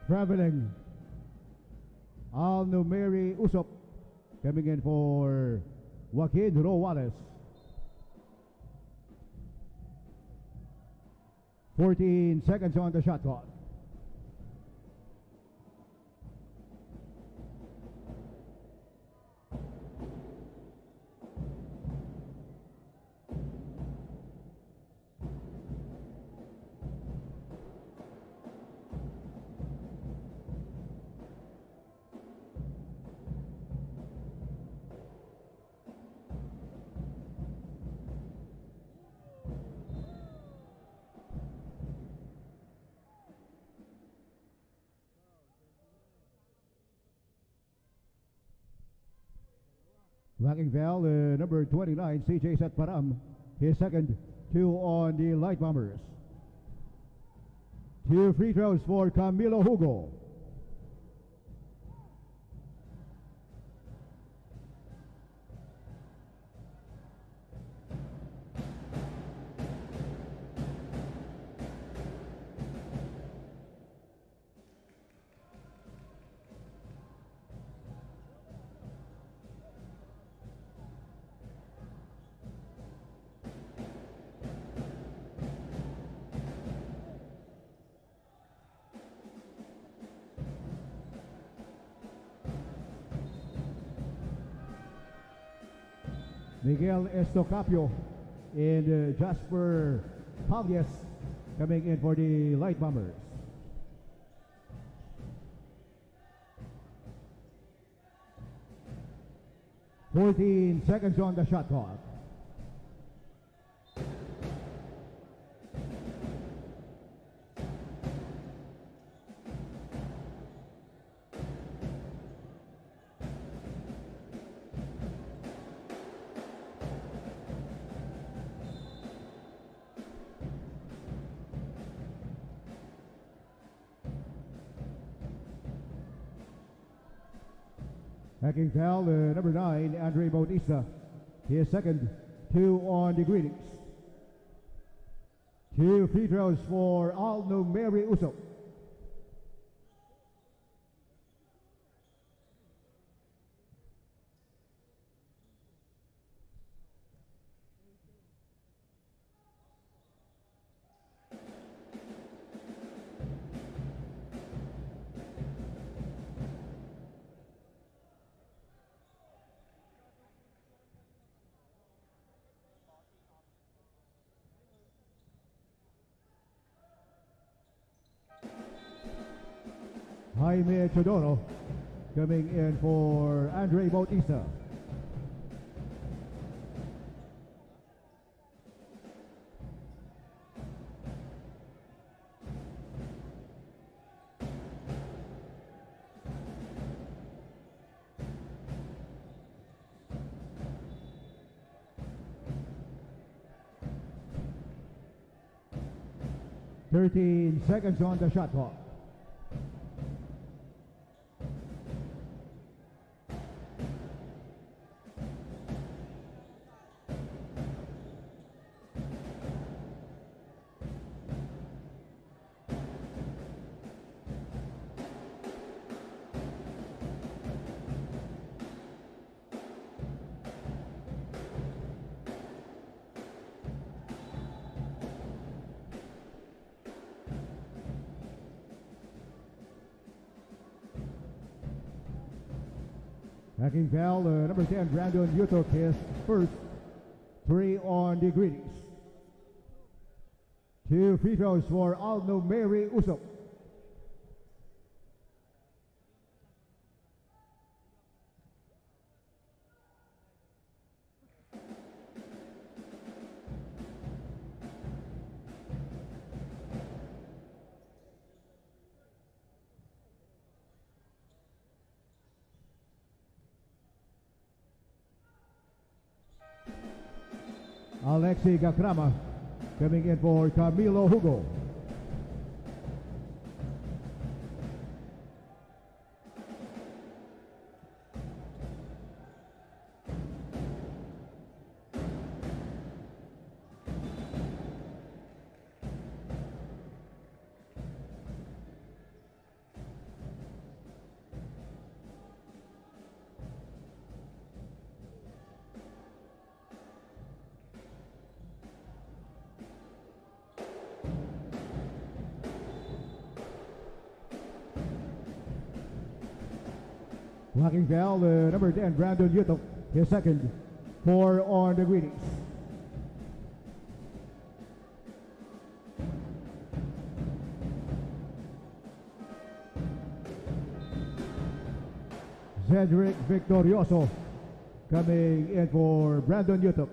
traveling. Alnumeri Usop coming in for Joaquin Roales. 14 seconds on the shot clock. Blocking foul, number 29, CJ Satparam. His second, 2 on the Light Bombers. 2 free throws for Camilo Hugo. Miguel Estocapio and Jasper Paglias coming in for the Light Bombers. "14 seconds on the shot clock. Hacking foul, number 9, Andre Bautista. His second, 2 on the greetings. 2 free throws for Alnumeri Usop. Jaime Chodoro coming in for Andre Bautista. "13 seconds on the shot clock. Hacking foul, number 10, Brandon Yutok, his first, 3 on the greetings. 2 free throws for Alnumeri Usop. Alexi Gakrama coming in for Camilo Hugo. Blocking foul, number 10, Brandon Yutok, his second, 4 on the greetings. Cedric Victorioso coming in for Brandon Yutok.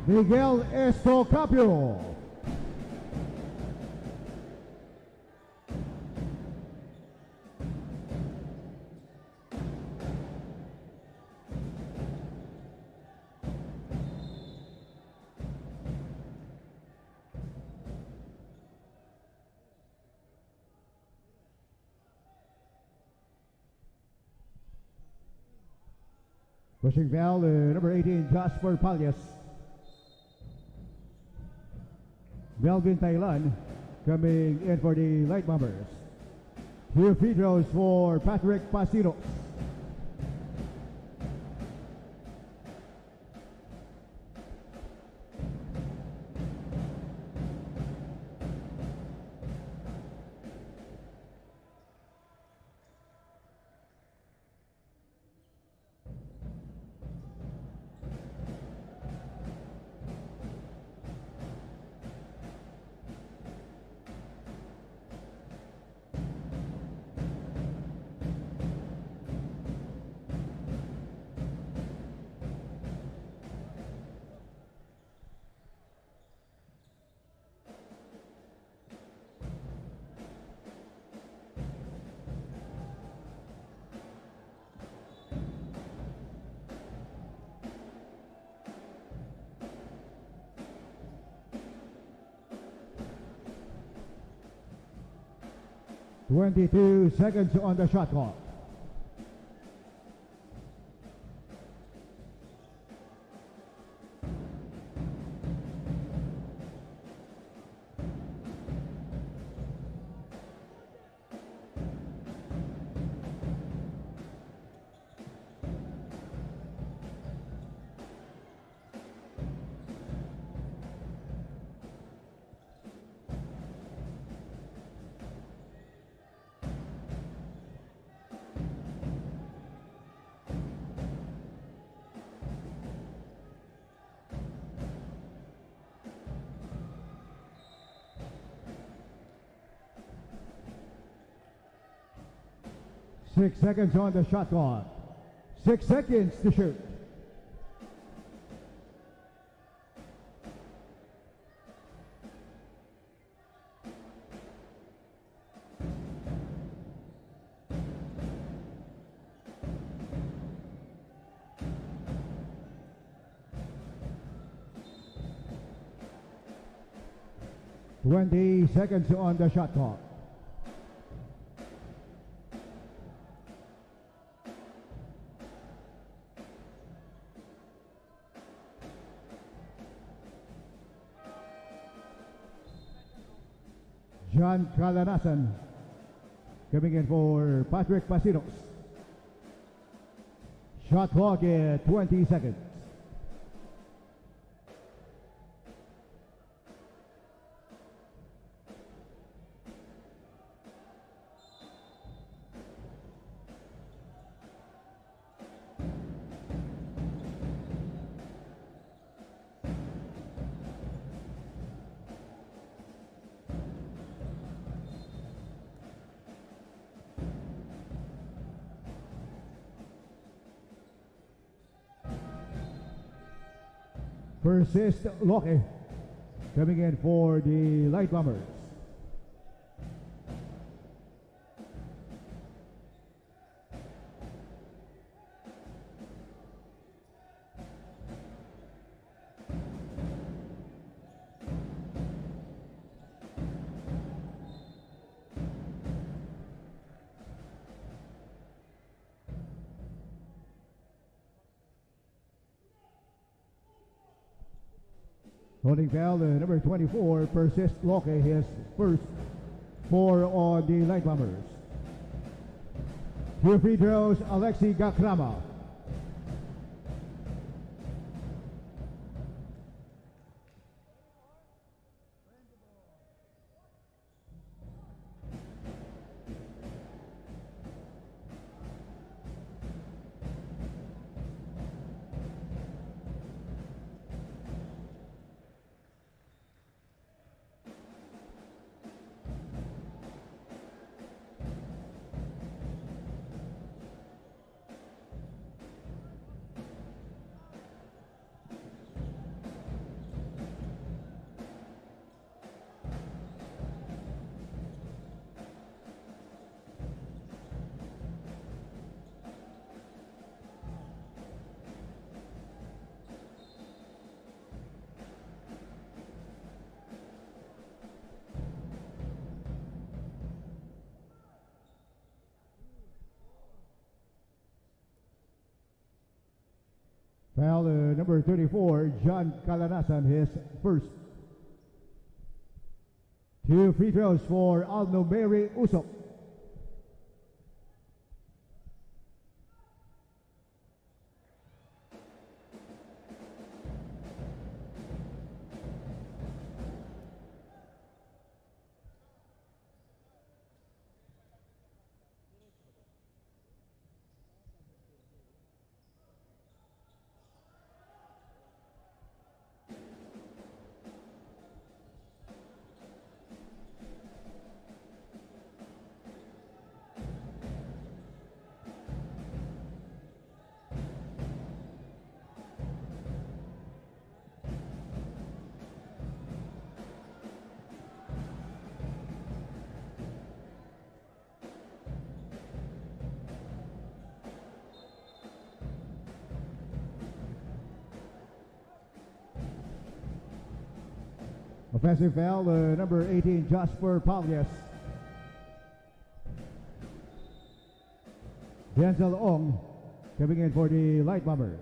Miguel Estocapio. Pushing foul, number 18, Jasper Palias. Melvin Thailand coming in for the Light Bombers. 2 free throws for Patrick Pasinos. .22 seconds on the shot clock. Six seconds on the shot clock. 6 seconds to shoot. Twenty seconds on the shot clock. John Calanasan coming in for Patrick Pasinos. Shot clock at 20 seconds. Persist Loke coming in for the Light Bombers. Holding foul, number 24, Persist Loke, his first 4 on the Light Bombers. 2 free throws, Alexi Gakrama. Foul, number 34, John Kalanasan, his first. 2 free throws for Alnomeri Usok. Offensive foul, number 18, Jasper Paulias. Denzel Ong coming in for the Light Bombers.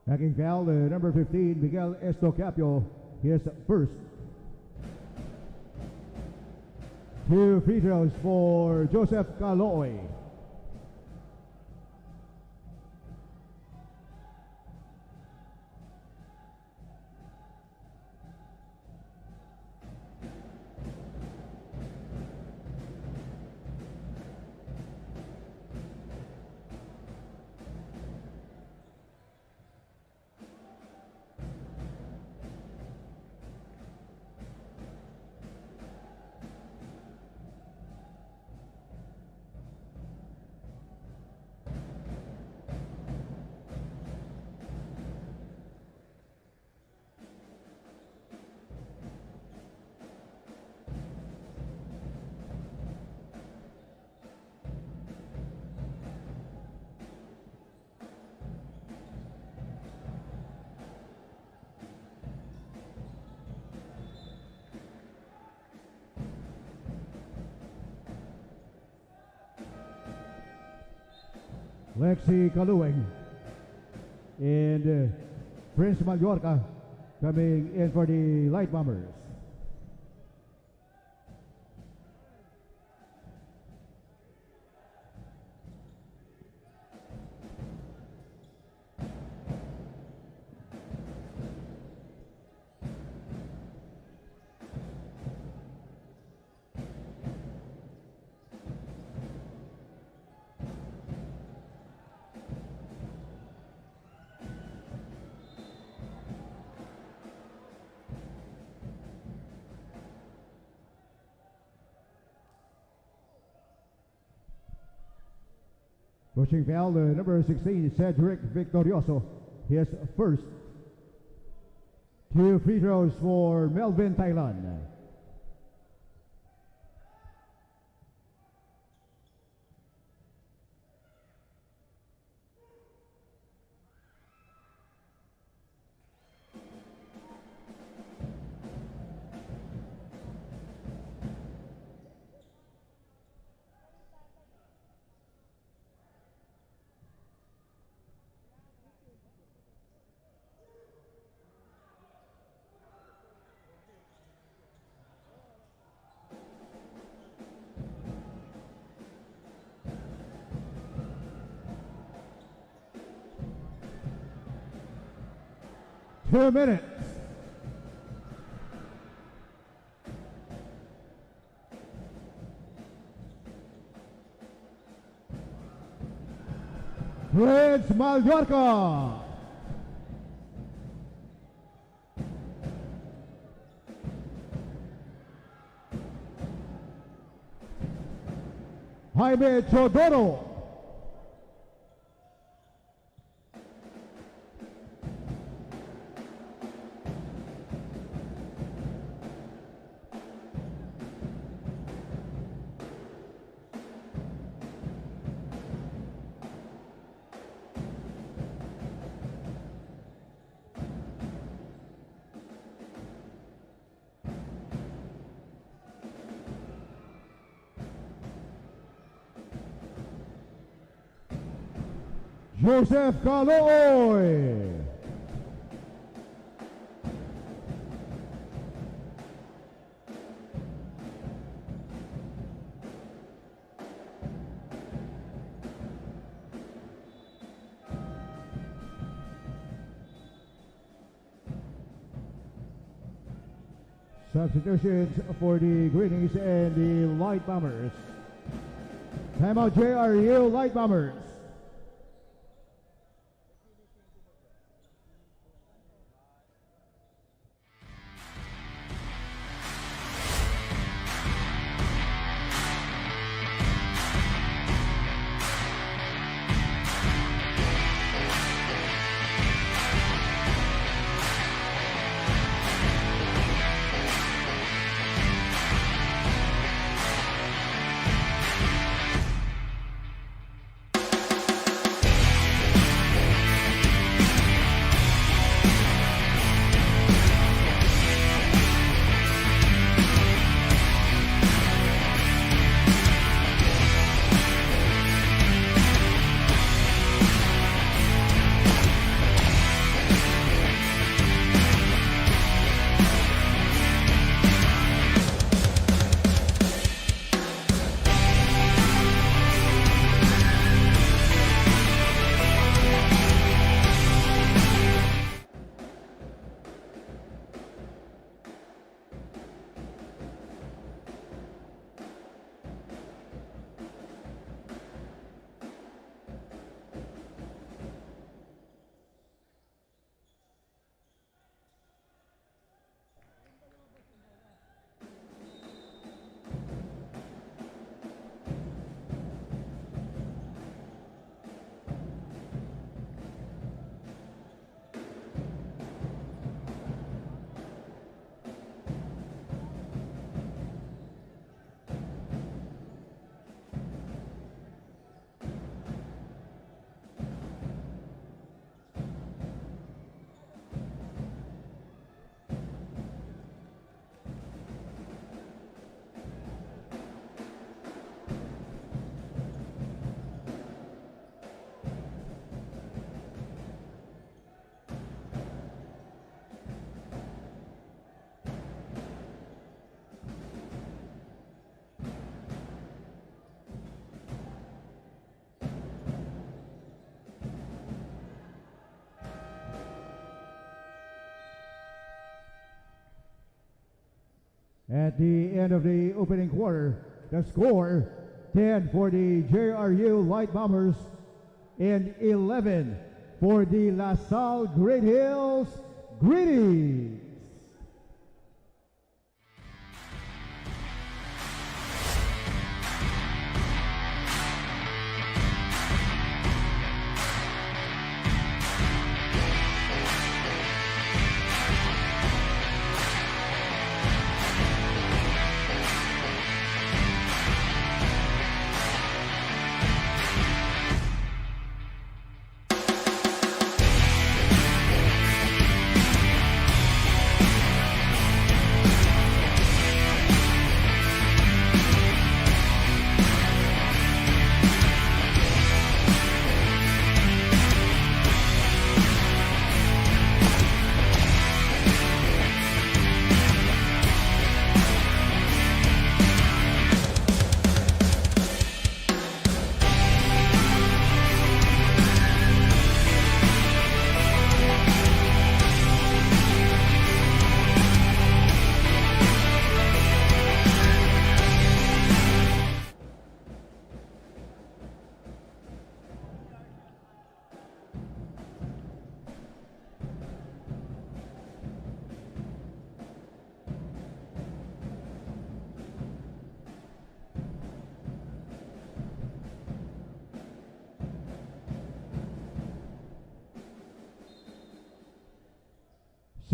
Backing foul, number 15, Miguel Estocapio, his first. 2 free throws for Joseph Kaloy. Lexi Kaluwing and Prince Mallorca coming in for the Light Bombers. Pushing foul, number 16, Cedric Victorioso, his first. 2 free throws for Melvin Thailand. 2 minutes. Prince Mallorca. Jaime Chodoro. Joseph Calooy. Substitutions for the Greenies and the Light Bombers. Timeout JRU Light Bombers. At the end of the opening quarter, the score 10 for the JRU Light Bombers and 11 for the La Salle Great Hills Greenies.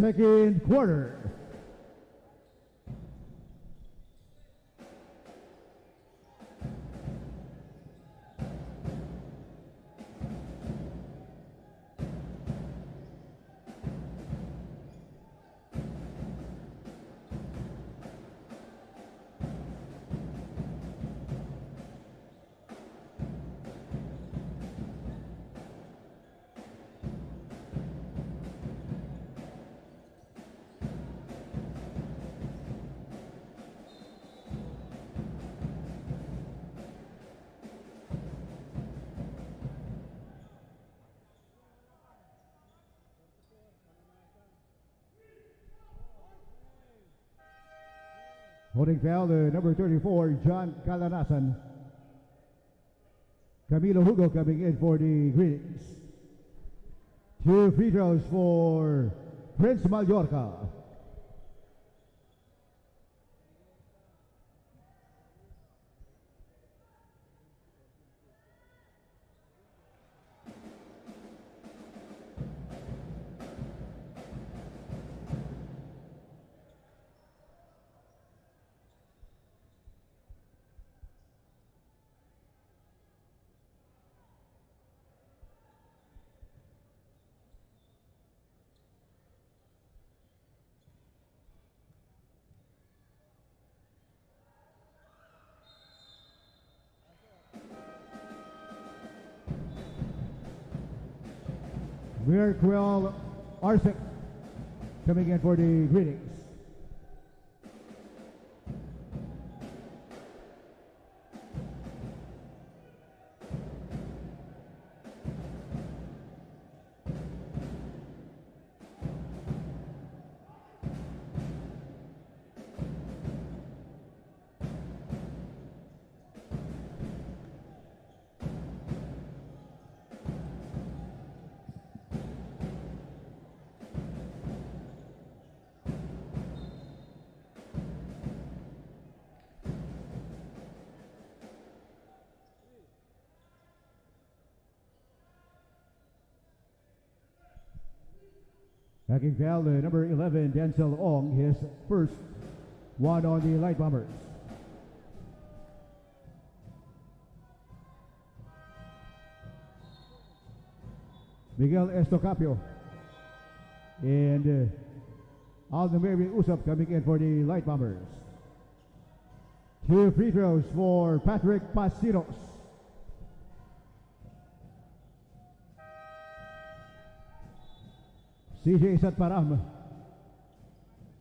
second quarter. Holding foul, the number 34, John Calanasan. Camilo Hugo coming in for the greetings. 2 free throws for Prince Mallorca. Miracle Arsik coming in for the greetings. Backing foul, the number 11, Denzel Ong, his first one on the Light Bombers. Miguel Estocapio and Aldemary Usop coming in for the Light Bombers. 2 free throws for Patrick Pasinos. CJ Satparam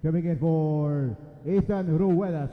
coming in for Ethan Ruedas.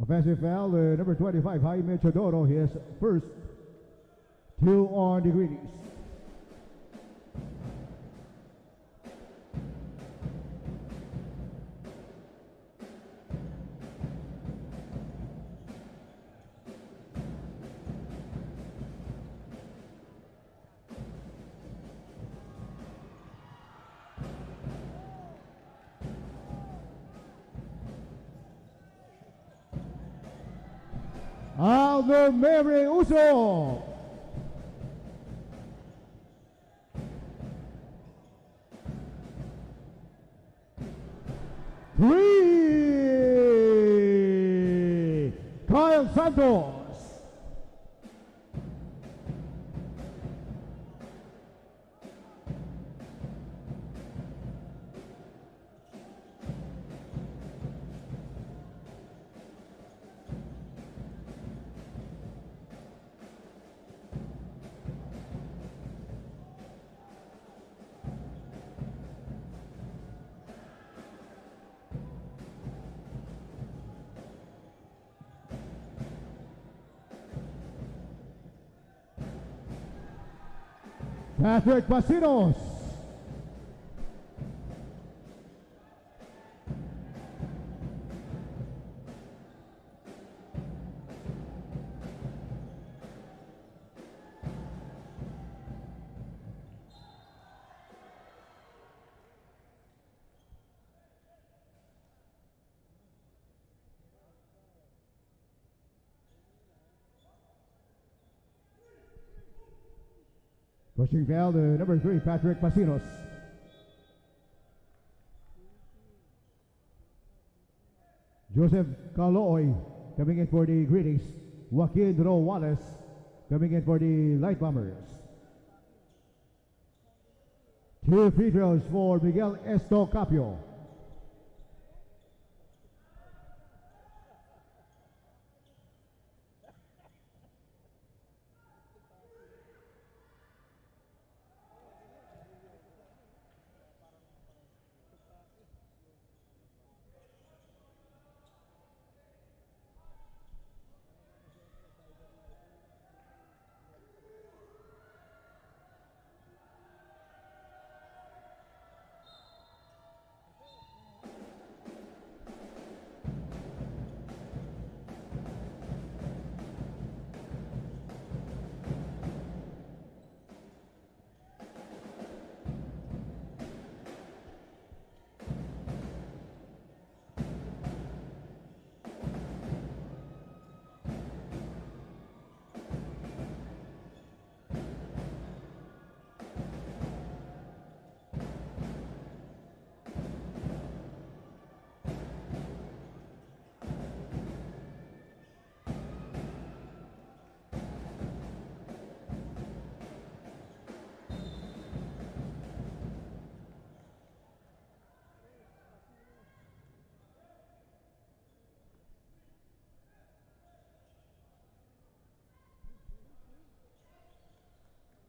Offensive foul, number 25, Jaime Chodoro, his first 2 on the greenies. foul no Mary Uso. Three, Kyle Santos. Patrick Basinos. Pushing foul to number 3, Patrick Basinos. Joseph Caloy coming in for the Greenies. Joaquin Ro Wallace coming in for the Light Bombers. 2 free throws for Miguel Estocapio.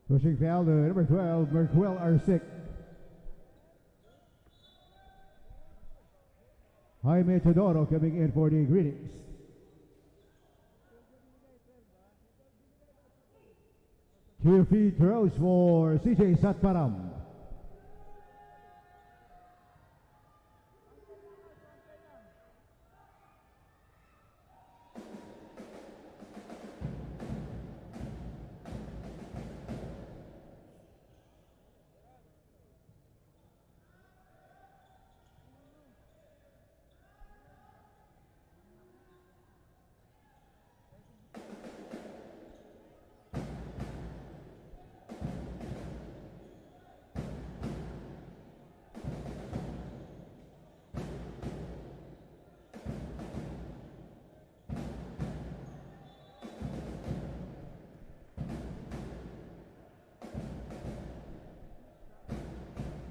Pushing foul to number 12, Merquel Arsic. Jaime Todoro coming in for the Greenies. 2 free throws for CJ Satparam.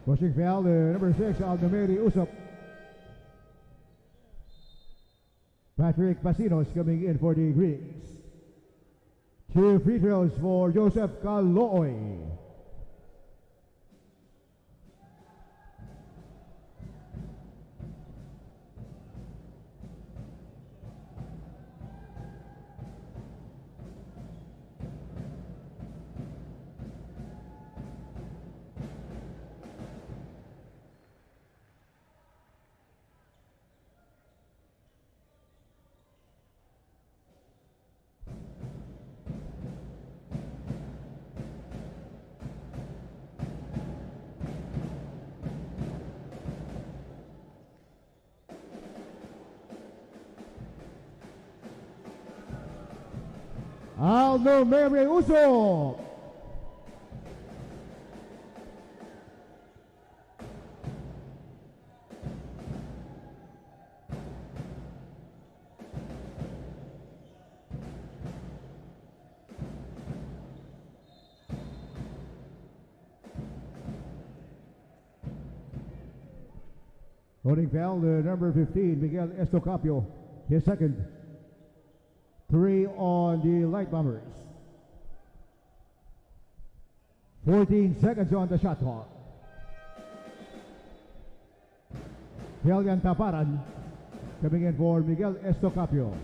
Pushing foul to number 6, Aldameri Usop. Patrick Basinos coming in for the Greens. 2 free throws for Joseph Caloy. Aldo Mary Uso. Holding foul, number 15, Miguel Estocapio, his second. 3 on the Light Bombers. 14 seconds on the shot clock. Kelian Taparan coming in for Miguel Estocapio.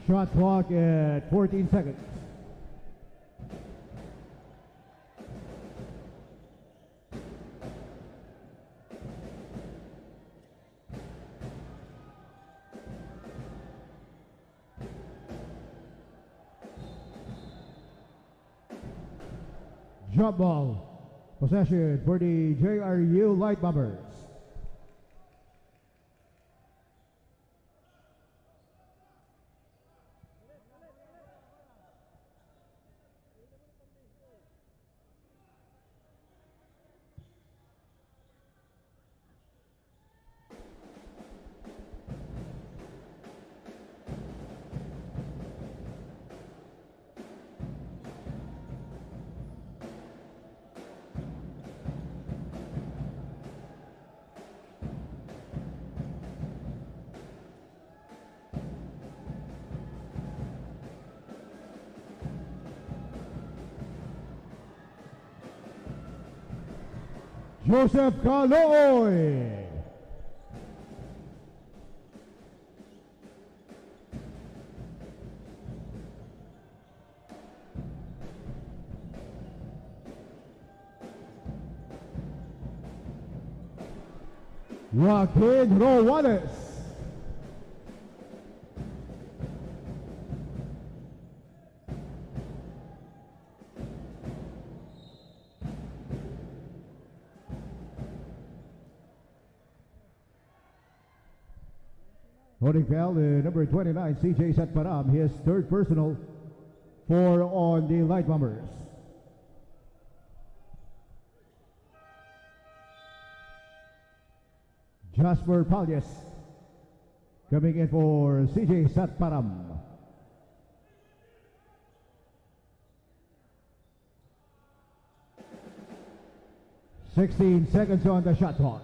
Shot clock at 14 seconds. Drop ball. Possession for the JRU Light Bombers. Joseph Caloy. Joaquin Rowanes. Holding foul, number 29, CJ Satparam, his third personal, 4 on the Light Bombers. Jasper Palyas coming in for CJ Satparam. "16 seconds on the shot clock.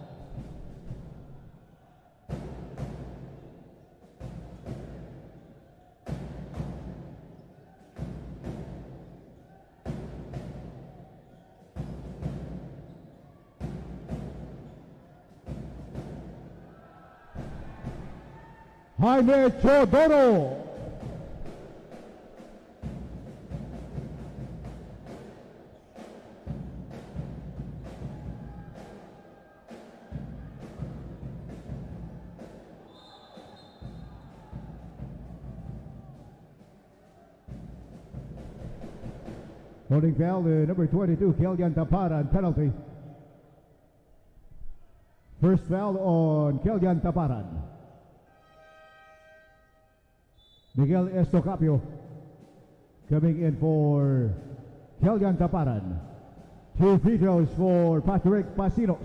Jaime Chodoro. Holding foul, number 22, Kelian Taparan, penalty. First foul on Kelian Taparan. Miguel Estocapio coming in for Kelian Taparan. 2 free throws for Patrick Pasinos.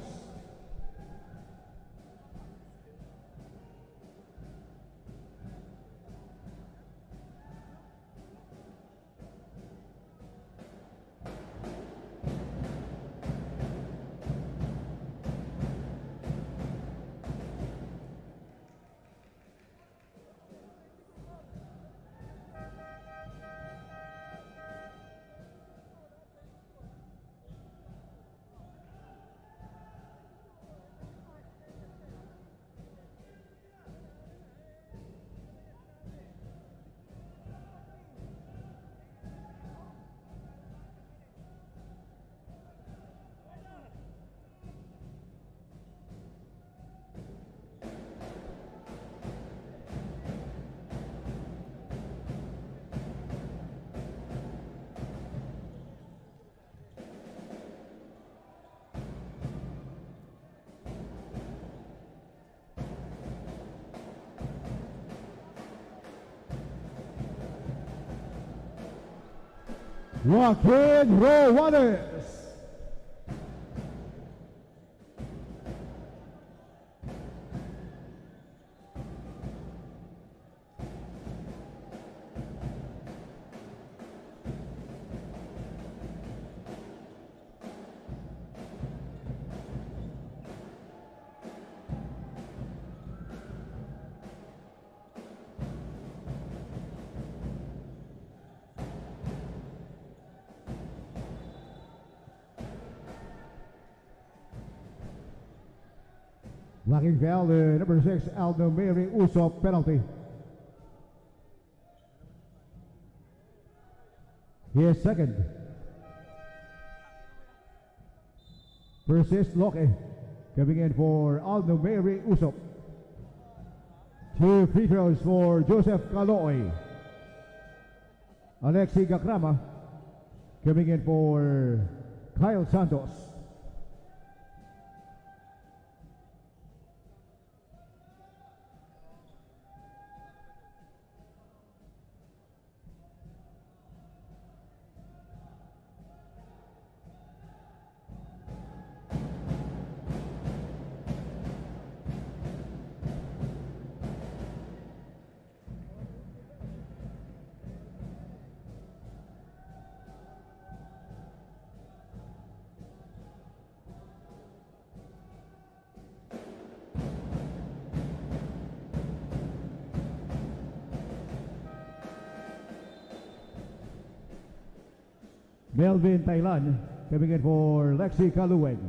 Joaquin Rowanes. Blocking foul, number 6, Aldo Mary Usop, penalty. His second. Persist Loke coming in for Aldo Mary Usop. 2 free throws for Joseph Kaloy. Alexi Gakrama coming in for Kyle Santos. Melvin Thailand coming in for Lexi Kaluweng.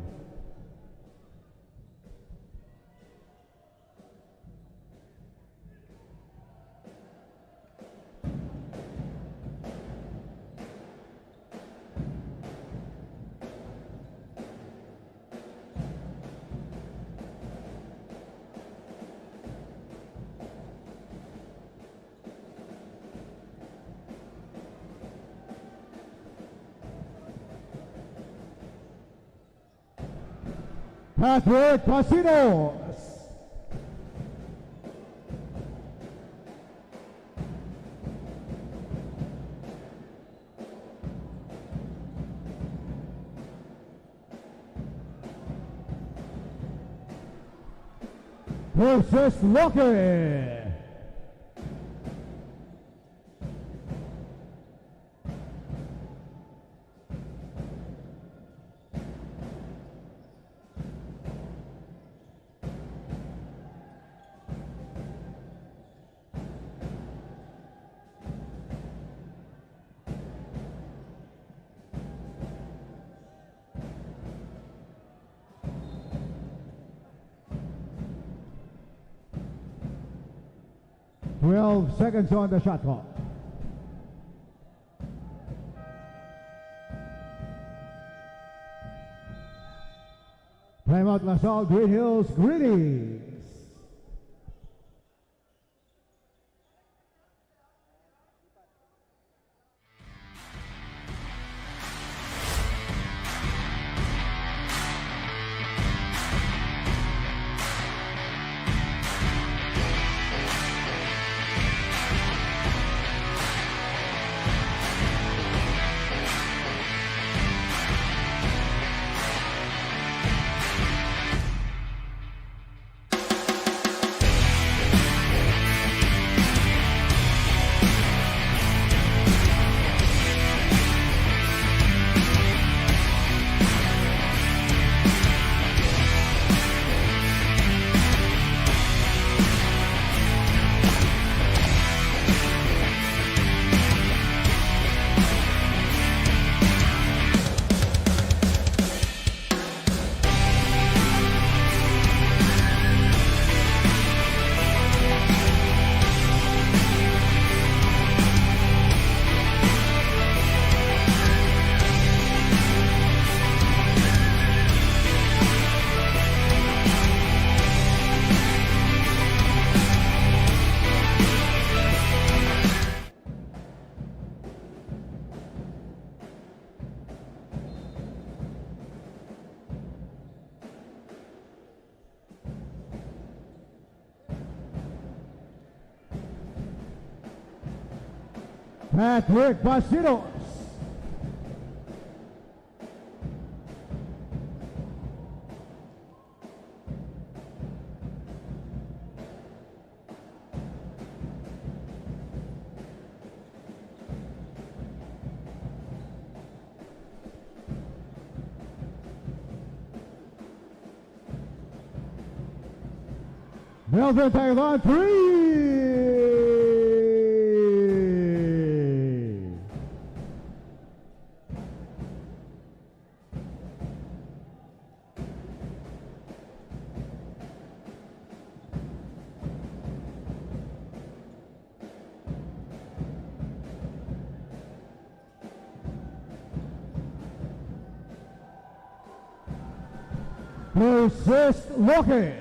Patrick Casinos. Versus Lockett. Twelve seconds on the shot clock. Timeout LaSalle Green Hills Greenies. Patrick Basilos. Melvin Thailand 3. Persist Loki.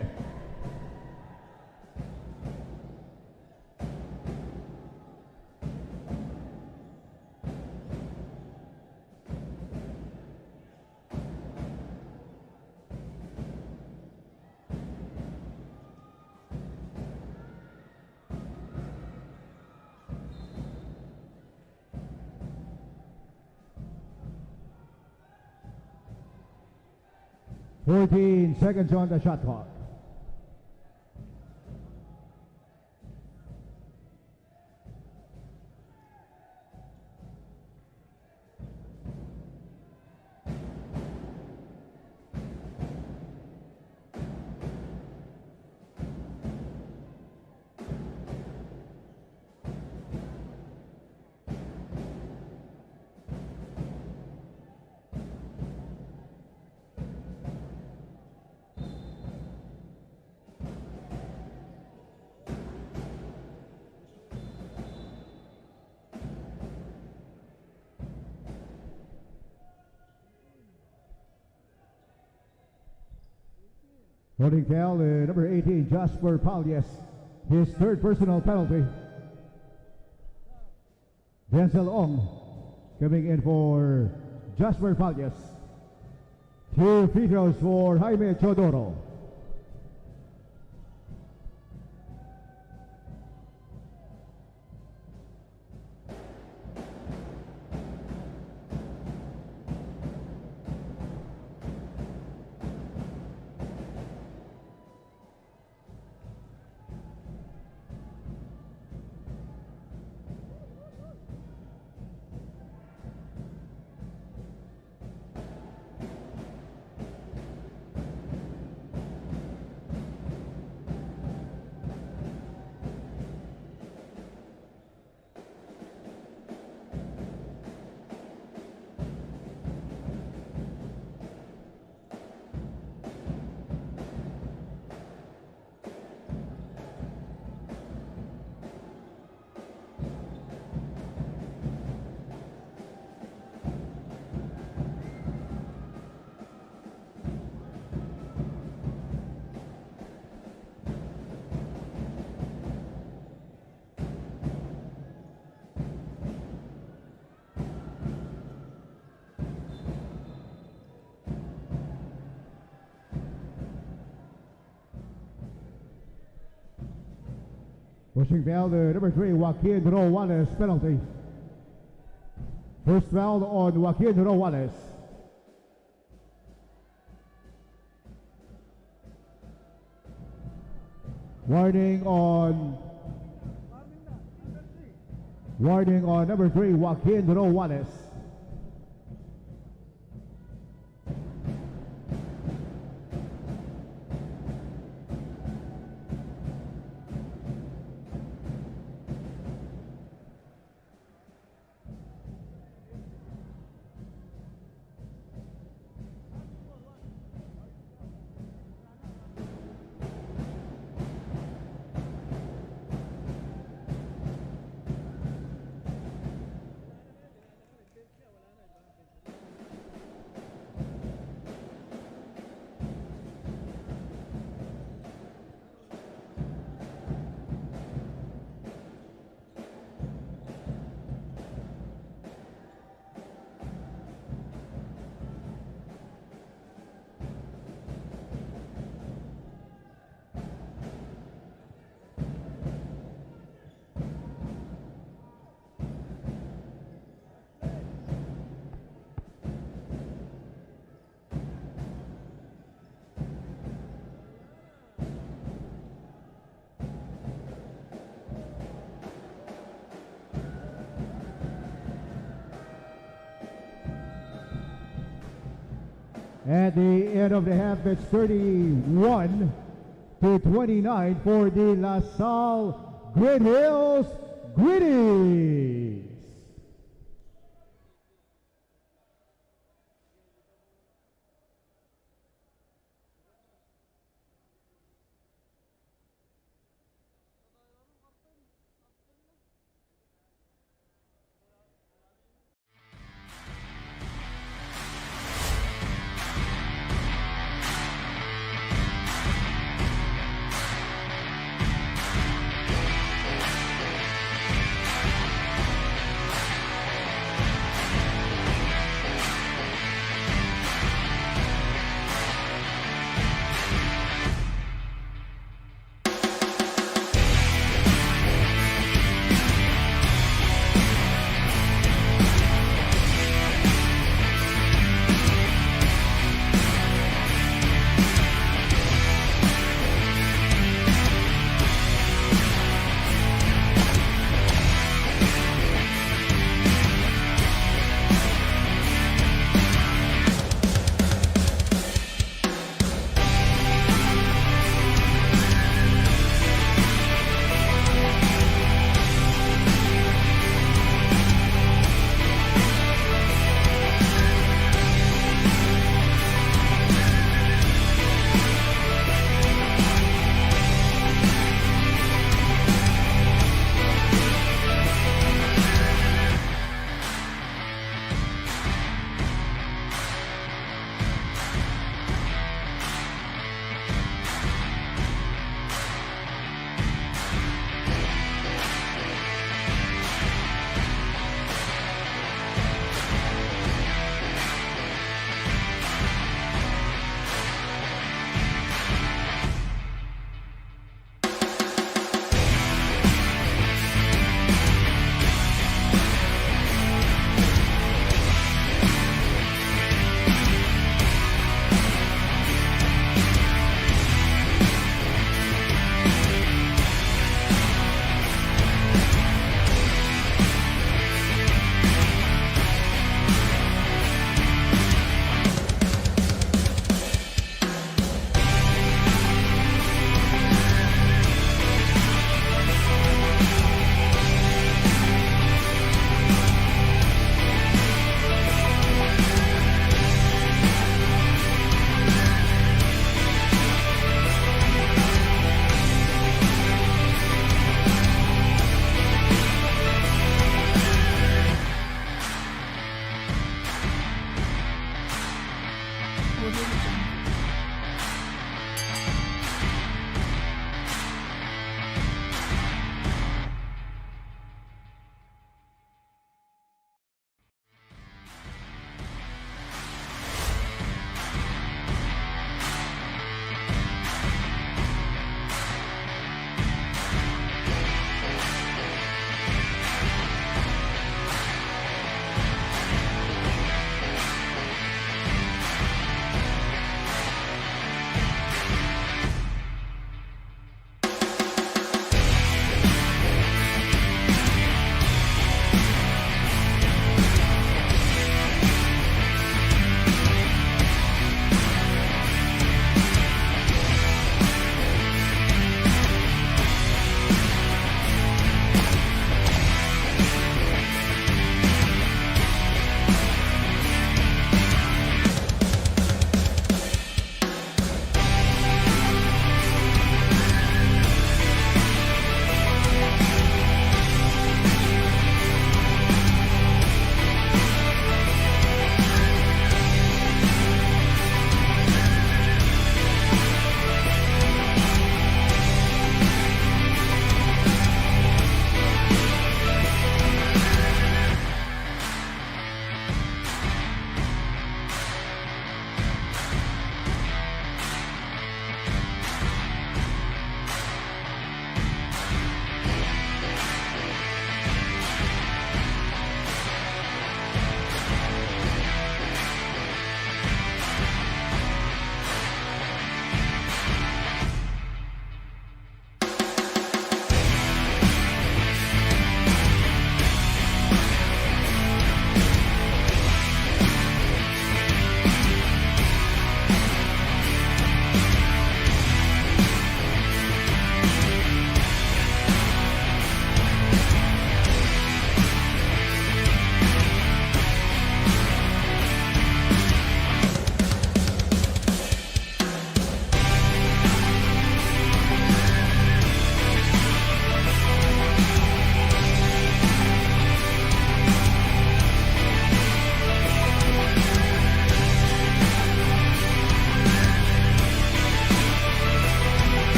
Fourteen seconds on the shot clock. Holding foul, number 18, Jasper Palyas, his third personal penalty. Denzel Ong coming in for Jasper Palyas. 2 free throws for Jaime Chodoro. Pushing foul, number 3, Joaquin Roales, penalty. First foul on Joaquin Roales. Warning on number 3, Joaquin Roales. At the end of the half, it's 31 to 29 for the La Salle Great Hills Greenies.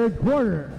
third quarter.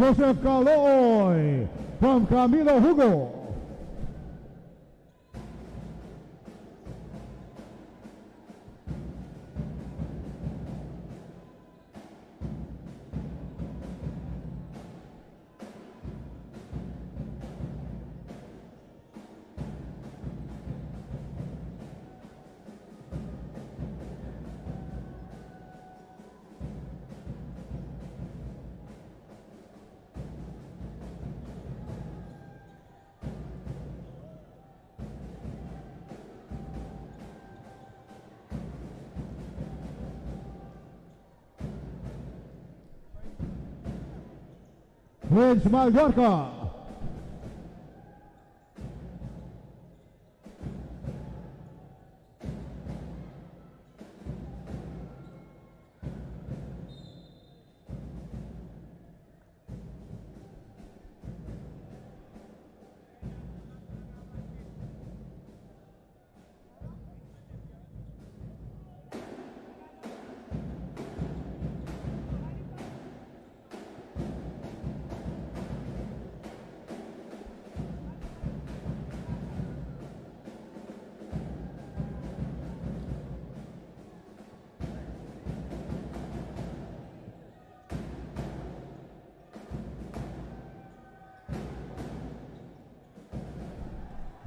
Joseph Caloy from Camilo Hugo. Prince Mallorca.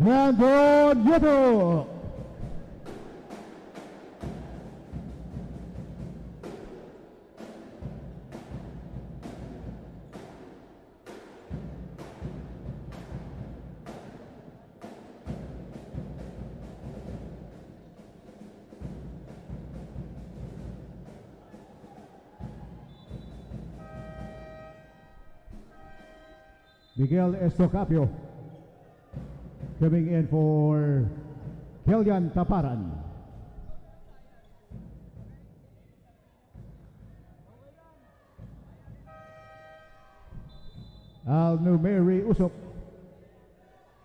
Brandon Yoto. Miguel Estocapio coming in for Kilian Taparan. Al Numeri Usok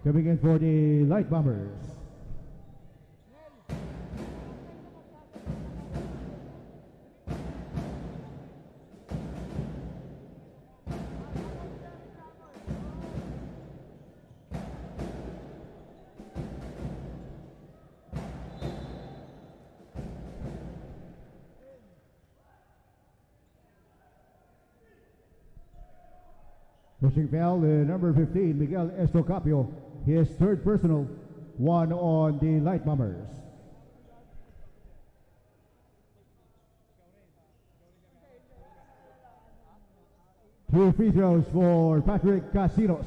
coming in for the Light Bombers. Pushing foul, number 15, Miguel Estocapio, his third personal, one on the Light Bombers. Two free throws for Patrick Casinos.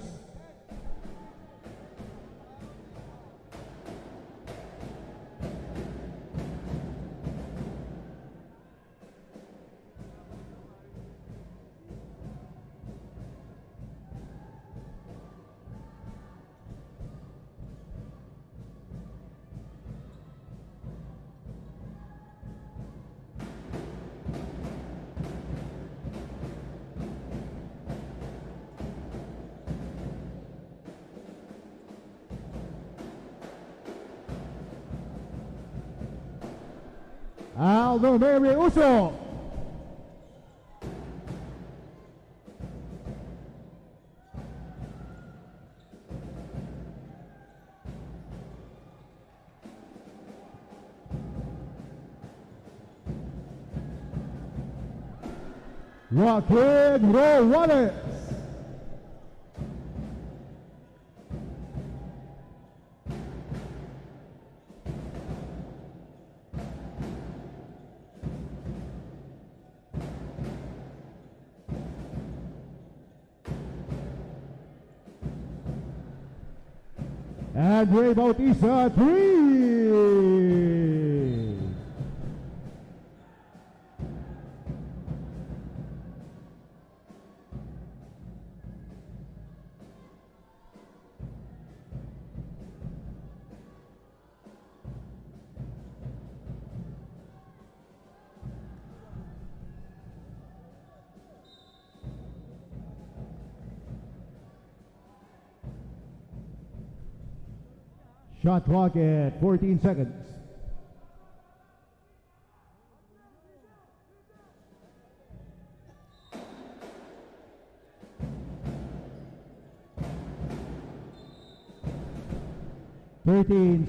Aldo Mary Uso. Joaquin Ro Wallace. And Ray Bautista, 3. Shot clock at 14 seconds.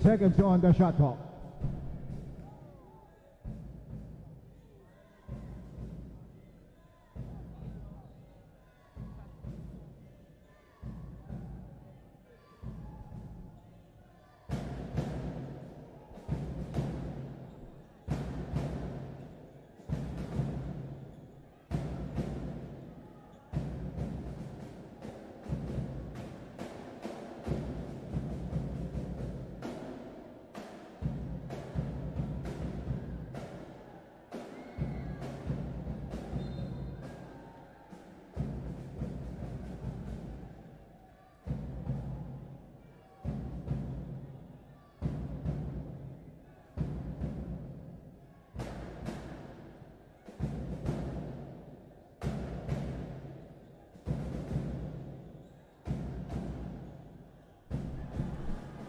Seconds on the shot clock.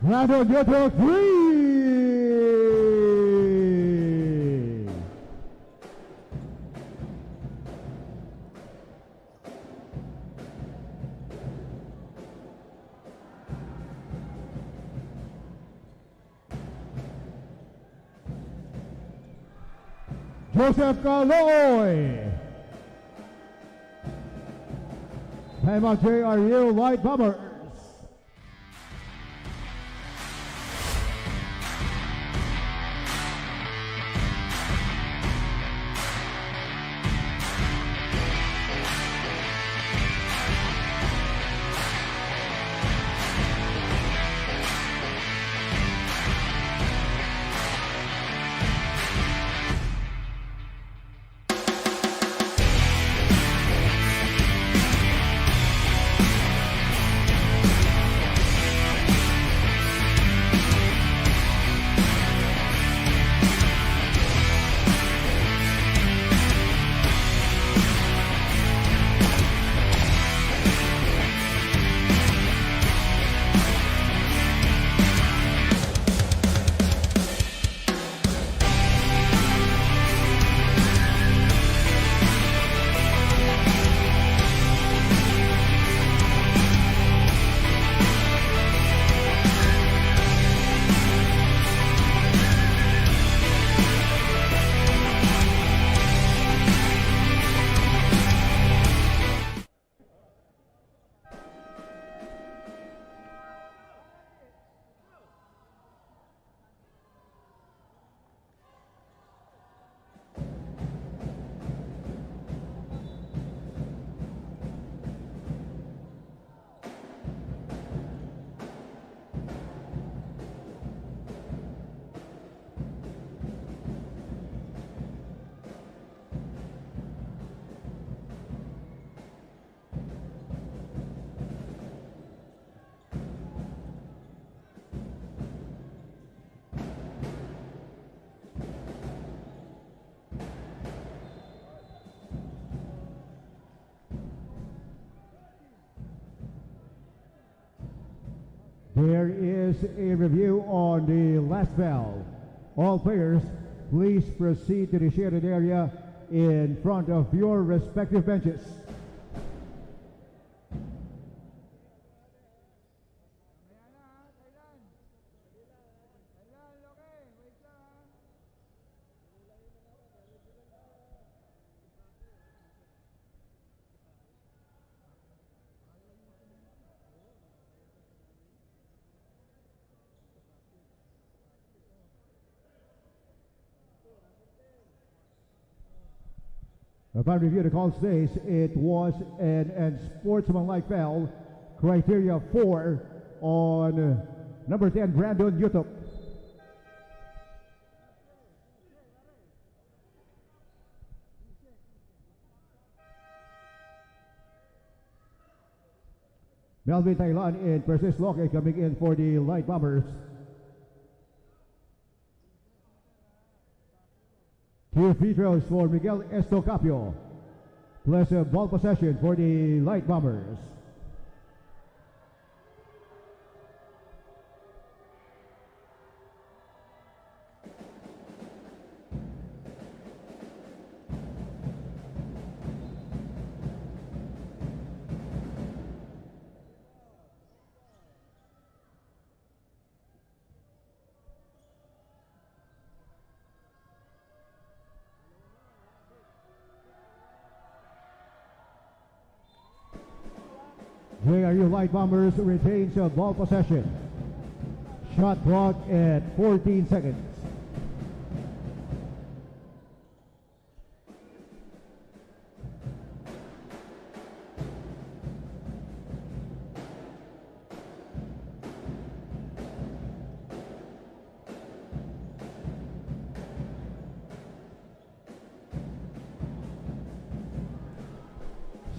Brandon Yoto, 3. Joseph Caloy. Timeout JRU Light Bombers. There is a review on the last bell. All players, please proceed to the shaded area in front of your respective benches. Upon review, the call states it was an unsportsmanlike foul, criteria 4 on number 10, Brandon Yutok. Melvin Thailand and Persis Loke coming in for the Light Bombers. 2 free throws for Miguel Estocapio, plus a ball possession for the Light Bombers. JRU Light Bombers retains a ball possession. Shot clock at 14 seconds.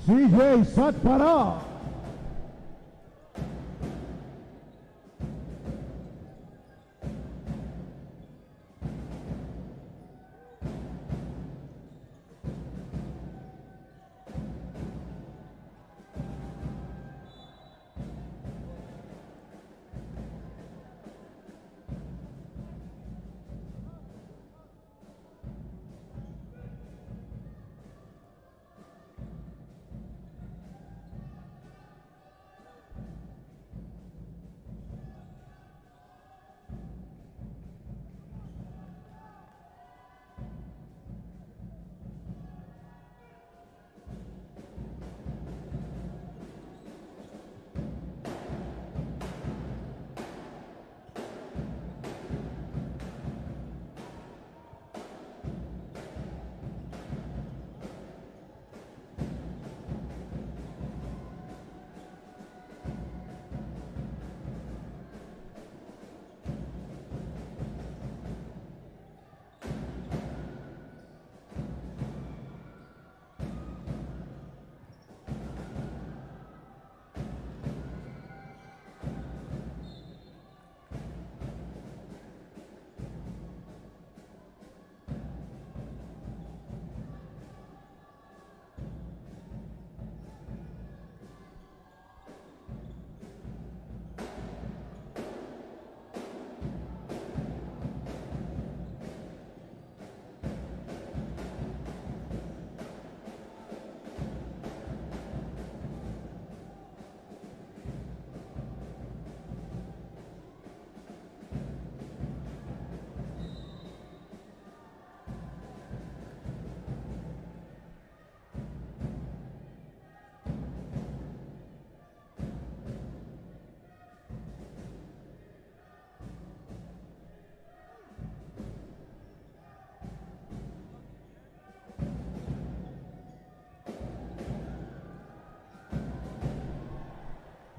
CJ Satpara.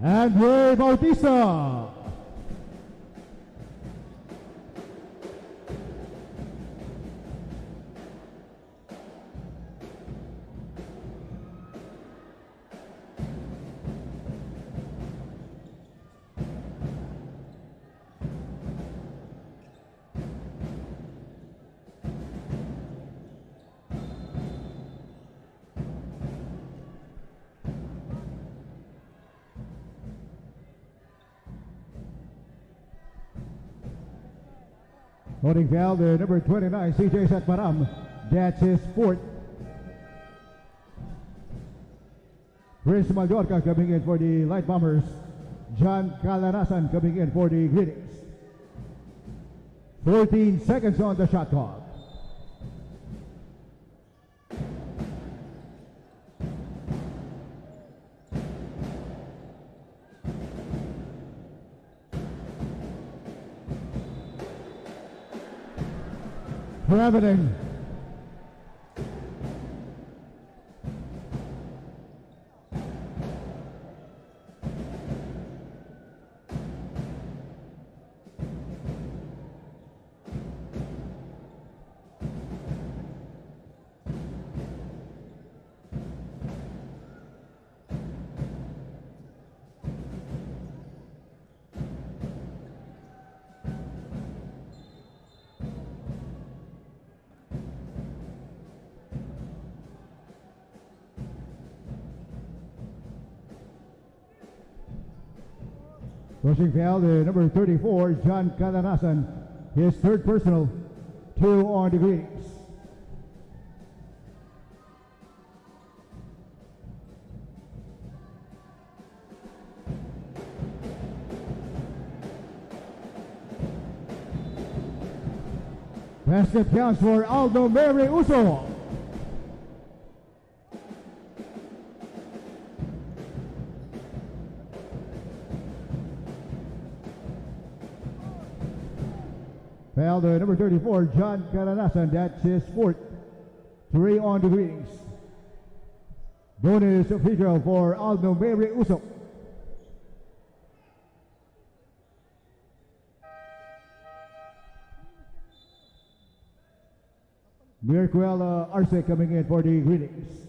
Andre Bautista. Holding foul, the number 29, CJ Satmaram. That's his fourth. Chris Mallorca coming in for the Light Bombers. John Calarasan coming in for the Greenies. 14 seconds on the shot clock. Traveling. Pushing foul, the number 34, John Calanasan, his third personal, 2 on the greetings. Basket counts for Aldo Mary Uso. Foul the number 34, John Calanasan. That's his fourth. 3 on the greetings. Bonus free throw for Aldo Mary Uso. Miracuela Arce coming in for the greetings.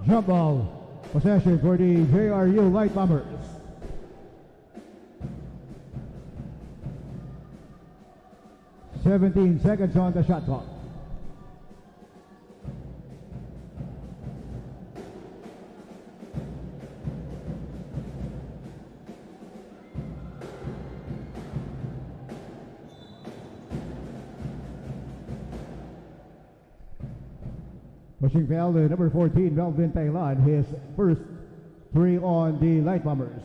Jump ball possession for the JRU Light Bombers. "17 seconds on the shot clock. Pushing foul, the number 14, Melvin Taylan, his first 3 on the Light Bombers.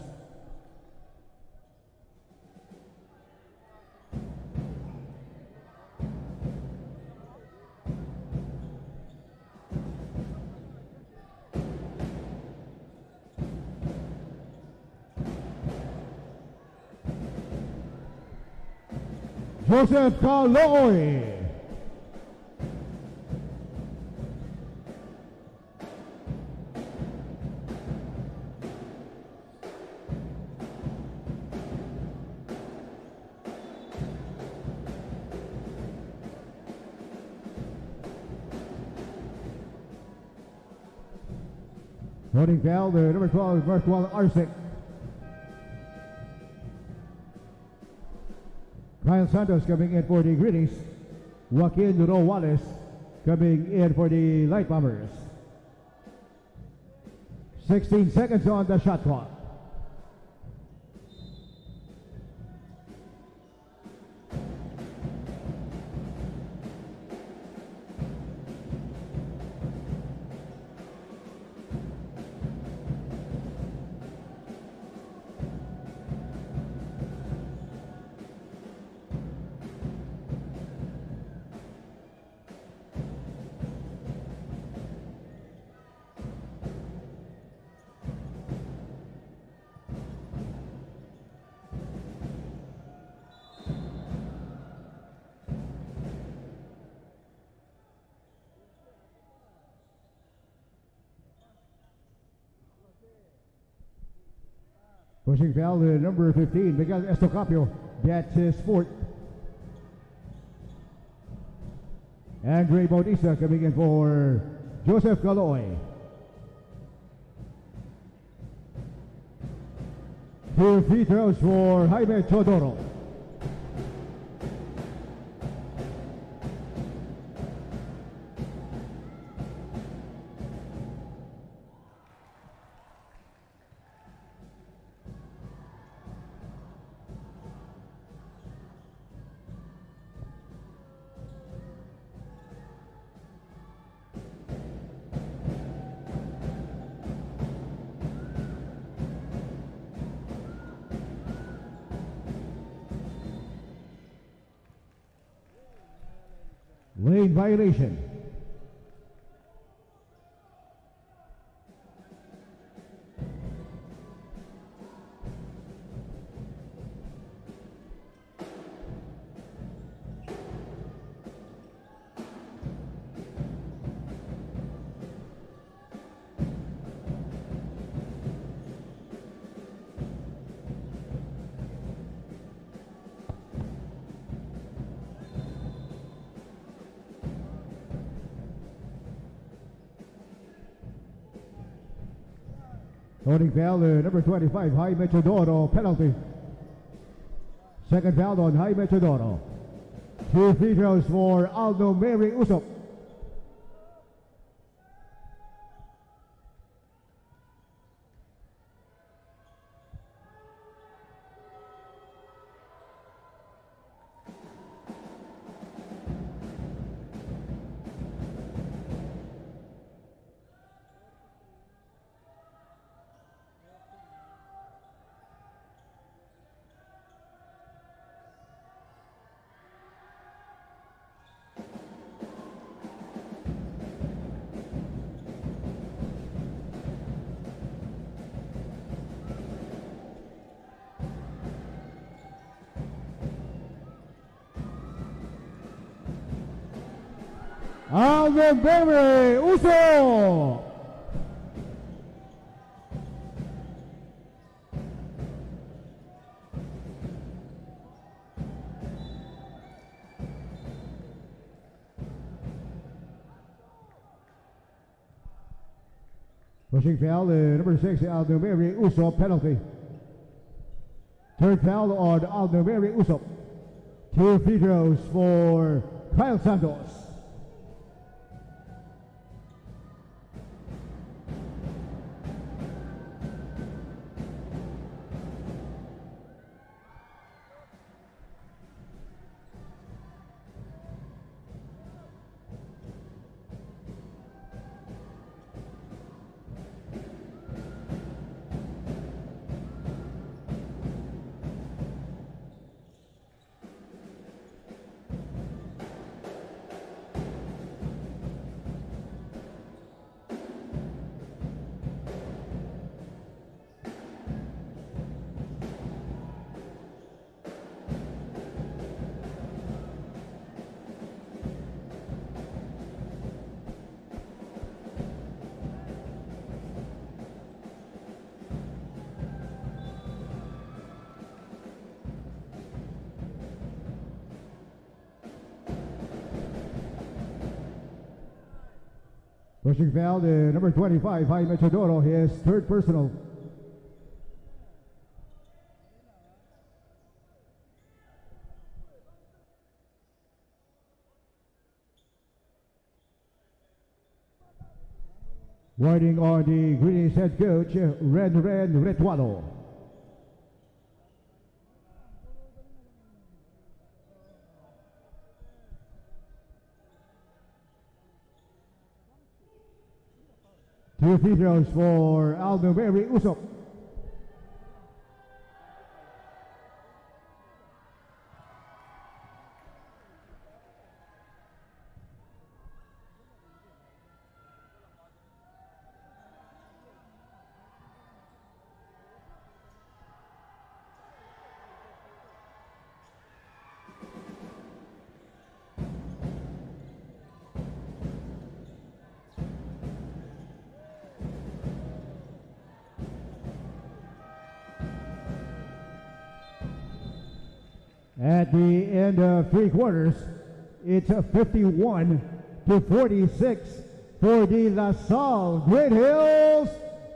Joseph Caloy. Holding foul, the number 12, Mapua Arce. Kyle Santos coming in for the greetings. Joaquin Duro Wallace coming in for the Light Bombers. 16 seconds on the shot clock. Pushing foul, the number 15, Miguel Estocapio. That's his fourth. Andre Bautista coming in for Joseph Caloy. 2 free throws for Jaime Chodoro. Lane violation. Holding foul, number 25, Jaime Chodoro, penalty. Second foul on Jaime Chodoro. 2 free throws for Aldo Mary Usop. Aldo Mary Uso. Pushing foul, number 6, Aldo Mary Uso, penalty. Third foul on Aldo Mary Uso. 2 free throws for Kyle Santos. Pushing foul, number 25, Jaime Chodoro, his third personal. Waiting on the Greenies head coach, Ren Retuado. Two free throws for Aldo Mary Usop. At the end of 3 quarters, it's 51-46 for the La Salle Great Hills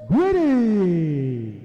Greenies.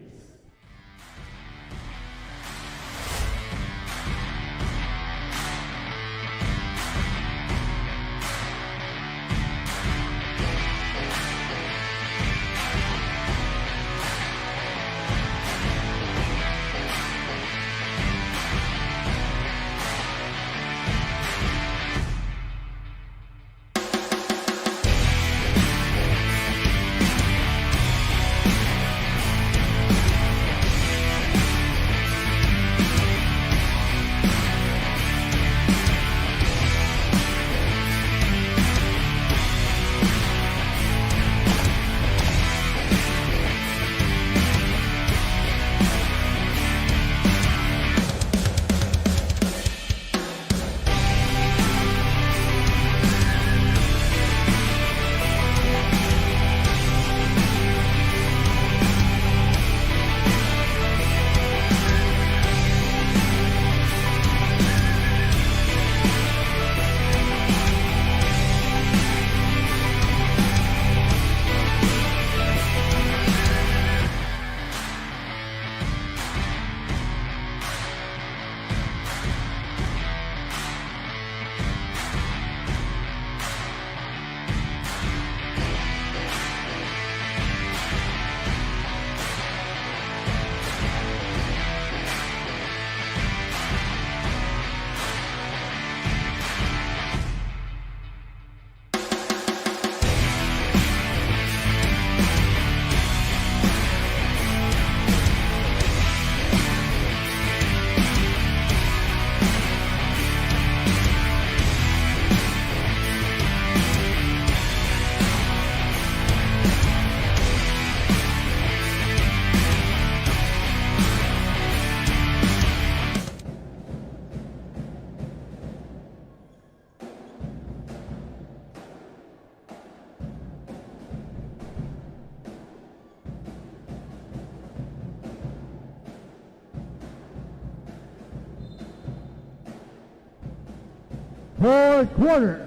Fourth quarter.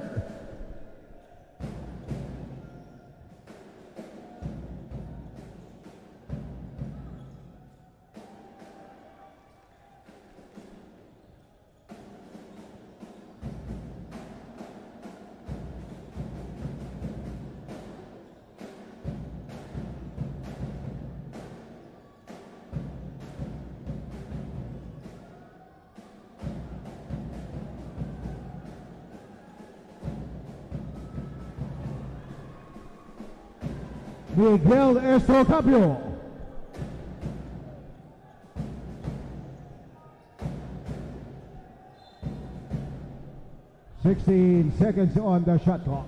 Miguel Estocapio. "16 seconds on the shot clock.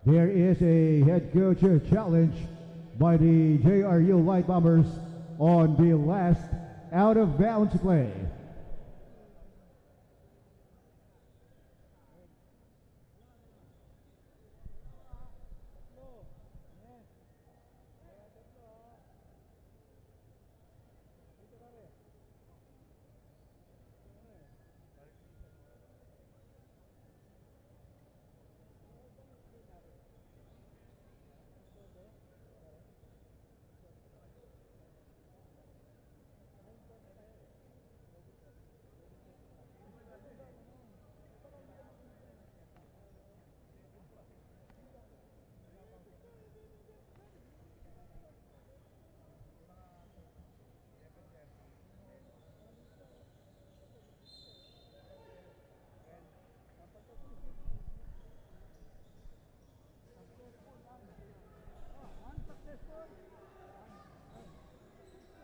There is a head coach challenge by the JRU Light Bombers on the last out of bounds play.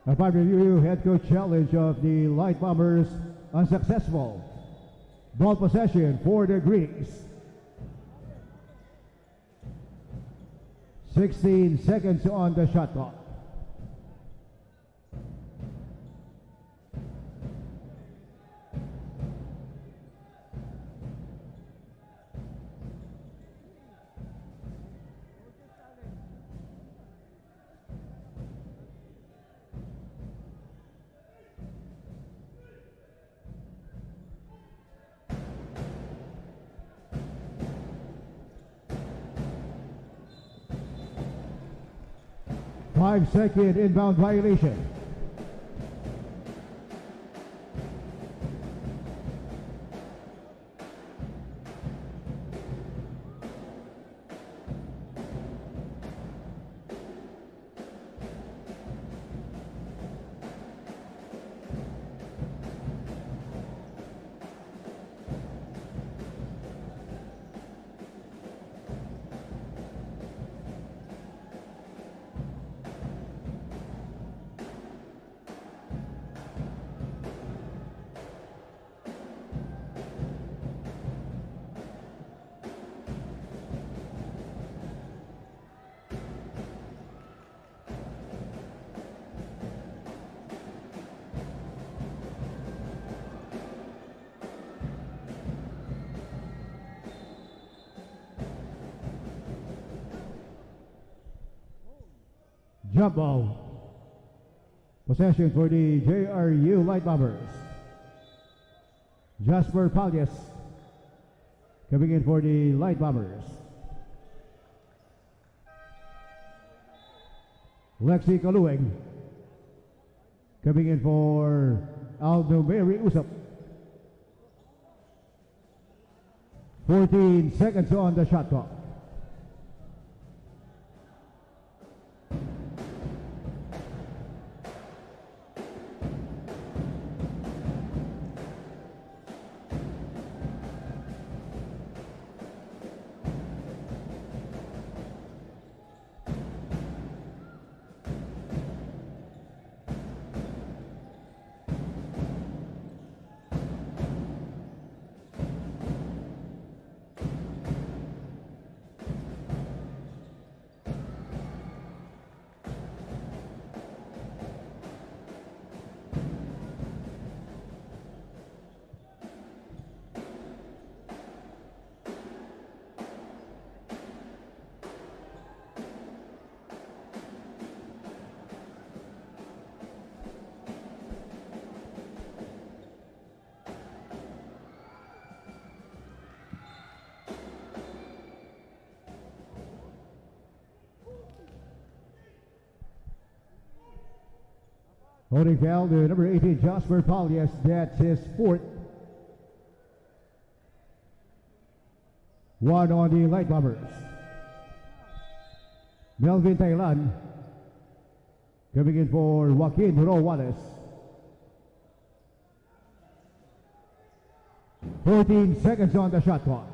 Upon review, head coach challenge of the Light Bombers unsuccessful. Ball possession for the Greeks. 16 seconds on the shot clock. Five-second inbound violation. Jump ball. Possession for the JRU Light Bombers. Jasper Palias coming in for the Light Bombers. Lexi Kalueng coming in for Aldo Mary Usap. 14 seconds on the shot clock. Holding foul to number 18, Jasper Palias. That's his fourth. One on the Light Bombers. Melvin Thailand coming in for Joaquin Roales. 14 seconds on the shot clock.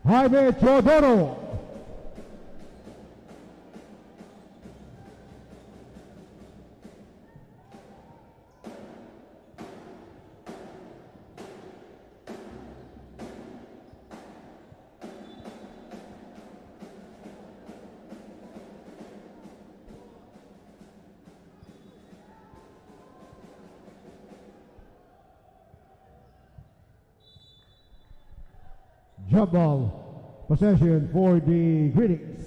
Jaime Teodoro. Jump ball possession for the Greetings.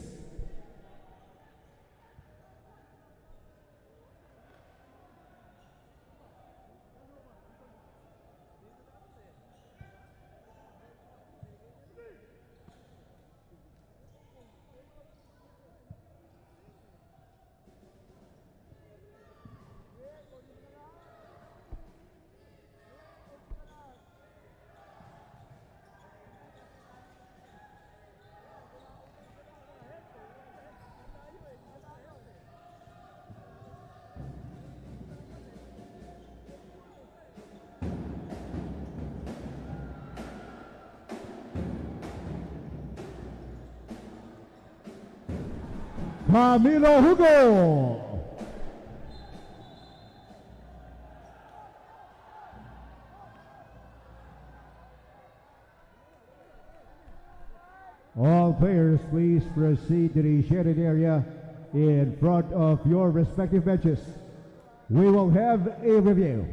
Camilo Hugo. All players, please proceed to the shaded area in front of your respective benches. We will have a review.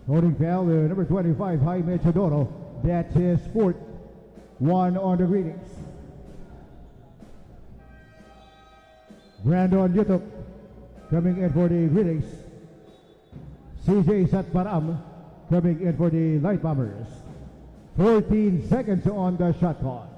Holding foul, number 25, Jaime Teodoro. That's his fourth. One on the Greetings. Brandon Yutok coming in for the Greetings. CJ Satparam coming in for the Light Bombers. 14 seconds on the shot clock.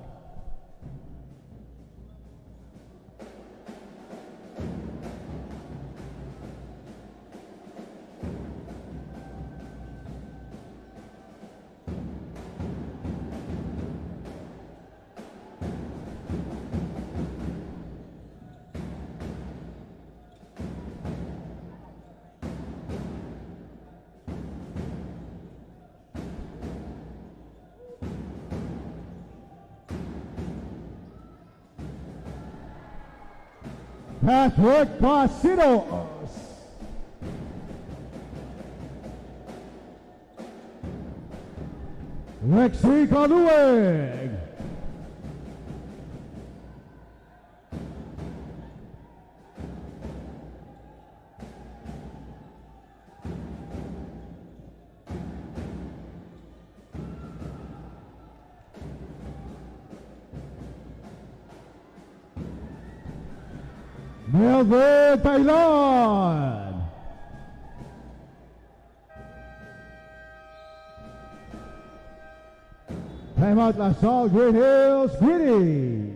Patrick Basidos. Lexi Kalueg. Melbourne, Thailand. Timeout, La Salle Green Hills Greenies.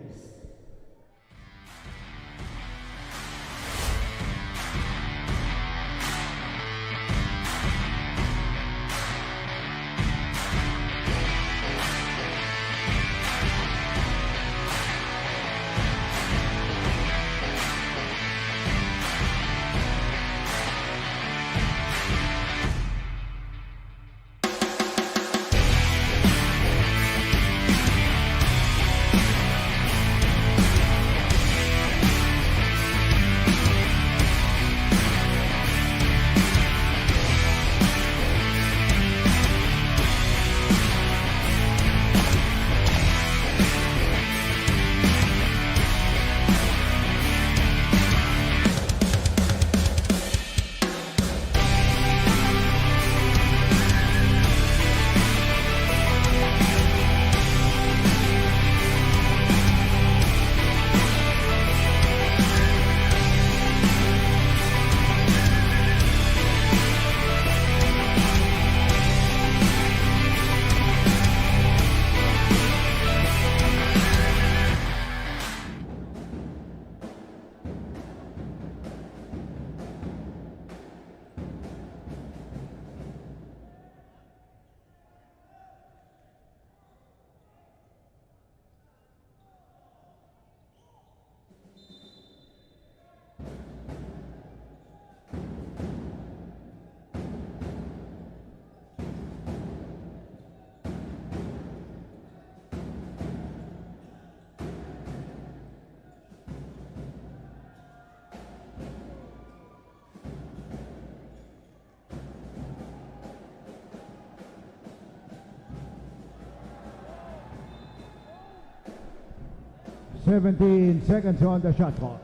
"17 seconds on the shot clock.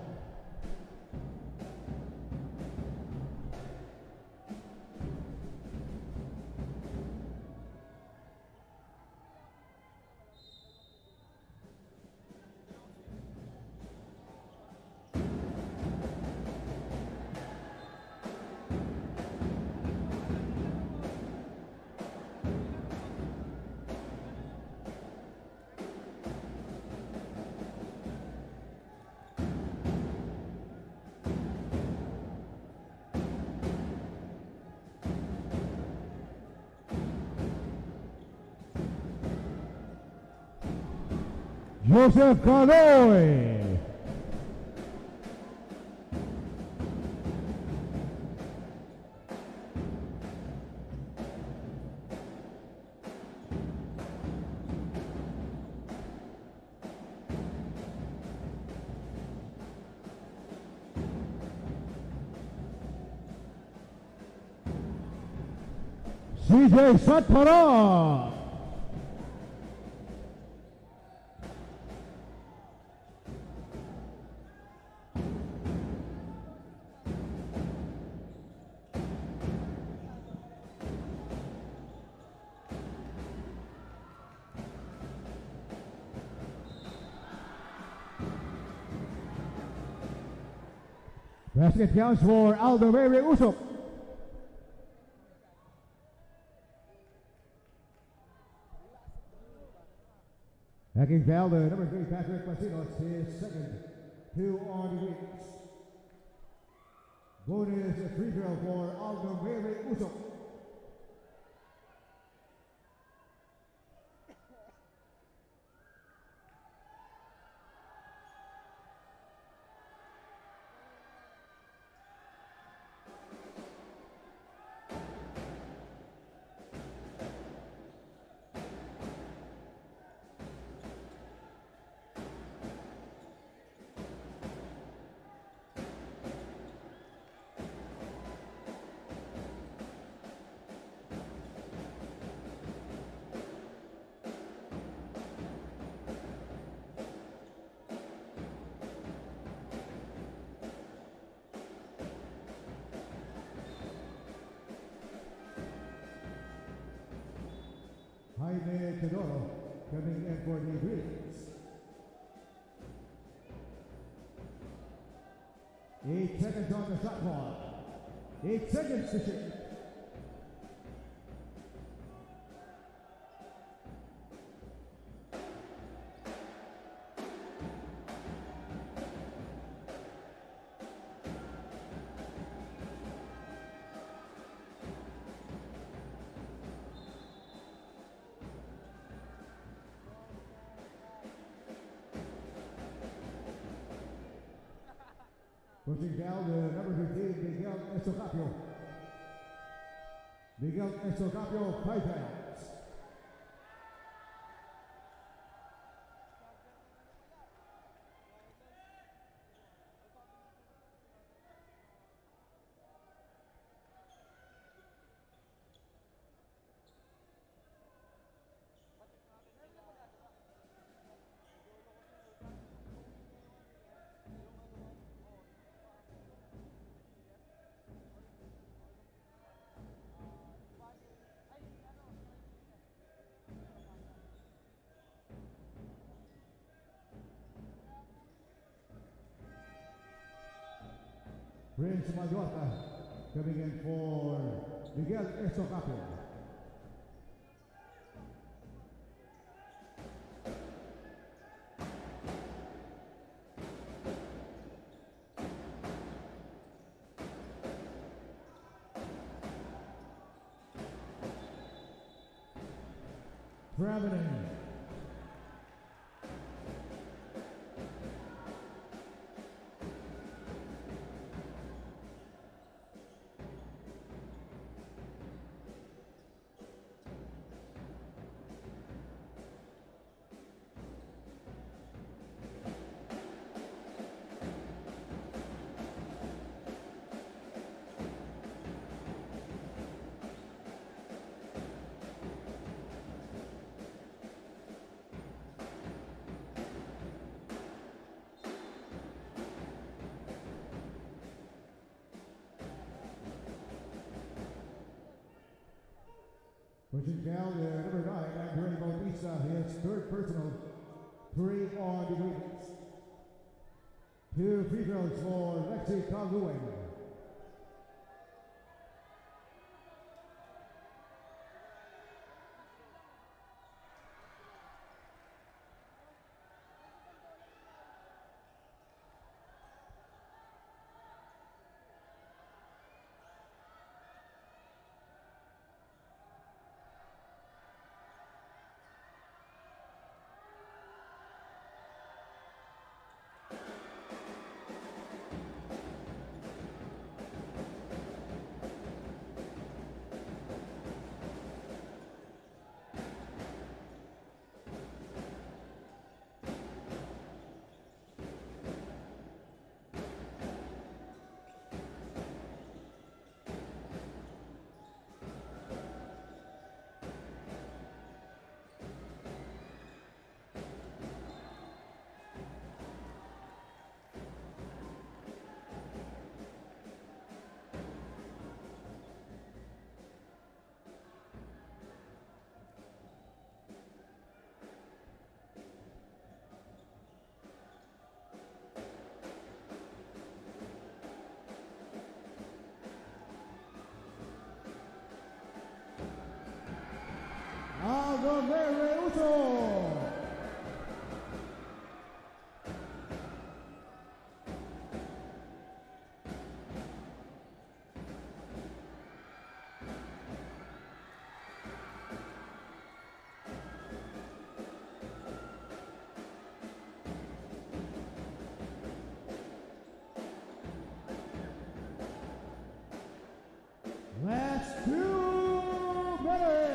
Joseph Canoy. CJ Satara. Basket counts for Aldo Mary Usop. Hacking foul to number 3, Patrick Pasinos, his second, 2 on the wings. Bonus free throw for Aldo Mary Usop. Jaime Teodoro coming in for the Greens. 8 seconds on the shot clock. 8 seconds to shoot. Pushing down to number 15, Miguel Estocapio. Miguel Estocapio, 5 pounds. Prince Mallorca coming in for Miguel Estocapio. Traveling. Pushing down to number 9, Andrea Bautista, his third personal, 3 on the weekends. 2 free throws for Lexi Kaluen. Aldo Uso. Last 2 minutes.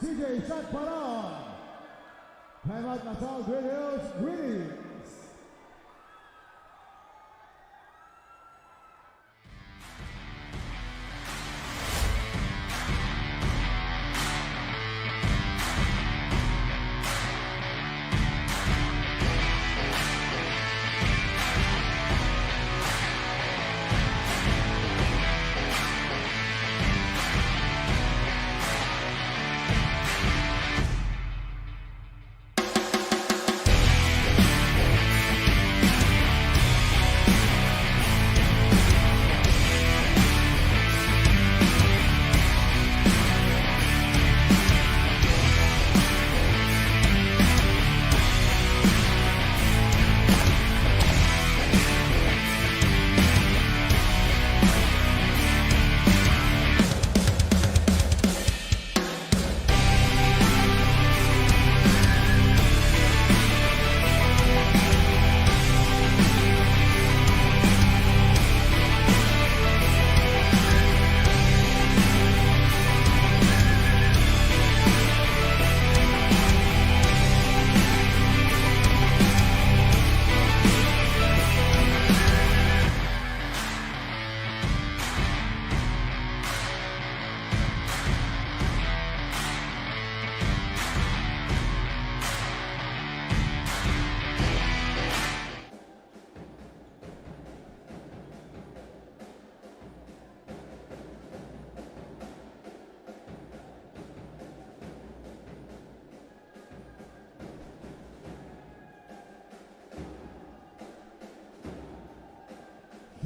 CJ shot para. Timeout Natal Green Hills Greenies.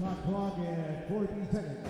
Shot clock at 14 seconds.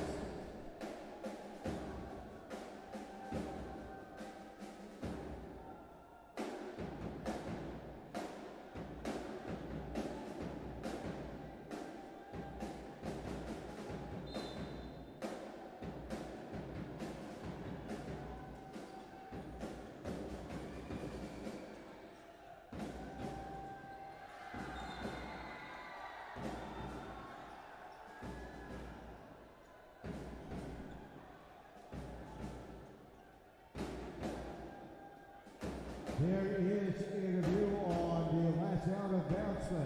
There is a review on the last round of bounce play.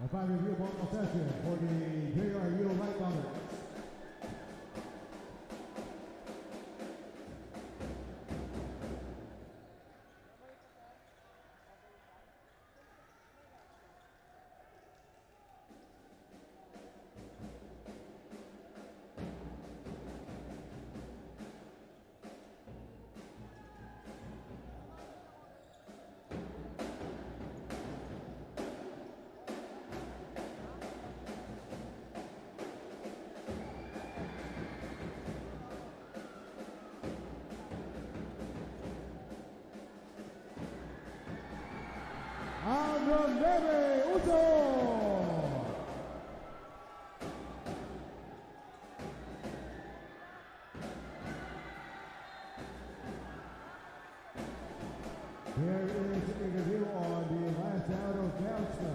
A final review ball session for the JRU Light Bombers. There is a review on the last out of bounds play.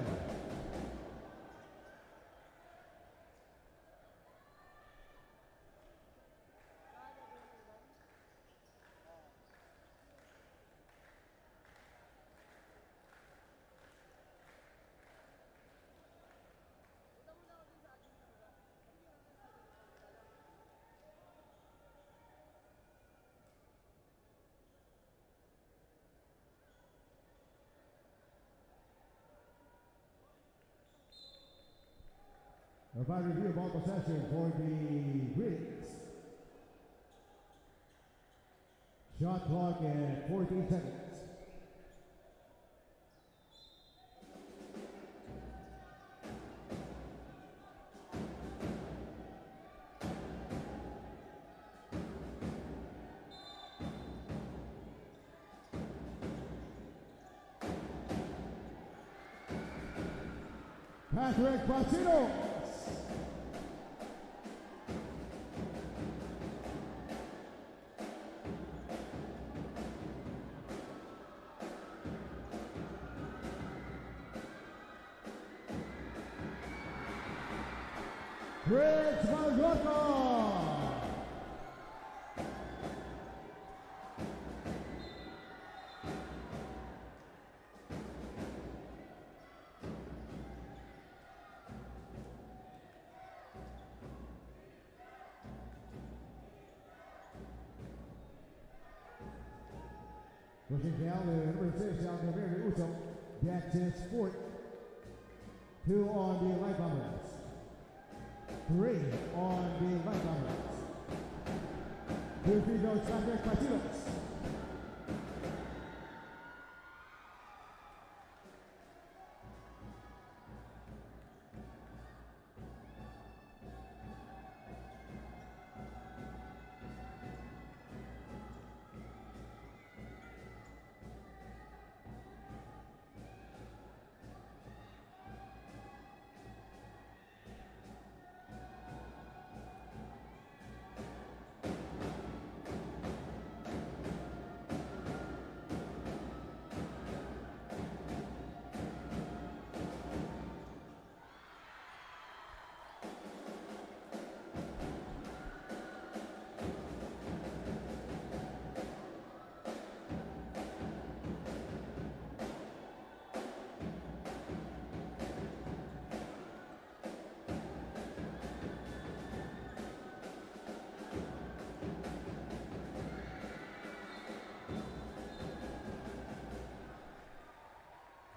A final review ball possession for the Greens. Shot clock at 14 seconds. Patrick Bacino. Prince Mallorca. Pushing down the number 6 down the very Uso. That's his fourth. 2 on the Light Bombers. 3 on the Light Bombers. 2 free throws contact by Felix.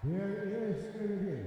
There is a review.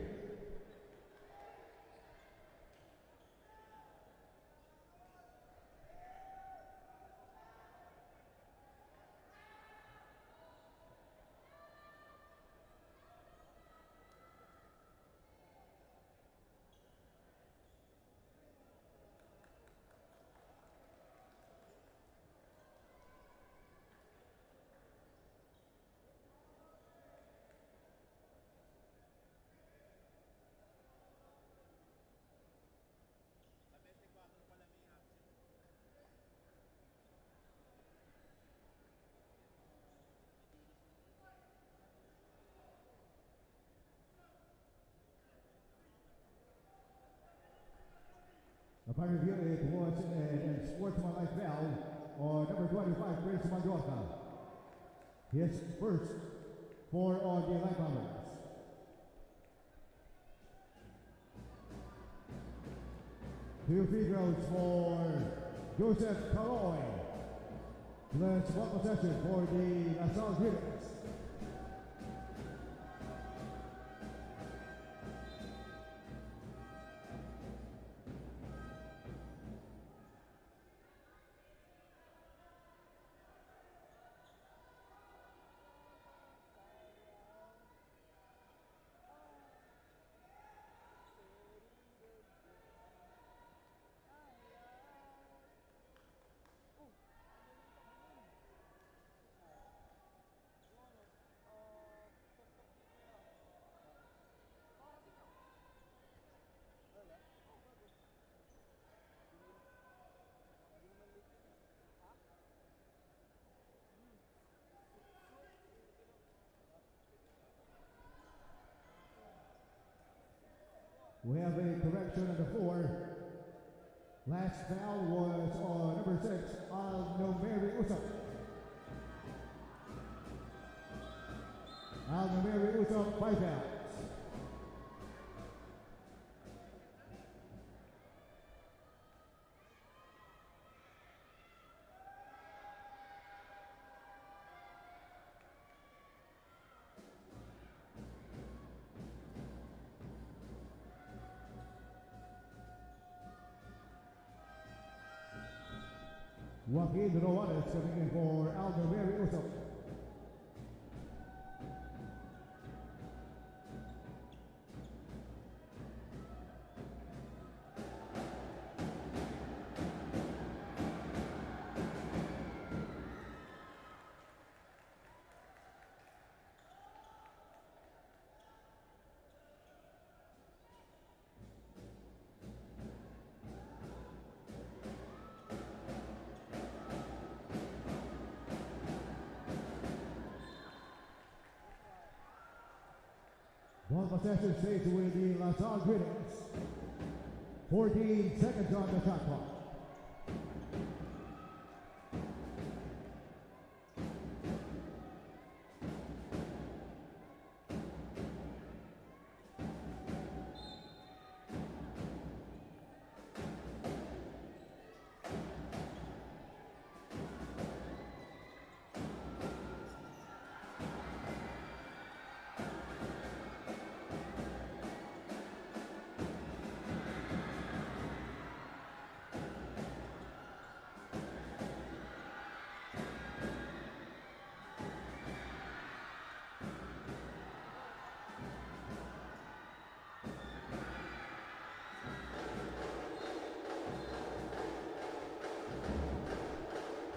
Upon review, it was a sportsmanlike foul on number 25, Prince Mallorca. His first 4 on the Light Bombers. Two free throws for Joseph Caloy. Plus 1 possession for the LaSalle Griffins. We have a correction on the floor. Last foul was on number 6, Alnomeri Usop. Alnomeri Usop, 5 fouls. Joaquin Roales coming in for Alnomeri Usop. One possession stays with the LaSalle Griffins. 14 seconds on the shot clock.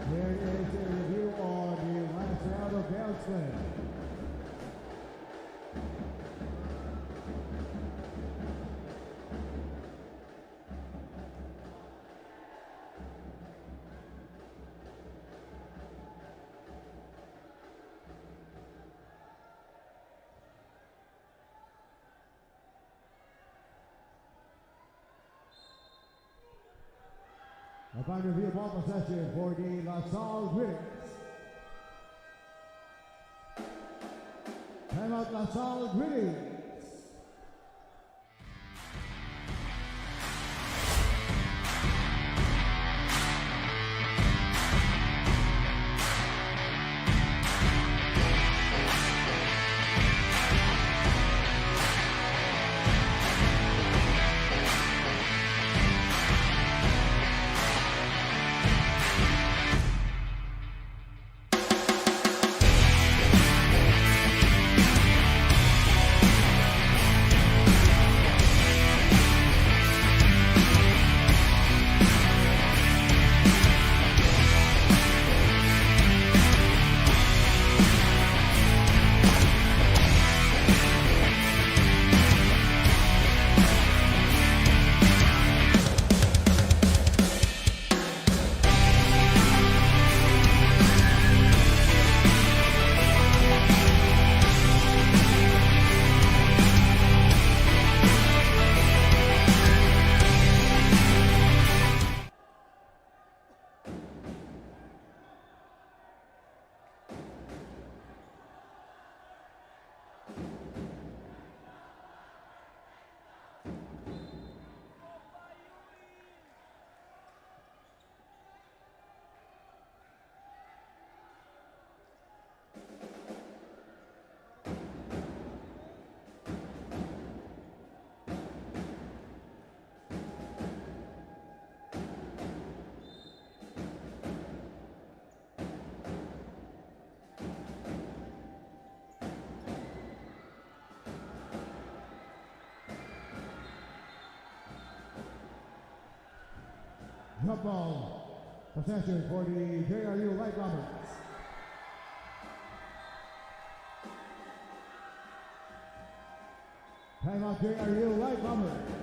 Here is a review on the last round of Bounce Slam. A final review ball possession for the LaSalle Critics. Timeout LaSalle Critics. Jump ball possession for the JRU Light Bombers. Timeout JRU Light Bombers.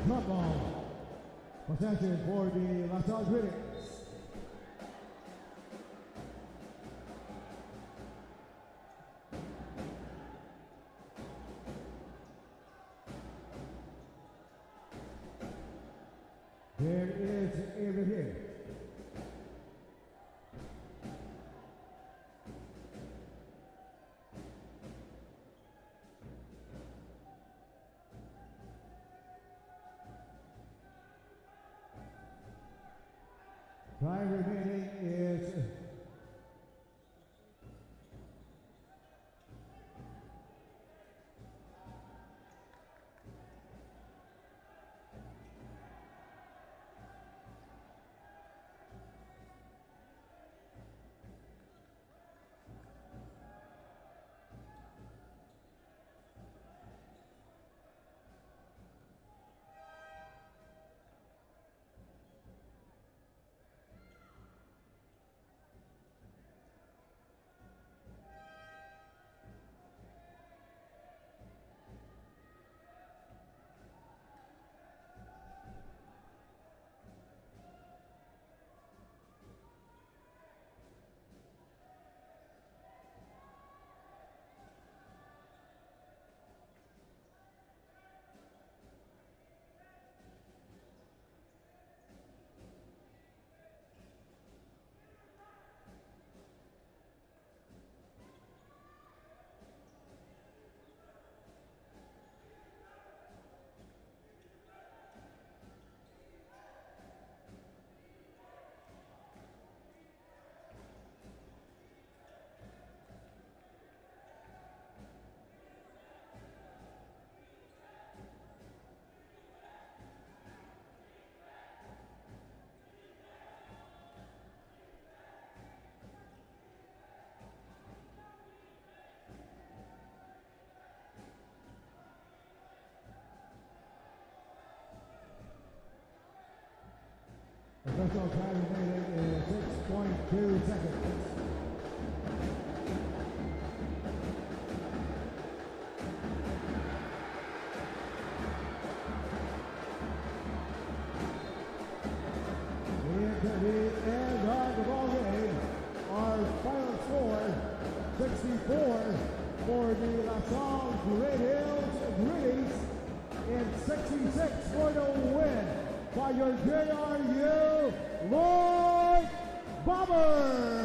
football. Possession for the LaSalle Critics. There is a review. Time remaining is official time remaining is 6.2 seconds. Into the end of the ball game, our final score, 64 for the LaSalle Great Hills Gritties and 66 for the win by your JRU Lloyd Bombers.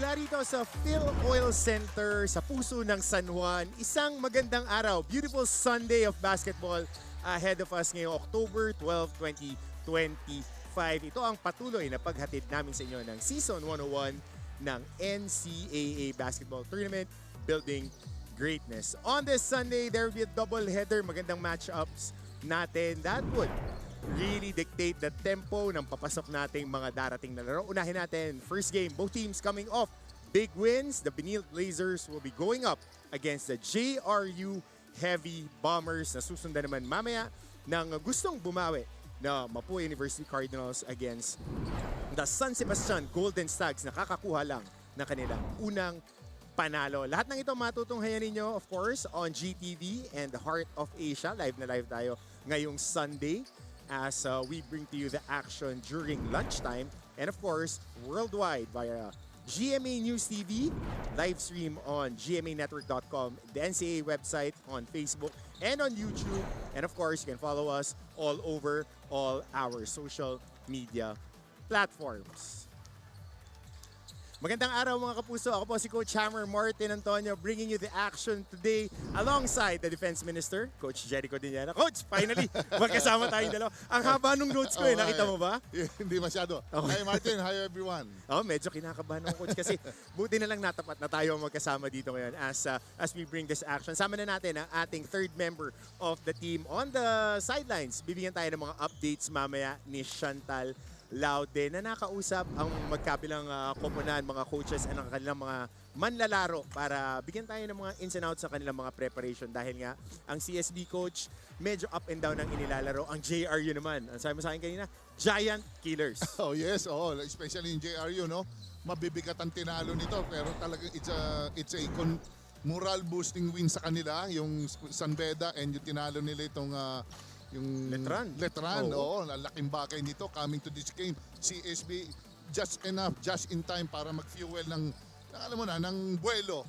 Mula rito sa Phil Oil Center sa puso ng San Juan, isang magandang araw, beautiful Sunday of basketball ahead of us ngayong October 12, 2025. Ito ang patuloy na paghatid namin sa inyo ng Season 101 ng NCAA Basketball Tournament, Building Greatness. On this Sunday, there will be a double-header, magandang matchups natin that would really dictate the tempo ng papasok nating mga darating na laro. Unahin natin, first game, both teams coming off big wins. The Benilde Blazers will be going up against the JRU Heavy Bombers na susundan naman mamaya ng gustong bumawi na Mapua University Cardinals against the San Sebastian Golden Stags na kakakuha lang ng kanilang unang panalo. Lahat ng ito matutunghayan ninyo, of course, on GTV and the Heart of Asia. Live na live tayo ngayong Sunday as we bring to you the action during lunchtime. And of course, worldwide via GMA News TV, live stream on gmanetwork.com, the NCAA website, on Facebook, and on YouTube. And of course, you can follow us all over all our social media platforms. Magandang araw mga kapuso. Ako po si Coach Hammer Martin Antonio bringing you the action today alongside the Defense Minister, Coach Jericho Diñana. Coach, finally, magkasama tayong dalawa. Ang haba nung notes ko nakita mo ba? Hindi masyado. Hi Martin, hi everyone. Medyo kinakabahan ako, Coach, kasi buti na lang natapat na tayo magkasama dito ngayon as we bring this action. Sama na natin ang ating third member of the team on the sidelines. Bibigyan tayo ng mga updates mamaya ni Chantal Laude na nakausap ang magkabilang koponan, mga coaches at ang kanilang mga manlalaro para bigyan tayo ng mga ins and outs sa kanilang mga preparation dahil nga ang CSB coach medyo up and down ang inilalaro. Ang JRU naman, ang sabi mo sa akin kanina, Giant Killers. Oh yes, especially in JRU, no? Mabibigat ang tinalo nito pero talagang it's a moral boosting win sa kanila, yung San Beda, and yung tinalo nila itong yung Letran, laking bagay nito coming to this game. CSB just enough, just in time para mag-fuel ng, alam mo na, ng buwelo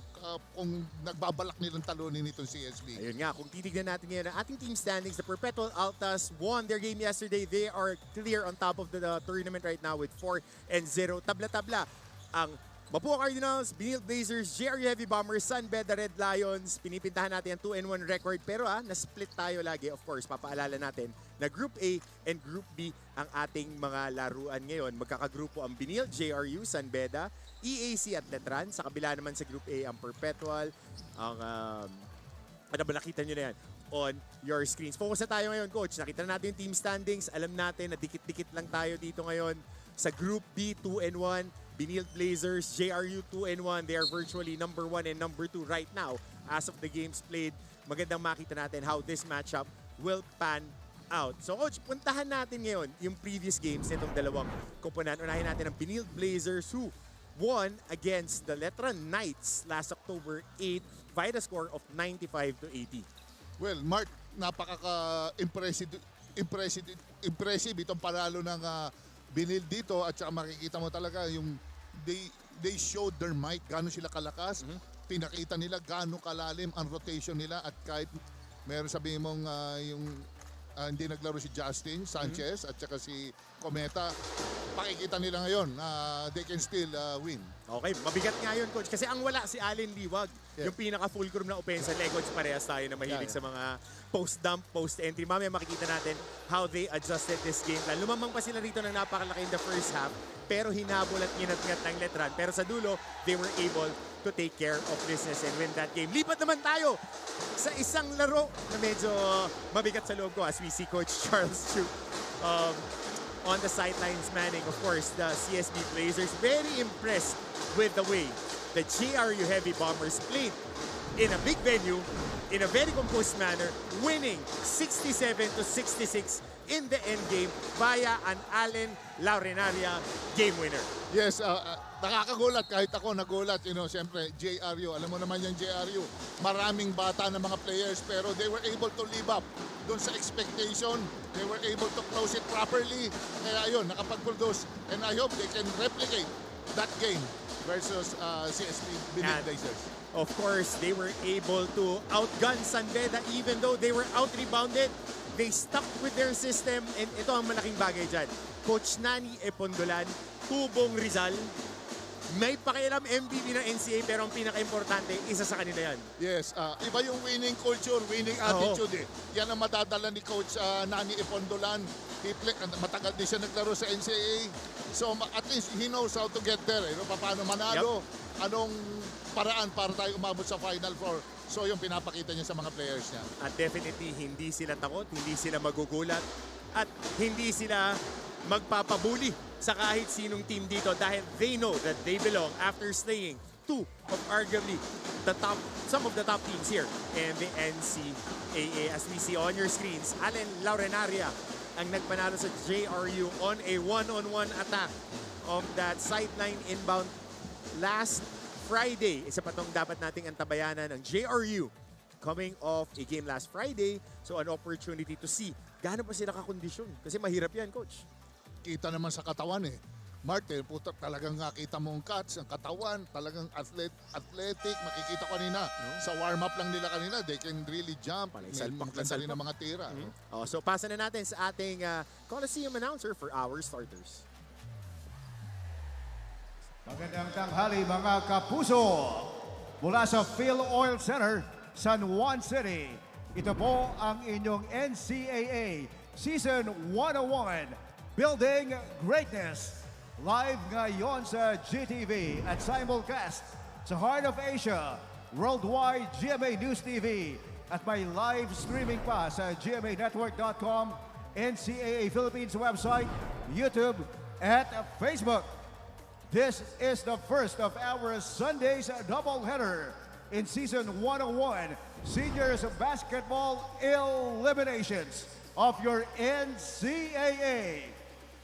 kung nagbabalak nilang talunin itong CSB. Ayun nga, kung titignan natin ngayon ang ating team standings, the Perpetual Altas won their game yesterday. They are clear on top of the tournament right now with 4-0. Tabla-tabla ang Mapua Cardinals, Benilde Blazers, JRU Heavy Bombers, San Beda Red Lions. Pinipintahan natin ang 2-1 record pero na-split tayo lagi. Of course, papaalala natin na Group A and Group B ang ating mga laruan ngayon. Magkakagrupo ang Benilde, JRU, San Beda, EAC at Letran. Sa kabila naman sa Group A ang Perpetual, ang nakita nyo na yan on your screens. Focus na tayo ngayon, Coach. Nakita na natin yung team standings. Alam natin na dikit-dikit lang tayo dito ngayon. Sa Group B, 2-1. Benilde Blazers, JRU 2-1. They are virtually number 1 and number 2 right now as of the games played. Magandang makita natin how this matchup will pan out. So Coach, puntahan natin ngayon yung previous games nitong dalawang koponan. Unahin natin ang Benilde Blazers who won against the Letran Knights last October 8 by the score of 95-80. Well, Mark, napaka-impressive itong panalo ng Benilde dito at saka makikita mo talaga yung they showed their might, gaano sila kalakas, pinakita nila gaano kalalim ang rotation nila at kahit meron sabihin mong yung hindi naglaro si Justin Sanchez at saka si Cometa, pakikita nila ngayon na they can still win. Okay, mabigat nga yun, Coach, kasi ang wala si Allen Liwag, yung pinaka-fulcrum na opensa. Legos, parehas tayo na mahilig sa mga post-dump, post-entry. Mamaya makikita natin how they adjusted this game plan. Lumamang pa sila rito ng napakalaki in the first half, pero hinabol at nginat-ngat ng Letran. Pero sa dulo, they were able to take care of business and win that game. Lipat naman tayo sa isang laro na medyo mabigat sa loob ko as we see Coach Charles Chu on the sidelines manning, of course, the CSB Blazers. Very impressed with the way the JRU Heavy Bombers played in a big venue, in a very composed manner, winning 67-66 in the end game via an Allen Laurenaria game winner. Yes, nakakagulat, kahit ako nagulat, siyempre JRU, alam mo naman yung JRU, maraming bata na mga players pero they were able to live up doon sa expectation, they were able to close it properly, kaya ayun, nakapag-produce, and I hope they can replicate that game versus CSB Benilde Blazers. Of course, they were able to outgun San Beda even though they were out-rebounded. They stuck with their system, and ito ang malaking bagay dyan. Coach Nani Epondolan, Tubong Rizal, may pakialam MVP ng NCAA pero ang pinaka-importante, isa sa kanila yan. Yes, iba yung winning culture, winning attitude eh. Yan ang madadala ni Coach Nani Ipondolan. Matagal din siya naglaro sa NCAA. So at least he knows how to get there. Paano manalo, anong paraan para tayo umabot sa Final Four. So yung pinapakita niya sa mga players niya. At definitely, hindi sila takot, hindi sila magugulat, at hindi sila magpapabuli sa kahit sinong team dito dahil they know that they belong after slaying two of arguably some of the top teams here in the NCAA. As we see on your screens, Allen Laurenaria ang nagpanalo sa JRU on a one-on-one attack of that sideline inbound last Friday. Isa pa tong dapat nating antabayanan ng JRU coming off a game last Friday. So an opportunity to see gaano pa sila kakondisyon. Kasi mahirap yan, Coach. Kita naman sa katawan eh. Martin, puta, talagang kita mo ang cuts, ang katawan, talagang athletic. Makikita ko kanina, sa warm-up lang nila kanina, they can really jump. Maganda rin ang mga tira. So pasa na natin sa ating Coliseum announcer for our starters. Magandang tanghali mga kapuso. Mula sa Phil Oil Center, San Juan City. Ito po ang inyong NCAA Season 101 Building Greatness. Live ngayon sa GTV at simulcast sa Heart of Asia, Worldwide GMA News TV at may live streaming pa sa gmanetwork.com, NCAA Philippines website, YouTube at Facebook. This is the first of our Sunday's doubleheader in Season 101 Seniors Basketball Eliminations of your NCAA.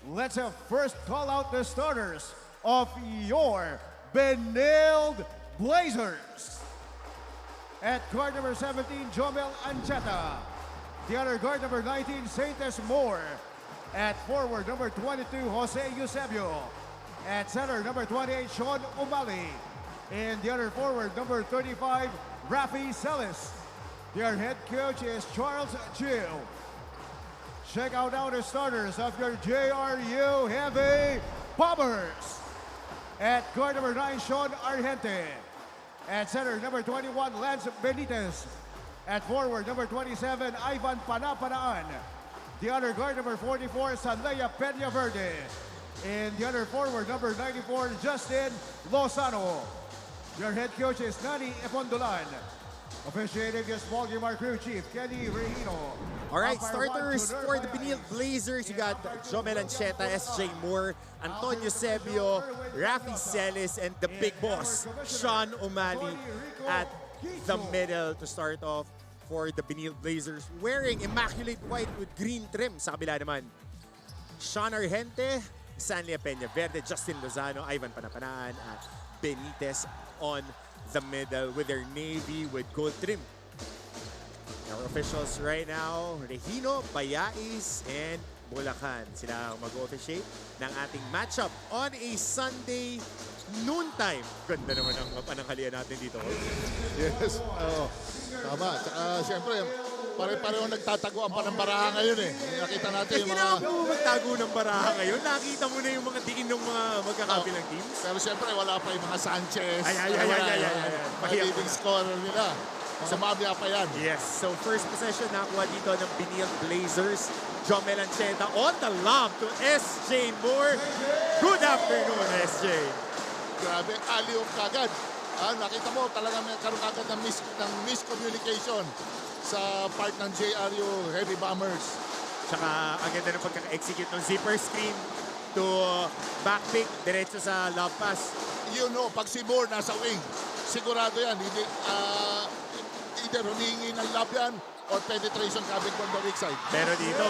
Let's first call out the starters of your Benilde Blazers. At guard number 17, Jomel Ancheta. The other guard number 19, Saintes Moore. At forward number 22, Jose Eusebio. At center number 28, Sean Umali. And the other forward number 35, Rafi Celis. Their head coach is Charles Chiu. Check out now the starters of your JRU Heavy Bombers. At guard number 9, Sean Argente. At center number 21, Lance Benitez. At forward number 27, Ivan Panapanaan. The other guard number 44, Sanleya Peña Verde. And the other forward number 94, Justin Lozano. Your head coach is Nani Epondolan. Officiating this ball game, our crew chief, Kenny Regino. All right, starters for the Benilde Blazers. You got Jomel Ancheta, SJ Moore, Antonio Sebio, Rafi Celis, and the big boss, Sean O'Malley at the middle to start off for the Benilde Blazers. Wearing immaculate white with green trim sa kabila naman. Sean Argente, Sanlia Peña Verde, Justin Lozano, Ivan Panapanaan, at Benitez on the middle with their navy with gold trim. Our officials right now, Regino, Bayais, and Bulacan. Sila ang mag-officiate ng ating matchup on a Sunday noontime. Ganda naman ang pananghalian natin dito. Yes, tama. Tsaka siyempre, pare-pareho nagtatago ang panambaraha ngayon eh. Nakita natin yung mga... Kailangan mo magtago ng baraha ngayon. Nakita mo na yung mga diin ng mga magkakabilang teams. Pero siyempre, wala pa yung mga Sanchez. Ay. Leading scorer nila. Sumabya pa yan. Yes, so first possession nakuha dito ng Benilde Blazers. Jomel Ancheta on the lob to SJ Moore. Good afternoon, SJ. Grabe, alley-oop kagad. Nakita mo, talaga may karoon kagad ng miscommunication sa part ng JRU Heavy Bombers. Tsaka ang ganda ng pagkaka-execute ng zipper screen to back pick, diretso sa lob pass. You know, pag si Moore nasa wing, sigurado yan. Hindi, either humingi ng lob yan or penetration coming from the weak side. Pero dito,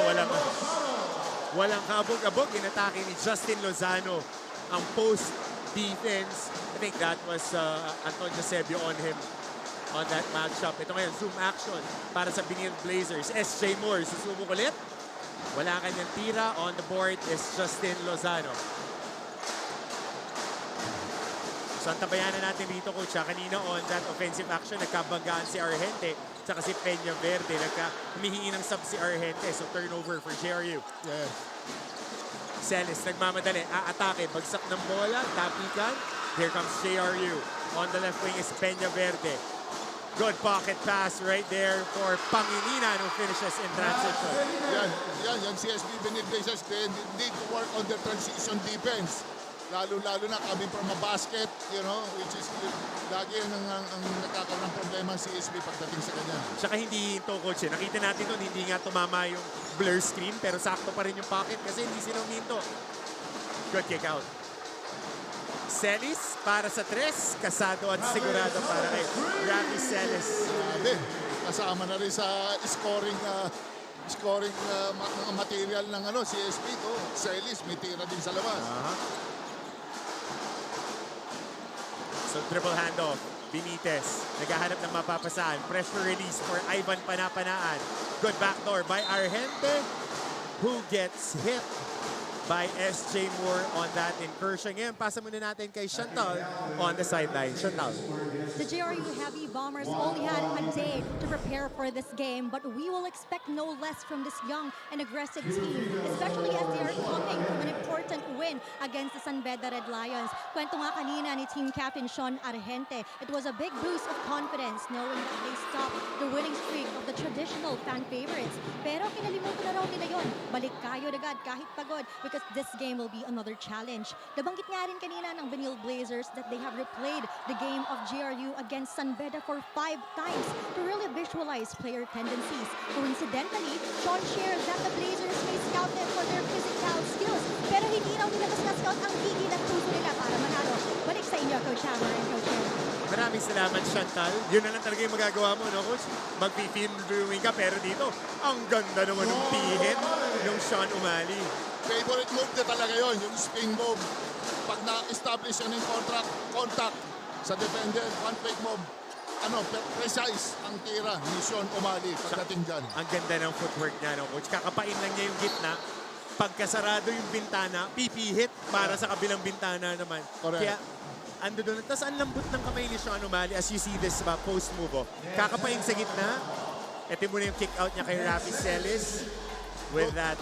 walang kabog-abog. Inatake ni Justin Lozano ang post defense. I think that was Antonio Sebio on him on that matchup. Ito ngayon, zoom action para sa Benilde Blazers. SJ Moore, susubok ulit. Wala kanyang tira. On the board is Justin Lozano. So, antabayanan natin dito, Coach. Kanina on that offensive action, nagkabanggaan si Argente tsaka si Peña Verde. Humihingi ng sub si Argente. So, turnover for JRU. Yeah. Celis, nagmamadali. Aatake. Bagsak ng bola. Tapikan. Here comes JRU. On the left wing is Peña Verde. Good pocket pass right there for Pangilinan who finishes in transition. Yan CSB Benilde says they need to work on their transition defense. Lalo-lalo na coming from a basket, which is lagi ang nagkakaroon ng problema ang CSB pagdating sa kanya. Tsaka hindi ito, coach. Nakita natin doon, hindi nga tumama yung blur screen, pero sakto pa rin yung pocket kasi hindi sila uminto. Good kick out. Celis para sa 3. Kasado at sigurado para kay Rafi Celis. Grabe. Kasama na rin sa scoring mga material ng CSB to. Celis may tira din sa labas. So triple handoff. Benitez naghahanap ng mapapasaan. Pressure release for Ivan Panapanaan. Good backdoor by Argente who gets hit by SJ Moore on that incursion. Ngayon, pasa muna natin kay Chantal on the sideline. Chantal. The JRU Heavy Bombers only had a day to prepare for this game, but we will expect no less from this young and aggressive team, especially as they are coming from an important win against the San Beda Red Lions. Kwento nga kanina ni team captain Sean Argente, it was a big boost of confidence knowing that they stopped the winning streak of the traditional fan favorites. Pero kinalimutan na raw nila yon. Balik kayo agad kahit pagod because this game will be another challenge. Nabanggit nga rin kanina ng Benilde Blazers that they have replayed the game of GRU against San Beda for 5 times to really visualize player tendencies. Coincidentally, Sean shared that the Blazers may scout them for their physical skills, pero hindi raw nila mas-scout ang higil at puso nila para manalo. Balik sa inyo, Coach Hammer and Coach Hammer. Maraming salamat, Chantal. Yun na lang talaga yung magagawa mo, no, Coach? Mag-film viewing ka, pero dito, ang ganda naman ng pihit ng Sean Umali. Favorite move na talaga yon, yung spin move. Pag na-establish yan yung contact sa defender, one fake move, precise ang tira ni Sean Umali pagdating dyan. Ang ganda ng footwork niya, no, Coach? Kakapain lang niya yung gitna. Pagkasarado yung bintana, pipihit para sa kabilang bintana naman. Correct. Kaya, ando doon. Tapos ang lambot ng kamay ni Sean Umali as you see this post move. Kakapain sa gitna. Ito muna yung kick out niya kay Rafi Celis with that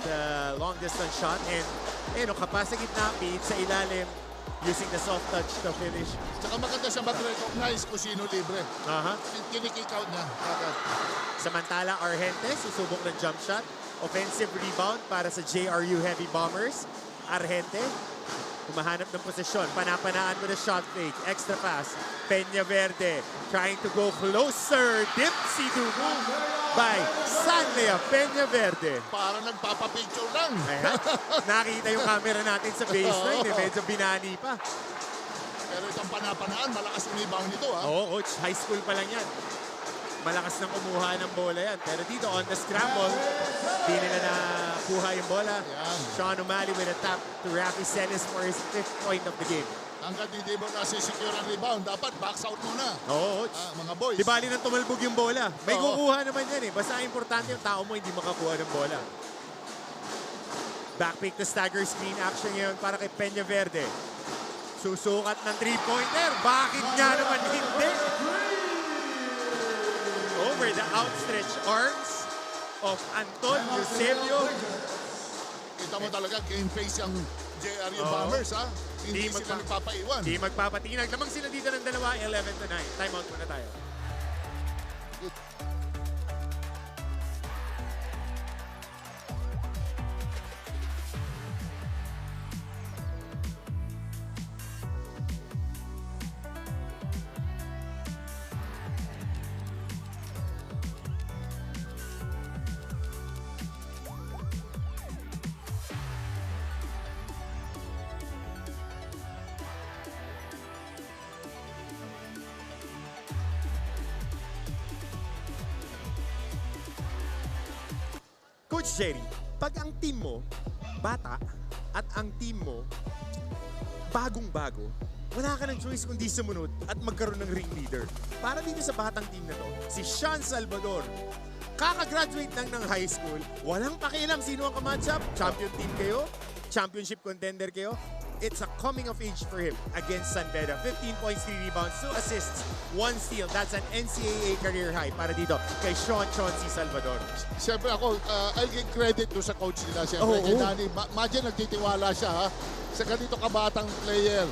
long distance shot. And kapas sa gitna, pihit sa ilalim using the soft touch to finish. Tsaka maganda siya mag-recognize kung sino libre. Kinikick out niya. Samantala, Argente susubok ng jump shot. Offensive rebound para sa JRU Heavy Bombers. Argente humahanap ng posisyon. Panapanaan mo na shot fake. Extra pass. Peña Verde trying to go closer. Dipsy Dugu by Sanlea Peña Verde. Para nagpapapicture lang. Ayan. Nakita yung camera natin sa baseline. Medyo binani pa. Pero itong panapanaan, malakas yung rebound nito. Oo, Coach. High school pa lang yan. Malakas nang kumuha ng bola yan. Pero dito, on the scramble, di nila nakuha yung bola. Yan. Sean Umali with a tap to Rafi Celis for his 5th point of the game. Hanggat hindi mo nasi-secure ang rebound, dapat box out muna. Oo, mga boys. Di bali nang tumalbog yung bola. May kukuha naman yan eh. Basta importante yung tao mo hindi makakuha ng bola. Backpick to stagger screen action ngayon para kay Peña Verde. Susukat ng 3-pointer. Bakit nga naman hindi? Over the outstretched arms of Anton Eusebio. Kita mo talaga game face yung JRU Bombers, Hindi sila nagpapaiwan. Hindi magpapatinag. Lamang sila dito ng dalawa, 11-9. Time out muna tayo. Coach Jerry, pag ang team mo, bata, at ang team mo, bagong-bago, wala ka ng choice kundi sumunod at magkaroon ng ring leader. Para dito sa batang team na to, si Sean Salvador, kakagraduate lang ng high school, walang pakialam sino ang kamatchup, champion team kayo, championship contender kayo, it's a coming of age for him against San Beda. 15 points, 3 rebounds, 2 assists, 1 steal. That's an NCAA career high para dito kay Sean Chauncey Salvador. Siyempre ako, I'll give credit to sa coach nila. Siyempre, kay Danny, imagine nagtitiwala siya sa ganito kabatang player.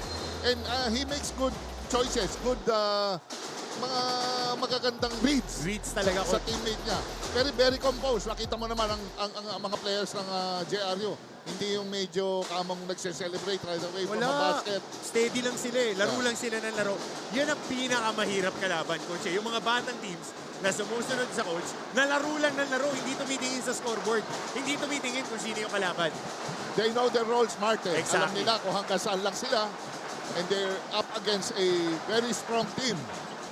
And he makes good choices, good mga magagandang reads. Reads talaga, sa coach. teammate niya. Very composed. Nakita mo naman ang mga players ng JRU. Hindi yung medyo kamang nagse-celebrate right away from the Wala. basket. Steady lang sila eh. Laro lang sila ng laro. Yan ang pinakamahirap kalaban, coach. Yung mga batang teams na sumusunod sa coach, na laro lang ng laro, hindi tumitingin sa scoreboard. Hindi tumitingin kung sino yung kalaban. They know their roles, Marte. Alam Exactly. nila kung hanggang saan lang sila. And they're up against a very strong team.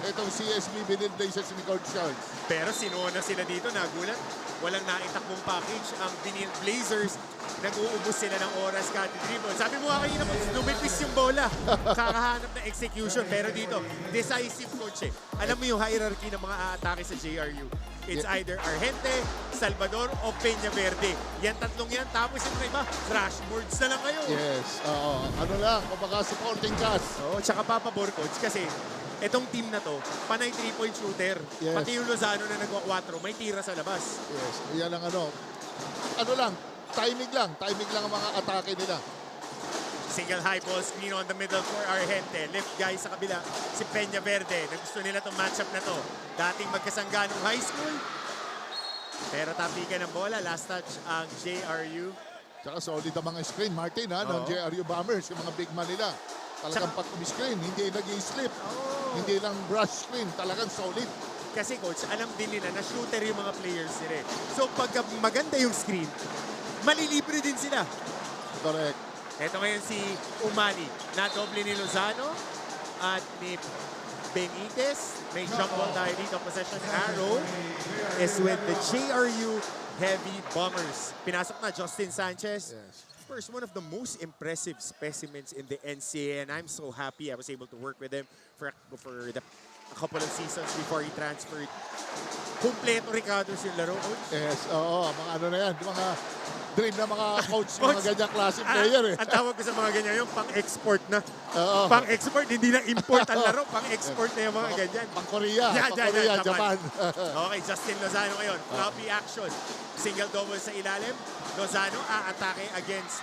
Itong CSB Benilde Blazers ni Coach Charles. Pero sinuuna sila dito, nagulat. Walang naitakbong package ang Benilde Blazers. Nag-uubos sila ng oras kada dribble. Sabi mo nga kanina, lumipis yung bola. Kakahanap ng execution. Pero dito, decisive coach eh. Alam mo yung hierarchy ng mga atake sa JRU. It's either Argente, Salvador, o Peña Verde. Yan tatlong yan. Tapos yung iba, crash boards na lang kayo. Yes, oo. Ano lang, kumbaga supporting cast. Oo, tsaka papabor coach kasi itong team na to, panay 3-point shooter. Yes. Pati yung Lozano na nagwa-4, may tira sa labas. Yes, yan ang ano lang, timing lang ang mga atake nila. Single high ball screen on the middle for Argente. Left guy sa kabila, si Peña Verde. Nagusto nila itong matchup na to. Dating magkasangganong high school. Pero tapikan ng bola, last touch ang JRU. Tsaka solid ang mga screen, Martin, ng Oo. JRU Bombers, yung mga big man nila. Talagang pag screen, hindi nag-i-slip. Hindi lang brush screen, talagang solid. Kasi coach, alam din nila na shooter yung mga players nila. So pag maganda yung screen, malilibre din sila. Correct. Ito ngayon si Umani, na doble ni Lozano at ni Benitez. May jump ball tayo dito. Possession arrow is with the JRU Heavy Bombers. Pinasok na Justin Sanchez. Yes. Of course, one of the most impressive specimens in the NCAA, and I'm so happy I was able to work with him for a couple of seasons before he transferred. Kompleto Ricardo's yung laro, coach. Yes, oo. Mga ano na yan, mga dream na mga coach, mga ganyang klase player eh. Ang tawag ko sa mga ganyan, yung pang-export na. Oo. Pang-export, hindi na import ang laro. Pang-export na yung mga ganyan. Pang-Korea, Yeah, pang-Korea, Japan. Okay, Justin Lozano ngayon. Floppy action. Single double sa ilalim. Lozano aatake against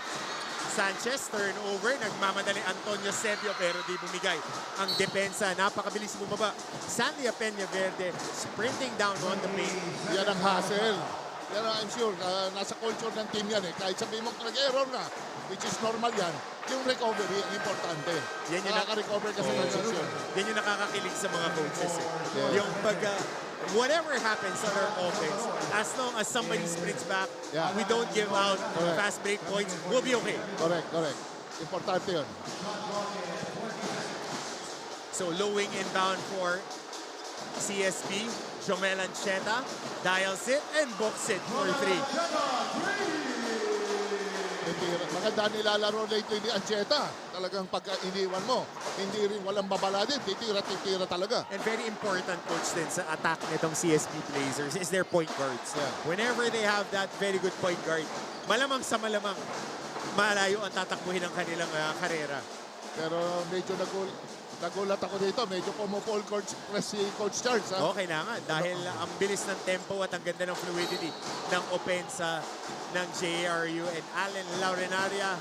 Sanchez. Turnover. Nagmamadali Antonio Sebio pero di bumigay ang depensa. Napakabilis bumaba. Sandia Peña Verde sprinting down on the paint. Yan ang hassle. Yan ang I'm sure, nasa culture ng team yan eh. Kahit sabihin mo nag-error na, which is normal yan, yung recovery ang importante. Yan yung Nakaka-recover kasi ng session. Yan yung nakakakilig sa mga coaches. Eh. Yeah. Yung pag, whatever happens on our offense, as long as somebody sprints back, Yeah. we don't give out Correct. fast break points, we'll be okay. Correct. Importante yun. So lowing inbound for CSB, Jomel Ancheta, dials it and books it for 3. Maganda nilalaro lately ni Ancheta. Talagang pag iniwan mo, hindi rin walang babala din. Titira talaga. And very important, coach, din sa attack nitong CSB Blazers is their point guards. Yeah. Whenever they have that very good point guard, malamang sa malamang, malayo ang tatakbuhin ng kanilang karera. Pero medyo nagulat ako dito. Medyo pumupol si Coach Charles. Ha? Oo, kailangan. Dahil ang bilis ng tempo at ang ganda ng fluidity ng opensa ng JRU. And Allen Laurenaria,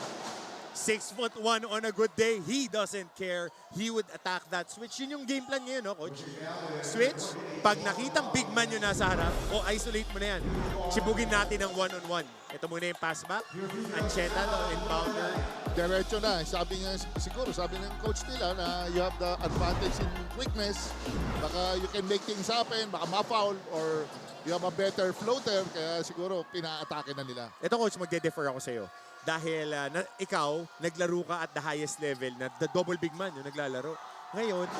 6'1" on a good day. He doesn't care. He would attack that switch. Yun yung game plan ngayon, no, coach? Switch. Pag nakitang big man yung nasa harap, o isolate mo na yan. Sibugin natin ang one-on-one. Ito muna yung pass back. Ancheta, the inbounder. Diretso na. Sabi ng coach nila na you have the advantage in quickness. Baka you can make things happen. Baka ma-foul or you have a better floater. Kaya siguro pina-atake na nila. Ito, coach, magde-defer ako sa'yo. Dahil ikaw, naglaro ka at the highest level na the double big man yung naglalaro. Ngayon,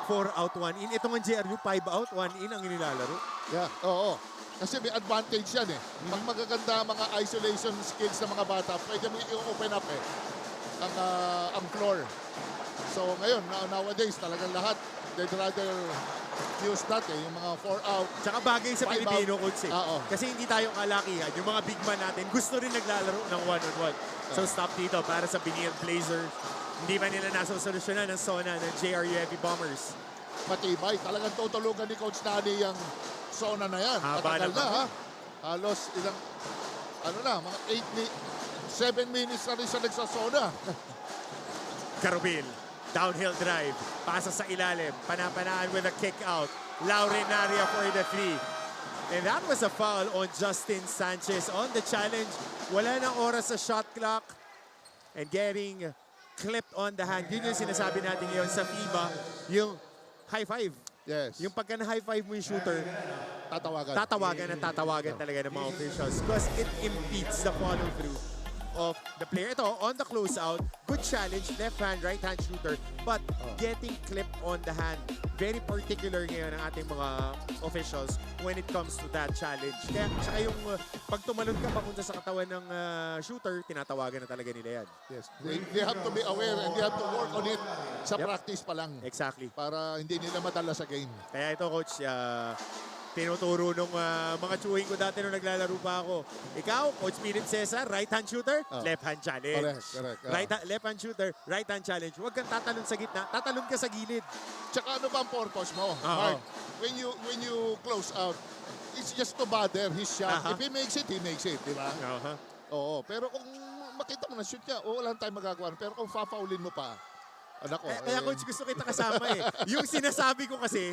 4 out, 1 in. Ito nga JRU, 5 out, 1 in ang inilalaro. Yeah, oo. Kasi may advantage yan eh. Pag magaganda mga isolation skills ng mga bata, pwede mo i-open up eh ang floor. So ngayon, nowadays talagang lahat, they'd rather use that eh, yung mga 4 out. Tsaka bagay sa 5 Pilipino, out. coach eh. Oo. Kasi hindi tayo kalakihan. Yung mga big man natin, gusto rin naglalaro ng one-on-one. So stop dito para sa Benilde Blazers. Hindi ba nila nasosolusyonan ng zona ng JRU Heavy Bombers? Matibay. Talagang tutulugan ni Coach Nani yung zona na yan. Haba Matagal naman. na ha. Halos ilang, mga 7 minutes na rin siya nagsasona. Karubil. Downhill drive. Pasa sa ilalim. Panapanaan with a kick out. Laurenaria for the 3. And that was a foul on Justin Sanchez on the challenge. Wala nang oras sa shot clock. And getting clipped on the hand. Yun yung sinasabi natin ngayon sa FIBA. Yung high five. Yes. Yung pagka na high five mo yung shooter, tatawagan talaga ng mga officials because it impedes the follow through of the player. Ito, on the closeout, good challenge, left hand, right hand shooter, but getting clipped on the hand. Very particular ngayon ang ating mga officials when it comes to that challenge. Kaya saka yung pag tumalon ka papunta sa katawan ng shooter, tinatawagan na talaga nila yan. Yes. They have to be aware and they have to work on it sa practice pa lang. Exactly. Para hindi nila madala sa game. Kaya ito, Coach, tinuturo nung mga chewing ko dati nung naglalaro pa ako. Ikaw, Coach Spirit Cesar, right-hand shooter, left-hand challenge. Correct. Left-hand shooter, right-hand challenge. Huwag kang tatalon sa gitna, tatalon ka sa gilid. Tsaka ano ba ang purpose mo? Mark, when you close out, it's just to bother his shot. If he makes it, di ba? Oo, pero kung makita mo na shoot niya, wala tayong magagawa. Pero kung fa-foulin mo pa, anak ko. Kaya Coach, gusto kita kasama eh. Yung sinasabi ko kasi,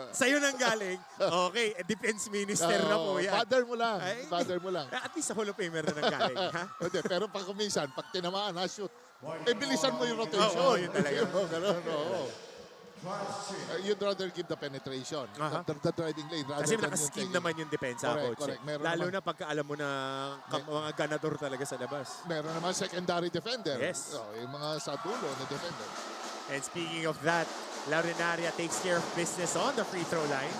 sa'yo nang galing, okay, defense minister na po yan. Bother mo lang. At least sa Hall of Famer na nang galing. Ha? Hindi, pero pag kuminsan, pag tinamaan, shoot. Bilisan mo yung rotation. Oo, yun talaga. You'd rather give the penetration, the driving lane. Kasi naka-scheme naman yung depensa, Coach. Correct. Lalo na pagka alam mo na mga ganador talaga sa labas. Meron naman secondary defender. Yes. Yung mga sa dulo na defender. And speaking of that, Laurenaria takes care of business on the free throw line.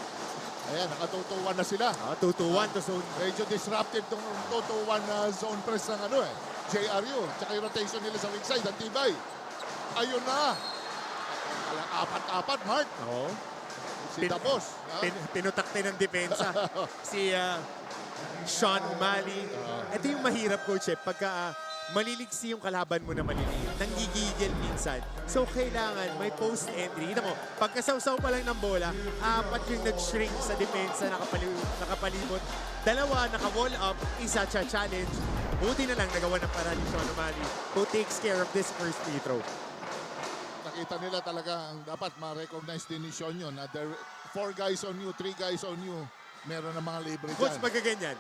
Ayan, nakatutuwan na sila. 2-2-1 to zone. Medyo disruptive itong 2-2-1 na zone press ng JRU. Tsaka yung rotation nila sa weak side, ang tibay. Ayun na. Apat-apat, Mark. Oo. Si Dabos. Pinutakte ng depensa. Si Sean Umali. Ito yung mahirap, Coach, pagka maliliksi yung kalaban mo na maliliit. Nanggigigil minsan. So, kailangan may post entry. Kita mo, pagkasawsaw pa lang ng bola, 4 yung nag-shrink sa depensa, nakapalibot. 2 naka-wall up, isa challenge. Buti na lang nagawa ng paraan ni Sean Umali who takes care of this first free throw. Nakita nila talaga ang dapat ma-recognize din ni Sean yun. 4 guys on you, 3 guys on you. Meron ng mga libre dyan. Coach, pagkaganyan,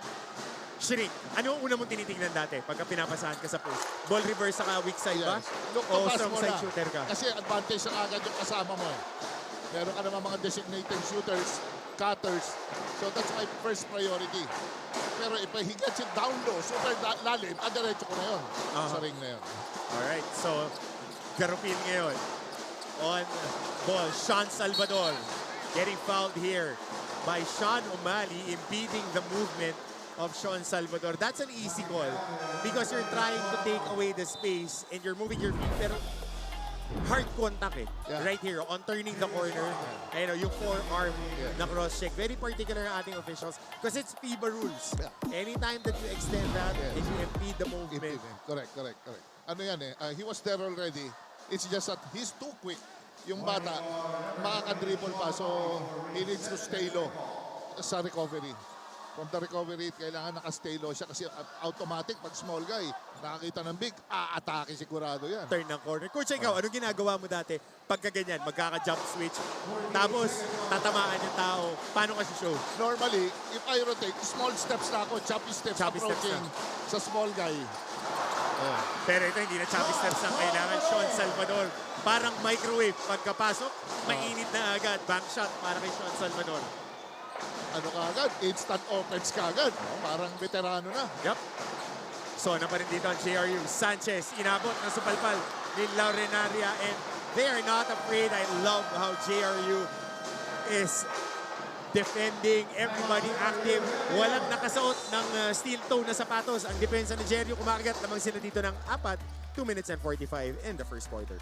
shrink. Ano ang una mong tinitingnan dati pagka pinapasahan ka sa post? Ball reverse sa weak side ba? Look, O pass strong mo side na. shooter ka? Kasi advantage na agad yung kasama mo. Meron ka naman mga designated shooters, cutters. So that's my first priority. Pero ipahigat siya down low, super lalim, diretso ko na yun. Sa ring na yun. Alright, so Garupin ngayon. On ball, Sean Salvador getting fouled here by Sean Umali, impeding the movement of Sean Salvador. That's an easy call because you're trying to take away the space and you're moving your feet, pero hard contact right here on turning the corner. Yung forearm na cross-check. Very particular ang ating officials because it's FIBA rules. Anytime that you extend that and you impede the movement. Correct. Ano yan he was there already. It's just that he's too quick. Yung bata, makaka-dribble pa. So, he needs to stay low sa recovery. From the recovery, kailangan naka-stay low siya kasi automatic pag small guy, nakakita ng big, atake sigurado yan. Turn ng corner. Coach, ikaw, anong ginagawa mo dati? Pagka ganyan, magkaka-jump switch, tapos tatamaan yung tao, paano ka show? Normally, if I rotate, small steps na ako, choppy steps approaching sa small guy. Pero ito, hindi na choppy steps ang kailangan. Sean Salvador, parang microwave. Pagkapasok, mainit na agad. Bank shot para kay Sean Salvador. Ano ka agad? Instant offense ka agad. Parang veterano na. Yep. So, na pa rin dito ang JRU. Sanchez, inabot na supalpal ni Laurenaria and they are not afraid. I love how JRU is defending, everybody active. Walang nakasuot ng steel toe na sapatos. Ang depensa ni JRU kumakagat lamang sila dito ng 2 minutes and 45 in the first quarter.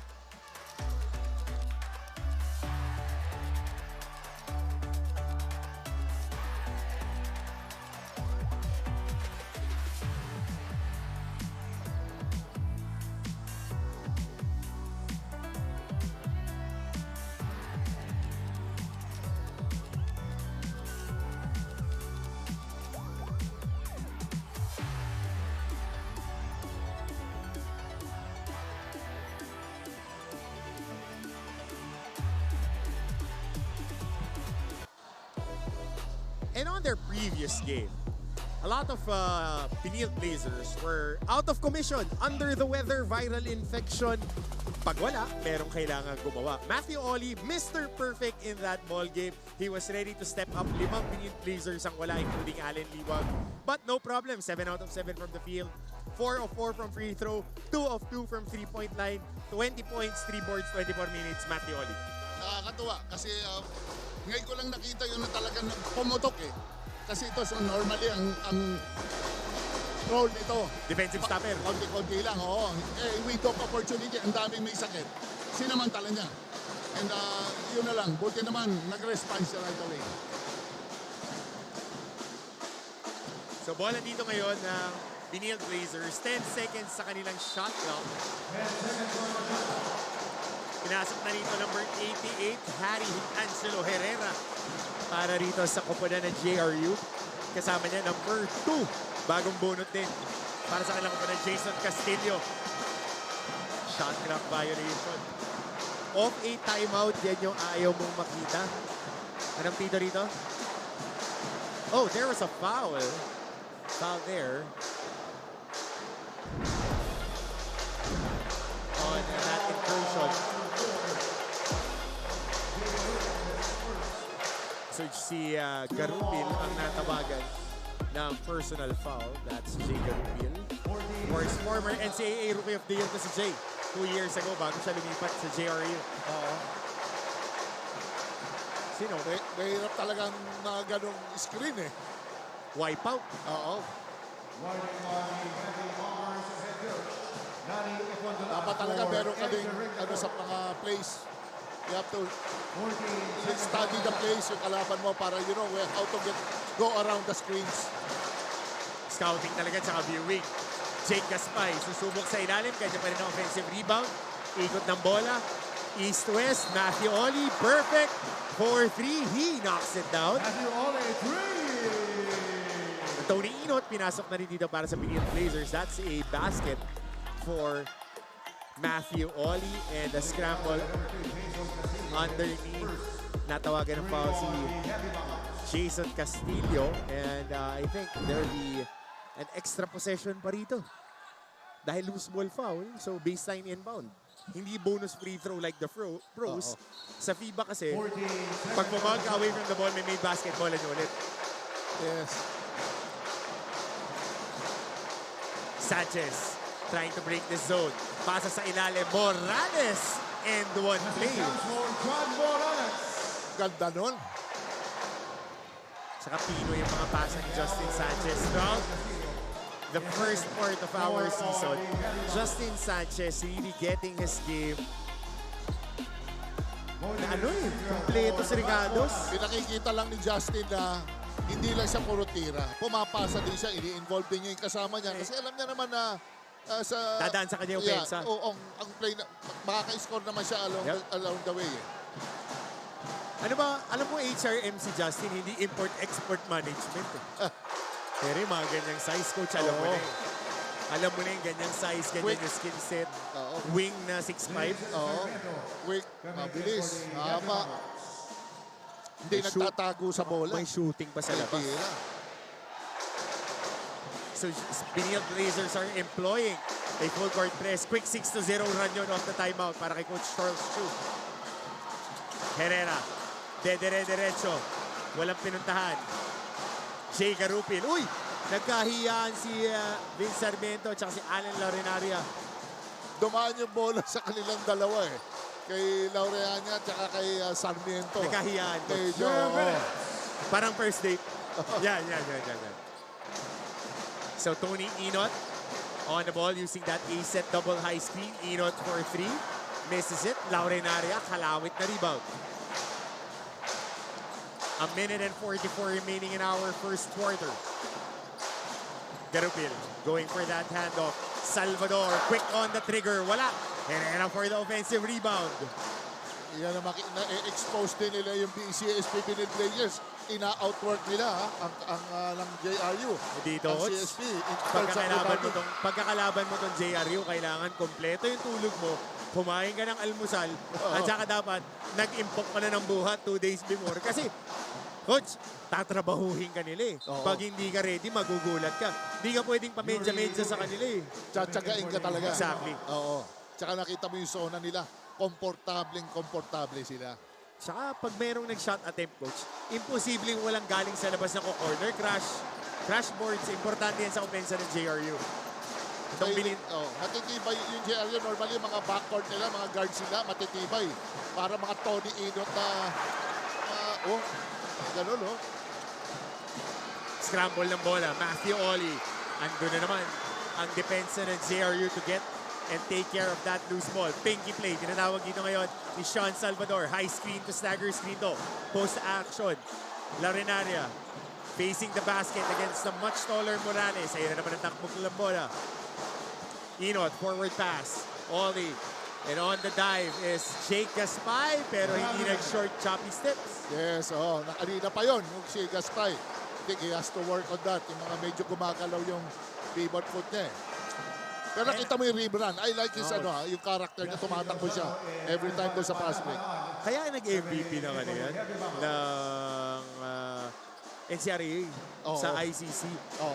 And on their previous game, a lot of Benilde Blazers were out of commission, under the weather, viral infection. Pag wala, merong kailangan gumawa. Matthew Oli, Mr. Perfect in that ball game. He was ready to step up. 5 Benilde Blazers ang wala, including Allen Liwag. But no problem, 7 out of 7 from the field. 4 of 4 from free throw. 2 of 2 from 3-point line. 20 points, 3 boards, 24 minutes. Matthew Oli. Nakakatuwa kasi ngayon ko lang nakita yun na talagang pumutok eh. Kasi ito, so normally ang role nito, Defensive stopper. konti-konti lang, oo. Window of opportunity, ang daming may sakit. Sinamantala niya. And yun na lang, buti naman, nag-response siya right away. So bola dito ngayon ng Benilde Blazers. 10 seconds sa kanilang shot clock. Pinasok na rito number 88, Harry Angelo Herrera. Para rito sa koponan ng JRU. Kasama niya number 2. Bagong bunot din. Para sa kanilang koponan, Jason Castillo. Shot clock violation. Off a timeout, yan yung ayaw mong makita. Anong pito rito? Oh, there was a foul. Foul there. On that incursion. So si Garupil ang natawagan ng personal foul. That's Jay Garupil. Of course, former NCAA Rookie of the Year to si Jay. 2 years ago bago siya lumipat sa JRU. Oo. Sino? Mahirap talagang na ganong screen eh. Wipeout. Oo. Dapat talaga meron ka ding sa mga plays. You have to study the plays yung kalaban mo para you know how to go around the screens. Scouting talaga tsaka viewing. Jake Gaspay, susubok sa ilalim, kanya pa rin ang offensive rebound. Ikot ng bola. East-west, Matthew Oli, perfect. 4-3, he knocks it down. Matthew Oli, 3! Tony Inot, pinasok na rin dito para sa Benilde Blazers. That's a basket for Matthew Oli, and a scramble underneath. Natawagan ng foul si Jason Castillo, and I think there will be an extra possession pa rito. Dahil loose ball foul, so baseline inbound. Hindi bonus free throw like the pros. Sa FIBA kasi, pag pumag ka away from the ball, may made basketball na ulit. Yes. Sanchez trying to break the zone. Pasa sa ilalim, Morales, and one play. Ganda nun. Saka Pino yung mga pasa ni Justin Sanchez. Throughout the first part of our season, Justin Sanchez really getting his game na kompleto si Ricardos. Pinakikita lang ni Justin na hindi lang siya puro tira. Pumapasa din siya, ini-involve din niya yung kasama niya. Kasi alam niya naman na dadaan sa kanya yung pensa. Ang play na, makaka-score naman siya along the way. Eh. Ano ba, alam mo HRM si Justin, hindi import-export management. Pero yung mga ganyang size, coach, alam mo na eh. Alam mo na yung ganyang size, ganyan yung skill set. Wing na 6'5". Quick, mabilis, hama. Hindi nagtatago sa bola. May shooting pa sa labas. So, Benilde Blazers are employing a full court press. Quick 6-0 run yun off the timeout para kay Coach Charles Chu. Herrera, dedere-derecho. Walang pinuntahan. Jay Garupil. Uy! Nagkahiyaan si Vince Sarmiento at si Allen Laurenaria. Dumaan yung bola sa kanilang dalawa eh. Kay Laureania at kay Sarmiento. Nagkahiyaan. Medyo, parang first date. Yan. So Tony Inot on the ball using that A-set double high screen. Inot for 3. Misses it. Laurenaria, kalawit na rebound. A minute and 44 remaining in our first quarter. Garupil going for that handoff. Salvador, quick on the trigger. Wala. Herrera for the offensive rebound. Yan na expose din nila yung CSP Benilde Players. Ina-outwork nila ng JRU. Dito, ang CSP. pagkakalaban mo tong JRU, kailangan kompleto yung tulog mo kumain ka ng almusal, at saka dapat nag-impok ka na ng buhat 2 days before. Kasi, coach, tatrabahuhin ka nila eh. Pag hindi ka ready, magugulat ka. Hindi ka pwedeng pamedya-medya sa kanila eh. Tsatsagain ka talaga. Exactly. Oo. Tsaka nakita mo yung zona nila. Komportable sila. Tsaka pag merong nag-shot attempt, coach, imposibleng walang galing sa labas na corner crash boards. Importante yan sa opensa ng JRU. Matitibay yung JRU. Normally, yung mga backcourt nila, mga guards sila, matitibay. Para mga Tony Inot na, gano'n, no? Scramble ng bola. Matthew Oli. Andun na naman ang depensa ng JRU to get and take care of that loose ball. Pinky play. Tinatawag dito ngayon ni Sean Salvador. High screen to stagger screen to. Post action. Larinaria facing the basket against the much taller Morales. Ayun na naman ang takbo ng bola. Inot, forward pass. Oli. And on the dive is Jake Gaspay, pero hindi nag-short choppy steps. Yes, nakanina pa yon yung si Gaspay. I think he has to work on that. Yung mga medyo gumagalaw yung pivot foot niya. Pero nakita mo yung rim run. I like his yung character niya, tumatakbo siya every time doon sa pass break. Kaya nag-MVP ng ano yan? Ng NCAA sa ICC.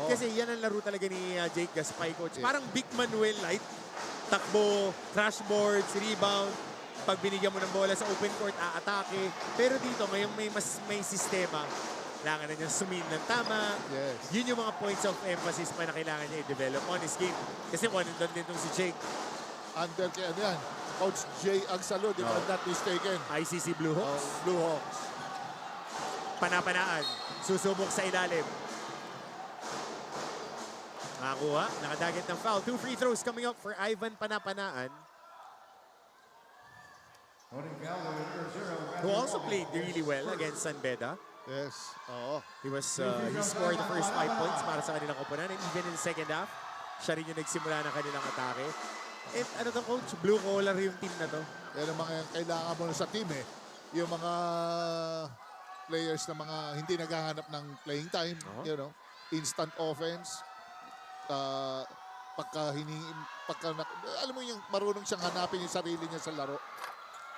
Kasi yan ang laro talaga ni Jake Gaspay, coach. Parang Big Manuel light. Takbo, crash boards, rebound. Pag binigyan mo ng bola sa open court, aatake. Pero dito, ngayong may sistema, kailangan na niya sumin ng tama. Yes. Yun yung mga points of emphasis pa na kailangan niya i-develop on his game. Kasi one and done din itong si Jake. Under kaya yan. Coach Jay Agsalo, if I'm not mistaken. ICC Blue Hawks. Blue Hawks. Panapanaan. Susubok sa ilalim. Nakakuha. Nakadagat ng foul. 2 free throws coming up for Ivan Panapanaan. Who also played really well against San Beda. Yes. He scored the first 5 points para sa kanilang koponan. And even in the second half, siya rin yung nagsimula ng kanilang atake. And ano to, coach? Blue collar yung team na to. Yan ang mga kailangan mo sa team eh. Yung mga players na mga hindi naghahanap ng playing time. You know, instant offense. Alam mo yung marunong siyang hanapin yung sarili niya sa laro.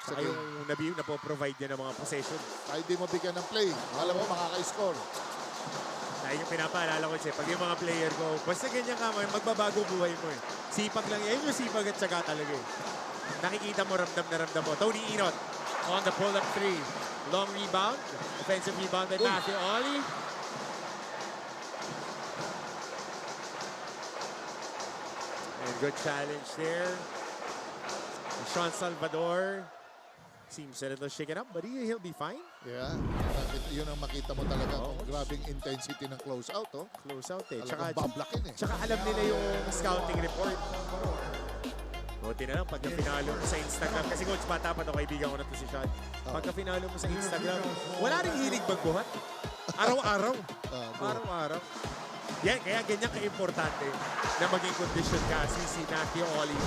Saka yung napoprovide niya ng mga possession. Kahit di mo bigyan ng play, alam mo makaka-score. Dahil yung pinapaalala ko siya, pag yung mga player ko, basta ganyan ka mo, magbabago buhay mo eh. Sipag lang yan, yung sipag at syaga talaga eh. Nakikita mo, ramdam na ramdam mo. Tony Inot on the pull-up 3. Long rebound, offensive rebound by Matthew Oli. And good challenge there. Sean Salvador seems a little shaken up, but he'll be fine. Yeah. Yun ang makita mo talaga. Grabing intensity ng close-out. Close-out eh. Talagang bablakin eh. Tsaka alam nila yung scouting report. Buti na lang pagka pinalo mo sa Instagram. Kasi coach, bata pa to, kaibigan ko na to si Sean. Pagka pinalo mo sa Instagram, wala rin hilig magbuhat. Araw-araw. Araw-araw. Yeah, kaya ganyan ka-importante na maging condition ka si Matthew Oli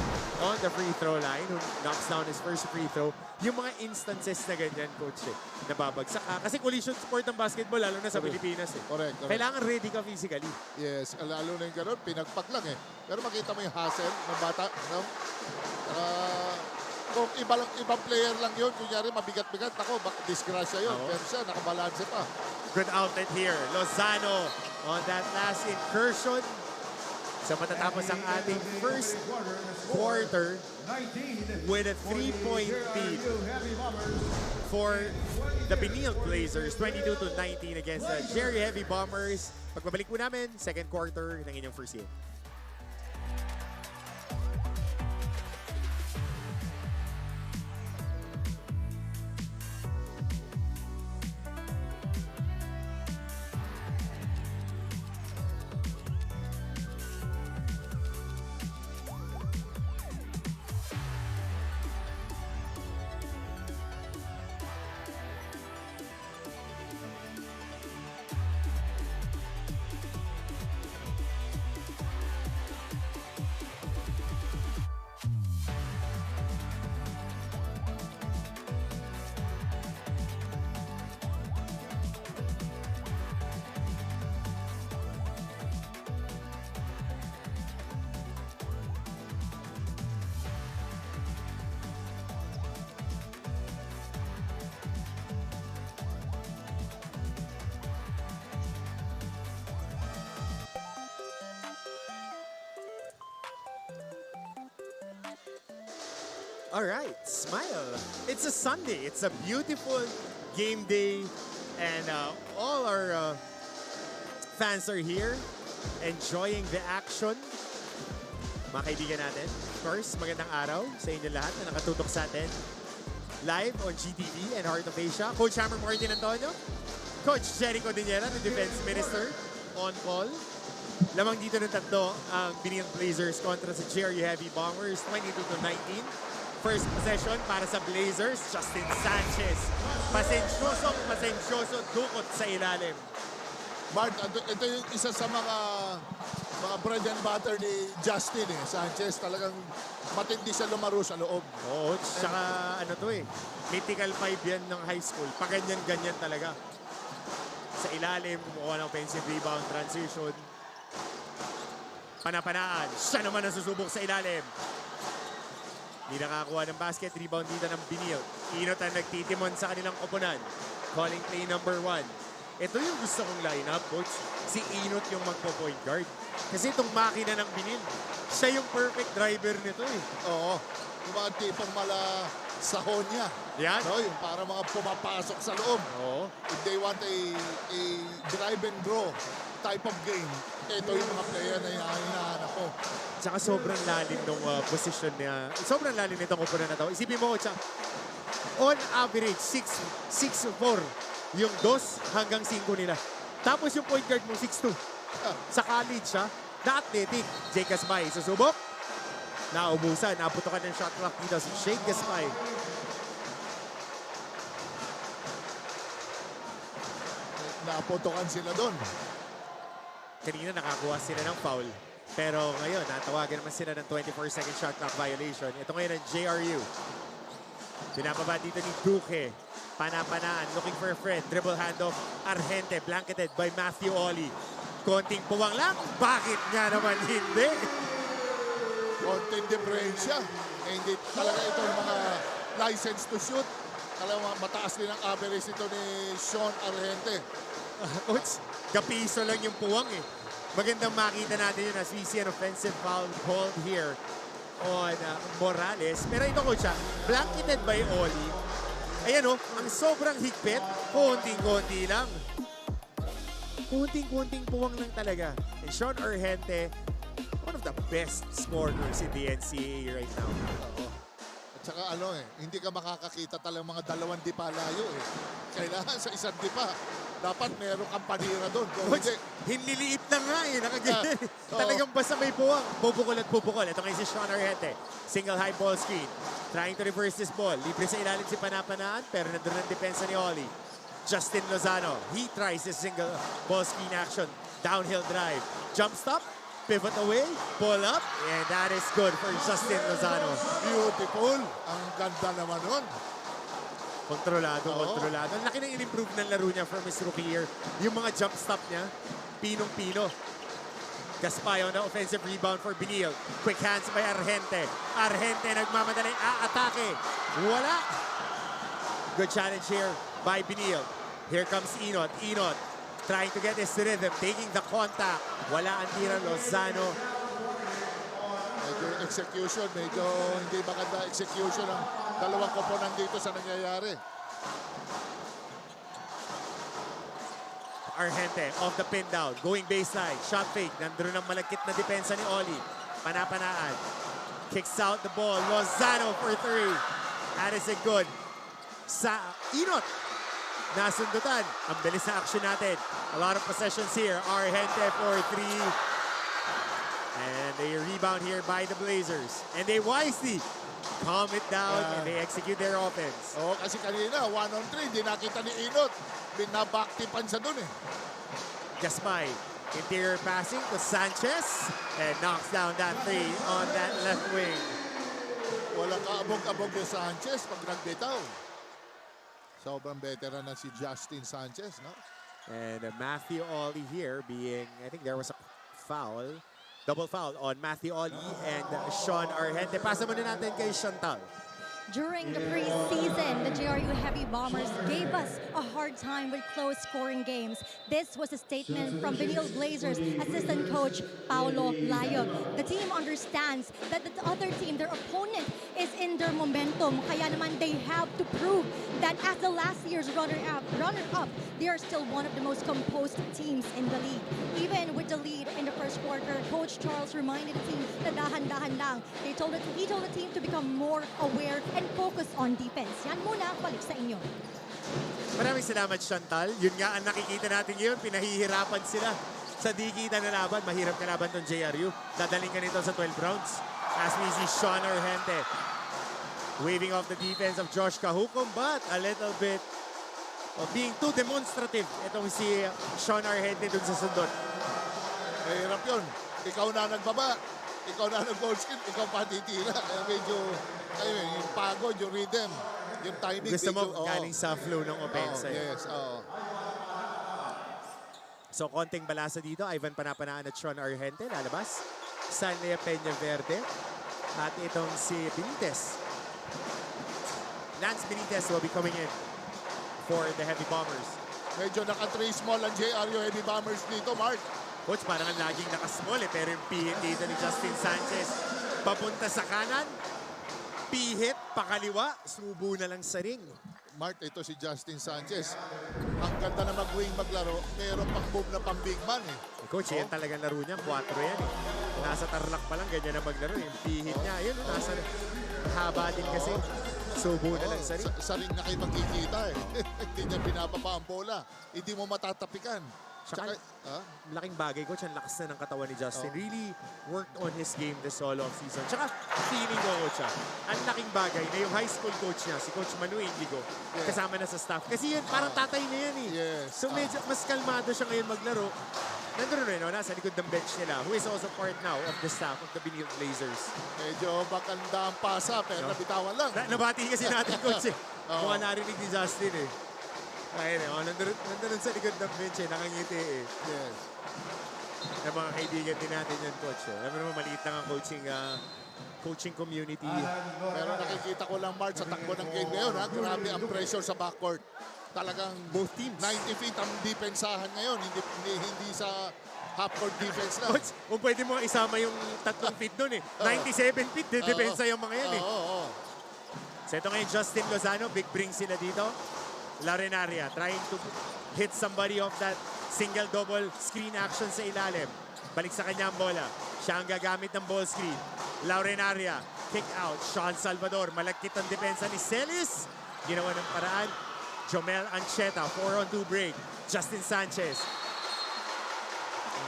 on the free throw line who knocks down his first free throw. Yung mga instances na ganyan, coach, nababagsak ka. Kasi collision sport ng basketball, lalo na sa Pilipinas. Correct. Kailangan ready ka physically. Yes, lalo na yung gano'n, pinagpag lang eh. Pero makita mo yung hustle ng bata. No? Kung ibang player lang yun, kunyari mabigat-bigat, ako, disgrasya yun. Pero siya, nakabalanse pa. Good outlet here. Lozano on that last incursion. So matatapos ang ating first quarter with a 3-point lead for the Benilde Blazers. 22-19 against the Jerry Heavy Bombers. Pagbabalik po namin, second quarter ng inyong first year. All right, smile. It's a Sunday. It's a beautiful game day. And all our fans are here enjoying the action. Mga kaibigan natin, of course, magandang araw sa inyo lahat na nakatutok sa atin. Live on GTV and Heart of Asia. Coach Hammer Martin Antonio, Coach Jericho Diniera, the Defense Minister, on call. Lamang dito ng tatlo ang Benilde Blazers kontra sa JRU Heavy Bombers, 22-19. First possession para sa Blazers, Justin Sanchez. Pasensyoso, dukot sa ilalim. Bart, ito yung isa sa mga bread and butter ni Justin Sanchez. Talagang matindi siya lumaro sa loob. Oo, tsaka ano to mythical 5 yan ng high school. Paganyan-ganyan talaga. Sa ilalim, kumukuha ng offensive rebound, transition. Panapanaan, siya naman ang susubok sa ilalim. Hindi nakakuha ng basket, rebound dito ng Benilde. Inot ang nagtitimon sa kanilang koponan. Calling play number 1. Ito yung gusto kong lineup, Coach. Si Inot yung magpo-point guard. Kasi itong makina ng Benilde, siya yung perfect driver nito Oo. Yung mga tipong mala sahon niya. Yan. No, yung para mga pumapasok sa loob. Oo. If they want a drive and draw type of game, ito yung mga player na hinahanap ko. Tsaka sobrang lalim ng position niya. Sobrang lalim nitong koponan na to. Isipin mo, tsaka, on average, 6'4". Yung 2 hanggang 5 nila. Tapos yung point guard mo, 6'2". Sa college, na-athletic. Jake Gaspay, susubok. Naubusan, naputokan ng shot clock dito si Jake Gaspay. Naputokan sila doon. Kanina nakakuha sila ng foul. Pero ngayon, natawagan naman sila ng 24-second shot clock violation. Ito ngayon ang JRU. Pinapaba dito ni Duque. Panapanaan, looking for a friend. Dribble handoff, Argente, blanketed by Matthew Oli. Konting puwang lang, bakit nga naman hindi? Konting diferensya. Hindi talaga ito mga license to shoot. Talagang mataas din ang average ito ni Sean Argente. Coach, kapiso lang yung puwang Magandang makita natin yun as we see an offensive foul called here on Morales. Pero ito, Coach, blanketed by Oli. Ayan ang sobrang higpit, konting-konti lang. Konting-konting puwang lang talaga. And Sean Argente, one of the best scorers in the NCAA right now. At saka hindi ka makakakita talagang mga dalawang dipa layo Kailangan sa isang dipa, dapat meron kang panira doon. Coach, hinliliit lang nga nakaganyan. Talagang basta may puwang, bubukol at bubukol. Ito ngayon si Sean Argente. Single high ball screen. Trying to reverse this ball. Libre sa ilalim si Panapanaan, pero nandun ang depensa ni Oli. Justin Lozano, he tries this single ball screen action. Downhill drive. Jump stop, pivot away, pull up, and that is good for Justin Lozano. Beautiful. Ang ganda naman nun. Kontrolado. Ang laki ng in-improve ng laro niya from his rookie year. Yung mga jump stop niya, pinong-pino. Gaspay on the offensive rebound for Benilde. Quick hands by Argente. Argente nagmamadaling atake. Wala. Good challenge here by Benilde. Here comes Inot. Inot trying to get his rhythm, taking the contact. Wala ang tira. Lozano. Medyo execution, medyo hindi maganda execution ng dalawang koponan dito sa nangyayari. Argente off the pin down, going baseline, shot fake, nandun ang malagkit na depensa ni Oli. Panapanaan, kicks out the ball, Lozano for 3. That is a good. Sa Inot, nasundutan. Ang bilis na action natin. A lot of possessions here. Argente for 3. And a rebound here by the Blazers. And they wisely calm it down and they execute their offense. Kasi kanina, 1-on-3, hindi nakita ni Inot. Binabaktipan siya dun Gaspay, interior passing to Sanchez and knocks down that 3 on that left wing. Walang kaabog-abog ni Sanchez pag nagbitaw. Sobrang veteran na si Justin Sanchez, no? And Matthew Oli here being, I think there was a foul. Double foul on Matthew Oli and Sean Argente. Pasa muna natin kay Chantal. During the preseason, the JRU Heavy Bombers gave us a hard time with close scoring games. This was a statement from Benilde Blazers assistant coach Paulo Layo. The team understands that the other team, their opponent, is in their momentum. Kaya naman they have to prove that as the last year's runner-up, they are still one of the most composed teams in the league. Even with the lead in the first quarter, Coach Charles reminded the team na dahan-dahan lang. He told the team to become more aware and focus on defense. Yan muna, balik sa inyo. Maraming salamat, Chantal. Yun nga ang nakikita natin ngayon. Pinahihirapan sila sa dikitan na laban. Mahirap na laban tong JRU. Dadaling ka nito sa 12 rounds. As we see Sean Argente waving off the defense of Josh Kahukom, but a little bit of being too demonstrative itong si Sean Argente dun sa sundot. Mahirap yun. Ikaw na nagbaba. Ikaw na nag-goal skin. Ikaw pa titira. Kaya medyo, yung pagod, yung rhythm, yung timing. Gusto mo medyo, galing sa flow ng offense. Yes, oo. So, konting balasa dito. Ivan Panapanaan at Sean Argente lalabas. Sanlea Peña Verde. At itong si Benitez. Lance Benitez will be coming in for the Heavy Bombers. Medyo naka-3 small ang JRU Heavy Bombers dito, Mark. Coach, parang ang laging nakasmall eh. Pero yung pihit dito ni Justin Sanchez. Papunta sa kanan. Pihit, pakaliwa. Subo na lang sa ring. Mark, ito si Justin Sanchez. Ang ganda na mag-wing maglaro, pero pang-move na pang-big man eh. Coach, yan talagang laro niya. 4 yan eh. Nasa Tarlac pa lang, ganyan na maglaro. Yung pihit niya, yun, nasa haba din kasi. Subo na lang sa ring. Sa ring na kayo magkikita eh. Hindi niya pinapapa ang bola. Hindi mo matatapikan. Tsaka, laking bagay, Coach. Ang lakas na ng katawan ni Justin. Really worked on his game this solo of season. Tsaka, feeling ko, Coach, ang laking bagay na yung high school coach niya, si Coach Manu Indigo, kasama na sa staff. Kasi yun, parang tatay na yan eh. Yes. So, medyo mas kalmado siya ngayon maglaro. Nandun rin, no? Nasa likod ng bench nila, who is also part now of the staff of the Benilde Blazers. Medyo bakanda ang pasa, pero nabitawan lang. Nabati kasi natin, Coach, eh. Mukha narinig ni Justin, eh. Ayun eh, nandun sa likod ng bench eh, nakangiti eh. Yes. Na mga kaibigan din natin yan, Coach. Alam mo naman, maliit lang ang coaching community. Pero nakikita ko lang, Mark, sa takbo ng game ngayon, ha? Grabe ang pressure sa backcourt. Talagang Both teams. 90 feet ang depensahan ngayon, hindi sa half-court defense lang. Coach, kung pwede mo isama yung 3 feet doon eh. 97 feet, depensa yung mga yan eh. So ito ngayon, Justin Lozano, big bring sila dito. Larenaria trying to hit somebody off that single-double screen action sa ilalim. Balik sa kanya ang bola. Siya ang gagamit ng ball screen. Larenaria, kick out. Sean Salvador, malagkit ang depensa ni Celis. Ginawa ng paraan. Jomel Ancheta, 4-on-2 break. Justin Sanchez.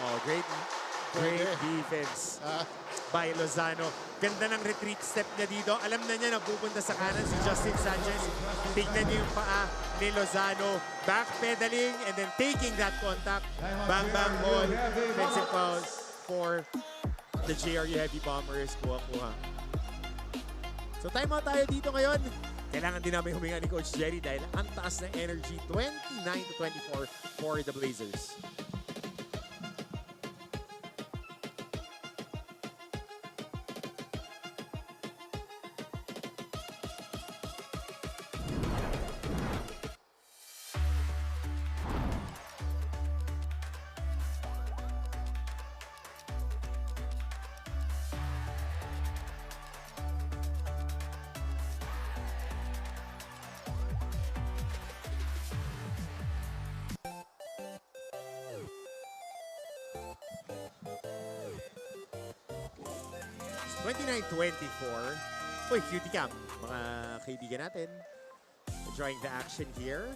Oh, great defense by Lozano. Ganda ng retreat step niya dito. Alam na niya na pupunta sa kanan si Justin Sanchez. Tignan niyo yung paa ni Lozano. Backpedaling and then taking that contact. Bang, bang, ball. Defensive fouls for the JRU Heavy Bombers. Kuha-kuha. So timeout tayo dito ngayon. Kailangan din namin huminga ni Coach Jerry dahil ang taas ng energy. 29-24 for the Blazers. Uy, cutie cam, mga kaibigan natin. Enjoying the action here.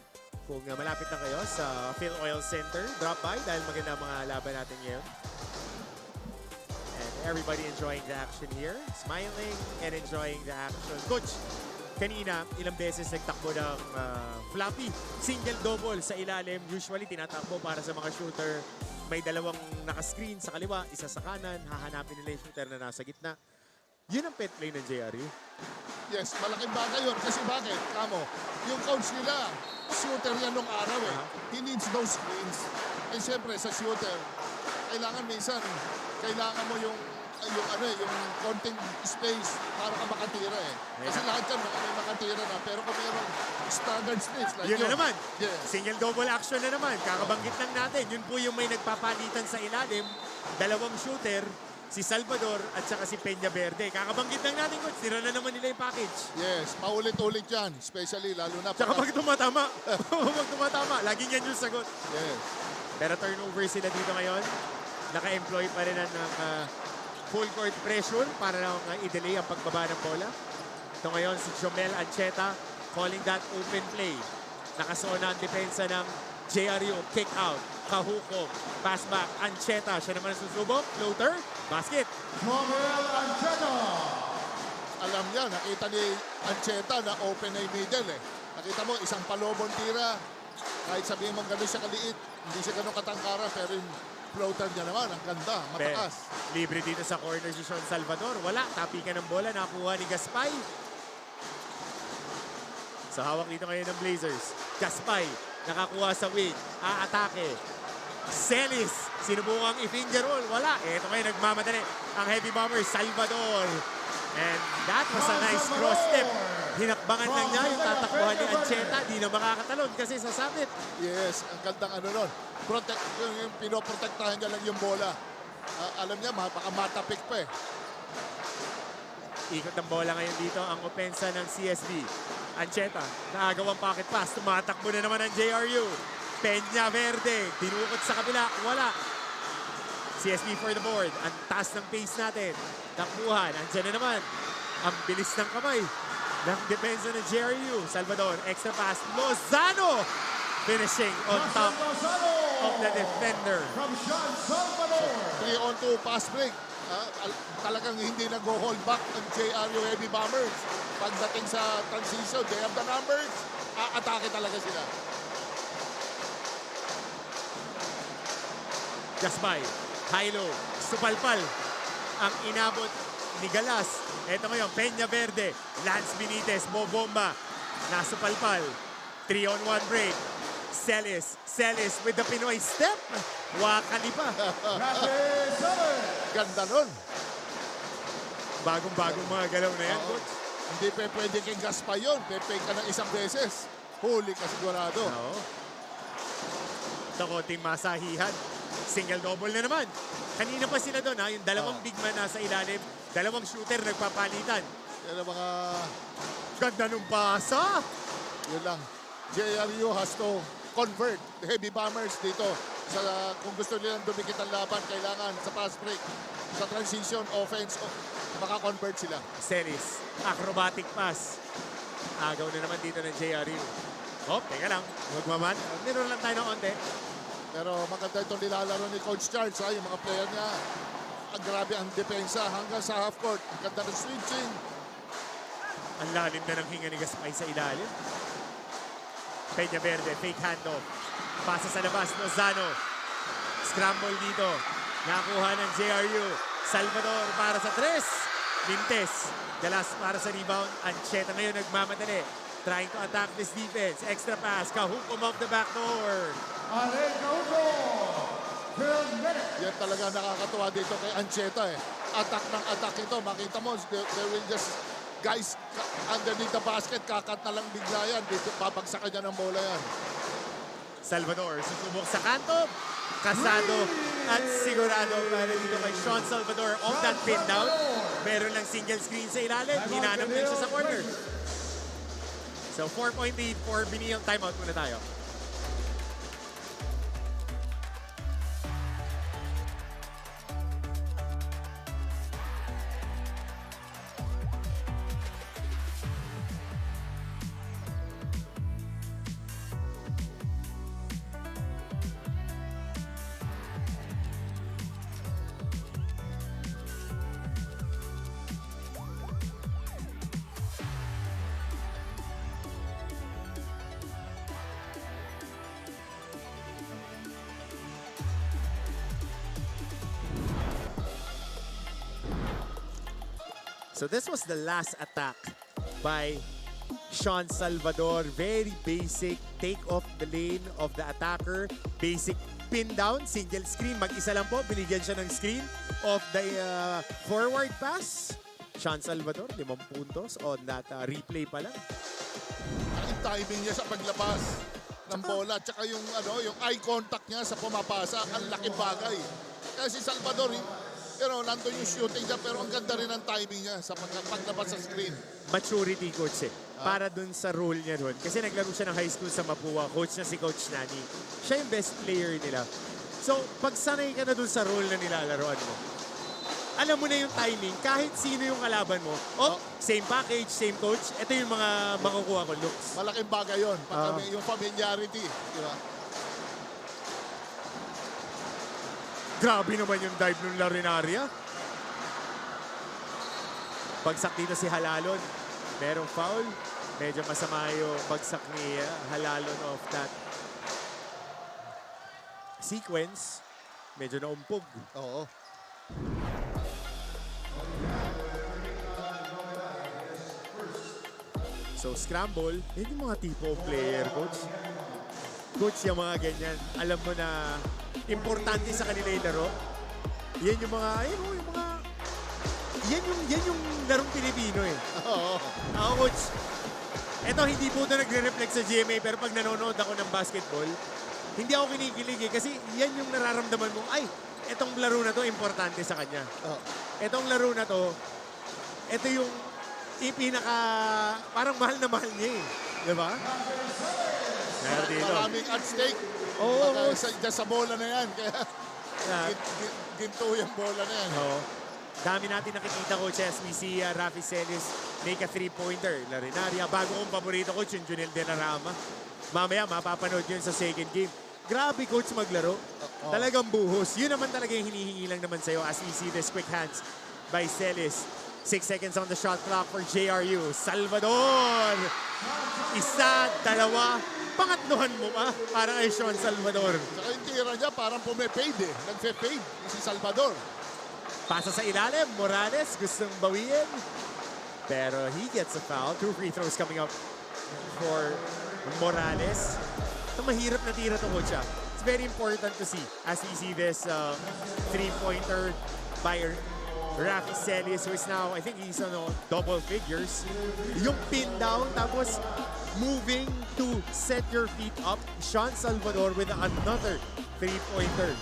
Kung malapit na kayo sa Phil Oil Center, drop by dahil maganda mga laban natin ngayon. And everybody enjoying the action here. Smiling and enjoying the action. Coach, kanina, ilang beses nagtakbo ng floppy. Single-double sa ilalim. Usually, tinatakbo para sa mga shooter. May dalawang naka-screen sa kaliwa, isa sa kanan. Hahanapin nila yung shooter na nasa gitna. Yun ang pet play ng JRU. Yes, malaking bagay yun. Kasi bakit? Kamo, yung coach nila, shooter yan nung araw eh. He needs those screens. And syempre, sa shooter, kailangan minsan, kailangan mo yung yung konting space para ka makatira eh. Kasi lahat yan may makatira na, pero kung mayroong standard space like Yun na naman. Yes. Single double action na naman. Kakabanggit lang natin. Yun po yung may nagpapalitan sa ilalim. Dalawang shooter, si Salvador at saka si Peña Verde. Kakabanggit lang natin, coach. Tira na naman nila yung package. Yes, paulit-ulit yan. Especially, lalo na Tsaka pag tumatama. Pag tumatama, laging yan yung sagot. Yes. Pero turnover sila dito ngayon. Naka-employ pa rin ng full court pressure para lang i-delay ang pagbaba ng bola. Ito ngayon si Jomel Ancheta calling that open play. Nakasona ang depensa ng JRU. Kick out. Kahukom. Pass back. Ancheta. Siya naman ang susubok. Floater. Basket. Jomel Ancheta. Alam niya, nakita ni Ancheta na open na yung middle eh. Nakita mo, isang palobong tira. Kahit sabihin mong gano'n siya kaliit, hindi siya gano'n katangkara, pero yung floater niya naman, ang ganda, matakas. Libre dito sa corner si Sean Salvador. Wala. Tapikan ng bola. Nakuha ni Gaspay. Sa hawak dito ngayon ng Blazers. Gaspay. Nakakuha sa wing. Aatake. Celis. Sinubukang i-finger roll. Wala. Ito ngayon nagmamadali. Ang heavy bomber, Salvador. And that was a nice cross step. Hinakbangan lang niya yung tatakbuhan ni Ancheta. Di na makakatalon kasi sasabit. Yes, ang gandang ano nun. Yung pinoprotektahan niya lang yung bola. Alam niya, baka matapik pa eh. Ikot ng bola ngayon dito ang opensa ng CSB. Ancheta, nakagawang pocket pass. Tumatakbo na naman ang JRU. Peña Verde, dinukot sa kabila. Wala. CSB for the board. Ang taas ng pace natin. Takbuhan. Andiyan na naman. Ang bilis ng kamay ng depensa ng JRU. Salvador, extra pass. Lozano finishing on top of the defender. From Sean Salvador. 3-on-2 pass break. Talagang hindi nag-hold back ng JRU Heavy Bombers. Pagdating sa transition, they have the numbers. Atake talaga sila. Gaspay, high-low, supalpal. Ang inabot ni Galas. Ito ngayon, Peña Verde, Lance Benitez, Bobomba. Nasupalpal. 3-on-1 break. Celis with the Pinoy step. Wakali pa. Ganda nun. Bagong-bagong mga galaw na yan, coach. Hindi pwede kay Gaspay yun. Pepe ka ng isang beses. Huli ka sigurado. Oo. Ito konting masahihan. Single-double na naman. Kanina pa sila doon, ha? Yung dalawang big man nasa ilalim. Dalawang shooter nagpapalitan. Yan ang mga... Ganda nung pasa. Yun lang. JRU has to convert the Heavy Bombers dito. Kung gusto nilang dumikit ang laban, kailangan sa pass break, sa transition, offense, maka-convert sila. Celis, acrobatic pass. Agaw na naman dito ng JRU. Oh, teka lang. Huwag maman. Meron lang tayo ng onte. Pero maganda itong nilalaro ni Coach Charles, ha? Yung mga player niya. Grabe ang depensa hanggang sa half court. Ang ganda ng switching. Ang lalim na ng hinga ni Gaspay sa ilalim. Peña Verde, fake handoff. Pasa sa labas, Lozano. Scramble dito. Nakuha ng JRU. Salvador para sa 3. Mintes. Galas para sa rebound. Ancheta ngayon nagmamadali. Trying to attack this defense. Extra pass. Kahukom off the back door. Yan talaga nakakatuwa dito kay Ancheta eh. Attack ng attack ito. Makita mo, they will just, guys, underneath the basket, kakat na lang bigla yan. Dito, babagsakan niya ng bola yan. Salvador, susubok sa kanto. Kasado at sigurado para dito kay Sean Salvador on that pin down. Meron lang single screen sa ilalim. Hinanap din siya sa corner. So 4-point lead for Benilde. Timeout muna tayo. So this was the last attack by Sean Salvador. Very basic take off the lane of the attacker. Basic pin down, single screen, mag-isa lang po, binigyan siya ng screen of the forward pass. San Salvador, 5 puntos on that replay pa lang. Yung timing niya sa paglabas ng bola, tsaka yung eye contact niya sa pumapasa, ang laking bagay. Kaya si Salvador, nandun yung shooting niya, pero ang ganda rin ang timing niya sa paglabas sa screen. Maturity, coach para dun sa role niya dun. Kasi naglaro siya ng high school sa Mapua, coach na si Coach Nani. Siya yung best player nila. So, pag sanay ka na dun sa role na nilalaroan mo, alam mo na yung timing, kahit sino yung kalaban mo. Same package, same coach. Ito yung mga makukuha ko looks. Malaking bagay yun. Yung familiarity. Diba? Grabe naman yung dive ng Larinaria. Bagsak dito si Halalon. Merong foul. Medyo masama yung bagsak ni Halalon of that sequence. Medyo naumpog. Oo. So, scramble, hindi mga tipo of player, coach. Coach, yung mga ganyan, alam mo na importante sa kanila yung laro. Yan yung mga, yan yung larong Pilipino eh. Oo. Ako, coach, eto hindi po ito nagre-reflect sa GMA, pero pag nanonood ako ng basketball, hindi ako kinikilig eh. Kasi yan yung nararamdaman mo, ay, etong laro na to, importante sa kanya. Etong laro na to, eto yung parang mahal na mahal niya eh. Diba? Maraming at stake. Oo. Sa bola na yan. Kaya ginto yung bola na yan. Oo. Dami natin nakikita, coach, as we see Rafi Celis make a three-pointer. Larinaria, bago kong paborito, coach, yung Junel de la Rama. Mamaya, mapapanood yun sa second game. Grabe, coach, maglaro. Talagang buhos. Yun naman talaga yung hinihingi lang naman sa'yo as we see this quick hands by Celis. 6 seconds on the shot clock for JRU. Salvador! Isa, dalawa, pangatluhan mo pa para kay Sean Salvador. Saka yung tira niya parang pumipade eh. Nagpe-fade si Salvador. Pasa sa ilalim, Morales gustong bawiin. Pero he gets a foul. 2 free throws coming up for Morales. Ito mahirap na tira to, coach. It's very important to see as we see this three-pointer by Rafi Celis, who is now, I think he's on double figures. Yung pin down, tapos moving to set your feet up. Sean Salvador with another three-pointer.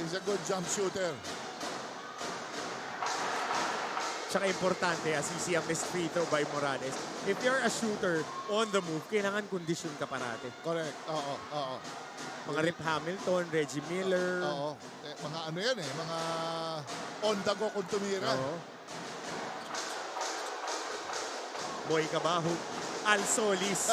He's a good jump shooter. Tsaka importante, as we see a missed free throw by Morales. If you're a shooter on the move, kailangan kondisyon ka parate. Correct. Oo. Mga Rip Hamilton, Reggie Miller. Oo. Mga ano yan eh. Mga on the go kung tumira. Oo. Boy Cabajo. Al Solis.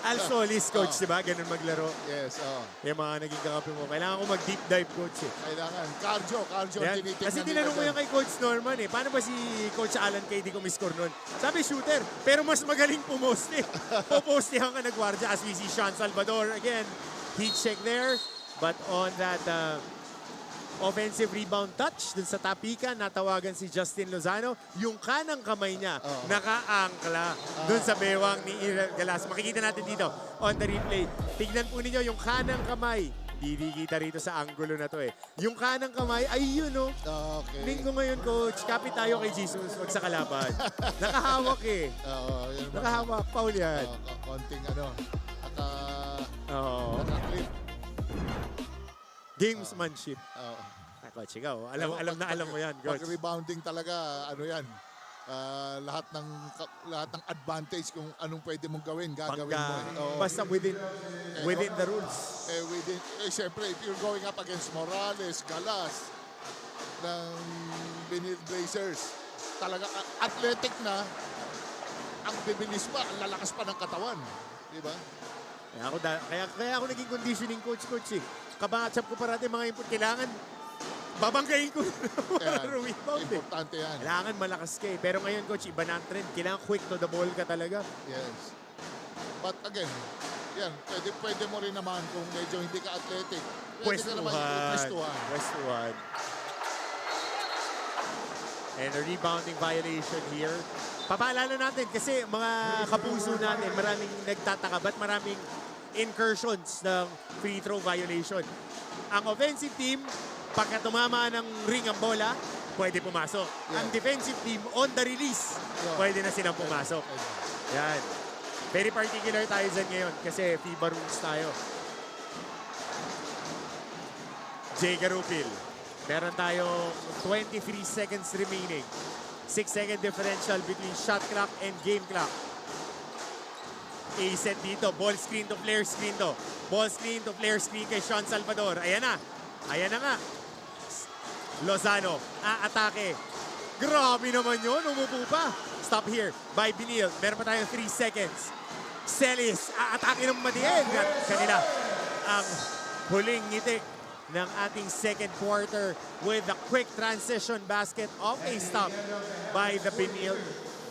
Al Solis, coach, di ba? Ganun maglaro. Yes, oo. Yung mga naging kakampi mo. Kailangan ko mag-deep dive, coach. Kailangan. Cardio Yan. tinitignan. Kasi tinanong ko yan kay Coach Norman eh. Paano ba si Coach Alan K. di kumiscore nun? Sabi, shooter. Pero mas magaling pumoste. Pupostehan ka na gwardiya as we see Sean Salvador. Again, heat check there. But on that offensive rebound touch dun sa tapika, natawagan si Justin Lozano. Yung kanang kamay niya, nakaangkla dun sa bewang ni Irel Galas. Makikita natin dito on the replay. Tignan po ninyo yung kanang kamay. Hindi kita rito sa angulo na to eh. Yung kanang kamay, ay yun oh. Okay. Linggo ngayon, coach. Kapit tayo kay Jesus. Wag sa kalaban. Nakahawak eh. Oo. Nakahawak. Foul yan. Konting Oo. naka-clip. Gamesmanship. Oo. Coach, ikaw. Alam mo yan, coach. Pag rebounding talaga, ano yan, lahat ng advantage kung anong pwede mong gawin, gagawin mo. Basta within the rules. Siyempre, if you're going up against Morales, Galas, ng Benilde Blazers, talaga athletic na, ang bibilis pa, ang lalakas pa ng katawan. Diba? Kaya ako naging conditioning coach eh. Kabatchap ko parati mga input. Kailangan babanggain ko rebound eh. Importante yan. Kailangan malakas ka eh. Pero ngayon, coach, iba na ang trend. Kailangan quick to the ball ka talaga. Yes. But again, yan, pwede mo rin naman kung medyo hindi ka athletic. Pwede ka naman Pwestuhan. And a rebounding violation here. Papaalala natin kasi mga kapuso natin, maraming nagtataka. Ba't maraming incursions ng free throw violation? Ang offensive team, pagka tumama ng ring ang bola, pwede pumasok. Ang defensive team, on the release, pwede na silang pumasok. Yan. Very particular tayo dyan ngayon kasi FIBA rules tayo. Jay Garupil. Meron tayong 23 seconds remaining. 6-second differential between shot clock and game clock. A-set dito. Ball screen to flare screen to. Ball screen to flare screen kay Sean Salvador. Ayan na. Ayan na nga. Lozano. Aatake. Grabe naman yun. Umupo pa. Stop here by Benilde. Meron pa tayong 3 seconds. Celis. Aatake ng madiin. Kanila ang huling ngiti ng ating second quarter with a quick transition basket of a stop by the Benilde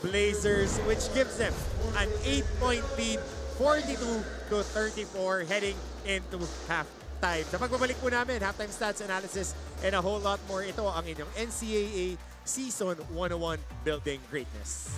Blazers, which gives them an 8-point lead, 42-34 heading into halftime. Sa pagbabalik po namin, halftime stats analysis and a whole lot more. Ito ang inyong NCAA Season 101 Building Greatness.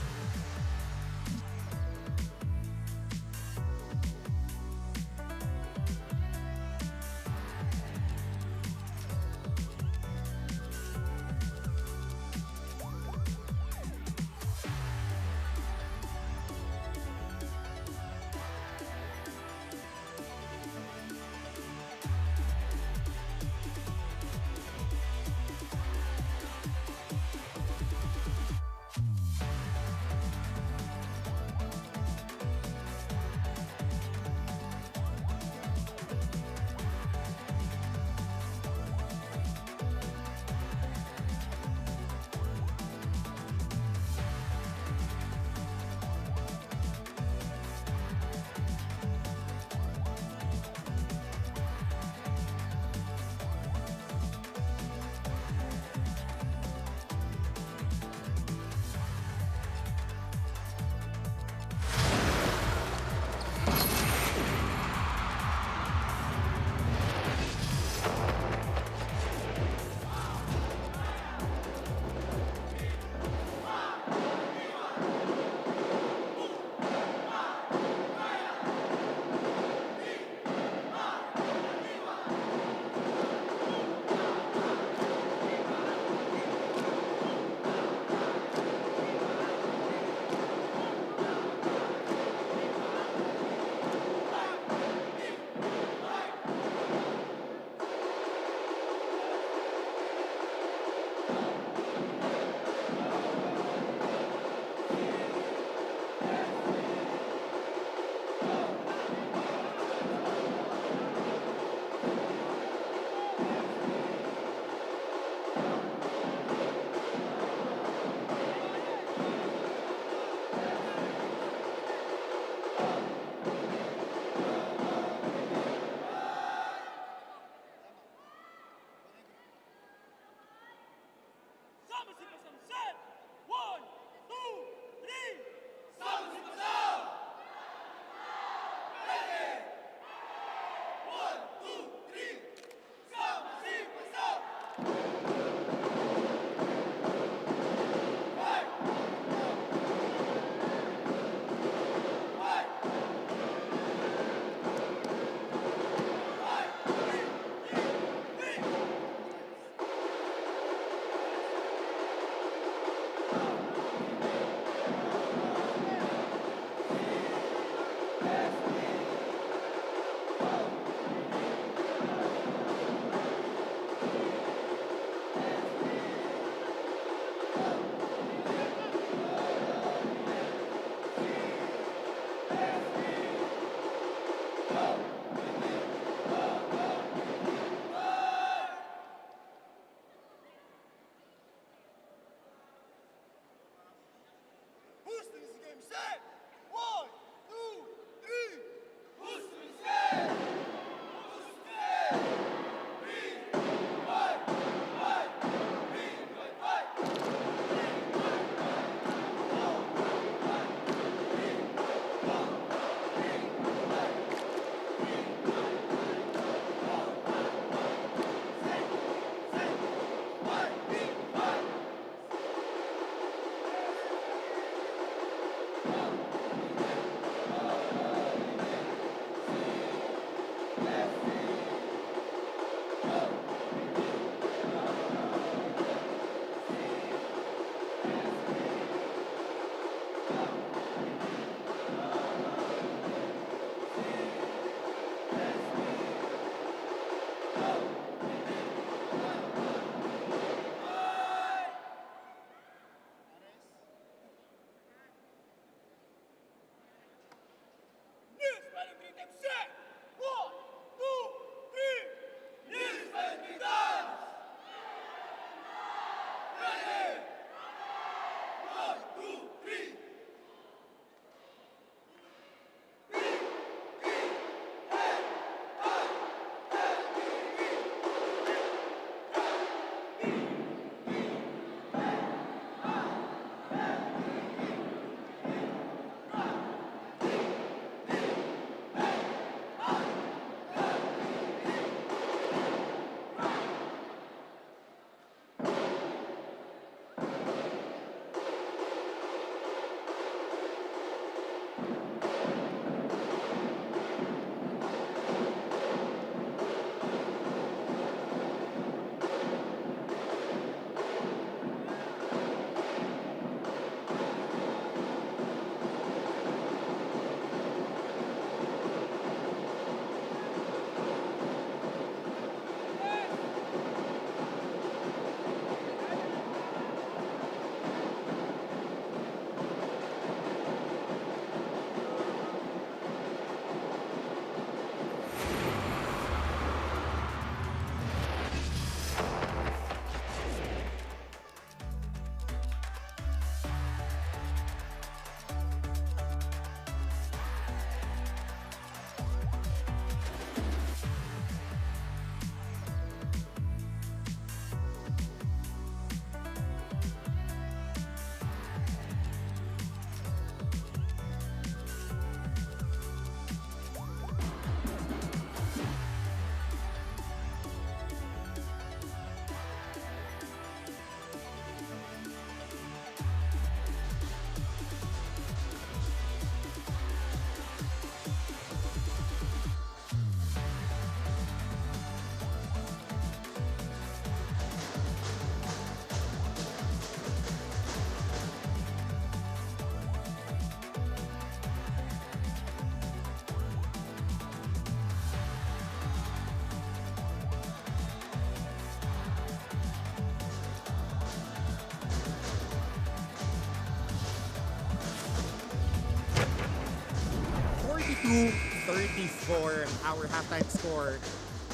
42-34 our halftime score.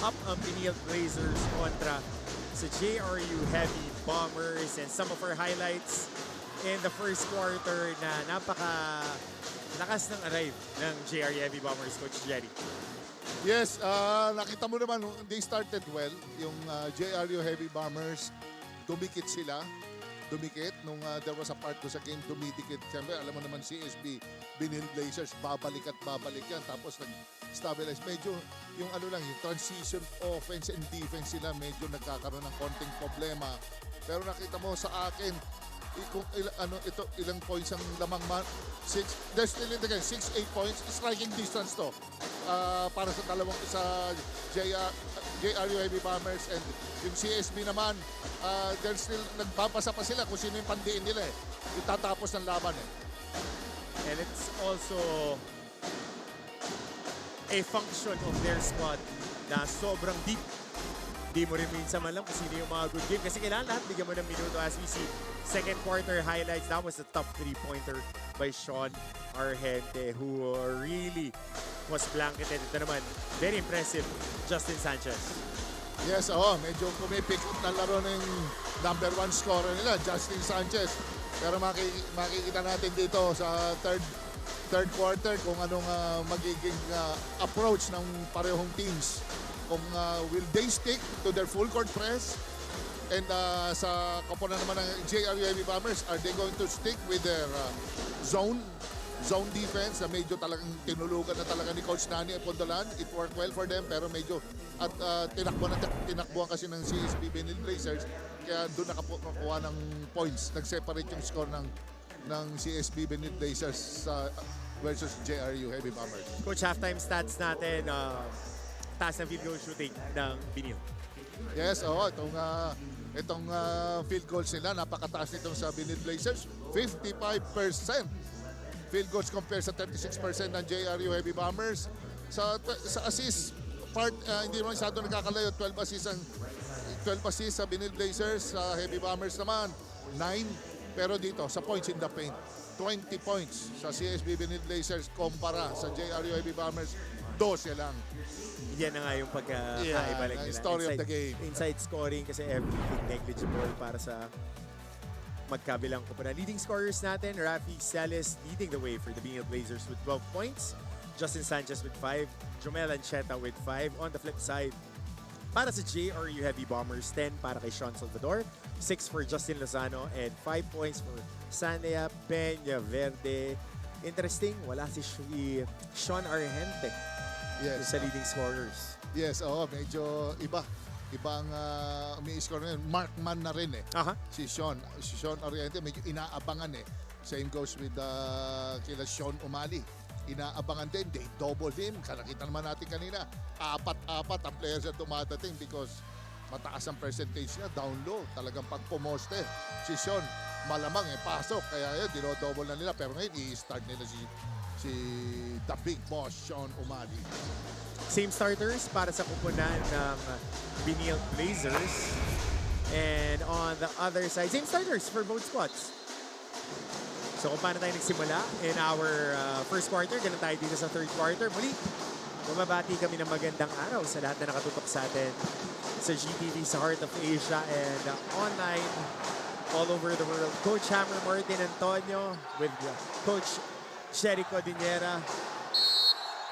Up ang Benilde Blazers kontra sa JRU Heavy Bombers, and some of our highlights in the first quarter na napaka lakas ng arrive ng JRU Heavy Bombers, Coach Jerry. Yes, nakita mo naman, they started well. Yung JRU Heavy Bombers, dumikit sila. Dumikit. Nung there was a part do sa game, dumidikit. Siyempre, alam mo naman si SB, Benilde Blazers, babalik at babalik yan. Tapos nag-stabilize. Medyo yung ano lang, yung transition offense and defense sila, medyo nagkakaroon ng konting problema. Pero nakita mo sa akin, kung ilang points ang lamang man, there's still in the game, 6-8 points, striking distance to. Para sa JRU Heavy Bombers, and yung CSB naman, they're still nagpapasa pa sila kung sino yung pandiin nila eh. Yung tatapos ng laban eh. And it's also a function of their squad na sobrang deep. Di mo rin minsan man lang kung sino yung mga good game. Kasi kailangan lahat bigyan mo ng minuto, as we see. Second quarter highlights, that was a top three-pointer by Sean Argente, who really was blanketed. Ito naman, very impressive, Justin Sanchez. Yes, medyo pumipick up na laro ng number 1 scorer nila, Justin Sanchez. Pero makikita natin dito sa third quarter kung anong magiging approach ng parehong teams. Kung will they stick to their full court press, and sa koponan naman ng JRU Heavy Bombers, are they going to stick with their zone defense na medyo talagang tinulugan na talaga ni Coach Nani Pondolan. It worked well for them, pero medyo at tinakbuhan kasi ng CSB Benilde Blazers, kaya doon nakakuha ng points. Nag-separate yung score ng CSB Benilde Blazers versus JRU Heavy Bombers. Coach, halftime stats natin, taas ng field goal shooting ng Benilde. Yes, itong field goals nila, napakataas nitong sa Benilde Blazers. 55% field goals compared sa 36% ng JRU Heavy Bombers. Sa assist part, hindi naman masyado nagkakalayo. 12 assists sa Benilde Blazers. Sa Heavy Bombers naman, 9. Pero dito, sa points in the paint, 20 points sa CSB Benilde Blazers kumpara sa JRU Heavy Bombers, 12 lang. Yan na nga yung pagkakaibalik nila. Story of the game. Inside scoring kasi everything negligible para sa magkabilang koponan. Leading scorers natin, Rafi Salas leading the way for the Benilde Blazers with 12 points. Justin Sanchez with 5. Jomel Ancheta with 5. On the flip side, para sa JRU Heavy Bombers, 10 para kay Sean Salvador, 6 for Justin Lozano, and 5 points for Sanea Peña Verde. Interesting, wala si Sean Argente sa leading scorers. Yes, medyo ibang umi-score na yun. Markman na rin eh. Si Sean Oriente, medyo inaabangan eh. Same goes with kila Sean Umali. Inaabangan din, they double him. Nakita naman natin kanina, apat ang players na dumadating because mataas ang percentage niya, down low. Talagang pag pumoste, si Sean malamang pasok. Kaya yun, dinodouble na nila. Pero ngayon, i-start nila si the big boss, Sean Umali. Same starters para sa kupunan ng Benilde Blazers. And on the other side, same starters for both squads. So kung paano tayo nagsimula in our first quarter, ganun tayo dito sa third quarter. Muli, bumabati kami ng magandang araw sa lahat na nakatutok sa atin sa GTV, sa Heart of Asia, and online all over the world. Coach Hammer Martin Antonio with Coach Jericho Diniera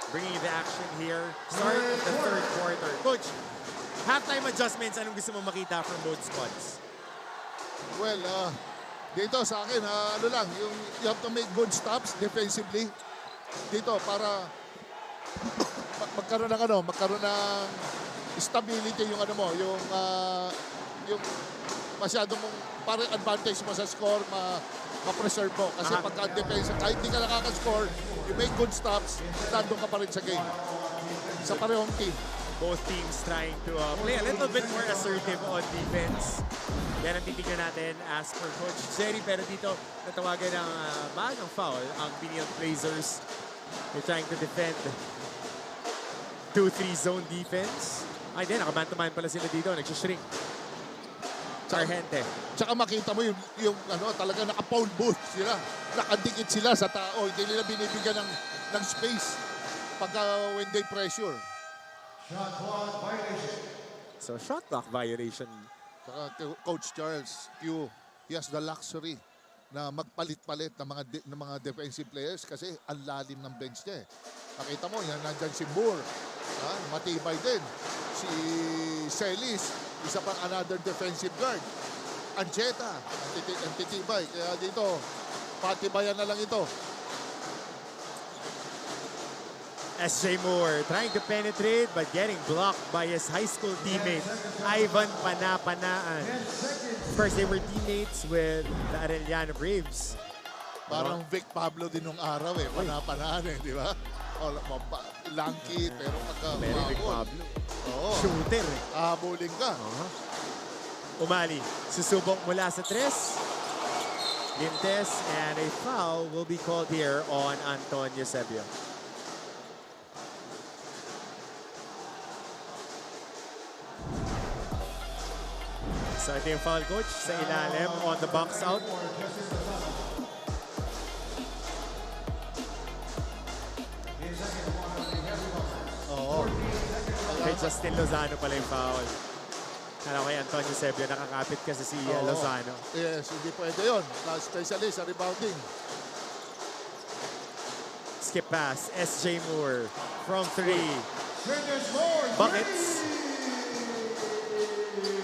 bringing the action here. Start of the third quarter. Coach, halftime adjustments, anong gusto mo makita from both squads? Well, dito sa akin, you have to make good stops defensively. Dito para magkaroon ng stability yung yung masyadong para advantage mo sa score, ma-preserve mo. Kasi pagka-defense, kahit di ka nakaka-score, you make good stops, nandun ka pa rin sa game. Sa parehong team. Both teams trying to play a little bit more assertive on defense. Yan ang titignan natin as per Coach Jerry. Pero dito, natawagan ng bagang foul ang Benilde Blazers. They're trying to defend 2-3 zone defense. Ay, din, nakaman-to-man pala sila dito. Nagsishrink. Argente. Tsaka makita mo yung talaga naka-pole booth sila. Nakadikit sila sa tao. Hindi nila binibigyan ng space. pagka when they pressure. So shot clock violation. Saka Coach Charles, he has the luxury na magpalit-palit ng mga defensive players kasi ang lalim ng bench niya. Nakita mo, yan nandyan si Moore. Matibay din. Si Celis, isa pang another defensive guard. Ancheta, antitibay. Kaya dito, patibayan na lang ito. SJ Moore trying to penetrate but getting blocked by his high school teammate, Ivan Panapanaan. First, they were teammates with the Arellano Braves. Parang Vic Pablo din nung araw Panapanaan di ba? Lanky, pero pagka Very Vic Pablo. Shooter Habulin ka. Umali, susubok mula sa tres. Lintes, and a foul will be called here on Antonio Sebio. So ito yung foul, coach, sa ilalim on the box out. Kay Justin Lozano pala yung foul. Kala ko kay Antonio Sebio, nakakapit kasi si Lozano. Yes, hindi pwede yun. Especially sa rebounding. Skip pass, SJ Moore from 3. Buckets.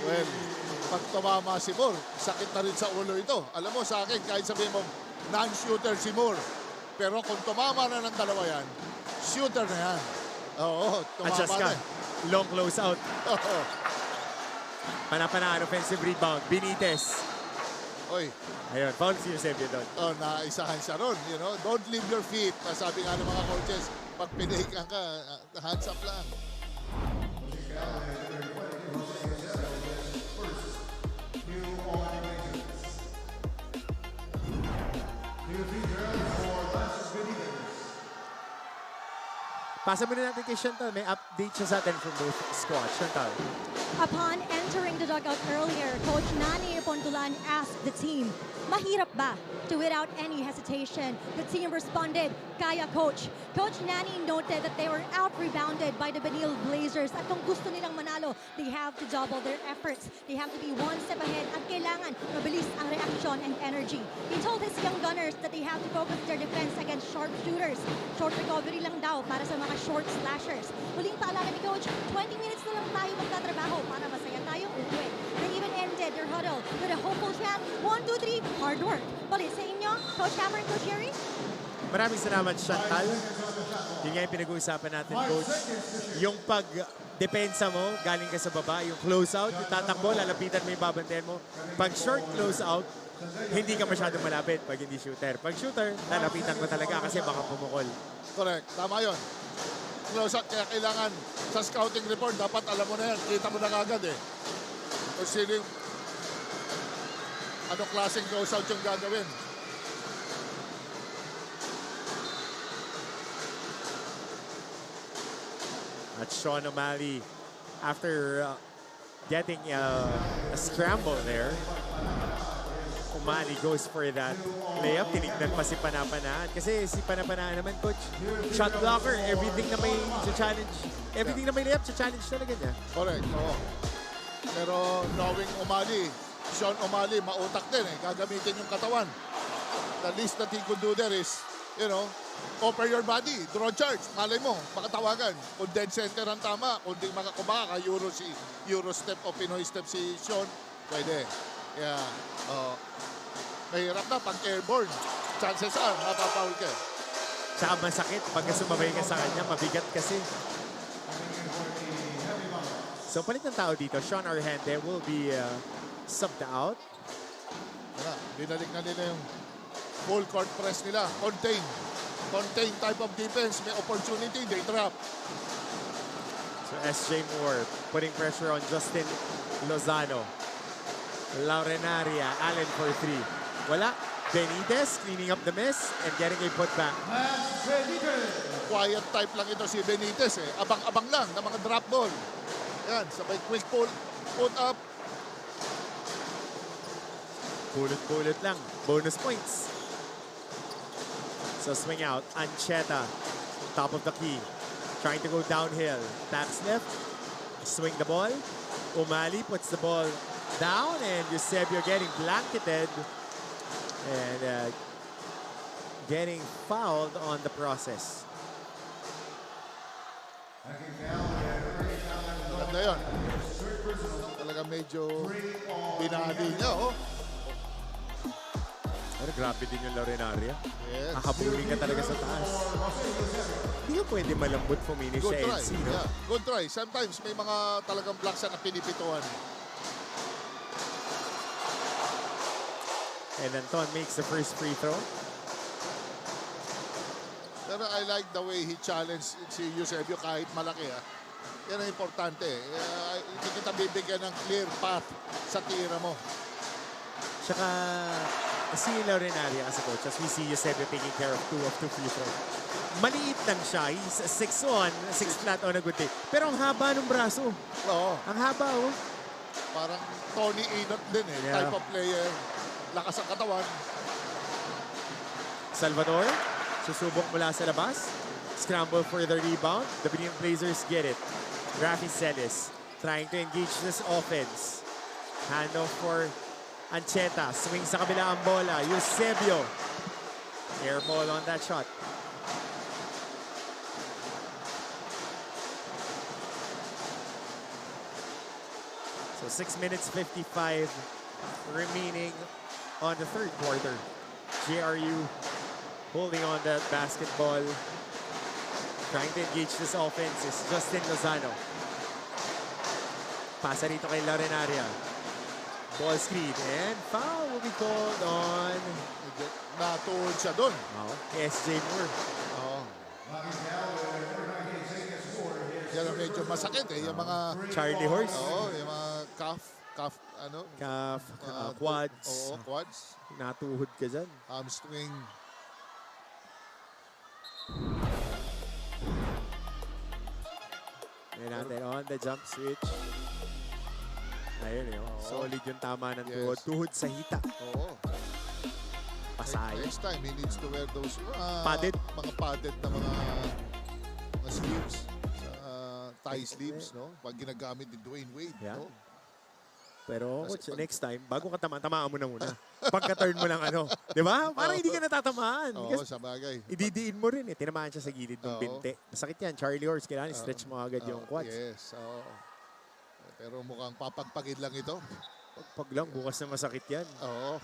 Well, pag tumama si Moore, sakit na rin sa ulo ito. Alam mo sa akin, kahit sabihin mo, non-shooter si Moore. Pero kung tumama na ng dalawa yan, shooter na yan. Oo, tumama na. Long close out. Panapanaan, offensive rebound. Benitez. Oy. Ayun, foul si Eusebio doon. Naisahan siya ron, you know. Don't leave your feet. Sabi nga ng mga coaches, pag pinahikan ka, hands up lang. Pasa muna natin kay Chantal. May update siya sa atin from both squads. Chantal. Upon entering the dugout earlier, Coach Nani Pontulan asked the team, mahirap ba? To without any hesitation, the team responded, kaya coach. Coach Nani noted that they were out-rebounded by the Benilde Blazers at kung gusto nilang manalo, they have to double their efforts. They have to be one step ahead at kailangan mabilis ang reaksyon and energy. He told his young gunners that they have to focus their defense against sharp shooters. Short recovery lang daw para sa mga short slashers. Muling paalala ni Coach, 20 minutes na lang tayo magtatrabaho para masaya tayong uuwi. They even ended their huddle with a hopeful chant, 1, 2, 3, hard work. Balit sa inyo, Coach Cameron, Coach Jerry? Maraming salamat, Chantal. Yun nga yung pinag-uusapan natin, Coach. Yung pag-depensa mo, galing ka sa baba, yung close-out, yung tatakbo, lalapitan mo yung babantayan mo. Pag short close-out, hindi ka masyadong malapit pag hindi shooter. Pag shooter, lalapitan mo talaga kasi baka pumukol. Correct. Tama yun. Close-out, kaya kailangan sa scouting report, dapat alam mo na yan. Kita mo na kagad Kung sino yung anong klaseng close-out yung gagawin. At Sean O'Malley, after getting a scramble there, O'Malley goes for that layup. Tinignan pa si Panapanaan. Kasi si Panapanaan naman, coach, shot blocker, everything na may challenge. Everything na may layup, challenge talaga niya. Correct, oo. Pero knowing O'Malley, Sean O'Malley, mautak din gagamitin yung katawan. The least that he could do there is, you know, offer your body, draw charge. Malay mo, makatawagan. Kung dead center ang tama, kung di makakubaka, Euro step o Pinoy step si Sean, pwede. Yeah. Mahirap na pag airborne. Chances are, mapapaul ka. Tsaka masakit pag sumabay ka sa kanya, mabigat kasi. So palit ng tao dito, Sean Argente will be subbed out. Binalik na nila yung full court press nila. Contain type of defense. May opportunity, they trap. So SJ Moore putting pressure on Justin Lozano. Laurenaria, Allen for 3. Wala. Benitez cleaning up the miss and getting a putback. Quiet type lang ito si Benitez Abang-abang lang ng mga drop ball. Yan, sabay quick pull, put up. Pulot-pulot lang. Bonus points. So swing out, Ancheta, top of the key. trying to go downhill. Taps left, swing the ball. Umali puts the ball down, and Eusebio getting blanketed and getting fouled on the process. Maganda yun. Talaga medyo binali niya, oh. Pero grabe din yung Larenaria. Yes. Nakabully ka talaga sa taas. Hindi ka pwede malambot fuminish Good sa try. NC, no? Yeah. Good try. Sometimes may mga talagang blocks na pinipituan. And Anton makes the first free throw. Pero I like the way he challenged si Eusebio kahit malaki. Yan ang importante. Hindi kita bibigyan ng clear path sa tira mo. Tsaka, si Larenaria kasi coach, as we see Eusebio taking care of two free throws. Maliit lang siya. He's 6'1", 6 flat on a good day. Pero ang haba ng braso. Oo. Ang haba, oh. Parang Tony Inot din eh. Yeah. Type of player. Lakas ang katawan. Salvador, susubok mula sa labas. Scramble for the rebound. The Benilde Blazers get it. Rafi Celis trying to engage this offense. Handoff for Ancheta. Swing sa kabila ang bola. Eusebio. Air ball on that shot. So 6 minutes 55 remaining on the third quarter. JRU holding on that basketball. Trying to engage this offense is Justin Lozano. Pasa rito kay Larenaria. Ball screen and foul will be called on Natuod siya doon. SJ Moore. Oo. Yan ang medyo masakit eh. Yung mga Charlie Horse. Oo, yung mga calf, ano? Calf, quads. Oo, quads. Natuhod ka dyan. Hamstring. Ngayon natin on the jump switch. Ayun yun. Solid yung tama ng tuhod. Tuhod sa hita. Oo. Pasay. Next time, he needs to wear those Padded? mga padded na mga sleeves. Tie sleeves, no? Pag ginagamit ni Dwayne Wade, Yeah. no? Pero Kasi next time, bago ka tamaan mo na muna. Pagka-turn mo lang ano. Di ba? Parang hindi ka natatamaan. Oo, Kasi sa bagay. ididiin mo rin eh. Tinamaan siya sa gilid ng Oo. binte. Masakit yan. Charlie Horse, kailangan stretch mo agad yung quads. Yes, oo. Pero mukhang papagpagid lang ito. Pag lang, bukas na masakit yan. Oo.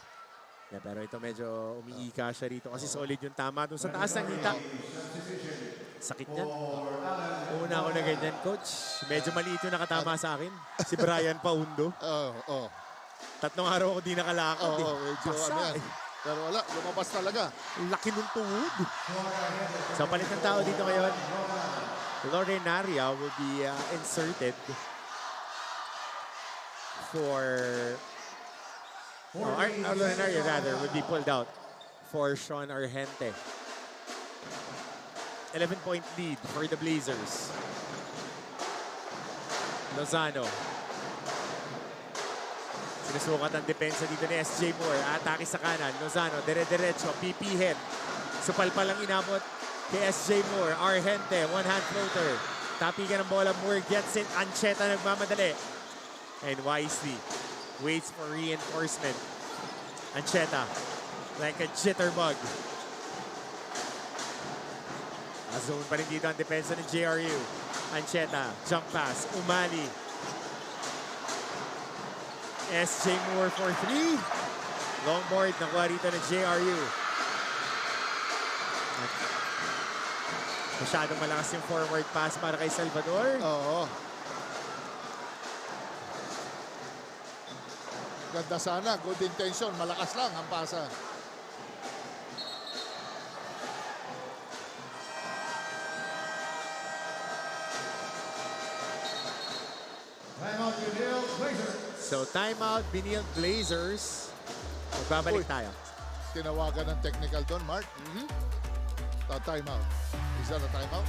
Yeah, pero ito medyo umiika siya rito kasi solid yung tama doon sa taas ng hita. Sakit yan. Una ako na ganyan, coach. Medyo maliit yung nakatama sa akin. Si Brian Paundo. Oo. 3 araw ako di nakalakad. Oo, medyo Basa, ano yan. eh. Pero wala, lumabas talaga. Laki ng tuhod. So palit ng tao dito ngayon. Larenaria will be inserted for... Larenaria rather will be pulled out for Sean Argente. 11-point lead for the Blazers. Lozano. Sinusukat ang depensa dito ni SJ Moore. Atake sa kanan. Lozano, dire-diretso. PP hit. Supal pa lang inabot kay SJ Moore. Argente, one-hand floater. Tapigan ng bola. Moore gets it. Ancheta nagmamadali. And wisely waits for reinforcement. Ancheta, like a jitterbug. Zone pa rin dito ang depensa ng JRU. Ancheta, jump pass, Umali. SJ Moore for 3. Long board, nakuha rito ng JRU. Masyadong malakas yung forward pass para kay Salvador. Oo. Ganda sana, good intention, malakas lang ang pasa. So timeout, Benilde Blazers. Magbabalik tayo. Tinawagan ng technical doon, Mark. Timeout. Is that a timeout?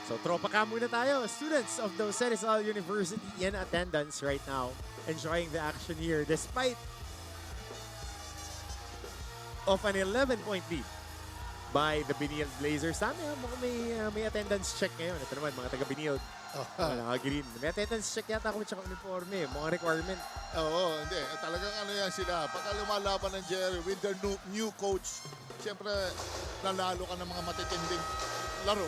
So, tropa ka muna tayo. Students of the Rizal University in attendance right now. Enjoying the action here despite of an 11-point lead by the Benilde Blazers. Sana mukhang may attendance check ngayon. Ito naman, mga taga-Benilde. Green. May attendance check yata kung tsaka uniforme. Mga requirement. Oo, hindi. Talagang ano yan sila. Pagka lumalaban ng Jerry with their new coach, siyempre nanalo ka ng mga matitinding laro.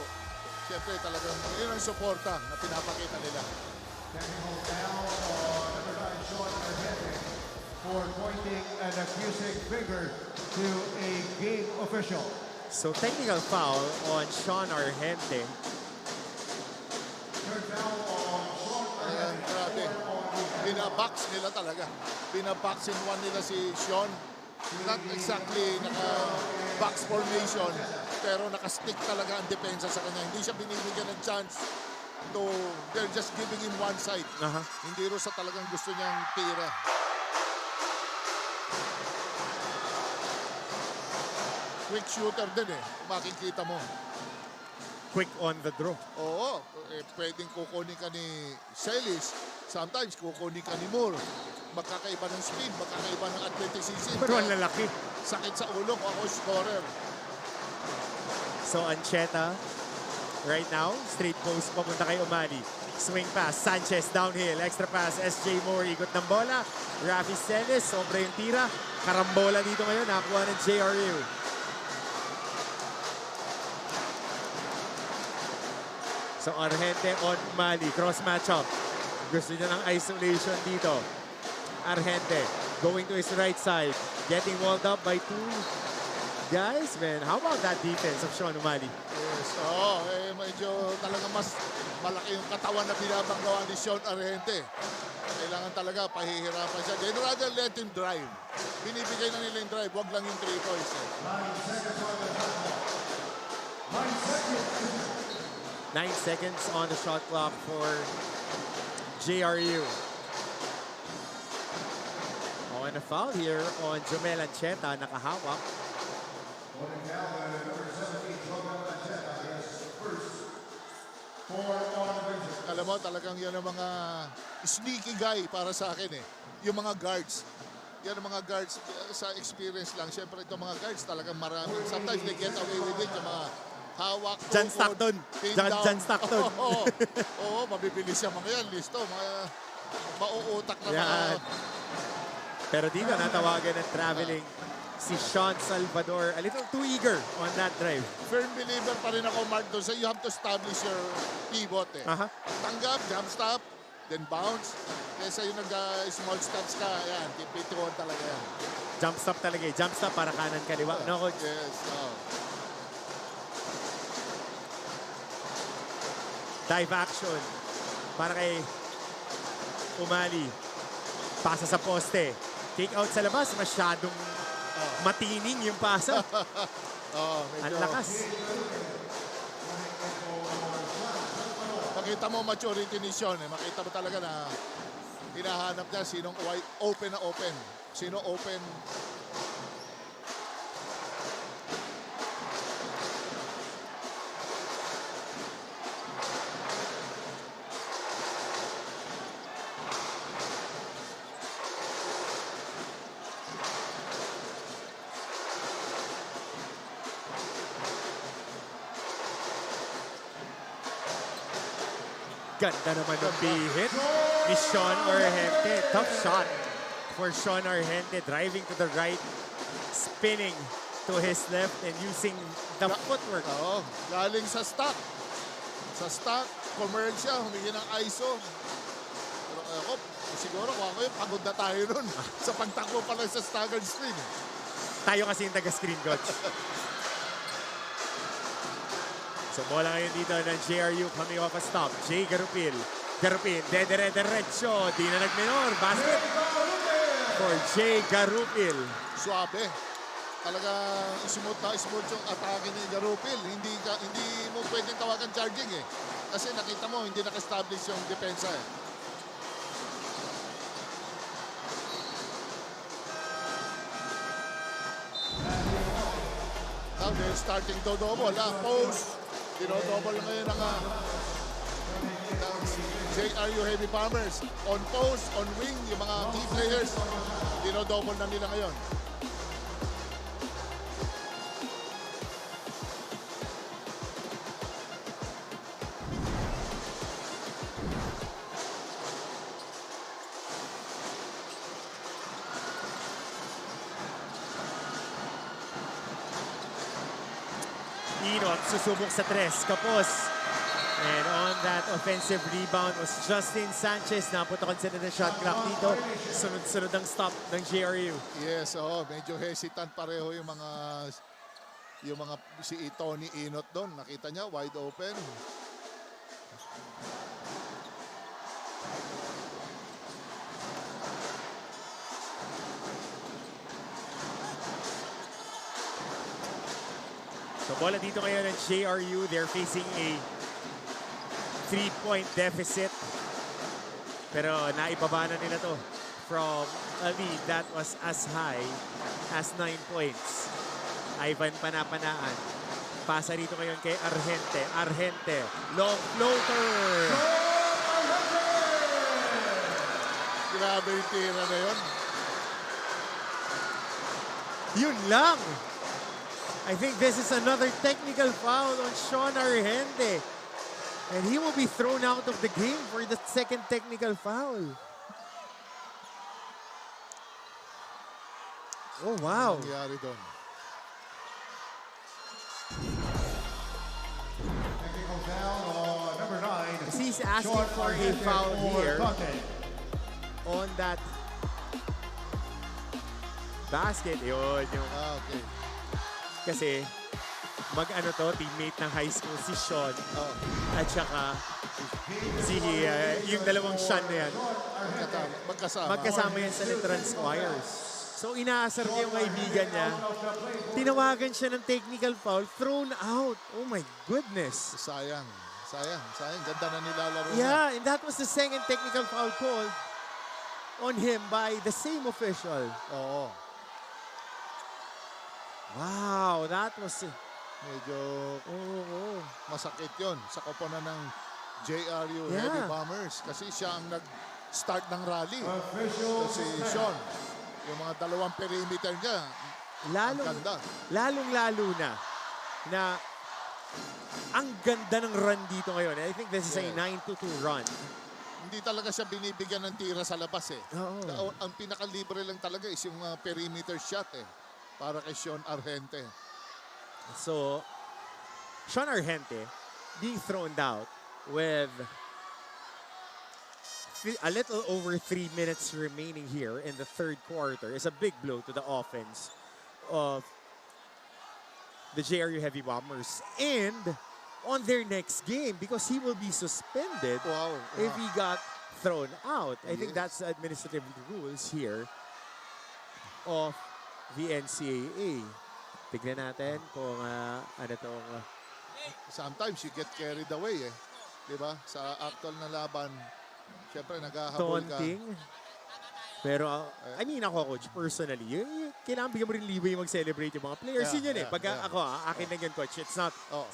Siyempre talagang yun ang suporta na pinapakita nila. Technical foul on number 9, Sean Argente, for pointing an accusing finger to a game official. So, technical foul on Sean Argente. Third foul on Sean Ayan, Argente. grabe. Binabox nila talaga. Binabox in one nila si Sean. Not exactly naka-box formation, pero naka-stick talaga ang depensa sa kanya. Hindi siya binibigyan ng chance to, they're just giving him one side. Hindi rin sa talagang gusto niyang tira. Quick shooter din eh, makikita mo. Quick on the draw. Oo, pwedeng kukunin ka ni Celis, sometimes kukunin ka ni Moore. Magkakaiba ng speed, magkakaiba ng athleticism. Pero ang lalaki. Sakit sa ulo kung ako scorer. So, Ancheta, right now, straight post, papunta kay Umali. Swing pass, Sanchez downhill, extra pass, SJ Moore, ikot ng bola. Rafi Celis, sobra yung tira. Karambola dito ngayon, nakuha ng JRU. So, Argente on Umali, cross matchup. Gusto niya ng isolation dito. Argente going to his right side, getting walled up by two guys. Man, how about that defense of Sean Umali? Yes, medyo talaga mas malaki yung katawan na binabanggawa ni Sean Argente. Kailangan talaga pahihirapan siya. They'd rather let him drive. Binibigay na nila yung drive, wag lang yung 3 points. 9 seconds on the shot clock for JRU. Oh, and a foul here on Jomel Ancheta, nakahawak. Alam mo, talagang yan ang mga sneaky guy para sa akin eh. Yung mga guards. Yan ang mga guards sa experience lang. Siyempre itong mga guards talagang marami. Sometimes they get away with it. Yung mga hawak. John Stockton. John Stockton. Oo, mabibilis siya mga yan. Listo, mga mauutak na mga... Pero dito natawagan ng traveling si Sean Salvador. A little too eager on that drive. Firm believer pa rin ako, Mark, doon. So you have to establish your pivot eh. Tanggap, jump stop, then bounce. Kesa yung nag-small steps ka, yan, tipituan talaga yan. Jump stop talaga eh. Jump stop para kanan kaliwa. No, coach? Yes, Dive action para kay Umali. Pasa sa poste. Take out sa labas. Masyadong matining yung pasa. Ang lakas. Makita mo maturity ni Sean. Makita mo talaga na hinahanap niya sinong open na open. Sino open. Ganda naman ng hit ni Sean Argente. Tough shot for Sean Argente. Driving to the right, spinning to his left and using the footwork. Oo, galing sa stock. Sa stock, commercial, humingi ng ISO. Pero ako, siguro kung ako yun, pagod na tayo nun. Sa pagtakbo pa lang sa staggered screen. Tayo kasi yung taga-screen, coach. So, bola ngayon dito ng JRU coming off a stop. Jay Garupil. Garupil, dedere-derecho. Di na nagminor. Basket for Jay Garupil. Suabe. Talaga smooth yung atake ni Garupil. Hindi mo pwedeng tawagan charging eh. Kasi nakita mo, hindi naka-establish yung depensa eh. Now they're starting to double. Post. Dinodouble ngayon ng JRU Heavy Bombers. On post, on wing, yung mga key players, dinodouble na nila ngayon. Inot, susubok sa tres, kapos. And on that offensive rebound was Justin Sanchez. Naputokan sila ng shot clock dito. Sunod-sunod ang stop ng JRU. Yes, medyo hesitant pareho yung mga si Tony Inot doon. Nakita niya wide open. So bola dito ngayon ng JRU. They're facing a 3-point deficit. Pero naibaba na nila to from a lead that was as high as 9 points. Ivan Panapanaan. Pasa dito ngayon kay Argente. Argente. Long floater. Grabe yung tira na yun. Yun lang. I think this is another technical foul on Sean Argente. And he will be thrown out of the game for the second technical foul. Oh, wow. Ano nangyari doon? Technical foul on number 9. He's asking for a foul here on that basket. Yun, yung Okay. kasi mag-ano to, teammate ng high school, si Sean. At saka yung dalawang Sean na yan. Magkasama. Magkasama yan sa Letran Squires. So inaasar niya yung kaibigan niya. Tinawagan siya ng technical foul, thrown out. Oh my goodness. Sayang. Ganda na nilalaro niya. Yeah, and that was the second technical foul called on him by the same official. Oo. Wow, that was... Medyo masakit yun sa koponan ng JRU Heavy Bombers kasi siya ang nag-start ng rally. Si Sean, yung mga dalawang perimeter niya, ang ganda. Lalong-lalo na ang ganda ng run dito ngayon. I think this is a 9-2 run. Hindi talaga siya binibigyan ng tira sa labas eh. Oo. Ang pinakalibre lang talaga is yung perimeter shot eh. Para kay Sean Argente. So, Sean Argente being thrown out with a little over 3 minutes remaining here in the third quarter is a big blow to the offense of the JRU Heavy Bombers and on their next game because he will be suspended if he got thrown out. I think that's the administrative rules here of the NCAA. Tignan natin kung ano tong... Sometimes you get carried away eh. Diba? Sa actual na laban, syempre naghahabol ka. Taunting. Pero, I mean ako, coach, personally, kailangan bigyan mo rin leeway mag-celebrate yung mga players. Yun yun eh. Pag ako, akin na yun, coach. It's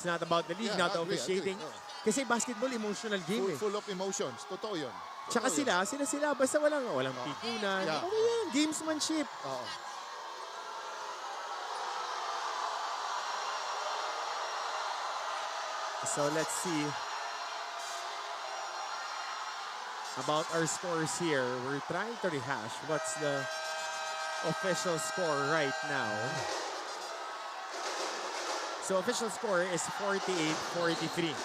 not about the league, not officiating. Kasi basketball, emotional game eh. Full of emotions. Totoo yun. Tsaka sila. Basta walang pikunan. Okay yan, gamesmanship. So let's see about our scores here. We're trying to rehash what's the official score right now. So official score is 48-43.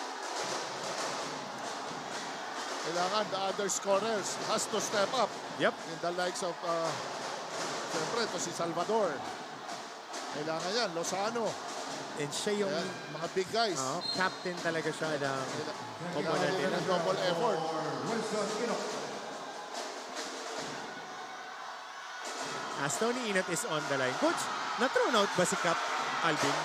Kailangan the other scorers has to step up. Yep. In the likes of, syempre, ito si Salvador. Kailangan yan, Lozano. And siya yung mga big guys. Captain talaga siya ng Kailangan nila ng double effort. As Tony Inot is on the line. Coach, na-thrown out ba si Cap Alvin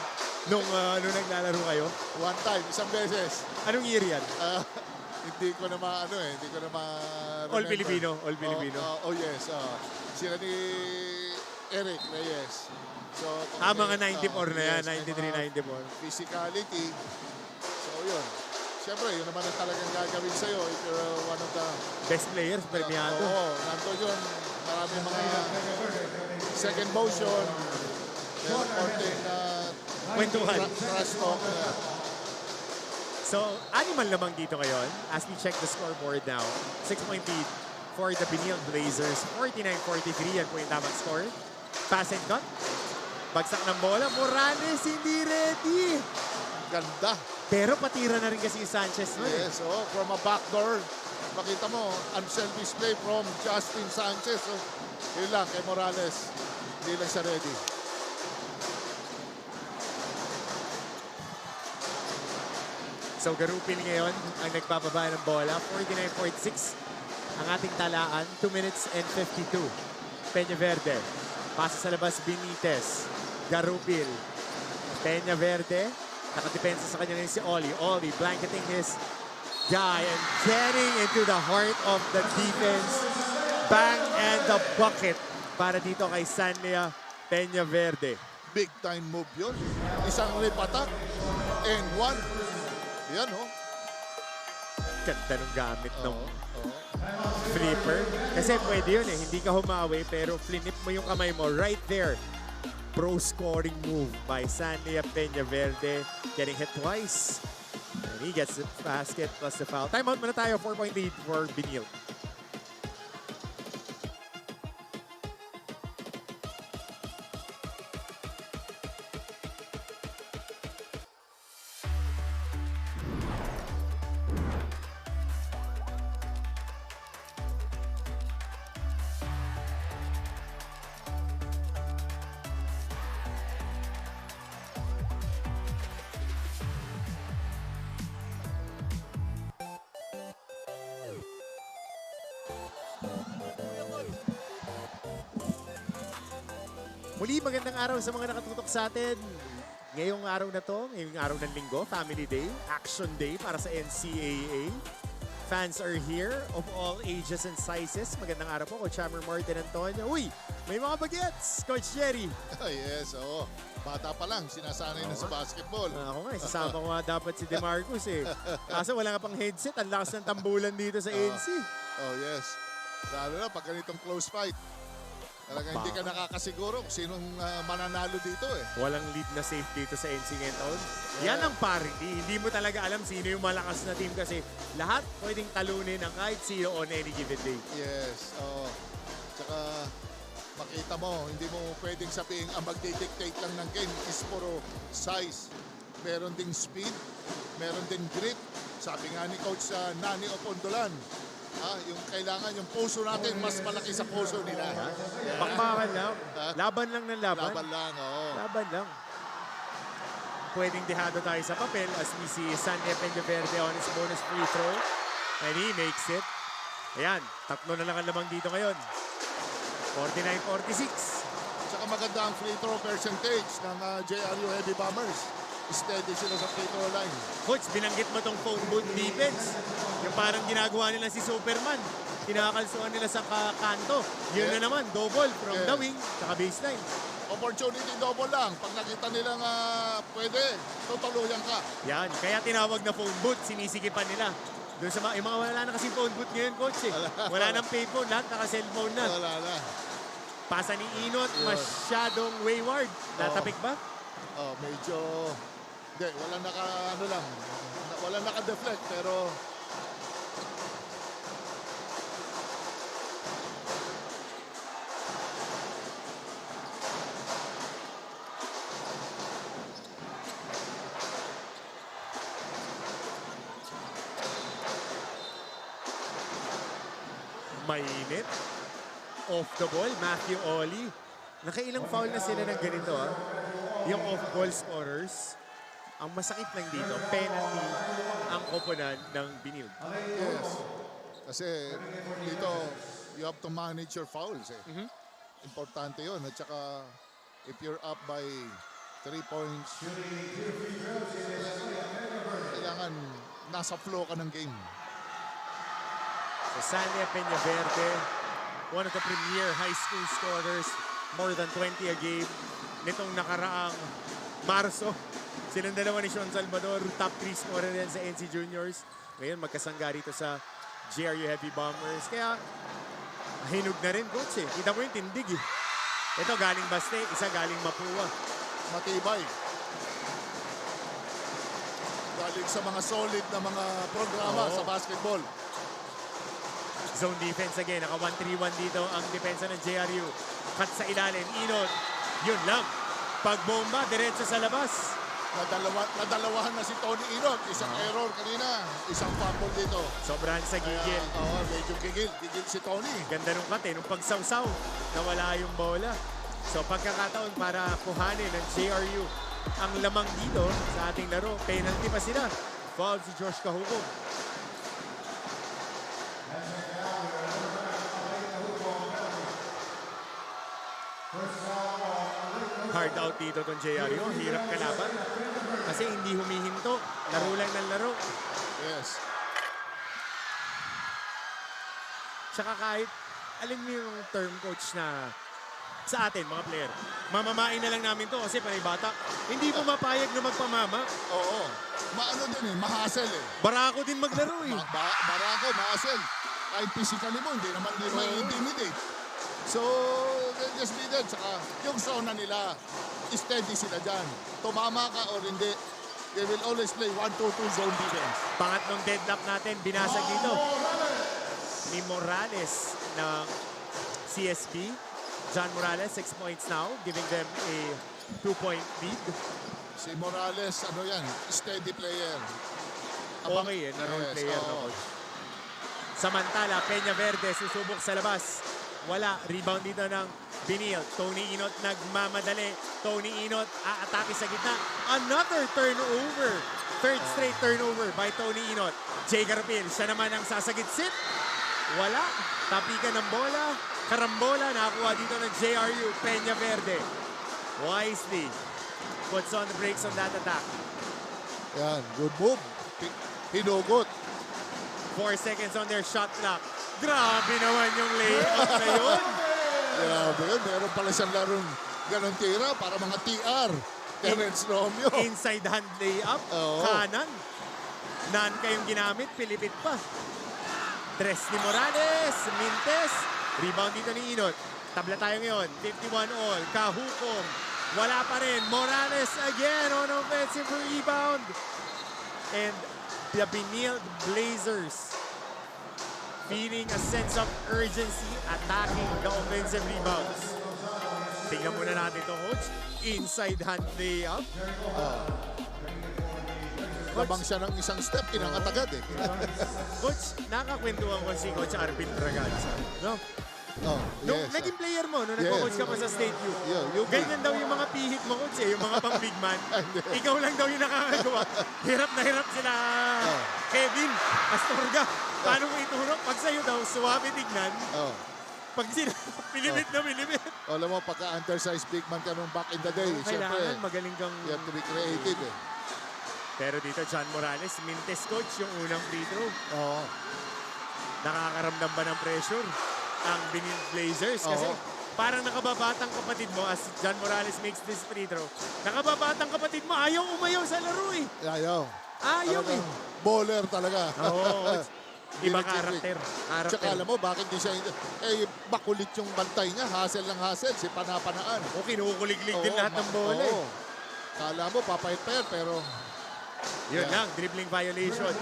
nung naglalaro kayo? One time, isang beses. Anong year yan? Hindi ko na hindi ko na All Filipino. Oh yes. Sila ni Eric Reyes. So, mga 94 na yan, 93, 94. Physicality. So, yun. Siyempre, yun naman ang talagang gagawin sa'yo if you're one of the... Best players, premiado. Oo, nandun yun. Maraming mga second motion. Meron konting Kwentuhan. trash talk. So, animal lamang dito ngayon as we check the scoreboard now. 6-point lead for the Benilde Blazers. 49-43, yan po yung tamang score. Pass and cut. Bagsak ng bola. Morales hindi ready. Ganda. Pero patira na rin kasi yung Sanchez nun. Yes, from a backdoor. Makita mo, unselfish play from Justin Sanchez. So, yun lang, kay Morales. Hindi lang siya ready. So Garupil ngayon ang nagpapaba ng bola. 49-46 ang ating talaan. 2 minutes and 52. Peña Verde. Pasa sa labas Benitez. Garupil. Peña Verde. Nakadepensa sa kanya ngayon si Oli. Oli blanketing his guy and getting into the heart of the defense. Bang and the bucket para dito kay Sanlia Peña Verde. Big time move yun. Isang rip attack and one. Yan, Ganda ng gamit ng flipper. Kasi pwede yun eh. Hindi ka humawi pero flinip mo yung kamay mo right there. Pro scoring move by Sanlia Peña Verde. Getting hit twice. And he gets the basket plus the foul. Timeout muna tayo. 4-point lead for Benilde. Muli, magandang araw sa mga nakatutok sa atin. Ngayong araw na to, ngayong araw ng linggo, Family Day, Action Day para sa NCAA. Fans are here of all ages and sizes. Magandang araw po, Coach Hammer Martin Antonio. Uy, may mga bagets, Coach Jerry. Yes, bata pa lang, sinasanay na sa basketball. Ako nga, isasama ko nga dapat si DeMarcus eh. Kaso wala nga pang headset, ang lakas ng tambulan dito sa NC. Yes. Lalo na pag ganitong close fight. Talaga hindi ka nakakasiguro kung sinong mananalo dito eh. Walang lead na safe dito sa NC ngayon taon. Yan ang parity. Hindi mo talaga alam sino yung malakas na team kasi lahat pwedeng talunin ng kahit sino on any given day. Yes. Tsaka makita mo, hindi mo pwedeng sabihin ang magdidictate lang ng game is puro size. Meron ding speed, meron ding grit. Sabi nga ni Coach Nani Opondolan, yung kailangan, yung puso natin, mas malaki sa puso nila. Bakbakan lang. Laban lang ng laban. Laban lang, Laban lang. Pwedeng dehado tayo sa papel as we see Sanlia Peña Verde on his bonus free throw. And he makes it. Ayan, tatlo na lang ang lamang dito ngayon. 49-46. Tsaka maganda ang free throw percentage ng JRU Heavy Bombers. Steady sila sa free throw line. Coach, binanggit mo tong phone booth defense. Yung parang ginagawa nila si Superman. Kinakalsuan nila sa kanto. Yun na naman, double from the wing, tsaka baseline. Opportunity double lang. Pag nakita nilang pwede, tutuluyan ka. Yan, kaya tinawag na phone booth, sinisikipan nila. Doon sa yung mga wala na kasi phone booth ngayon, Coach eh. Wala nang payphone, lahat naka-cellphone na. Wala na. Pasa ni Inot, masyadong wayward. Natapik ba? Medyo... Hindi, walang naka-deflect, pero... Mainit. Off the ball, Matthew Oli. Nakailang foul na sila ng ganito Yung off-ball scorers. Ang masakit lang dito, penalty ang koponan ng Benilde. Yes. Kasi dito, you have to manage your fouls eh. Importante yun. At saka, if you're up by 3 points, kailangan nasa flow ka ng game. So Sanlia Peña Verde, one of the premier high school scorers, more than 20 a game nitong nakaraang Marso. Silang dalawa ni Sean Salvador, top 3 scorer yan sa NC Juniors. Ngayon magkasangga rito sa JRU Heavy Bombers. Kaya hinog na rin, coach eh. Kita mo yung tindig eh. Ito galing Baste, isa galing Mapua. Matibay. Galing sa mga solid na mga programa sa basketball. Zone defense again. Naka 1-3-1 dito ang depensa ng JRU. Cut sa ilalim. Inot. Yun lang. Pagbomba, diretso sa labas. Nadalawahan na si Tony Inot. Isang error kanina. Isang fumble dito. Sobrang sa gigil. Oo, medyo gigil. Gigil si Tony. Ganda nung cut eh. Nung pagsawsaw, nawala yung bola. So pagkakataon para kuhanin ng JRU ang lamang dito sa ating laro. Penalty pa sila. Foul si Josh Kahuko. Hard out dito tong JRU. Hirap kalaban. Kasi hindi humihinto. Laro lang ng laro. Yes. Tsaka kahit, alam mo yung term coach na sa atin, mga player, mamamain na lang namin to kasi panay bata. Hindi mo mapayag na magpamama. Oo. Maano din eh, mahasel eh. Barako din maglaro eh. Barako, mahasel. Kahit physically mo, hindi naman din may intimidate. So, just be there. Saka yung zona nila, steady sila dyan. Tumama ka or hindi, they will always play 1-2-2 zone defense. Pangatlong deadlock natin, binasag dito ni Morales ng CSP. John Morales, 6 points now, giving them a 2-point lead. Si Morales, ano yan, steady player. Okay na role player na coach. Samantala, Peña Verde susubok sa labas. Wala, rebound dito ng Benilde. Tony Inot nagmamadali. Tony Inot aatake sa gitna. Another turnover. Third straight turnover by Tony Inot. Jay Garapil, siya naman ang sasagitsit. Wala, tapikan ng bola. Karambola, nakakuha dito ng JRU, Peña Verde. Wisely puts on the brakes on that attack. Yan, good move. Hinugot. 4 seconds on their shot clock. Grabe naman yung layup na yun. Grabe yun, meron pala siyang larong ganun tira para mga TR. Terence Romeo. Inside hand layup, kanan. Nan kayong ginamit, pilipit pa. Tres ni Morales, Mintes. Rebound dito ni Inot. Tabla tayo ngayon. 51 all. Kahukom. Wala pa rin. Morales again on offensive rebound. And the Benilde Blazers feeling a sense of urgency attacking the offensive rebounds. Tingnan muna natin ito, coach. Inside hand layup. Labang siya ng isang step, inangat agad eh. Coach, nakakwentuhan ko si Coach Arvin Braganza. No? Oh, Nung yes. naging player mo, nung nagko-coach ka pa sa State U, ganyan daw yung mga pihit mo, coach eh, yung mga pang big man. Ikaw lang daw yung nakakagawa. Hirap na hirap sila Kevin, Astorga. Paano mo ituro? Pag sa'yo daw, suwabe tignan. Pag sila, pilimit na pilimit. Alam mo, pagka-undersized big man ka nung back in the day, siyempre, Kailangan magaling kang... you have to be creative eh. Pero dito, John Morales, Mintes coach, yung unang free throw. Oo. Nakakaramdam ba ng pressure ang Benilde Blazers? Kasi parang nakababatang kapatid mo as John Morales makes this free throw. Nakababatang kapatid mo, ayaw umayaw sa laro eh. Ayaw. Ayaw eh. Bowler talaga. Oo. Iba karakter. Tsaka alam mo, bakit di siya, makulit yung bantay niya, hassle ng hassle, si Panapanaan. O, kinukuliglig din lahat ng bola eh. Kala mo, papayper, pero... Yun lang, dribbling violation.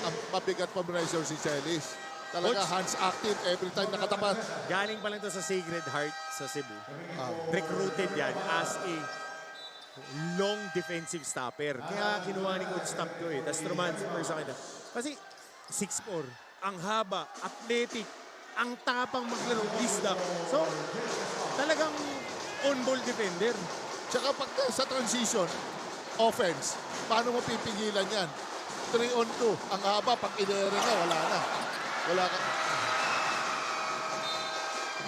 Ang mabigat pa pressure si Celis. Talaga hands active every time nakatapat. Galing pa lang to sa Sacred Heart sa Cebu. Recruited yan as a long defensive stopper. Kaya kinuha ni Coach Stamp ko eh. Tapos transfer sa kanya. Kasi 6'4", ang haba, athletic, ang tapang maglaro, disdak. So, talagang on-ball defender. Tsaka pag sa transition, offense, paano mo pipigilan yan? 3-on-2. Ang haba, pag inere na, wala na. Wala ka.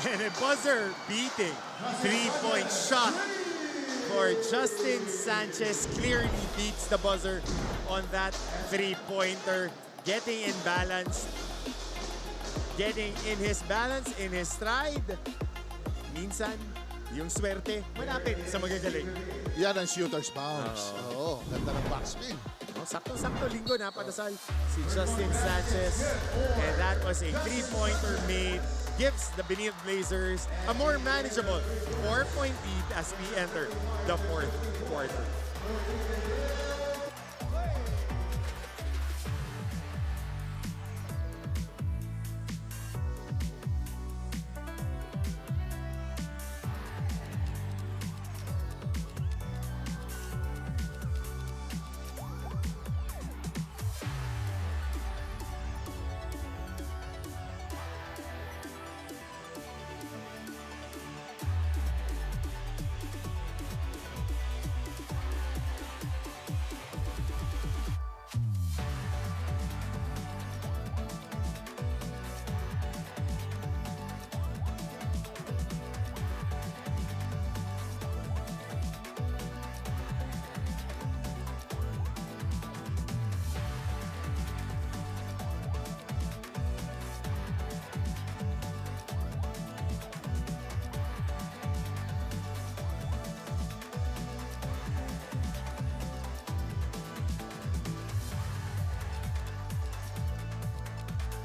And a buzzer beating 3-point shot for Justin Sanchez. Clearly beats the buzzer on that 3-pointer. Getting in balance. Getting in his balance, in his stride. Minsan, yung swerte, malapit sa magagaling. Yan ang shooter's bounce. Oo. Oo, ganda ng backspin. Oh, sakto-sakto linggo napadasal si Justin Sanchez. And that was a three-pointer made. Gives the Benilde Blazers a more manageable 4-point lead as we enter the fourth quarter.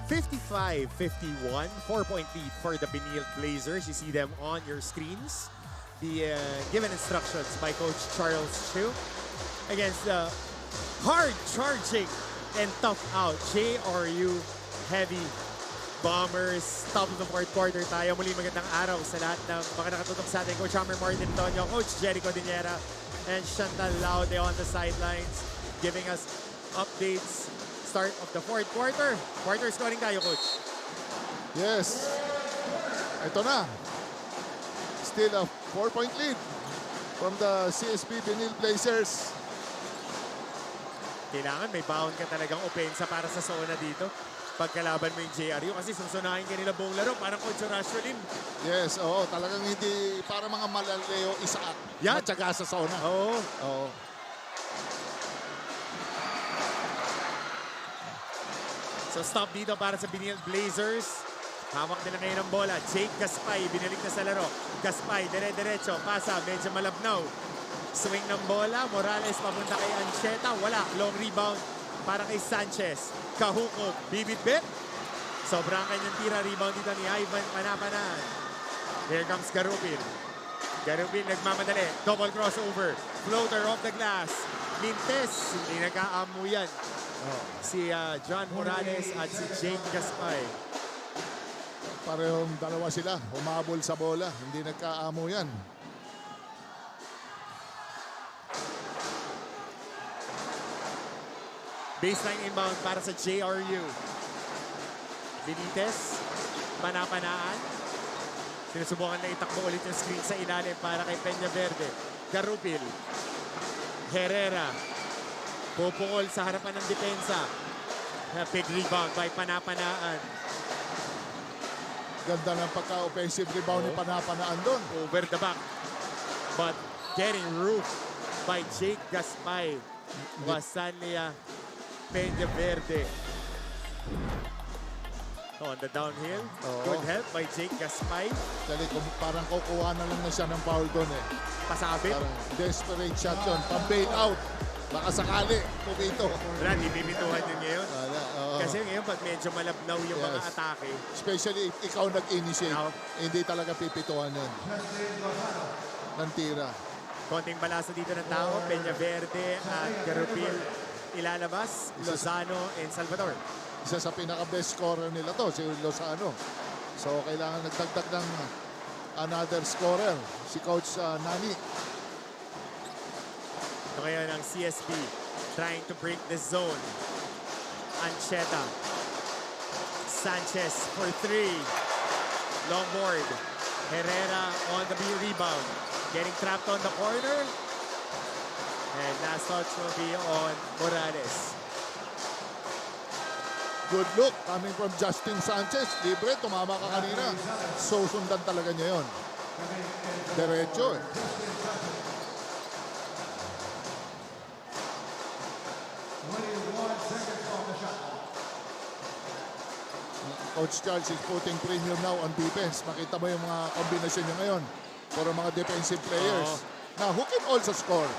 (55-51), 4-point lead for the Benilde Blazers. You see them on your screens. The given instructions by Coach Charles Chu against the hard-charging and tough-out JRU Heavy Bombers. Top of the fourth quarter tayo. Muli magandang araw sa lahat ng mga nakatutok sa atin. Coach Hammer Martin Tonyo, Coach Jericho Diniera, and Chantal Laude on the sidelines giving us updates. Start of the fourth quarter. Quarter scoring tayo, Coach. Yes. Ito na. Still a 4-point lead from the CSP Benilde Blazers. Kailangan may bound ka talagang opensa para sa zona dito. Pagkalaban mo yung JRU kasi susunahin ka nila buong laro. Parang Coach Horacio din. Yes, oo. Talagang hindi para mga malaleo isa Yan. matyaga sa zona. Oo. Oo. So stop dito para sa Benilde Blazers. Hawak nila ngayon ang bola. Jake Gaspay, binalik na sa laro. Gaspay, dire-diretso. Pasa, medyo malabnaw. Swing ng bola. Morales papunta kay Ancheta. Wala. Long rebound para kay Sanchez. Kahukog, bibit-bit. Sobrang kanyang tira. Rebound dito ni Ivan Panapanan. Here comes Garupil. Garupil nagmamadali. Double crossover. Floater off the glass. Mintes. Hindi nag-aamu yan. Si John Morales at si Jake Gaspay. Parehong dalawa sila. Humabol sa bola. Hindi nagkaamo yan. Baseline inbound para sa JRU. Benitez. Panapanaan. Sinusubukan na itakbo ulit yung screen sa ilalim para kay Peña Verde. Garupil. Herrera. Pupukol sa harapan ng depensa. Big rebound by Panapanaan. Ganda ng pagka-offensive rebound ni Panapanaan doon. Over the back. But getting roofed by Jake Gaspay. Wasanlia Peña Verde. On the downhill. Good help by Jake Gaspay. Parang kukuha na lang na siya ng foul doon eh. Pasabit. Parang desperate shot yun. Pang-bail out. Baka sakali. Pumito. Wala, di bibituhan yun ngayon. Oo. Kasi ngayon pag medyo malabnaw yung mga atake. Especially if ikaw nag-initiate, No. hindi talaga pipituhan yun. Ng tira. Konting balasa dito ng tao. Peña Verde at Garupil ilalabas. Lozano and Salvador. Isa sa pinaka-best scorer nila to, si Lozano. So kailangan nagdagdag ng another scorer, si Coach Nani. Ito ngayon ang CSP trying to break the zone. Ancheta. Sanchez for three. Long board. Herrera on the rebound. Getting trapped on the corner. And last touch will be on Morales. Good look coming from Justin Sanchez. Libre, tumama ka kanina. So sundan talaga niya yun. Diretso eh. Coach Charles is putting premium now on defense. Makita mo yung mga kombinasyon niya ngayon. Puro mga defensive players. Now, who can also score?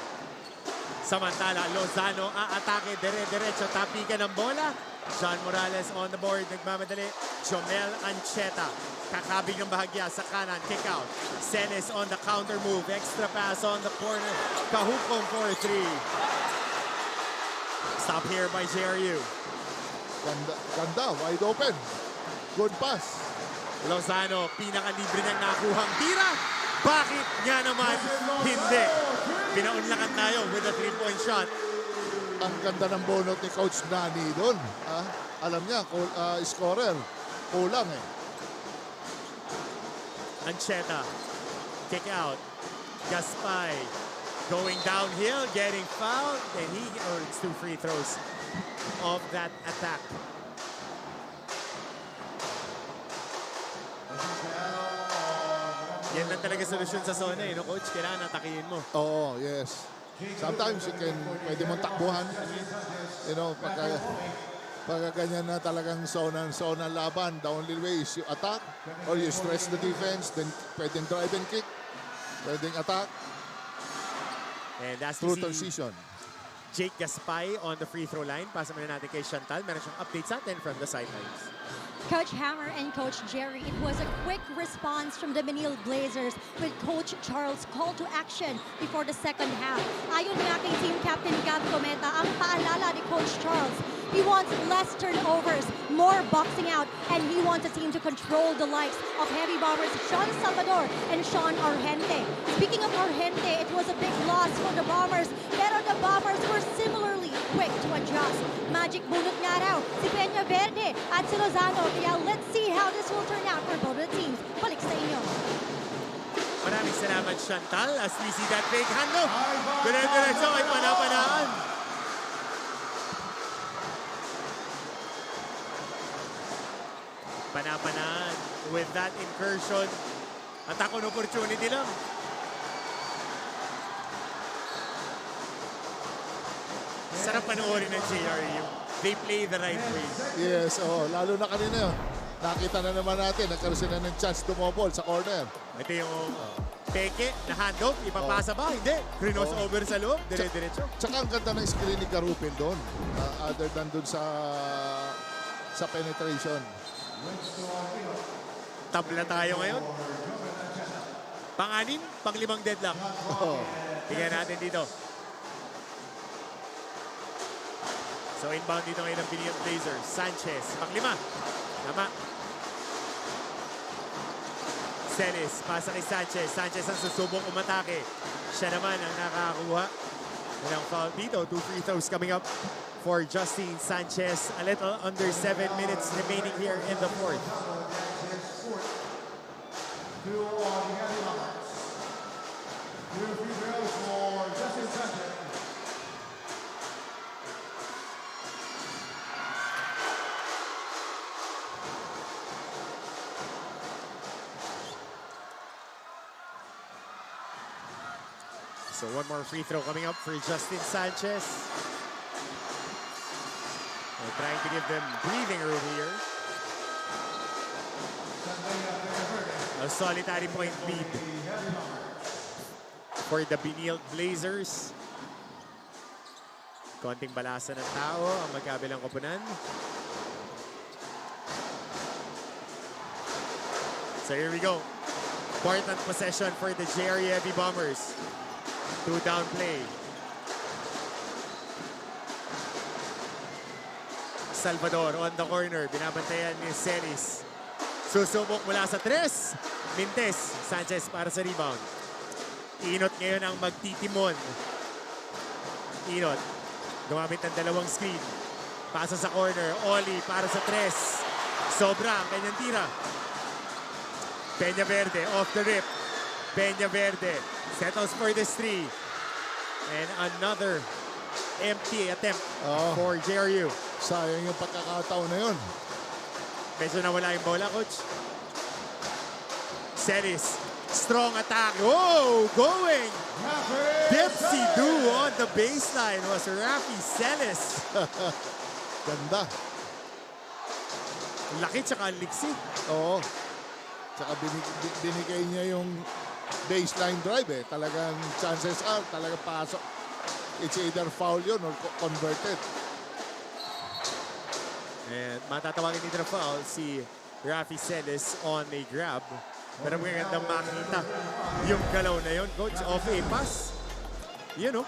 Samantala, Lozano aatake, dire-diretso, tapikan ng bola. John Morales on the board, nagmamadali. Jomel Ancheta, kakabig ng bahagya sa kanan, kick out. Senes on the counter move, extra pass on the corner. Kahukong for 3. Stop here by JRU. Ganda, wide open. Good pass. Lozano, pinakalibre ng nakuhang tira. Bakit nga naman hindi? Pinaunlakan tayo with a 3-point shot. Ang ganda ng bonot ni Coach Nani doon. Alam niya, scorer. Kulang eh. Ancheta, kick out. Gaspay going downhill, getting fouled, and it's 2 free throws of that attack. Yan lang talaga solusyon sa zona no coach? Kailangan atakihin mo. Oo, yes. Sometimes pwede mong takbuhan. Pagka ganyan na talagang zona laban, the only way is you attack or you stretch the defense, then pwedeng drive and kick, pwedeng attack. And that's through transition. Jake Gaspay on the free throw line. Pasa muna natin kay Chantal. Meron siyang update sa atin from the sidelines. Coach Hammer and Coach Jerry, it was a quick response from the Benilde Blazers with Coach Charles' call to action before the second half. Ayon nga kay team captain Gab Cometa, ang paalala ni Coach Charles, he wants less turnovers, more boxing out, and he wants a team to control the likes of heavy bombers Sean Salvador and Sean Argente. Speaking of Argente, it was a big loss for the Bombers, pero the Bombers were similarly quick to adjust. Magic bunot nga raw si Peña Verde at si Lozano, kaya let's see how this will turn out for both the teams. Balik sa inyo. Maraming salamat Chantal as we see that big handle. Dire-diretso ay panapanaan. Panapanaan with that incursion. Attack on opportunity lang. Sarap panoorin ng JRU. They play the right way. Yes, lalo na kanina yun. Nakita na naman natin, nagkaroon sila ng chance tumobol sa corner. Ito yung peke na handoff, ipapasa ba? Hindi. Crinos over sa loob, dire-diretso. Tsaka ang ganda ng screen ni Garupin doon. Other than doon sa penetration. Tabla tayo ngayon. Pang-anim, pang-limang deadlock. Tingnan natin dito. So inbound dito ngayon ng Benilde Blazers. Sanchez, pang-lima. Tama. Celis, pasa kay Sanchez. Sanchez ang susubong umatake. Siya naman ang nakakakuha ng foul dito. 2 free throws coming up for Justine Sanchez. A little under 7 minutes remaining here in the fourth. So one more free throw coming up for Justin Sanchez. They're trying to give them breathing room here. A solitary point lead for the Benilde Blazers. Konting balasa ng tao ang magkabilang koponan. So here we go. Important possession for the JRE Heavy Bombers. 2 down play. Salvador on the corner. Binabantayan ni Celis. Susubok mula sa 3. Mintes. Sanchez para sa rebound. Inot ngayon ang magtitimon. Inot. Gumamit ng dalawang screen. Pasa sa corner. Oli para sa 3. Sobra ang kanyang tira. Peña Verde off the rip. Peña Verde settles for this 3. And another empty attempt for JRU. Sayang yung pagkakataon na yun. Medyo nawala yung bola, coach. Celis, strong attack. Whoa, going. Dipsy-do on the baseline was Rafi Celis. Ganda. Laki tsaka liksi. Oo. Tsaka binigay niya yung baseline drive eh. Talagang chances are, talagang pasok. It's either foul yun or converted. And matatawagin dito na foul si Rafi Celis on a grab. Pero magandang makita yung galaw na yun, coach. Off a pass. Yun, no?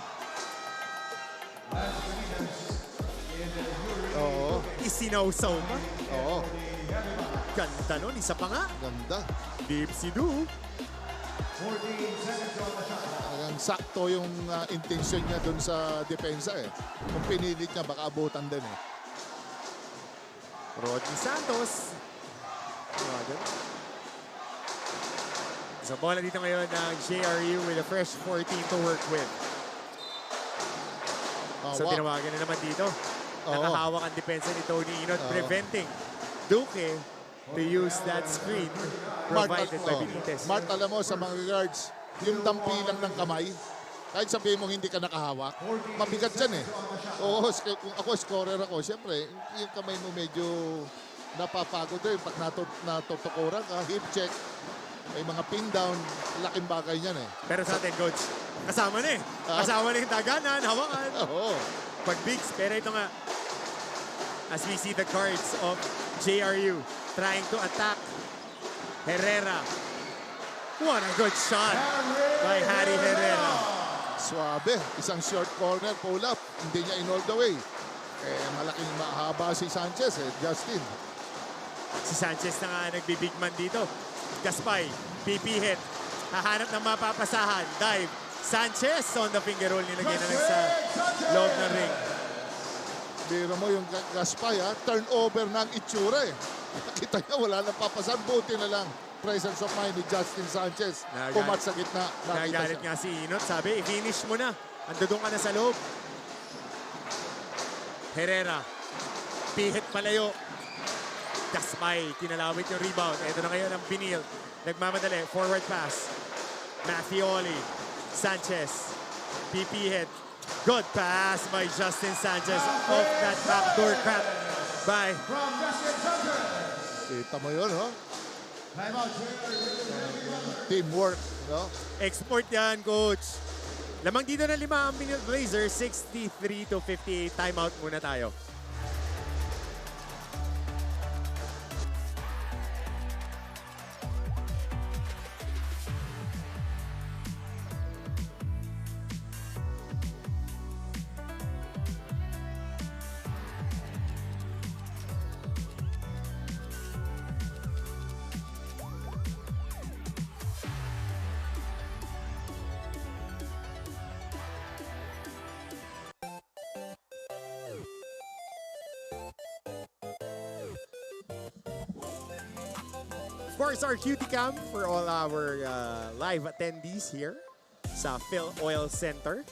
Oo. Isinawsaw pa. Oo. Ganda nun. Isa pa nga. Ganda. Deep si Du. Talagang sakto yung intention niya dun sa depensa eh. Kung pinilit niya, baka abutan din eh. Rodney Santos. So, bola dito ngayon ng JRU with a fresh 14 to work with. So, tinawagan na naman dito. Nakahawak ang depensa ni Tony Inot, preventing Duque to use that screen provided by Benitez. Mart, alam mo sa mga guards, yung dampi lang ng kamay, kahit sabihin mo hindi ka nakahawak, mabigat yan eh. Oo, kung ako scorer ako, siyempre, yung kamay mo medyo napapagod din. Pag natutukuran ka, hip check, may mga pin down, laking bagay niyan eh. Pero sa atin, coach, kasama na eh. Kasama na yung taganan, hawakan. Oo. Pag bigs, pero ito nga, as we see the cards of JRU trying to attack Herrera. What a good shot by Harry Herrera. Suabe, isang short corner, pull up, hindi niya in all the way. Eh, malaking mahaba si Sanchez eh, Justin. Si Sanchez na nga nagbibig man dito. Gaspay, PP hit. Hahanap ng mapapasahan. Dive. Sanchez on the finger roll. Nilagay na lang sa loob ng ring. Biro mo yung Gaspay ha, turnover ng itsura eh. Nakita niya wala nang papasan, buti na lang. Presence of mind ni Justin Sanchez. Pumat sa gitna. Nagalit nga si Inot. Sabi, i-finish mo na. Andudong ka na sa loob. Herrera. Pihit palayo. Gaspay. Kinalawit yung rebound. Ito na ngayon ang Benilde. Nagmamadali. Forward pass. Mathioli. Sanchez. PP hit. Good pass by Justin Sanchez. Off that backdoor cut by Kita mo yun, ho? Teamwork, no? export yan, coach. Lamang dito na 5 ang Benilde Blazers. 63 to 58. Timeout muna tayo. Of course, our cutie cam for all our live attendees here sa Phil Oil Center.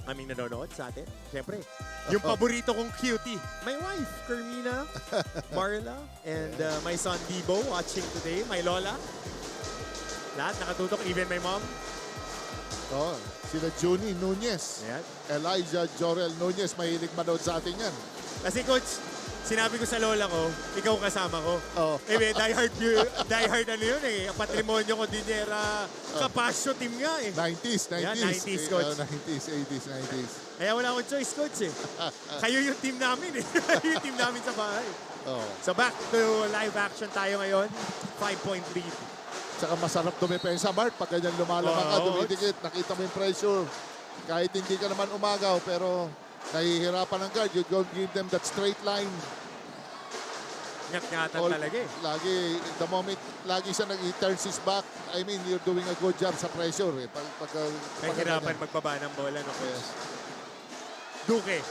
Aming nanonood sa atin. Siyempre, yung paborito kong cutie, my wife, Carmina, Marla, and my son, Debo, watching today. My lola. Lahat nakatutok, even my mom. Oh, sila Junie Nunez. Ayan. Elijah Jorel Nunez, mahilig manood sa atin yan. Kasi coach, sinabi ko sa lola ko, ikaw kasama ko. Oh. Eh, die hard ano yun eh. Patrimonyo ko din era kapasyo team nga eh. 90s. Yeah, 90s, coach. 90s, 80s, 90s. Kaya wala akong choice, coach eh. Kayo yung team namin eh. Kayo yung team namin sa bahay. Oh. So back to live action tayo ngayon. 5-point lead. Tsaka masarap dumepensa, Mark. Pag ganyan lumalamang ka, dumidikit, nakita mo yung pressure. Kahit hindi ka naman umagaw, pero nahihirapan ng guard. You don't give them that straight line. Ngat-ngatan talaga eh. Lagi, the moment, lagi siya nag-turns his back. I mean, you're doing a good job sa pressure. Eh. Nahihirapan magbaba ng bola. No? Yes. Duque.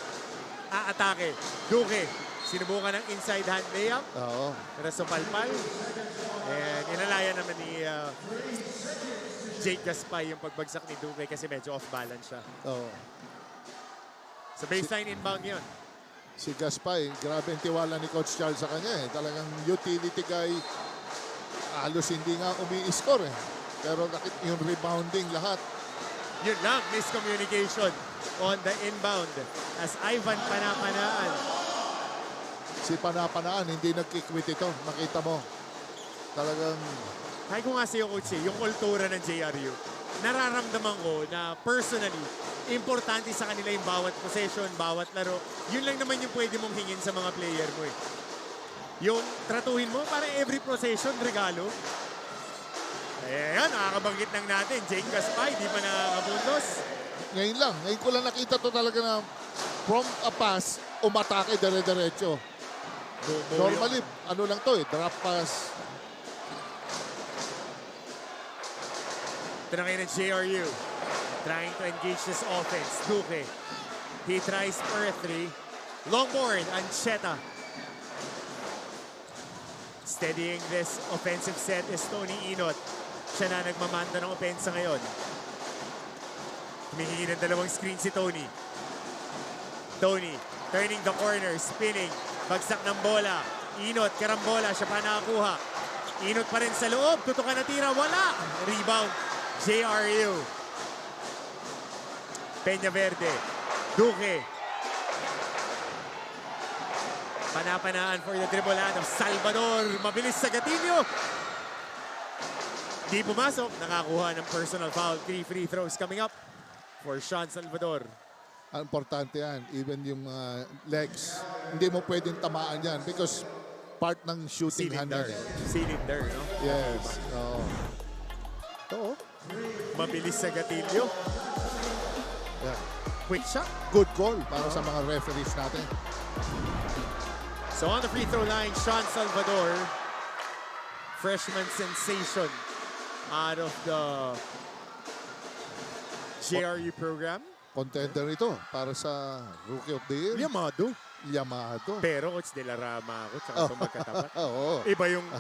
Aatake. Duque. Sinubukan ng inside hand layup. Oo. Pero sumpalpal. And inalaya naman ni Jake Gaspay yung pagbagsak ni Duque kasi medyo off-balance siya. Oo. So baseline inbound yun. Si Gaspay, grabe ang tiwala ni Coach Charles sa kanya eh. Talagang utility guy, halos hindi nga umi-score eh. Pero yung rebounding lahat. Yun lang, miscommunication on the inbound as Ivan Panapanaan. Si Panapanaan, hindi nag-quit ito. Makita mo. Talagang... Kaya ko nga sa'yo, Coach, yung kultura ng JRU, nararamdaman ko na personally, importante sa kanila yung bawat possession, bawat laro. Yun lang naman yung pwede mong hingin sa mga player mo eh. Yung tratuhin mo, para every possession, regalo. Ayan, nakakabanggit lang natin. Jake Gaspay, di pa nakakabundos. Ngayon lang. Ngayon ko lang nakita to talaga na from a pass, umatake dire-diretso. Normally, ano lang to eh, drop pass. Ito na kayo ng JRU. Trying to engage this offense. Duque. He tries for a 3. Long board, Ancheta. Steadying this offensive set is Tony Inot. Siya na nagmamanda ng opensa ngayon. Humihingi ng dalawang screen si Tony. Tony, turning the corner, spinning. Bagsak ng bola. Inot, karambola, siya pa nakakuha. Inot pa rin sa loob. Tutukan na tira, wala. Rebound, JRU. Peña Verde, Duque. Panapanaan for the dribble of Salvador. Mabilis sa gatilyo. Di pumasok. Nakakuha ng personal foul. 3 free throws coming up for Sean Salvador. Importante yan. Even yung legs, hindi mo pwedeng tamaan yan because part ng shooting hand yan. Cylinder, no? Yes. Oo. Oo. Mabilis sa gatilyo. Yeah. Quick shot. Good call para sa mga referees natin. So on the free throw line, Sean Salvador, freshman sensation out of the JRU program. Contender ito para sa Rookie of the Year. Yamado. Pero Coach De La Rama ako, tsaka ito magkatapat. Oo.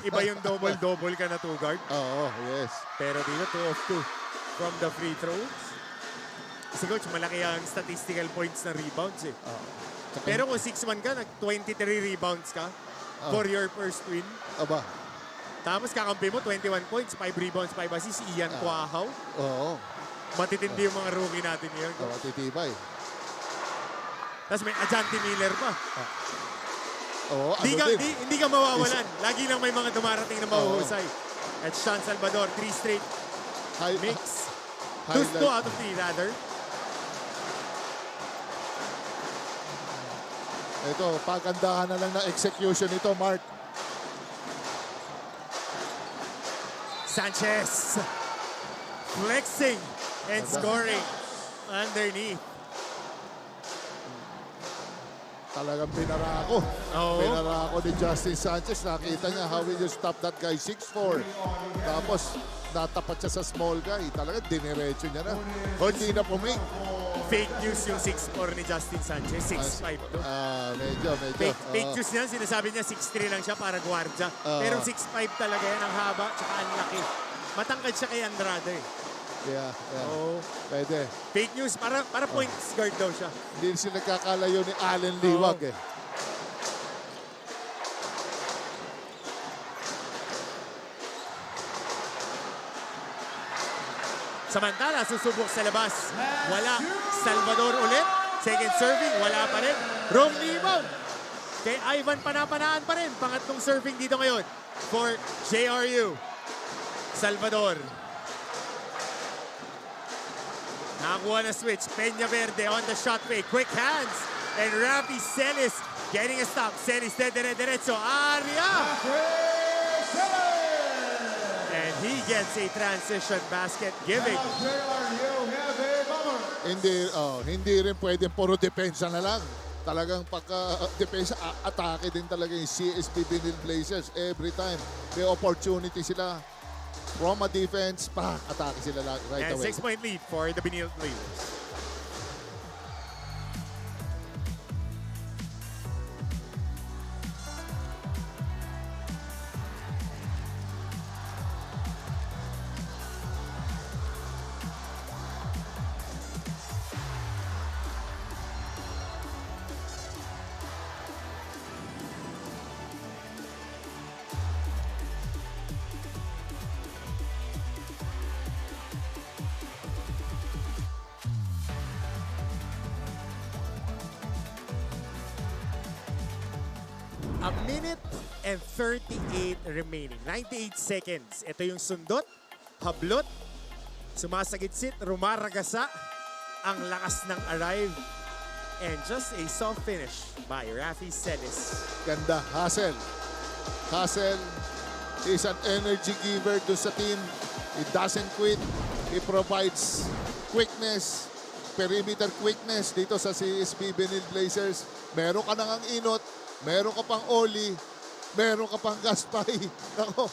Iba yung double-double ka na 2 guard. Oo, yes. Pero dito 2 of 2 from the free throws. Kasi Coach, malaki ang statistical points na rebounds eh. Pero kung 6-1 ka, nag-23 rebounds ka for your first win. Aba. Tapos kakampi mo, 21 points, 5 rebounds, 5 assists, Ian Cuahaw. Oo. Matitindi yung mga rookie natin ngayon. Oo, titibay. Tapos may Ajante Miller pa. Oo, Hindi ka mawawalan. Lagi lang may mga dumarating na mahuhusay. At Sean Salvador, 3 straight mix. 2 out of 3 rather. Ito, pagandahan na lang na execution ito, Mark. Sanchez flexing and scoring underneath. Talagang pinarako. Pinarako ni Justin Sanchez. Nakita niya how will you stop that guy 6'4". Tapos natapat siya sa small guy. Talagang diniretso niya na. Hindi na puming. Fake news yung 6'4 ni Justin Sanchez. 6'5 to. Medyo. Fake news niya. Sinasabi niya 6'3 lang siya para gwardya. Pero 6'5 talaga yan. Ang haba tsaka ang laki. Matangkad siya kay Andrade. Yeah. Oo. Pwede. Fake news. Para points guard daw siya. Hindi sila nagkakalayo ni Allen Liwag eh. Samantala, susubok sa labas. Wala. Salvador ulit. Second serving. Wala pa rin. Wrong rebound. Kay Ivan panapanaan pa rin. Pangatlong serving dito ngayon for JRU. Salvador. Nakakuha na switch. Peña Verde on the shot fake. Quick hands. And Rafi Celis getting a stop. Celis dire-diretso. Aria! And he gets a transition basket giving. Hindi rin pwedeng puro depensa na lang. Talagang pagka-depensa, atake din talaga yung CSB Benilde Blazers every time. May opportunity sila from a defense, atake sila right and away. 6-point lead for the Benilde Blazers. A minute and 38 remaining. 98 seconds. Ito yung sundot, hablot, sumasagitsit, rumaragasa. Ang lakas ng arrive. And just a soft finish by Rafi Celis. Ganda. Hassel. Hassel is an energy giver to sa team. He doesn't quit. He provides quickness, perimeter quickness dito sa CSB Benilde Blazers. Meron ka nang inot, meron ka pang Oli, meron ka pang Gaspay. Nako,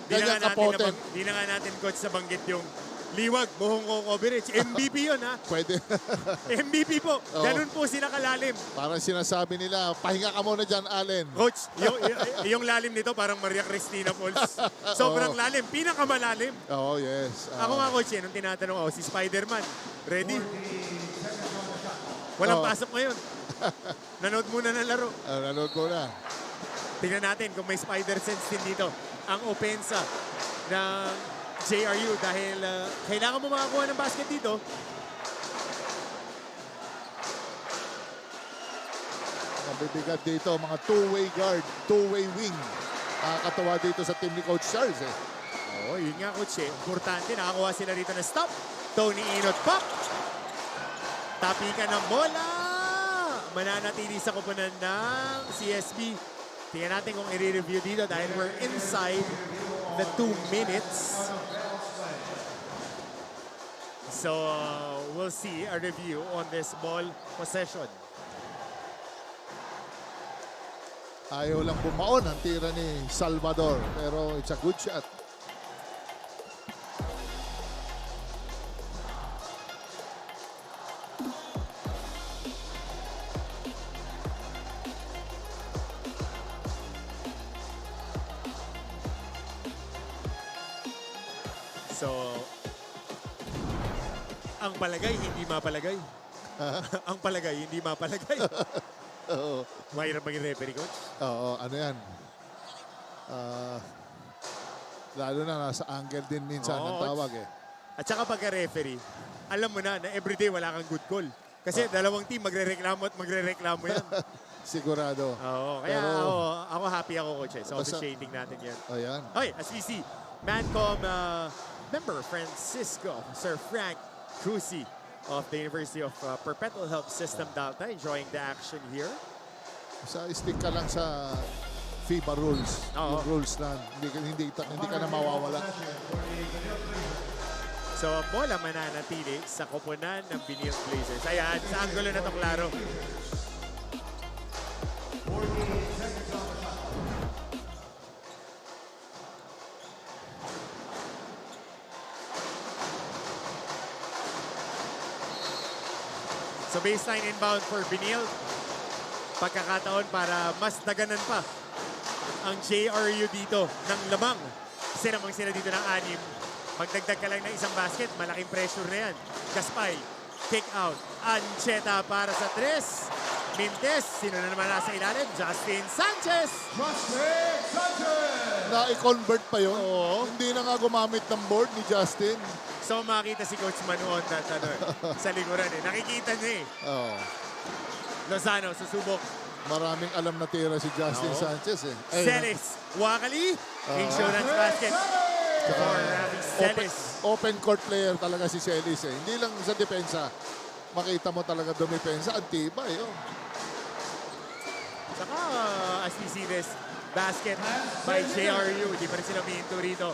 ganyan ka potent. Di na nga natin, coach, sa banggit yung liwag, buhong ko coverage. MVP yun, ha? Pwede. MVP po. Ganun po sila kalalim. Parang sinasabi nila, pahinga ka muna dyan, Allen. Coach, yung lalim nito parang Maria Cristina Falls. Sobrang lalim. Pinakamalalim. Oh, yes. Ako nga, coach, nung tinatanong ako, si Spider-Man, ready? Walang pasok ngayon. Nanood muna ng laro. Nanood muna. Tingnan natin kung may spider sense din dito. Ang opensa ng JRU dahil kailangan mo makakuha ng basket dito. Mabibigat dito, mga two-way guard, two-way wing. Nakakatawa dito sa team ni Coach Charles. Oo, yun nga, coach. Importante, nakakuha sila rito ng stop. Tony Inot pop. Tapikan ng bola. Mananatili sa kupunan ng CSB. Tingnan natin kung i-review dito dahil we're inside the 2 minutes. So, we'll see a review on this ball possession. Ayaw lang bumaon ang tira ni Salvador, pero it's a good shot. So, ang palagay, hindi mapalagay. Ang palagay, hindi mapalagay. Oo. Mahirap maging referee, coach. Oo, ano yan? Lalo na nasa angle din minsan ang tawag eh. At saka pagka-referee, alam mo na everyday wala kang good call. Kasi dalawang team magre-reklamo at magre-reklamo yan. Sigurado. Oo, kaya ako happy ako, coach. So, shading natin yan. Ayan. Okay, as we see, Mancom member Francisco, Sir Frank Cruci of the University of Perpetual Health System Delta enjoying the action here. Stick ka lang sa FIBA rules. Yung rules na hindi ka na mawawala. So, bola mananatili sa koponan ng Benilde Blazers. Ayan, sa angulo na ito, klaro. So, baseline inbound for Benilde. Pagkakataon para mas daganan pa ang JRU dito ng lamang. Sinamang sila dito ng 6. Magdagdag ka lang ng isang basket, malaking pressure na yan. Gaspay, kick out. Ancheta para sa 3. Mintes, sino na naman nasa ilalim? Justin Sanchez! Justin Sanchez! Na-convert pa yun. Oo. Hindi na nga gumamit ng board ni Justin. So makita si Coach Manuon sa likuran eh. Nakikita niya eh. Oh. Lozano, susubok. Maraming alam na tira si Justin Sanchez eh. Celis, Wakali, insurance basket. For Rafi Celis. Open court player talaga si Celis eh. Hindi lang sa depensa. Makita mo talaga dumipensa. Ang tibay oh. Saka as we see this basket by JRU, di pa rin sila minto rito.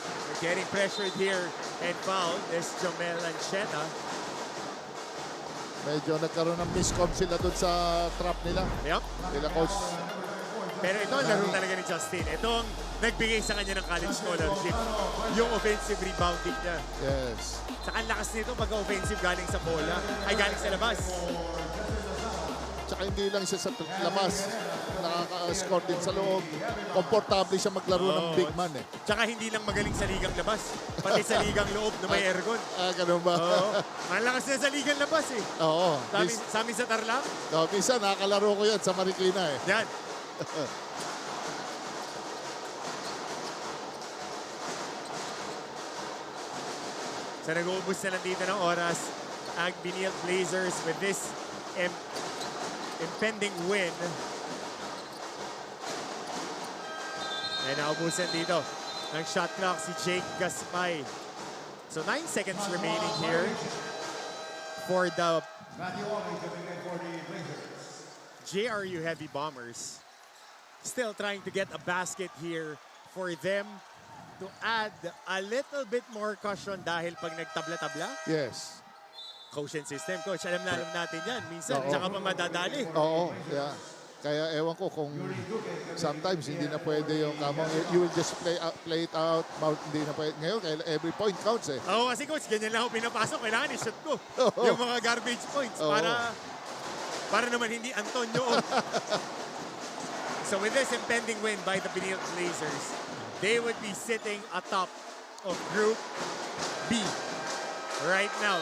They're getting pressured here and fouled is Jomel Ancheta. Medyo nagkaroon ng miscom sila doon sa trap nila. Yep. Nila coach. Pero ito ang laro talaga ni Justin. Ito ang nagbigay sa kanya ng college scholarship. Yung offensive rebounding niya. Yes. Saka ang lakas nito pag-offensive galing sa bola, ay galing sa labas. Tsaka hindi lang siya sa labas. Nakaka-score din sa loob. Komportable siya maglaro ng big man eh. Tsaka hindi lang magaling sa ligang labas. Pati sa ligang loob na may aircon. Ganun ba? Oo. Malakas na sa ligang labas eh. Oo. Sa amin sa Tarlac. Minsan nakakalaro ko yan sa Marikina eh. Yan. So nag-uubos na lang dito ng oras ang Benilde Blazers with this impending win. And naubusan dito ng shot clock si Jake Gaspay. So 9 seconds remaining here for the JRU Heavy Bombers. Still trying to get a basket here for them to add a little bit more caution dahil pag nagtabla-tabla, Yes. caution system, coach. Alam na alam natin yan. Minsan, Oo. tsaka pa madadali. Oo, yeah. Kaya ewan ko kung sometimes hindi na pwede yung kamang you will just play it out, hindi na pwede. Ngayon, every point counts eh. Oo, kasi coach, ganyan lang ako pinapasok. Kailangan i-shoot ko Oo. yung mga garbage points Oo. para naman hindi Antonio. So with this impending win by the Benilde Blazers, they would be sitting atop of Group B right now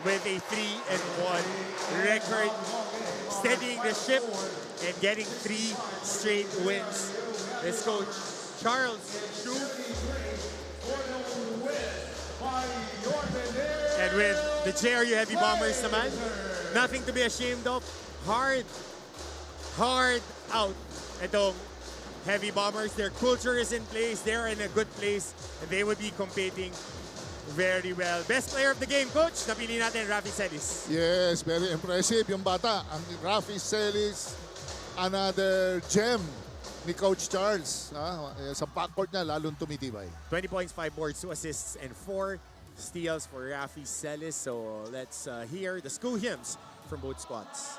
with a 3-1 record, steadying the ship and getting 3 straight wins. This coach, Charles Shu. And with the JRU Heavy Bombers naman, nothing to be ashamed of. Hard out itong Heavy Bombers. Their culture is in place. They're in a good place. And they would be competing very well. Best player of the game, coach. Napili natin, Rafi Celis. Yes, very impressive yung bata. Ang Rafi Celis, another gem ni Coach Charles. Sa backcourt niya, lalong tumitibay. 20 points, 5 boards, 2 assists, and 4 steals for Rafi Celis. So let's hear the school hymns from both squads.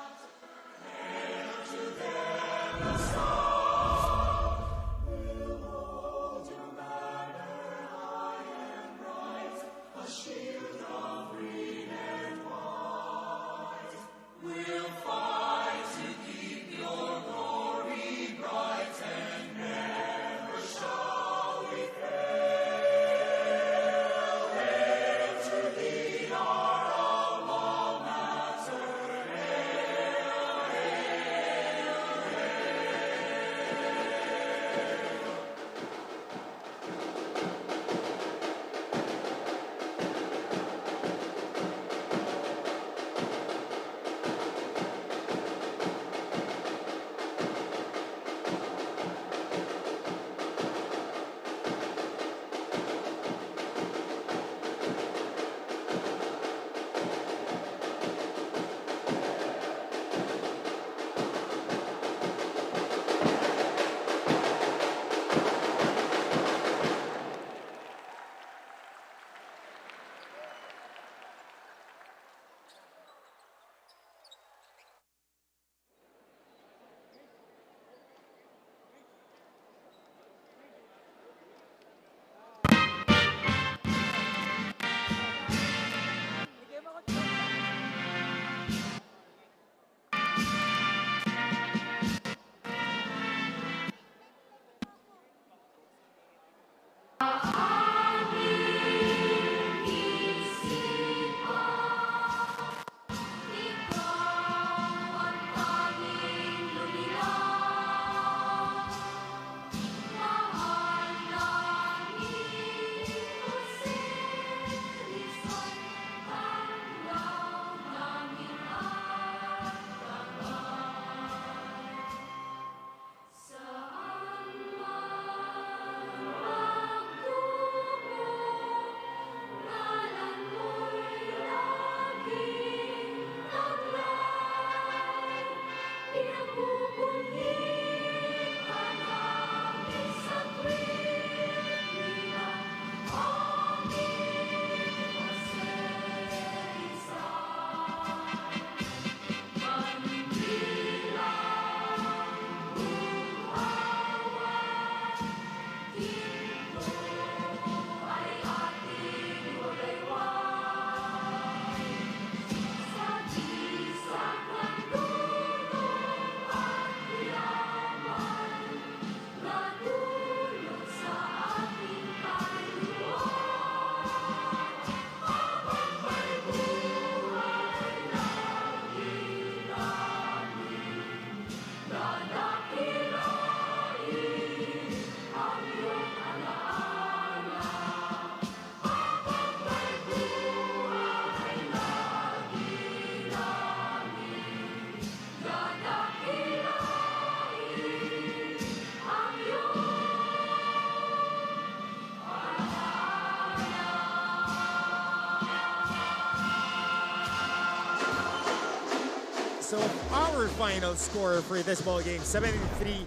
So our final score for this ball game, 73-65.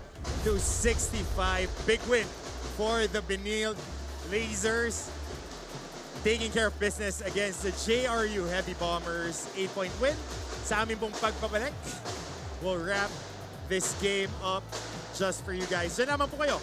Big win for the Benilde Blazers. Taking care of business against the JRU Heavy Bombers. 8-point win. Sa aming pong pagpabalik, we'll wrap this game up just for you guys. Diyan naman po kayo.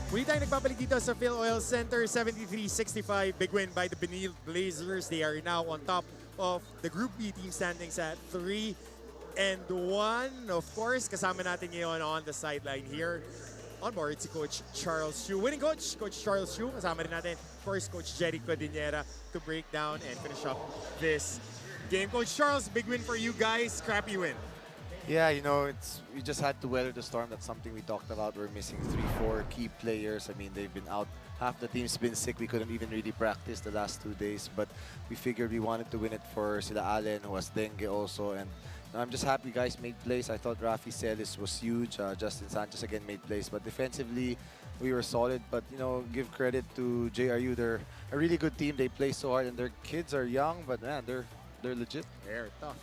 Muli tayo nagbabalik dito sa Phil Oil Center, 73-65. Big win by the Benilde Blazers. They are now on top of the Group B team standings at 3-1. Of course, kasama natin ngayon on the sideline here. On board si Coach Charles Hsu. Winning coach, Coach Charles Hsu. Kasama rin natin, of course, Coach Jerry Codinera to break down and finish up this game. Coach Charles, big win for you guys. Scrappy win. Yeah, you know, we just had to weather the storm. That's something we talked about. We're missing 3-4 key players. I mean, they've been out. Half the team's been sick. We couldn't even really practice the last 2 days. But we figured we wanted to win it for Sila Allen, who has dengue also. And I'm just happy guys made plays. I thought Rafi Celis was huge. Justin Sanchez again made plays. But defensively, we were solid. But, you know, give credit to JRU. They're a really good team. They play so hard. And their kids are young. But, man, they're legit. They're tough.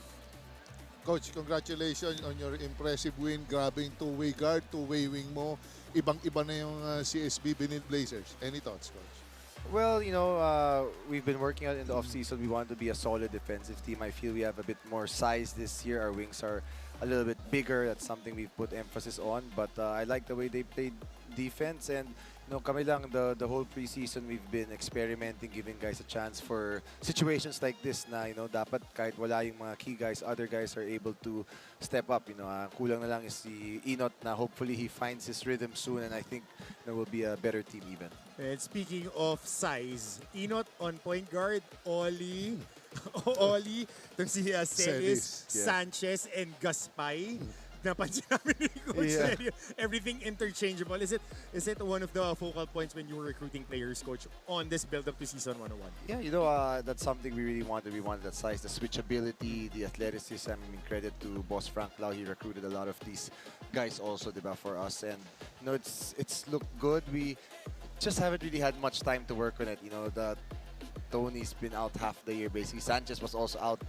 Coach, congratulations on your impressive win. Grabe yung two-way guard, two-way wing mo. Ibang-iba na yung CSB Benilde Blazers. Any thoughts, Coach? Well, you know, we've been working out in the offseason. We want to be a solid defensive team. I feel we have a bit more size this year. Our wings are a little bit bigger. That's something we've put emphasis on. But I like the way they played defense. And, you know, kami lang, the whole preseason, we've been experimenting, giving guys a chance for situations like this na, you know, dapat kahit wala yung mga key guys, other guys are able to step up. You know, kulang na lang is si Inot na hopefully he finds his rhythm soon, and I think there will be a better team even. And speaking of size, Inot on point guard, Oli, si Celis, yeah. Sanchez, and Gaspay. Napansin namin ni Coach Sergio, everything interchangeable. Is it one of the focal points when you were recruiting players, Coach, on this build-up to Season 101? Yeah, you know, that's something we really wanted. We wanted that size, the switchability, the athleticism. I mean, credit to Boss Frank Lau. He recruited a lot of these guys also, diba, for us. And, you know, it's looked good. We just haven't really had much time to work on it. You know, Tony's been out half the year, basically. Sanchez was also out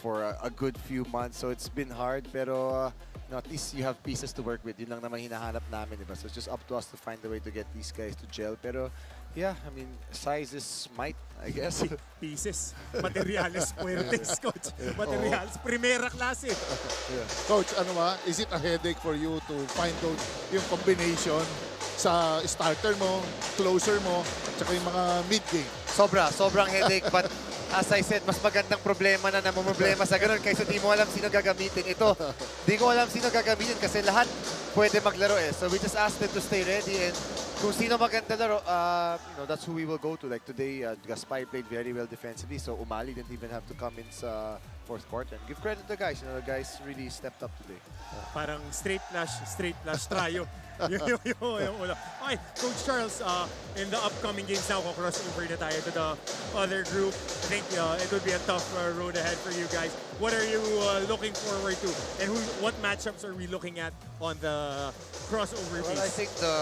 for a good few months, so it's been hard. Pero, you know, at least you have pieces to work with. Yun lang naman hinahanap namin, diba? So it's just up to us to find a way to get these guys to gel. Pero, yeah, I mean, size is might, I guess. Pieces. Materiales puertes, Coach. Materials. Primera klase. Yeah. Coach, ano ba? Is it a headache for you to find out yung combination sa starter mo, closer mo, tsaka yung mga mid-game. Sobrang headache, but as I said, mas magandang problema na namumroblema sa ganun kaysa di mo alam sino gagamitin. Ito, di ko alam sino gagamitin kasi lahat pwede maglaro eh. So we just ask them to stay ready, and kung sino maganda laro, that's who we will go to. Like today, Gaspar played very well defensively, so Umali didn't even have to come in sa fourth quarter. And give credit to the guys. The guys really stepped up today. Parang straight flash trio. yung ulo. Okay, Coach Charles, in the upcoming games now, cross over na tayo to the other group. I think it would be a tough road ahead for you guys. What are you looking forward to? And what matchups are we looking at on the crossover Well, piece? I think the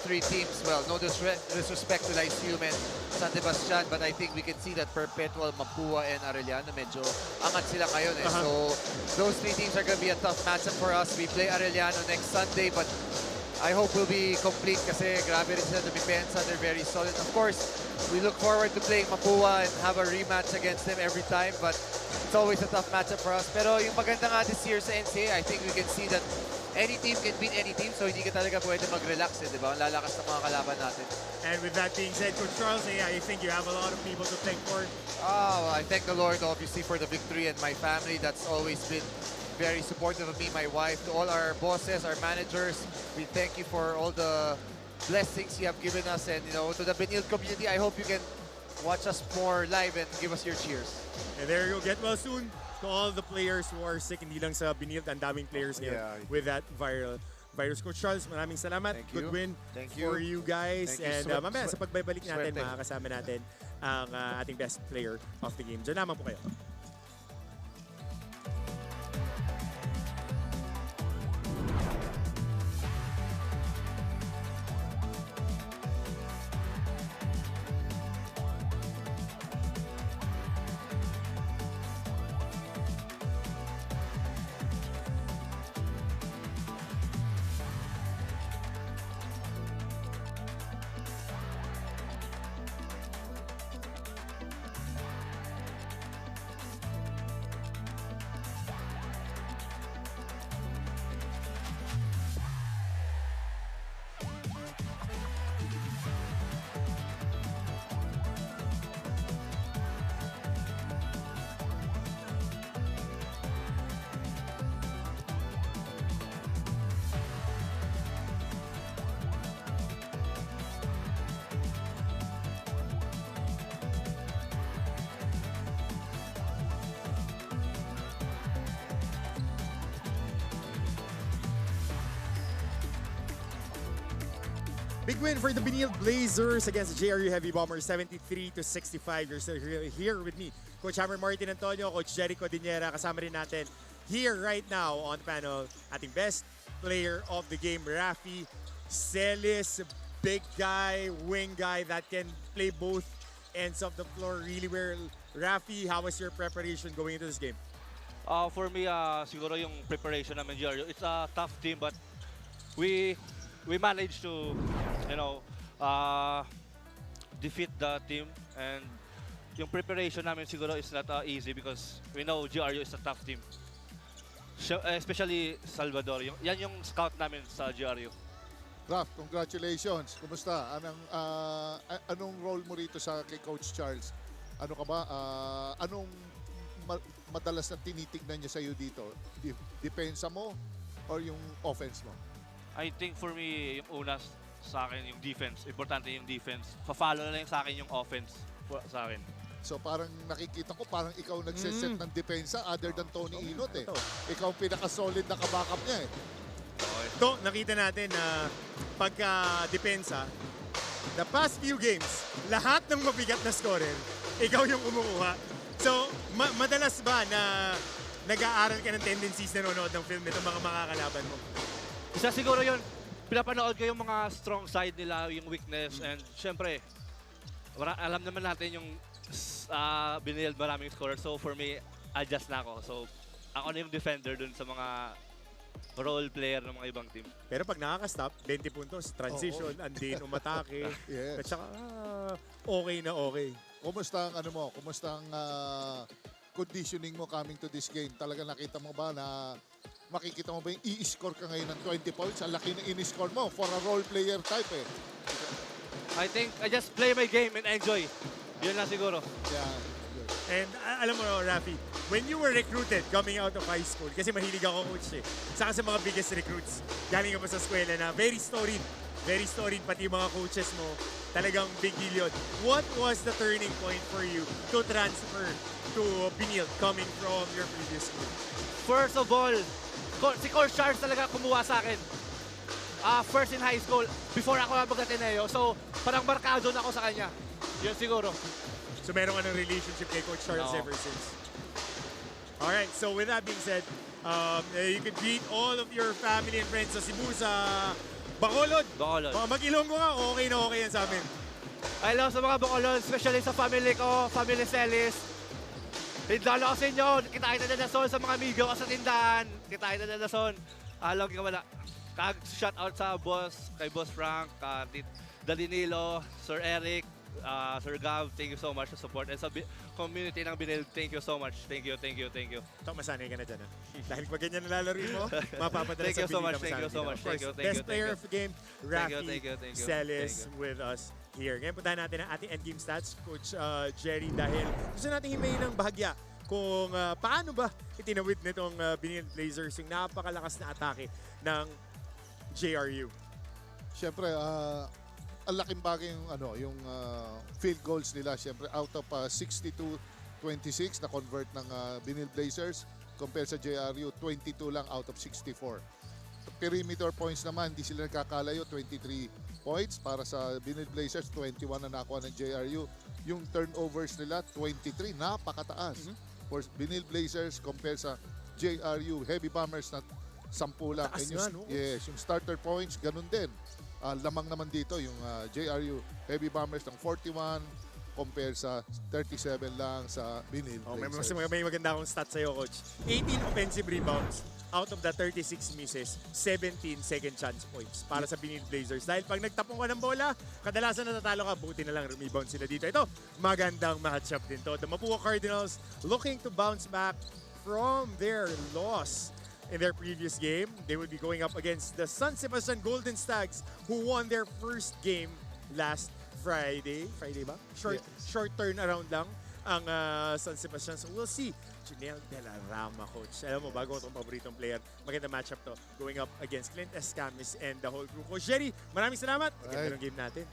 three teams, well, no disrespect to Lyceum and San Sebastian, but I think we can see that Perpetual, Mapua, and Arellano, medyo angat sila ngayon eh. So those three teams are going to be a tough matchup for us. We play Arellano next Sunday, but I hope we'll be complete kasi grabe rin sila dumipensa. They're very solid. Of course, we look forward to playing Mapua and have a rematch against them every time, but it's always a tough matchup for us. Pero yung maganda nga this year sa NCAA, I think we can see that any team can beat any team, so hindi ka talaga pwede mag-relax eh, di ba? Ang lalakas ng mga kalaban natin. And with that being said, Coach Charles, I think you have a lot of people to thank for. Oh, I thank the Lord obviously for the victory and my family that's always been very supportive of me, my wife, to all our bosses, our managers. We thank you for all the blessings you have given us, and to the Benilde community, I hope you can watch us more live and give us your cheers. And there you go. Get well soon to all the players who are sick. Hindi lang sa Benilde, ang daming players ngayon with that viral virus. Coach Charles, maraming salamat. Thank Good you. win Thank you. for you guys. Thank you. And mamaya sa pagbabalik natin, Swerte. makakasama natin ang ating best player of the game. Diyan naman po kayo. Big win for the Benilde Blazers against the JRU Heavy Bombers, 73-65. You're still here with me, Coach Hammer Martin Antonio, Coach Jericho Diniera. Kasama rin natin here right now on the panel, ating best player of the game, Rafi Celis. Big guy, wing guy that can play both ends of the floor really well. Rafi, how was your preparation going into this game? For me, siguro yung preparation namin, JRU, it's a tough team, but we managed to, defeat the team, and yung preparation namin siguro is not easy because we know GRU is a tough team. Especially Salvador. Yan yung scout namin sa GRU. Raf, congratulations. Kumusta? Anong role mo rito kay Coach Charles? Ano ka ba? Anong madalas na tinitignan niya sa'yo dito? Depensa mo or yung offense mo? I think for me, yung una sa akin, yung defense. Importante yung defense. Pa-follow na lang sa akin yung offense sa akin. So parang nakikita ko, parang ikaw nagsiset ng depensa other than Tony Inot eh. Ikaw ang pinaka-solid na kabackup niya eh. Ito, nakita natin na pagka-depensa, the past few games, lahat ng mabigat na scorer, ikaw yung kumukuha. So, madalas ba na nag-aaral ka ng tendencies na nanonood ng film nito mga makakalaban mo? Isa siguro yun, pinapanood ko yung mga strong side nila, yung weakness, and syempre, alam naman natin yung Benilde maraming scorer. So for me, adjust na ako. So ako na yung defender dun sa mga role player ng mga ibang team. Pero pag nakaka-stop, 20 puntos, transition, andin, umatake. Yes. At saka, okay na okay. Kumusta ang Kumusta ang conditioning mo coming to this game? Talaga nakita mo ba na makikita mo ba yung i-score ka ngayon ng 20 points? Ang laki na in-score mo for a role player type eh. I think I just play my game and enjoy. Yun lang siguro. Yeah. And alam mo, Rafi, when you were recruited coming out of high school, kasi mahilig ako coach eh, saka sa mga biggest recruits, galing ka pa sa eskwela na very storied, pati yung mga coaches mo, talagang big deal yun. What was the turning point for you to transfer to Benilde coming from your previous school? First of all, si Coach Charles talaga kumuha sa akin. First in high school, before ako mag-Ateneo. So, parang markado na ako sa kanya. Yun siguro. So meron ka ng relationship kay Coach Charles ever since. Alright, so with that being said, you can greet all of your family and friends sa Cebu, sa Bacolod. Mag-Ilonggo ka, okay na okay yan sa amin. Hello sa mga Bacolod, especially sa family ko, family Celis. Lalo ko sa inyo, kita na nason sa mga amigo ko sa tindahan. Kita na nason. Alam ka wala. Shout out sa boss, kay Boss Frank, Danilo, Sir Eric, Sir Gav, thank you so much for support. And sa community ng Benilde, thank you so much. Thank you. Ito, masanay ka na dyan. Dahil pag ganyan nalalaro mo, mapapadala Thank sa you so much, Benilde. thank you so much. Thank you. Best player of the game, Rafi Thank you. Celis with us here. Ngayon puntahan natin ang ating endgame stats, Coach Jerry, dahil gusto natin himayin ng bahagya kung paano ba itinawid nitong Benilde Blazers yung napakalakas na atake ng JRU. Siyempre, ang laking bagay yung field goals nila. Siyempre, out of 62-26 na convert ng Benilde Blazers compared sa JRU, 22 lang out of 64. Perimeter points naman, hindi sila nagkakalayo, 23 points para sa Benilde Blazers, 21 na nakuha ng JRU. Yung turnovers nila, 23, napakataas. For Benilde Blazers compared sa JRU, Heavy Bombers na 10 lang. Taas And nga, no? Yes, yung starter points, ganun din. Lamang naman dito yung JRU Heavy Bombers ng 41 compared sa 37 lang sa Benilde Blazers. May maganda akong stats sa'yo, Coach. 18 offensive rebounds out of the 36 misses, 17 second chance points para sa Benilde Blazers. Dahil pag nagtapong ka ng bola, kadalasan natatalo ka, buti na lang rebound sila dito. Ito, magandang matchup din to. The Mapua Cardinals looking to bounce back from their loss in their previous game. They would be going up against the San Sebastian Golden Stags, who won their first game last Friday. Friday ba? Short turnaround lang ang San Sebastian. So we'll see. Junel de la Rama, Coach. Alam mo, bago itong paboritong player, maganda matchup to. Going up against Clint Escamis and the whole crew. Coach Jerry, maraming salamat. Maganda ng game natin.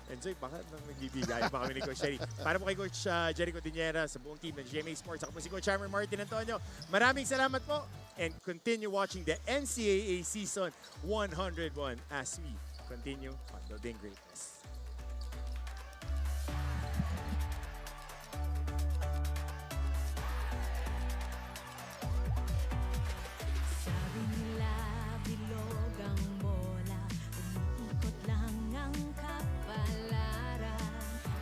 Enjoy, baka nagbibigay pa kami ni Coach Jerry. Para po kay Coach Jerry Cordillera sa buong team ng GMA Sports. Ako po si Coach Hammer Martin Antonio. Maraming salamat po and continue watching the NCAA Season 101 as we continue on building greatness. Sabi nila bilog ang bola, umiikot lang ang kapalaran.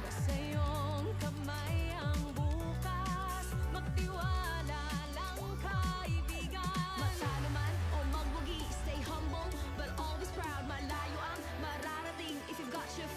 Nasa iyong kamay ang bukas, magtiwala lang kaibigan. Matalo man o magwagi, stay humble but always proud. Malayo ang mararating if you've got your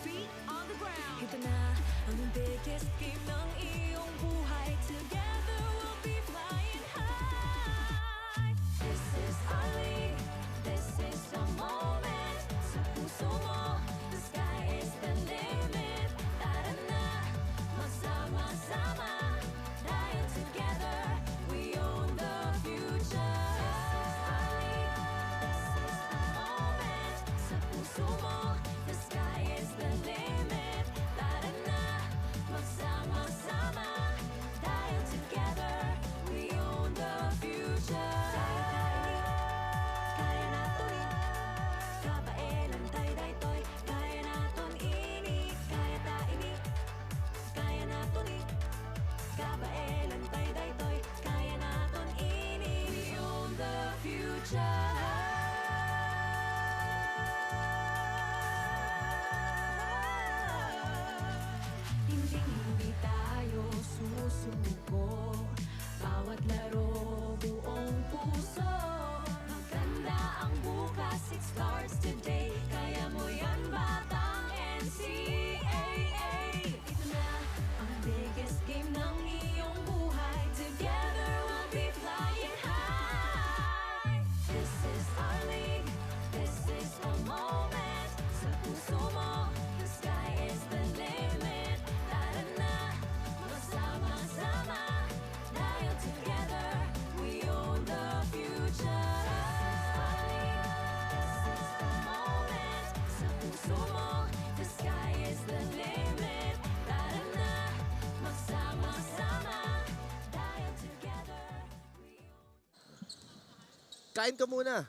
kain ka muna.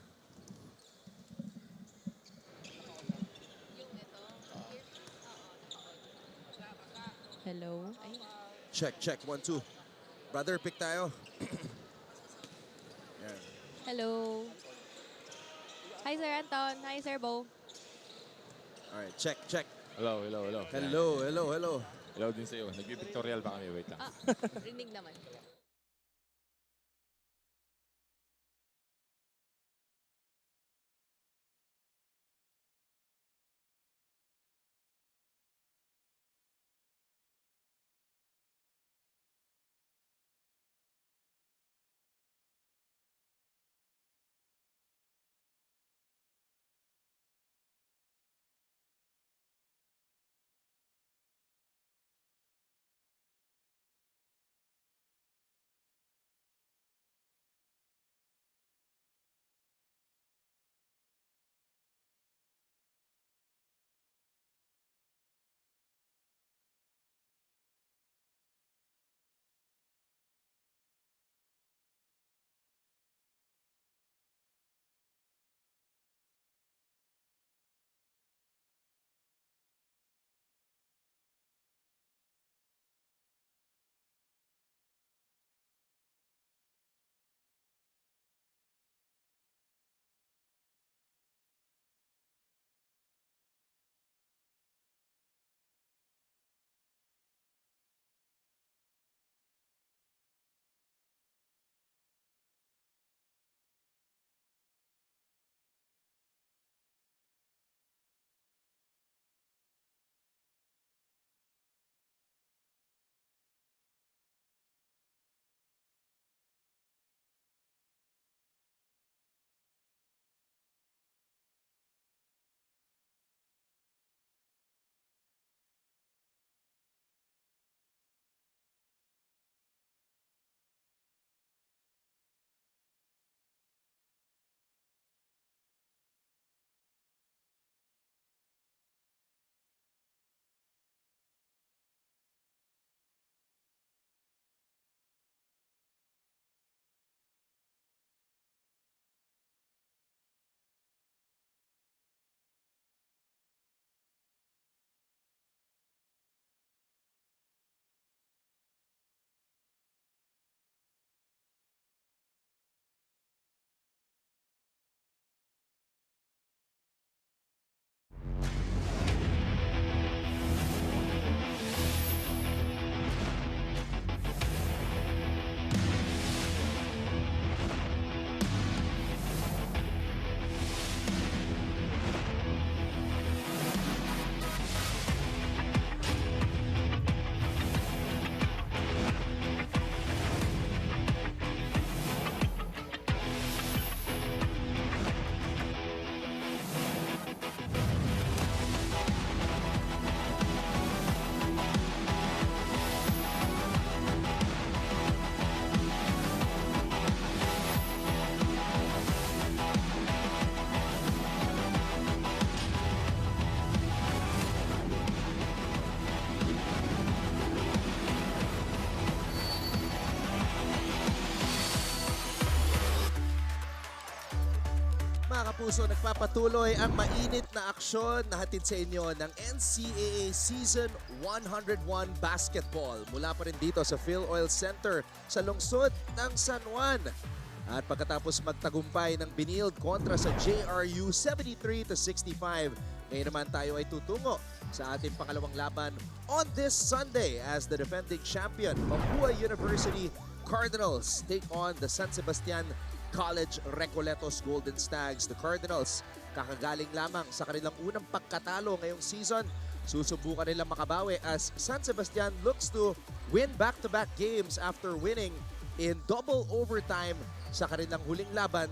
Hello. Check, check. 1, 2. Brother, pick tayo. Yan. Hello. Hi, Sir Anton. Hi, Sir Bo. Alright, check, check. Hello, hello, hello. Hello, hello, hello. Hello din sa'yo. Nag-pictorial ba kami? Wait lang. Rinig naman. Mga kapuso, nagpapatuloy ang mainit na aksyon na hatid sa inyo ng NCAA Season 101 Basketball mula pa rin dito sa Phil Oil Center sa lungsod ng San Juan. At pagkatapos magtagumpay ng Benilde kontra sa JRU 73-65, ngayon naman tayo ay tutungo sa ating pangalawang laban on this Sunday as the defending champion, Mapua University Cardinals take on the San Sebastian College Recoletos Golden Stags. The Cardinals, kakagaling lamang sa kanilang unang pagkatalo ngayong season. Susubukan nilang makabawi as San Sebastian looks to win back-to-back games after winning in double overtime sa kanilang huling laban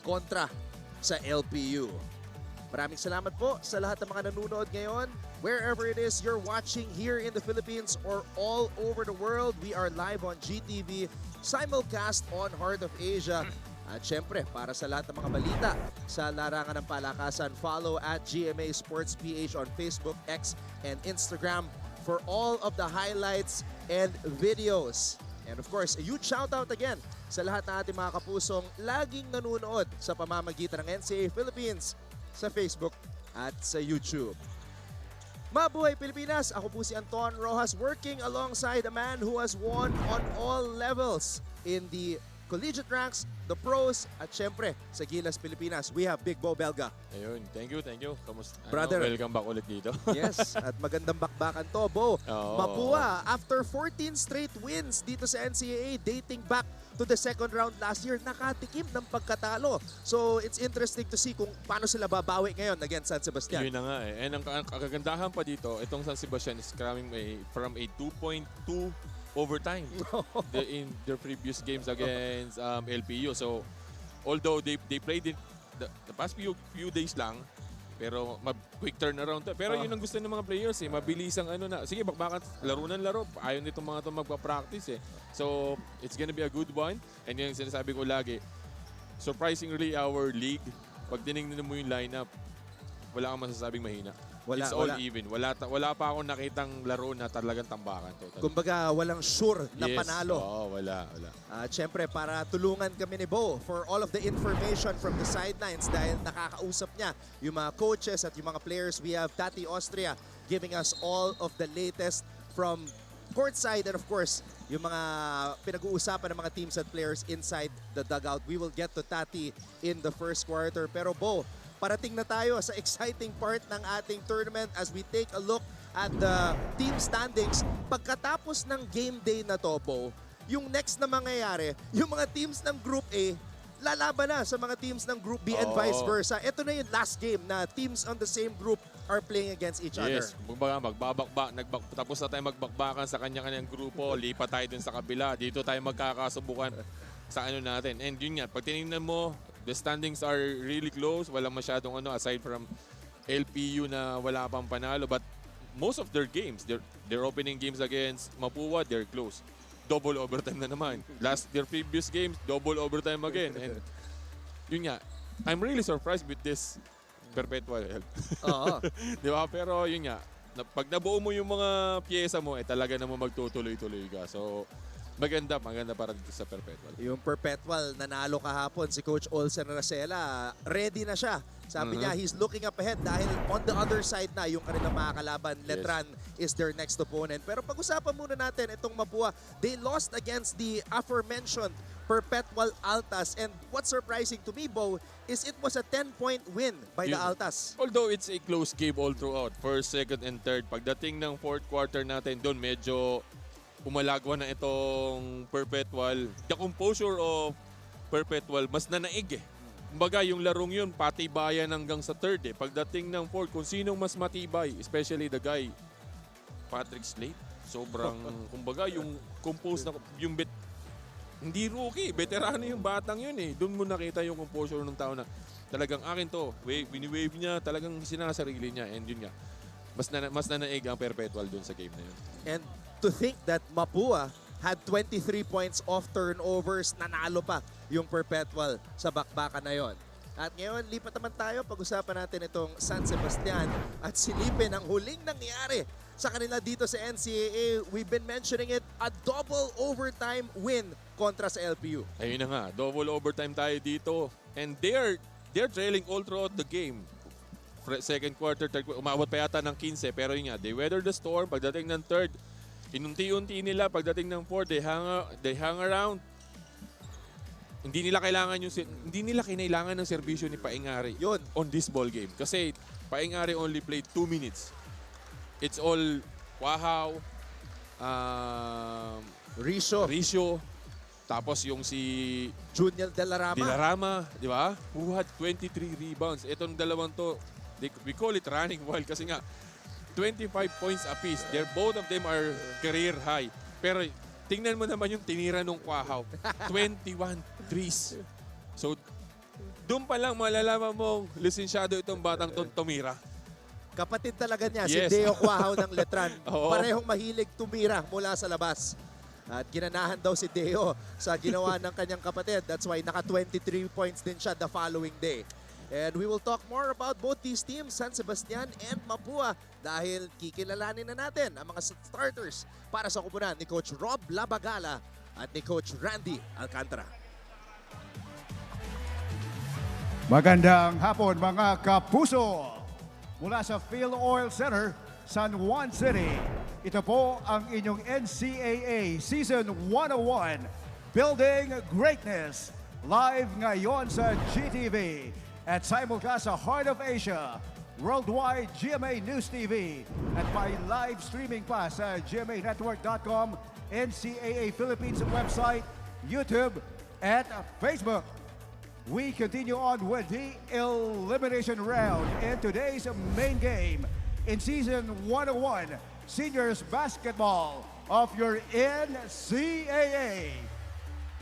kontra sa LPU. Maraming salamat po sa lahat ng mga nanonood ngayon. Wherever it is you're watching here in the Philippines or all over the world, we are live on GTV, simulcast on Heart of Asia. At syempre, para sa lahat ng mga balita sa larangan ng palakasan, follow at GMA Sports PH on Facebook, X, and Instagram for all of the highlights and videos. And of course, a huge shoutout again sa lahat ng ating mga kapusong laging nanonood sa pamamagitan ng NCAA Philippines sa Facebook at sa YouTube. Mabuhay Pilipinas! Ako po si Anton Rojas, working alongside a man who has won on all levels in the collegiate ranks, the pros, at syempre sa Gilas Pilipinas. We have Big Bo Belga. Ayun, thank you. Kamusta? Brother. Welcome back ulit dito. Yes, at magandang bakbakan to, Bo. Oo. Mapua, after 14 straight wins dito sa NCAA, dating back to the second round last year, nakatikim ng pagkatalo. So, it's interesting to see kung paano sila babawi ngayon against San Sebastian. Yun na nga eh. And ang kagandahan pa dito, itong San Sebastian is coming from a 2.2 overtime in their previous games against LPU. So, although they played in the past few days lang, pero quick turnaround to. Pero yun ang gusto ng mga players eh. Mabilis ang ano na. Sige, bakbakan laro ng laro. Ayaw nitong mga ito magpa-practice eh. So, it's gonna be a good one. And yun yung sinasabi ko lagi, surprisingly, our league, pag tinignan mo yung lineup, wala kang masasabing mahina. It's all even. Wala pa akong nakitang laro na talagang tambakan. Totally. Kumbaga, walang sure na panalo. Oo, wala. At syempre, para tulungan kami ni Bo for all of the information from the sidelines dahil nakakausap niya yung mga coaches at yung mga players. We have Tati Austria giving us all of the latest from courtside and of course, yung mga pinag-uusapan ng mga teams and players inside the dugout. We will get to Tati in the first quarter. Pero Bo, parating na tayo sa exciting part ng ating tournament as we take a look at the team standings. Pagkatapos ng game day na to, Bo, yung next na mangyayari, yung mga teams ng Group A, lalaban na sa mga teams ng Group B and vice versa. Ito na yung last game na teams on the same group are playing against each other. Yes, tapos na tayo magbakbakan sa kanya-kanyang grupo, lipat tayo dun sa kabila, dito tayo magkakasubukan sa ano natin. And yun nga, pag tinignan mo, the standings are really close. Walang masyadong aside from LPU na wala pang panalo. But most of their games, their opening games against Mapua, they're close. Double overtime na naman. Their previous games, double overtime again. And yun nga, I'm really surprised with this perpetual help. Di ba? Pero yun nga, pag nabuo mo yung mga pyesa mo, talaga naman magtutuloy-tuloy ka. So, maganda para dito sa Perpetual. Yung Perpetual, nanalo kahapon si Coach Olsen Racela. Ready na siya. Sabi niya, he's looking up ahead dahil on the other side na yung kanilang mga kalaban. Letran is their next opponent. Pero pag-usapan muna natin itong Mapua. They lost against the aforementioned Perpetual Altas. And what's surprising to me, Bo, is it was a 10-point win by the Altas. Although it's a close game all throughout. First, second, and third. Pagdating ng fourth quarter natin, doon medyo umalagwa na itong Perpetual. The composure of Perpetual, mas nanaig eh. Kumbaga, yung larong yun, patibayan hanggang sa third eh. Pagdating ng fourth, kung sinong mas matibay, especially the guy, Patrick Slate, sobrang, kumbaga, yung compose na, yung hindi rookie, veterano yung batang yun eh. Doon mo nakita yung composure ng tao na talagang akin to, wini-wave niya, talagang sinasarili niya, and yun nga, mas nanaig ang Perpetual doon sa game na yun. And to think that Mapua had 23 points off turnovers, nanalo pa yung Perpetual sa bakbakan na yon. At ngayon, lipat naman tayo, pag-usapan natin itong San Sebastian at silipin ang huling nangyari sa kanila dito sa NCAA. We've been mentioning it, a double overtime win kontra sa LPU. Ayun na nga, double overtime tayo dito. And they're trailing all throughout the game. Second quarter, third quarter, umabot pa yata ng 15, pero yun nga, they weathered the storm. Pagdating ng third, inunti-unti nila. Pagdating ng fourth, they hang around. Hindi nila kinailangan ng serbisyo ni Paingari on this ball game. Kasi Paingari only played 2 minutes. It's all Wahaw, Risho, tapos yung si Junior Delarama, di ba? Who had 23 rebounds. Itong dalawang to, we call it running wild kasi nga 25 points apiece. Both of them are career high. Pero tingnan mo naman yung tinira nung Wahaw. 21 threes. So, doon pa lang malalaman mong lisensyado itong batang tumira. Kapatid talaga niya, si Deo Wahaw ng Letran. Parehong mahilig tumira mula sa labas. At ginanahan daw si Deo sa ginawa ng kanyang kapatid. That's why naka-23 points din siya the following day. And we will talk more about both these teams, San Sebastian and Mapua, dahil kikilalanin na natin ang mga starters para sa kupunan ni Coach Rob Labagala at ni Coach Randy Alcantara. Magandang hapon mga kapuso! Mula sa Phil Oil Center, San Juan City, ito po ang inyong NCAA Season 101, Building Greatness, live ngayon sa GTV at simulcast sa Heart of Asia, Worldwide GMA News TV at by live streaming pa sa gmanetwork.com, NCAA Philippines website, YouTube at Facebook. We continue on with the elimination round in today's main game in Season 101 Seniors Basketball of your NCAA.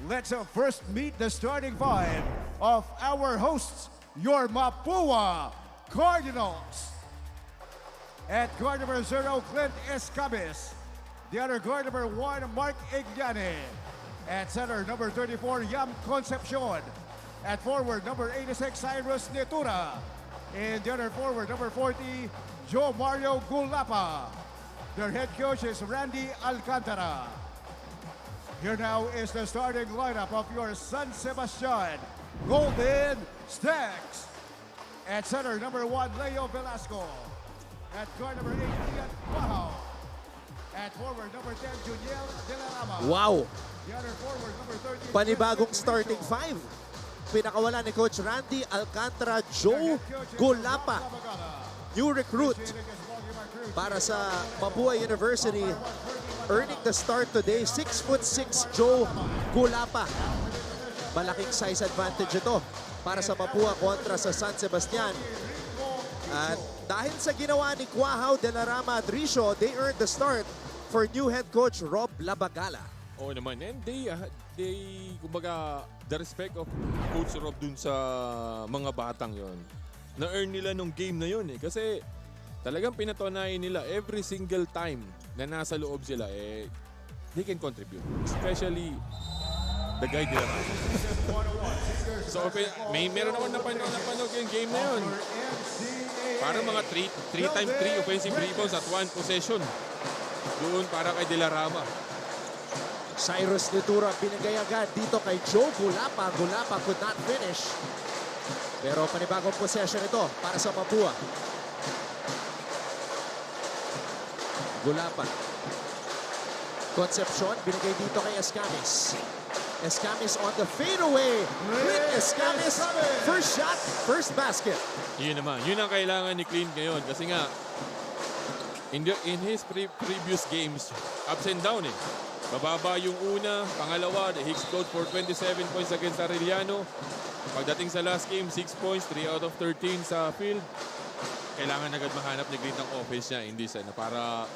Let's first meet the starting five of our hosts, your Mapua Cardinals. At guard number 0, Clint Escabis. The other guard number 1, Mark Ignane. At center, number 34, Yam Concepcion. At forward, number 86, Cyrus Netura. And the other forward, number 40, Joe Mario Gulapa. Their head coach is Randy Alcantara. Here now is the starting lineup of your San Sebastian Golden Stacks. At center, number 1, Leo Velasco. At guard number 8, Ian Pahao. At forward, number 10, Juniel De La Rama. Wow! The other forward, number 13, Panibagong starting five. Pinakawala ni Coach Randy Alcantara, Joe Gulapa. New recruit para sa Mapua University. Earning the start today, 6'6" Joe Gulapa. Malaking size advantage ito para sa Mapua kontra sa San Sebastian. At dahil sa ginawa ni Cuajao de la Rama Adricio, they earned the start for new head coach Rob Labagala. Oo naman, and they kumbaga, the respect of Coach Rob dun sa mga batang yon. Na-earn nila nung game na yon eh. Kasi talagang pinatunayan nila every single time na nasa loob sila, they can contribute. Especially the guy nila. So, meron naman napanood yung game na yun. Parang mga 3x3 offensive rebounds at 1 possession. Doon para kay De La Rama. Cyrus Netura binigay agad dito kay Joe Gulapa. Gulapa could not finish. Pero panibagong possession ito para sa Mapua. Gulapa. Concepcion binigay dito kay Escamis. Escamis on the fadeaway. Clint Escamis, first shot, first basket. Yun naman. Yun ang kailangan ni Clint ngayon. Kasi nga, in his previous games, ups and down eh. Bababa yung una, pangalawa, he scored for 27 points against Arellano. Pagdating sa last game, 6 points, 3 out of 13 sa field. Kailangan agad mahanap ni Clint ang offense niya. Hindi sana para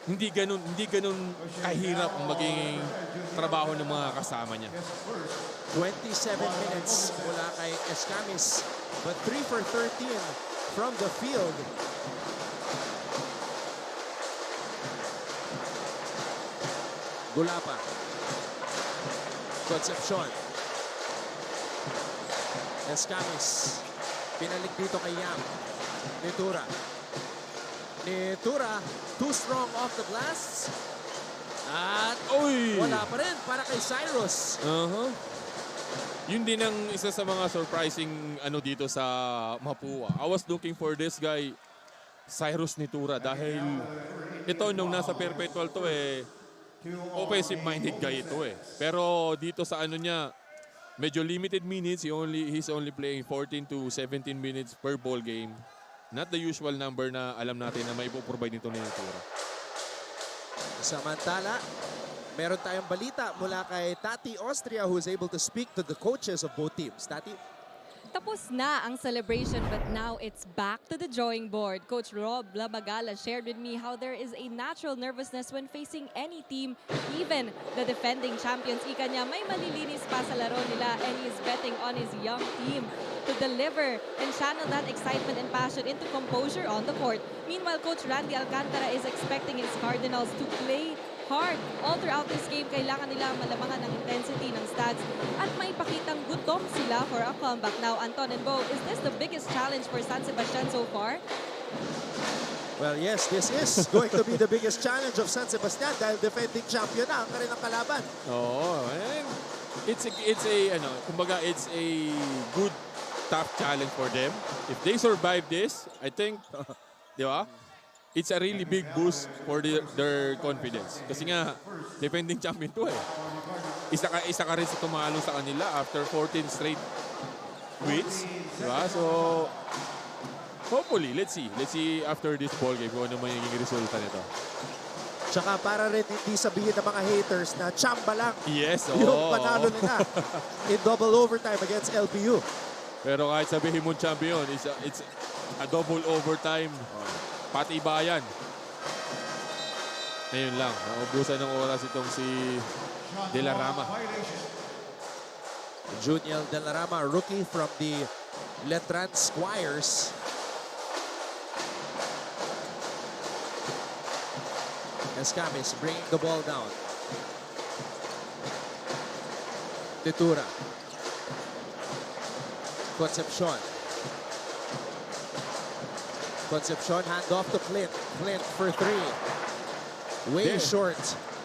hindi ganun kahirap ang maging trabaho ng mga kasama niya. 27 minutes mula kay Escamis, but 3 for 13 from the field. Gulapa. Concepcion. Escamis. Pinalik dito kay Yam. Netura. Netura, too strong off the glass. At wala pa rin para kay Cyrus. Yun din ang isa sa mga surprising dito sa Mapua. I was looking for this guy, Cyrus Netura, dahil ito nung nasa Perpetual to offensive-minded guy ito Pero dito sa niya, medyo limited minutes. He's only playing 14 to 17 minutes per ball game. Not the usual number na alam natin na maipoprovide nito ni Netura. Samantala, meron tayong balita mula kay Tati Austria, who is able to speak to the coaches of both teams. Tati? Tapos na ang celebration, but now it's back to the drawing board. Coach Rob Labagala shared with me how there is a natural nervousness when facing any team, even the defending champions. Ika niya, may malilinis pa sa laro nila, and he's betting on his young team to deliver and channel that excitement and passion into composure on the court. Meanwhile, Coach Randy Alcantara is expecting his Cardinals to play hard. All throughout this game, kailangan nila malamangan ng intensity ng stats at may pakitang gutom sila for a comeback. Now, Anton and Bo, is this the biggest challenge for San Sebastian so far? Well, yes, this is going to be the biggest challenge of San Sebastian dahil defending champion na ang kanilang kalaban. Oo, and it's a good tough challenge for them. If they survive this, I think, di ba? It's a really big boost for their confidence. Kasi nga, defending champion to eh. Isa ka rin sa tumalo sa kanila after 14 straight wins. Diba? So, hopefully, let's see. Let's see after this ball game kung ano magiging resulta nito. Tsaka para rin hindi sabihin ng mga haters na chamba lang Yes, yung panalo nila in double overtime against LPU. Pero kahit sabihin mong champion, it's a double overtime. Pati bayan. Ngayon lang, naubusan ng oras itong si De La Rama. Junior De La Rama, rookie from the Letran Squires. Escamis bringing the ball down. Titura. Concepcion. Concepcion, hand off to Clint. Clint for three. Way short.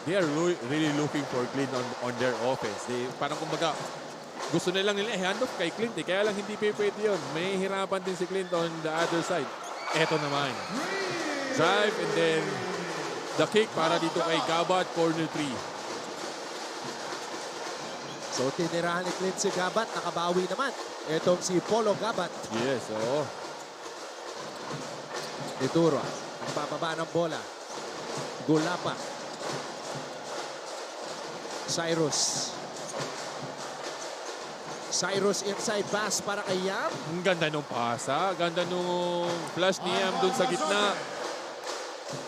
They are really looking for Clint on their offense. Parang kumbaga, gusto na lang nila hand off kay Clint. Kaya lang hindi pwede yun. May hirapan din si Clint on the other side. Eto naman. Drive and then the kick para dito kay Gabat, corner 3. So tinirahan ni Clint si Gabat, nakabawi naman. Etong si Polo Gabat. Yes, oo. Ituro, ang bababa ng bola. Gulapa. Cyrus. Cyrus inside pass para kay Yam. Ang ganda nung pasa. Ganda nung flash ni Yam dun sa gitna.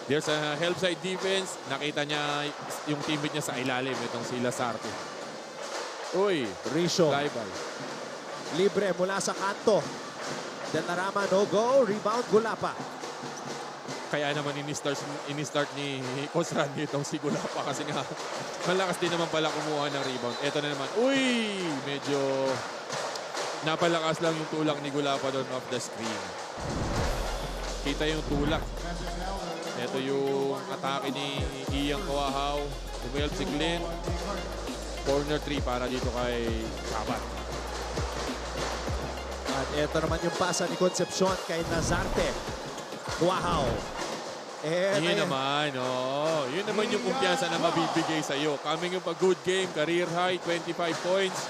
There's a help side defense. Nakita niya yung teammate niya sa ilalim. Itong si Lasarte. Uy, Risho. flyby. Libre mula sa kanto. De La Rama no go. Rebound Gulapa. Kaya naman ini-start ni Coach Randy itong si Gulapa kasi nga malakas din naman pala kumuha ng rebound. Ito na naman. Uy! Medyo napalakas lang yung tulak ni Gulapa doon off the screen. Kita yung tulak. Ito yung atake ni Iyang Kawahaw. Umelp si Glenn. Corner 3 para dito kay Kabat. At ito naman yung pasa ni Concepcion kay Nazarte. Wow. Yun naman, oh. Yun naman yung kumpiyansa na mabibigay sa'yo. Coming yung good game, career high, 25 points.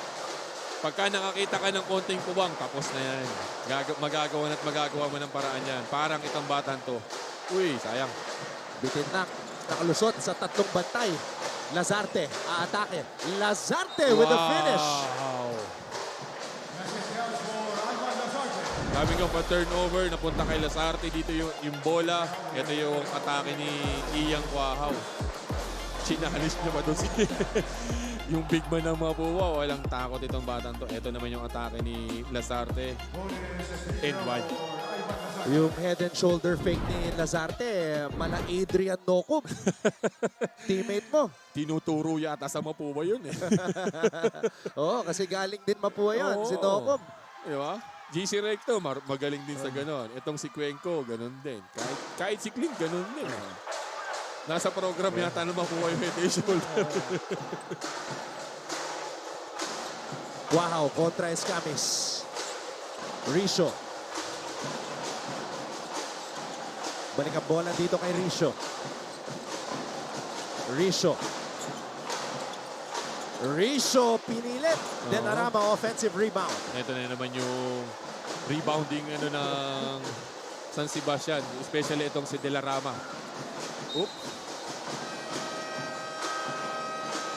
Pagka nakakita ka ng konting puwang, tapos na yan. Magagawa mo ng paraan yan. Parang itong batang to. Uy, sayang. Bitin na, nakalusot sa tatlong bantay. Lazarte, aatake. Lazarte with the finish. Wow. Coming up a turnover, napunta kay Lazarte. Dito yung bola. Ito yung atake ni Iyang Kwahaw. Sinahalis niya pa doon si yung big man ng Mapua. Walang takot itong batang to. Ito naman yung atake ni Lazarte. And one. Yung head and shoulder fake ni Lazarte, mala Adrian Nocob. Teammate mo. Tinuturo yata sa Mapua yun eh. Oo, kasi galing din Mapua yun, si Nocob. Diba? GC Recto, magaling din sa ganon. Itong si Cuenco, ganon din. Kahit si Clint, ganon din. Nasa program yata na Mapua yung head and shoulder. Wow, kontra Escamis. Risho. Balik ang bola dito kay Risho. Risho. Risho pinilit. De La Rama offensive rebound. Ito na naman yung rebounding ng San Sebastian. Especially itong si De La Rama. Oop.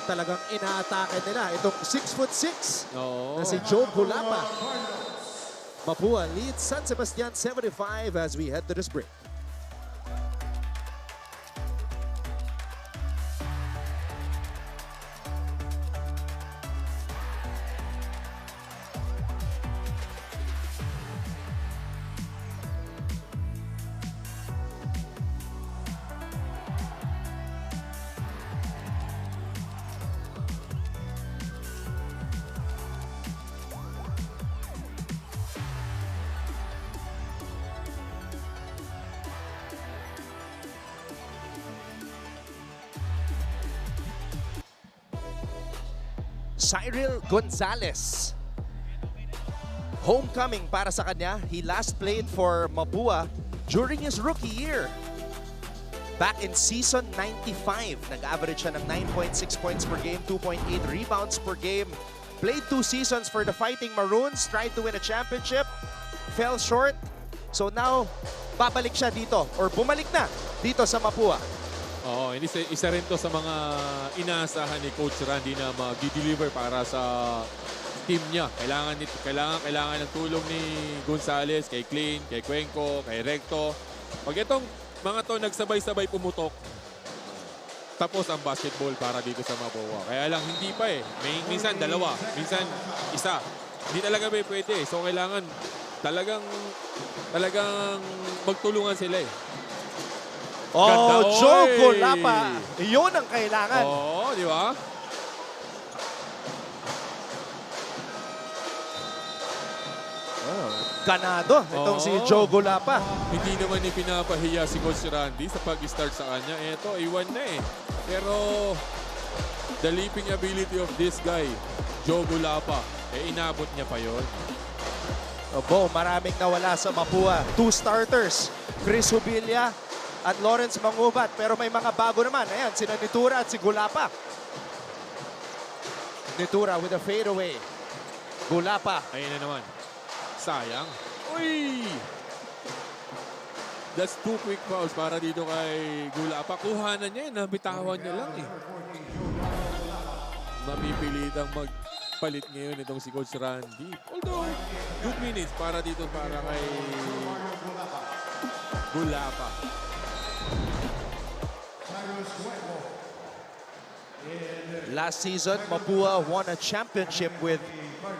Talagang inaatake nila. Itong 6'6" No. na si Joe Gulapa. Mapua leads San Sebastian 75 as we head to this break. Cyril Gonzalez. Homecoming para sa kanya. He last played for Mapua during his rookie year. Back in season 95, nag-average siya ng 9.6 points per game, 2.8 rebounds per game. Played 2 seasons for the Fighting Maroons, tried to win a championship, fell short. So now, babalik siya dito or bumalik na dito sa Mapua. Oo, isa rin to sa mga inaasahan ni Coach Randy na mag-deliver para sa team niya. Kailangan ng tulong ni Gonzalez, kay Clean, kay Cuenco, kay Recto. Pag itong mga to nagsabay-sabay pumutok, tapos ang basketball para dito sa Mapua. Kaya lang hindi pa eh. Minsan dalawa, minsan isa. Hindi talaga pwede. So kailangan talagang magtulungan sila eh. Oh, Jogo Lapa. Iyon ang kailangan. Oo, di ba? Ganado itong si Jogo Lapa. Hindi naman ni pinapahiya si Coach Randy sa pag-start sa kanya. Eto, iwan na eh. Pero the leaping ability of this guy, Jogo Lapa, inabot niya pa yon. Obo, maraming nawala sa Mapua. 2 starters, Chris Hubilia at Lawrence Mangubat. Pero may mga bago naman. Ayan, sina Nitura at si Gulapa. Nitura with a fadeaway. Gulapa. Ayun na naman. Sayang. Uy! That's 2 quick fouls para dito kay Gulapa. Kuhanan niya, nabitawan niya lang eh. Mapipilitang magpalit ngayon itong si Coach Randy. Although, good minutes para dito para kay Gulapa. Last season, Mapua won a championship with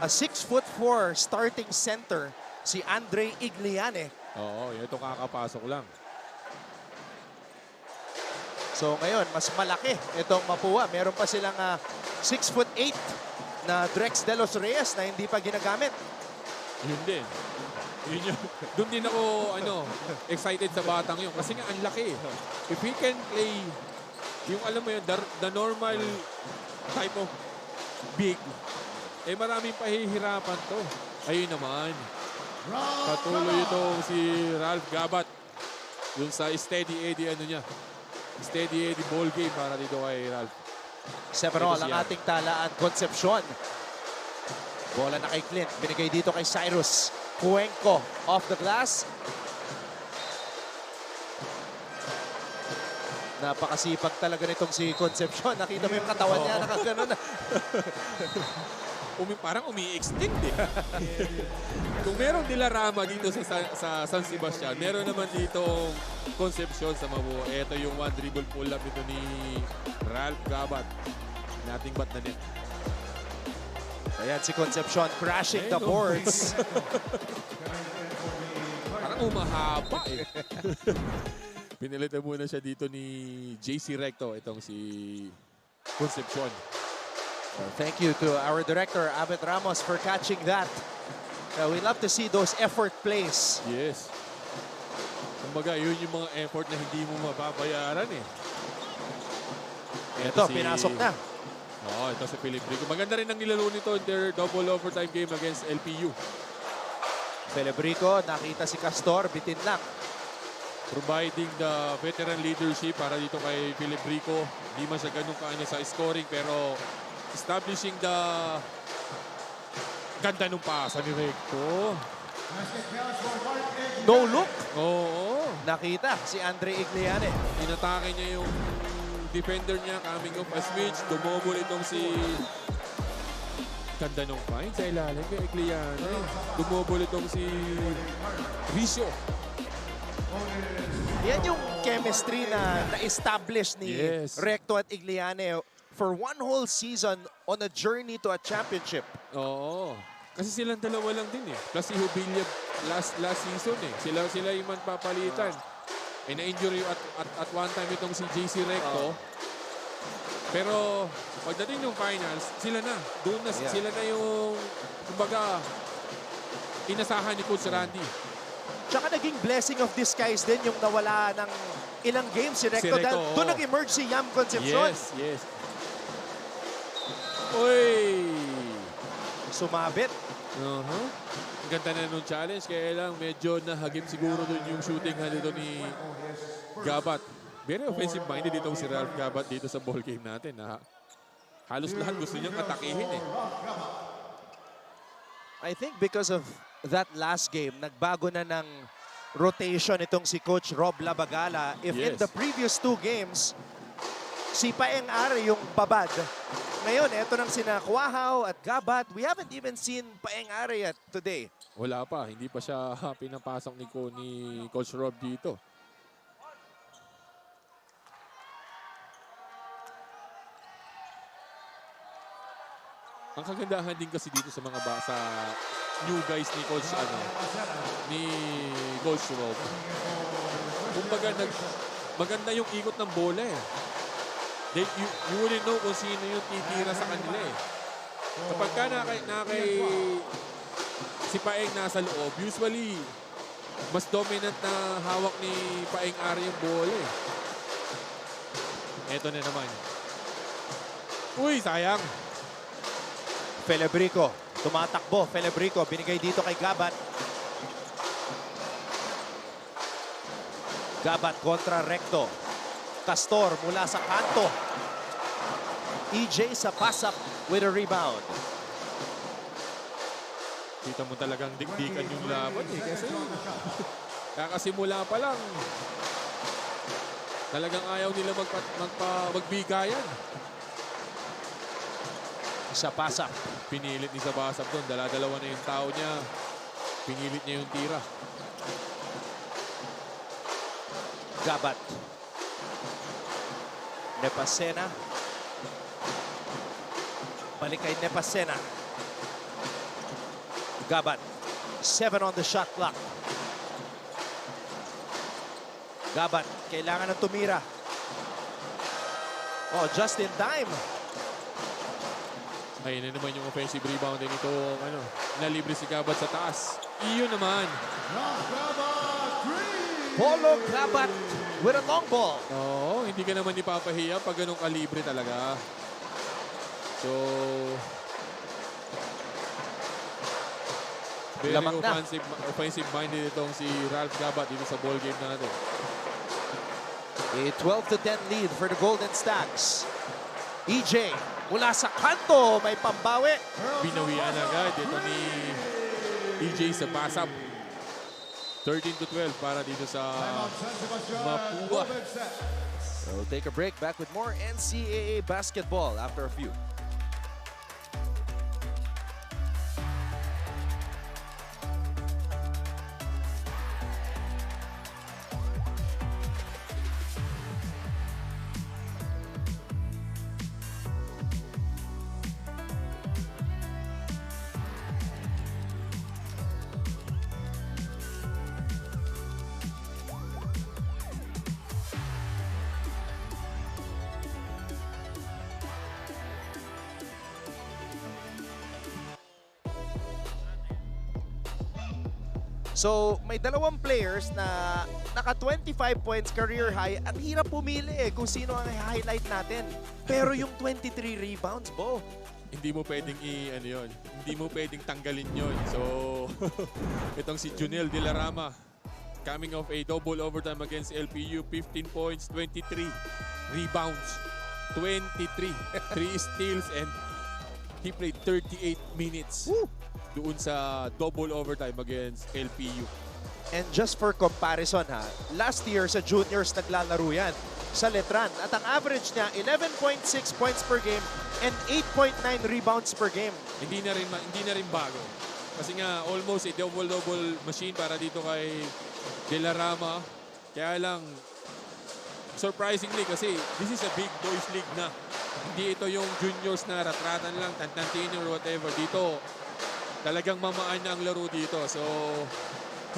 a 6'4" starting center, si Andre Igliane. Oo, ito kakapasok lang. So ngayon, mas malaki itong Mapua. Meron pa silang 6'8" na Drex De Los Reyes na hindi pa ginagamit. Yun din. Doon din ako excited sa batang yun. Kasi nga ang laki. If he can play yung alam mo yun, the normal type of big, maraming pahihirapan to. Ayun naman. Patuloy itong si Ralph Gabat. Yung sa steady Eddie steady Eddie ball game para dito kay Ralph. 7-all ang ating talaan, Concepcion. Bola na kay Clint. Binigay dito kay Cyrus. Cuenco off the glass. Napakasipag talaga nitong si Concepcion. Nakita mo yung katawan niya, nakagano na. Parang umi-extend eh. Kung meron dilarama dito sa San Sebastian, meron naman dito Concepcion sa Mapua. Ito yung one dribble pull-up ito ni Ralph Gabat. Nothing but the net. Ayan si Concepcion crashing the boards. Parang umahaba eh. Pinilitan muna siya dito ni JC Recto, itong si Concepcion. Thank you to our director, Abet Ramos, for catching that. We love to see those effort plays. Yes. Kumbaga, yun yung mga effort na hindi mo mababayaran eh. Ito, pinasok na. Oo, ito si Philip Rico. Maganda rin ang nilaro nito in their double overtime game against LPU. Philip Rico, nakita si Castor, bitin lang. Providing the veteran leadership para dito kay Philip Rico. Hindi man siya ganun kaano sa scoring pero establishing the ganda nung pasa ni Recto. No look. Oo. Nakita si Andre Igliane. Inatake niya yung defender niya coming off a switch. Dumobol itong si ganda nung fine sa ilalim kay Igliane. Dumobol itong si Ricio. Yan yung chemistry na na-establish ni Recto at Igliane for one whole season on a journey to a championship. Oo. Kasi silang dalawa lang din eh. Plus si Hubilia last season eh. Sila yung papalitan. Na-injury at one time itong si JC Recto. Pero pagdating ng finals, sila na. Doon na sila na yung kumbaga inasahan ni Coach Randy. Tsaka naging blessing of disguise din yung nawala ng ilang games si Recto. Doon nag-emerge si Yam Concepcion. Yes. Uy! sumabit. Ang ganda na nung challenge, kaya lang medyo nahagip siguro dun yung shooting dito ni Gabat. Very offensive-minded dito si Ralph Gabat dito sa ball game natin. Halos lahat gusto niyang atakihin eh. I think because of that last game, nagbago na ng rotation itong si Coach Rob Labagala. If in the previous 2 games, si Paeng-R yung babad. Ngayon, eto nang sina Kuahaw at Gabat. We haven't even seen Paeng-R yet today. Wala pa, hindi pa siya pinapasok ni Coach Rob dito. Ang kagandahan din kasi dito sa mga sa new guys ni Coach Rob. Kumbaga maganda yung ikot ng bola eh. You wouldn't know kung sino yung titira sa kanila eh. Kapag ka si Paeng nasa loob, usually mas dominant na hawak ni Paeng-R yung bola eh. Eto na naman. Uy, sayang. Felebrico, tumatakbo. Felebrico, binigay dito kay Gabat. Gabat kontra Recto. Castor mula sa kanto. EJ sa pass-up with a rebound. Kita mo talagang dikdikan yung laban eh. Kasi kakasimula pa lang. Talagang ayaw nila magbigayan. Sa pass-up. Pinilit ni Sabasap doon. Dala-dalawa na yung tao niya. Pinilit niya yung tira. Gabat. Nepasena. Balik kay Nepasena. Gabat. 7 on the shot clock. Gabat. Kailangan ng tumira. Oh, just in time. Ayun na naman yung offensive rebound din ito. Nalibre si Gabat sa taas. Iyon naman. Polo Gabat with a long ball. Oo, hindi ka naman ipapahiya pag ganun kalibre talaga. So, very offensive-minded itong si Ralph Gabat dito sa ball game natin. A 12-10 lead for the Golden Stacks. EJ mula sa kanto, may pambawi. Binawian agad ito ni EJ sa pass-up. 13-12 para dito sa Mapua. We'll take a break. Back with more NCAA basketball after a few. So, may dalawang players na naka 25 points career high. Ang hirap pumili kung sino ang highlight natin. Pero yung 23 rebounds, Bo. Hindi mo pwedeng hindi mo pwedeng tanggalin yon. So, itong si Junel De La Rama, coming off a double overtime against LPU, 15 points, 23 rebounds, 23, 3 steals, and he played 38 minutes. Woo! Doon sa double overtime against LPU. And just for comparison last year sa juniors naglalaro yan sa Letran. At ang average niya, 11.6 points per game and 8.9 rebounds per game. Hindi na rin bago. Kasi nga, almost a double-double machine para dito kay De La Rama. Kaya lang, surprisingly kasi, this is a big boys league na. Hindi ito yung juniors na ratratan lang, tantantino or whatever. Dito, talagang mamaan na ang laro dito. So,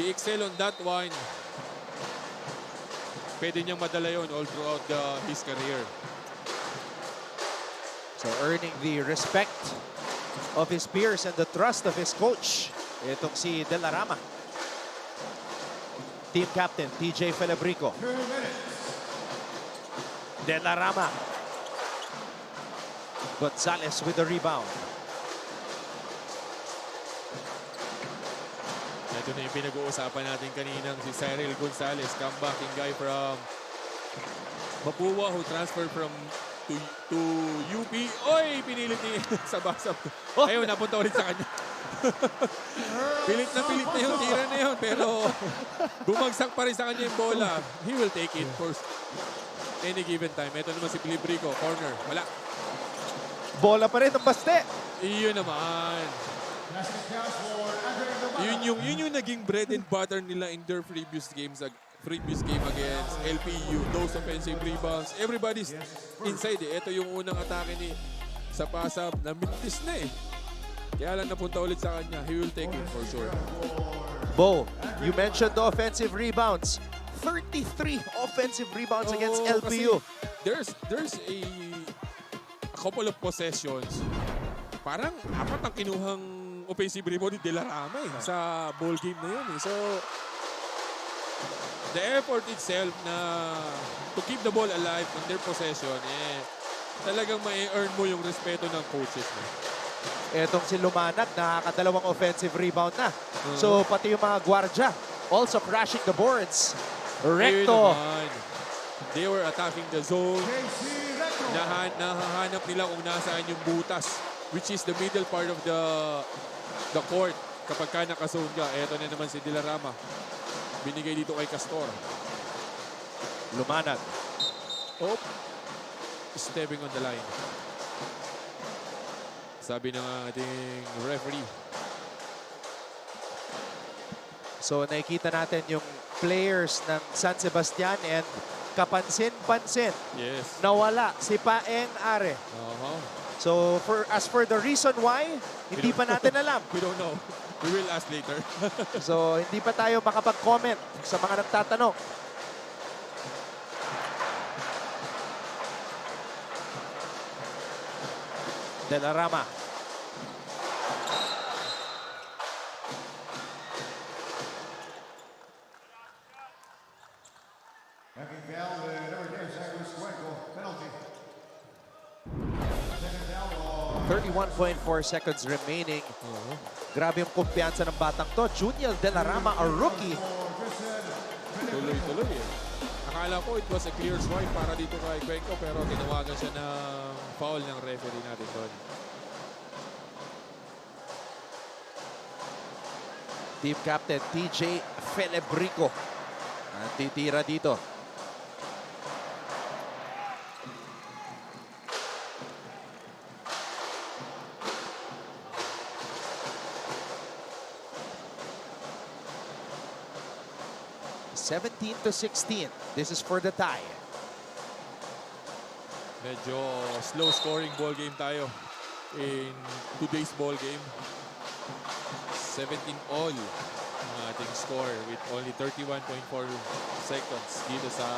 he excel on that one. Pwede niyang madala yun all throughout his career. So, earning the respect of his peers and the trust of his coach. Itong si De La Rama. Team captain, TJ Felebrico. De La Rama. Gonzalez with the rebound. ito na yung pinag-uusapan natin kaninang si Cyril Gonzalez, comebacking guy from Mapua who transferred from to UP. Oy, pinilit ni sa basap. Ayun, napunta ulit sa kanya. pilit na yung tira na yun, pero bumagsak pa rin sa kanya yung bola. He will take it for any given time. Ito naman si Filibrico, corner. Wala. Bola pa rin ang baste. Iyon naman. Yun yung naging bread and butter nila in their previous game against LPU. Those offensive rebounds. Everybody's inside eh. Ito yung unang atake ni sa pasab. Namintis na eh. Kaya lang napunta ulit sa kanya. He will take it for sure. Bo, you mentioned the offensive rebounds. 33 offensive rebounds against LPU. There's a couple of possessions. Parang apat ang kinuhang offensive rebound ni De La Rama eh, sa ball game na yun eh. So, the effort itself na to keep the ball alive in their possession, eh, talagang ma-earn mo yung respeto ng coaches mo. Etong si Lumanag, nakakadalawang offensive rebound na. So, pati yung mga gwardya, also crashing the boards. Recto. They were attacking the zone. Nahahanap nila kung nasaan yung butas, which is the middle part of the court. Kapag ka nakazone ka, eto na naman si De La Rama. Binigay dito kay Castor. Lumanag. Oh, stepping on the line. Sabi ng ating referee. So nakikita natin yung players ng San Sebastian and kapansin-pansin. Yes. Nawala si Paeng Are. So as for the reason why, hindi pa natin alam. We don't know. We will ask later. So hindi pa tayo makapag-comment sa mga nagtatanong. De La Rama. Second foul, number 10, Cyrus Cuenco, penalty. 31.4 seconds remaining. Grabe yung kumpiyansa ng batang to. Junior De La Rama, a rookie. Tuloy-tuloy eh. Akala ko it was a clear swipe para dito kay Cuenco, pero tinawagan siya ng foul ng referee natin doon. Team captain TJ Filibrico. Titira dito. (17-16). This is for the tie. Medyo slow scoring ball game tayo in today's ball game. 17 all ang ating score with only 31.4 seconds dito sa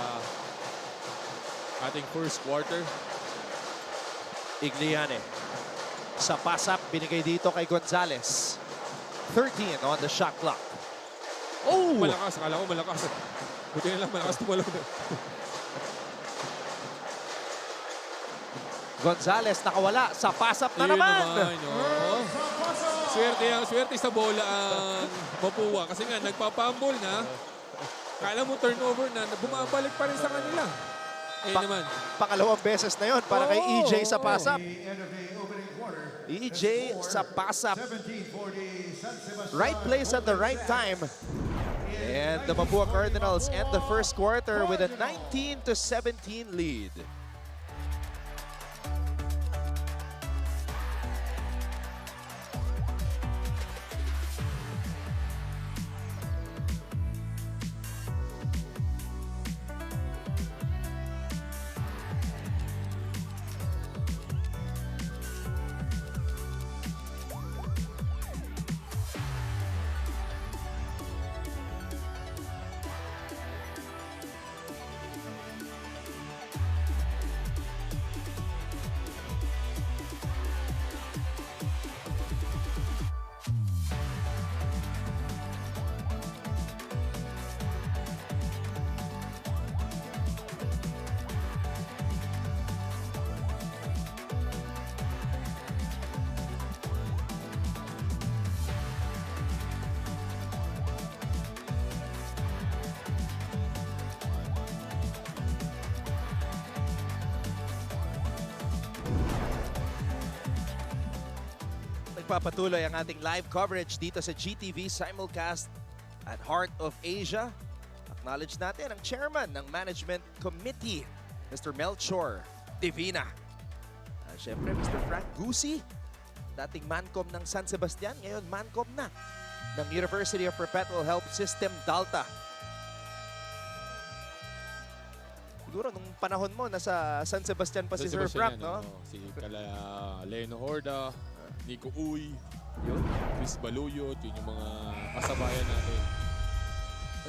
ating first quarter. Igliane. Sa pass-up, binigay dito kay Gonzalez. 13 on the shot clock. Oh! Malakas, akala ko malakas. Buti na lang malakas tumalon. Gonzalez nakawala sa pass-up na naman. Swerte sa bola ang Mapua kasi nga nagpapambol na. Kala mo turnover na, bumabalik pa rin sa kanila. Naman. Pangalawang beses na yon para kay EJ sa pass-up. EJ sa pass-up. Right place at the right time. And the Mapua Cardinals end the first quarter with a 19-17 lead. nagpapatuloy ang ating live coverage dito sa GTV simulcast at Heart of Asia. Acknowledge natin ang chairman ng Management Committee, Mr. Melchor Divina. At syempre, Mr. Frank Gusi, dating mancom ng San Sebastian, ngayon mancom na ng University of Perpetual Health System, Dalta. Siguro nung panahon mo, nasa San Sebastian pa si Sir Frank, no? Si Leno Horda, Nico Uy, Chris Baluyot, yun yung mga kasabayan natin.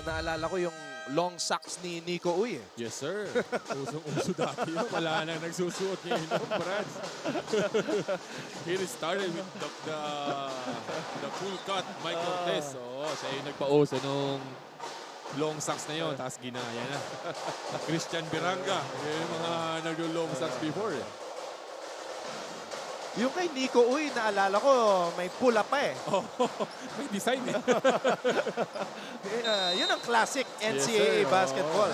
Naalala ko yung long socks ni Nico Uy. Yes, sir. Usong-uso dati yun. Wala nang nagsusuot ngayon ng Brad. He started with the full cut, Mike Cortez. Oo, siya yung nagpa-uso nung long socks na yun. Tapos ginaya na. Christian Biranga. Yun yung mga nag-long socks before. Yung kay Nico Uy, naalala ko, may pull-up pa eh. Oh, may design eh. Yun ang classic NCAA basketball.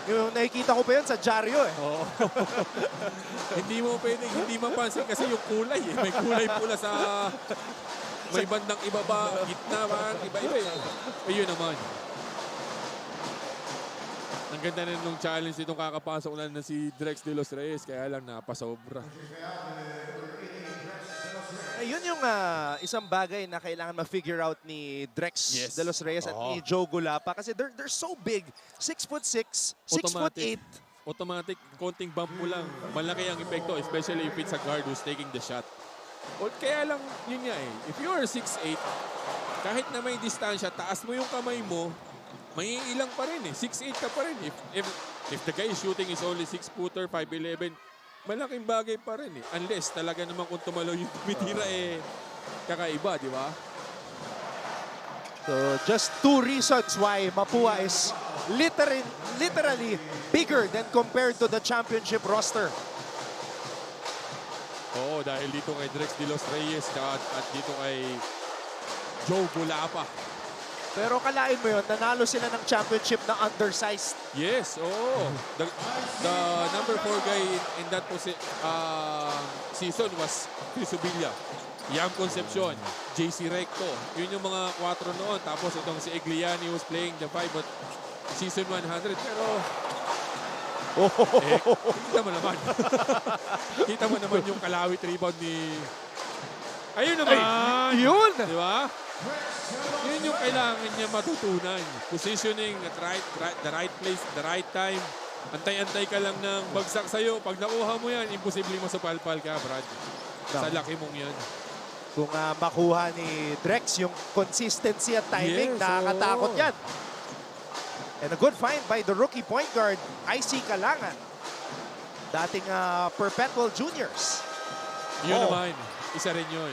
Yung nakikita ko pa yun sa dyaryo eh. Oh. Hindi mo pwedeng, hindi mapansin kasi yung kulay eh. May kulay pula sa may bandang ibaba, gitna, iba-iba eh. Ayun naman. Ang ganda na nung challenge itong kakapasok na si Drex de los Reyes, kaya lang napasobra. Ayun yung isang bagay na kailangan ma-figure out ni Drex de los Reyes at ni Joe Gulapa kasi they're so big. 6'6", 6'8". Automatic, konting bump mo lang. Malaki ang epekto, especially if it's a guard who's taking the shot. O, kaya lang, yun nga eh. If you are 6'8", kahit na may distansya, taas mo yung kamay mo, may ilang pa rin eh. 6'8 ka pa rin. If the guy shooting is only 6-footer, 5'11", malaking bagay pa rin eh. Unless talaga naman kung tumalo yung tumitira eh, kakaiba, di ba? So, just two reasons why Mapua is literally bigger than compared to the championship roster. Oo, dahil dito kay Drex de los Reyes at dito kay Joe Gulapa. Pero kalain mo yun, nanalo sila ng championship na undersized. Yes, oo. The number 4 guy in that season was Chris Ubilla, Yam Concepcion, JC Recto. Yun yung mga 4 noon. Tapos itong si Egliani was playing the 5 but season 100. Pero kita mo naman. Kita mo naman yung kalawit rebound ni... Ayun naman! Ay, yun! Di ba? Yun yung kailangan niya matutunan. Positioning at the right place, the right time. Antay-antay ka lang ng bagsak sa'yo. Pag nakuha mo yan, imposible masupalpal ka, Brad. Sa laki mong yan. Kung makuha ni Drex yung consistency at timing, nakakatakot yan. And a good find by the rookie point guard, IC Kalangan. Dating Perpetual Juniors. Yun naman. Isa rin yun.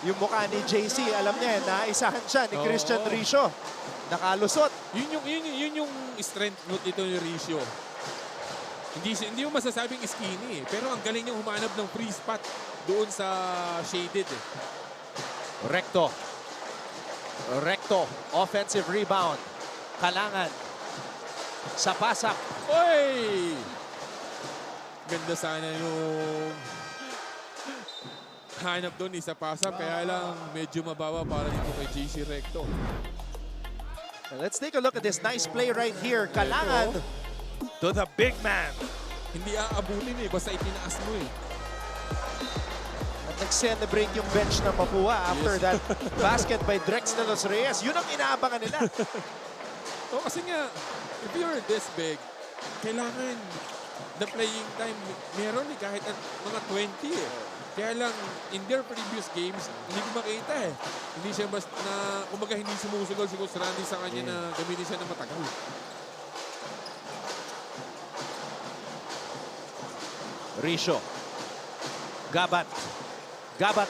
Yung mukha ni JC, alam niya, naisahan siya ni Christian Ricio. Nakalusot. Yun yung strength nito ni Ricio. Hindi mo masasabing skinny eh. Pero ang galing niyang humanap ng free spot doon sa shaded eh. Recto. Offensive rebound. Kalangan. Sa pasak. Oy! Ganda sana yung hanap doon isa pasa, kaya lang medyo mababa para dito kay JC Recto. Let's take a look at this nice play right here. Kalangan to the big man. Hindi aabulin eh, basta itinaas mo eh. At nag-celebrate yung bench ng Mapua after that basket by Drex de los Reyes. Yun ang inaabangan nila. Kasi nga, if you're this big, kailangan the playing time meron eh, kahit at mga 20 eh. Kaya lang, in their previous games, hindi ko makita eh. Hindi siya basta na, kumbaga hindi sumusugal si Coach Randy sa kanya na gamitin siya na matagal. Ricio. Gabat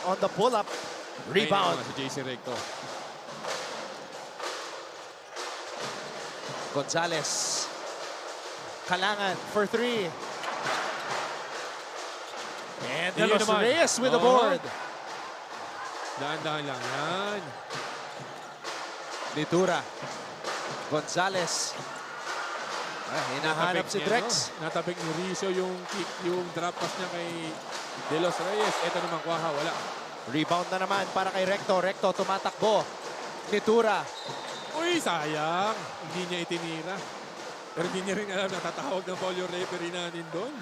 on the pull-up. Rebound. Si JC Recto. Gonzalez. Kalangan for 3. And De Los Reyes with the board. Dahan-dahan lang yan. Litura. Gonzalez. Hinahanap si Drex. Natabik ni Ricio yung kick, yung drop pass niya kay De Los Reyes, ito naman Kuaha, wala. Rebound na naman para kay Recto. Recto tumatakbo. Nitura. Uy, sayang. Hindi niya itinira. Pero hindi niya rin alam na tatawag ng foul yung referee natin doon.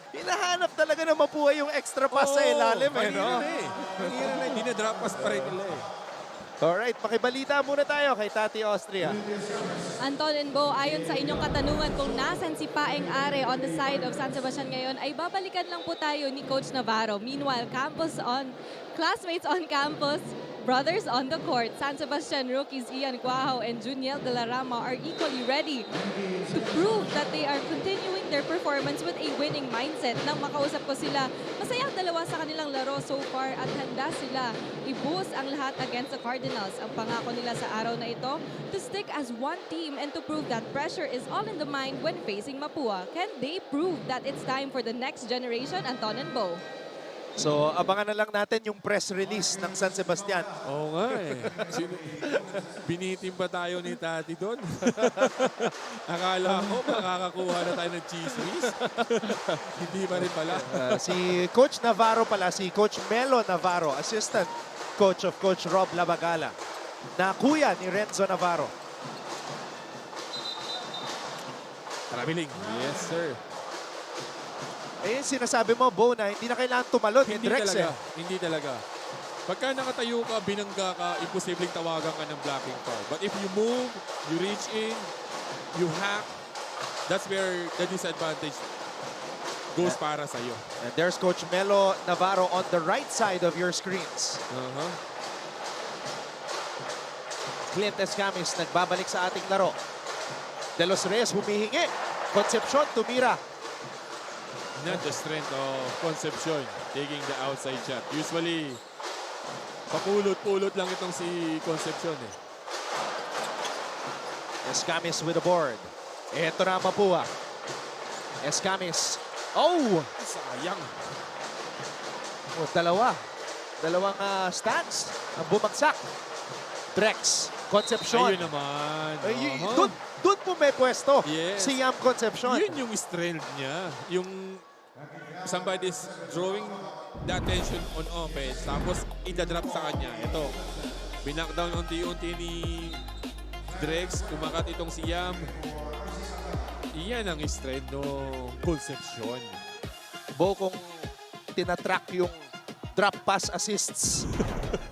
Hinahanap talaga na Mapua yung extra pass sa ilalim. Kanina na eh. Kanina na, hindi na drop pass pa rin nila eh. Alright, pakibalita muna tayo kay Tati Austria. Anton and Bo, ayon sa inyong katanungan kung nasan si Paeng Are on the side of San Sebastian ngayon, ay babalikan lang po tayo ni Coach Navarro. Meanwhile, classmates on campus, brothers on the court. San Sebastian rookies Ian Cuajo and Juniel de la Rama are equally ready to prove that they are continuing their performance with a winning mindset. Nang makausap ko sila, masaya ang dalawa sa kanilang laro so far at handa sila i-boost ang lahat against the Cardinals. Ang pangako nila sa araw na ito, to stick as one team and to prove that pressure is all in the mind when facing Mapua. Can they prove that it's time for the next generation, Anton and Bo? So, abangan na lang natin yung press release ng San Sebastian. Oo nga eh. Binitin pa tayo ni Tati doon. Akala ko makakakuha na tayo ng chismis. Hindi pa rin pala. Si Coach Navarro pala, si Coach Melo Navarro, assistant coach of Coach Rob Labagala, na kuya ni Renzo Navarro. Traveling. Yes, sir. Ayun, sinasabi mo, Bo, na hindi na kailangan tumalon ni Drex. Hindi talaga. Pagka nakatayo ka, binangga ka, imposibleng tawagan ka ng blocking foul. But if you move, you reach in, you hack, that's where the disadvantage goes para sa'yo. And there's Coach Melo Navarro on the right side of your screens. Clint Escamis nagbabalik sa ating laro. De Los Reyes humihingi. Concepcion tumira. Not the strength of Concepcion taking the outside shot. Usually, papulot-pulot lang itong si Concepcion eh. Escamis with the board. Ito na Mapua. Escamis. Oh! Sayang. Oh, dalawang stands ang bumagsak. Drex. Concepcion. Ayun naman. Doon po may pwesto. Yes. Si Yam Concepcion. Yun yung strength niya. Yung somebody's drawing the attention on offense, tapos idadrop sa kanya. Ito, binakdown unti-unti ni Drex, kumakat itong si Yam. Iyan ang strength ng Concepcion. Bo, kung tinatrack yung drop pass assists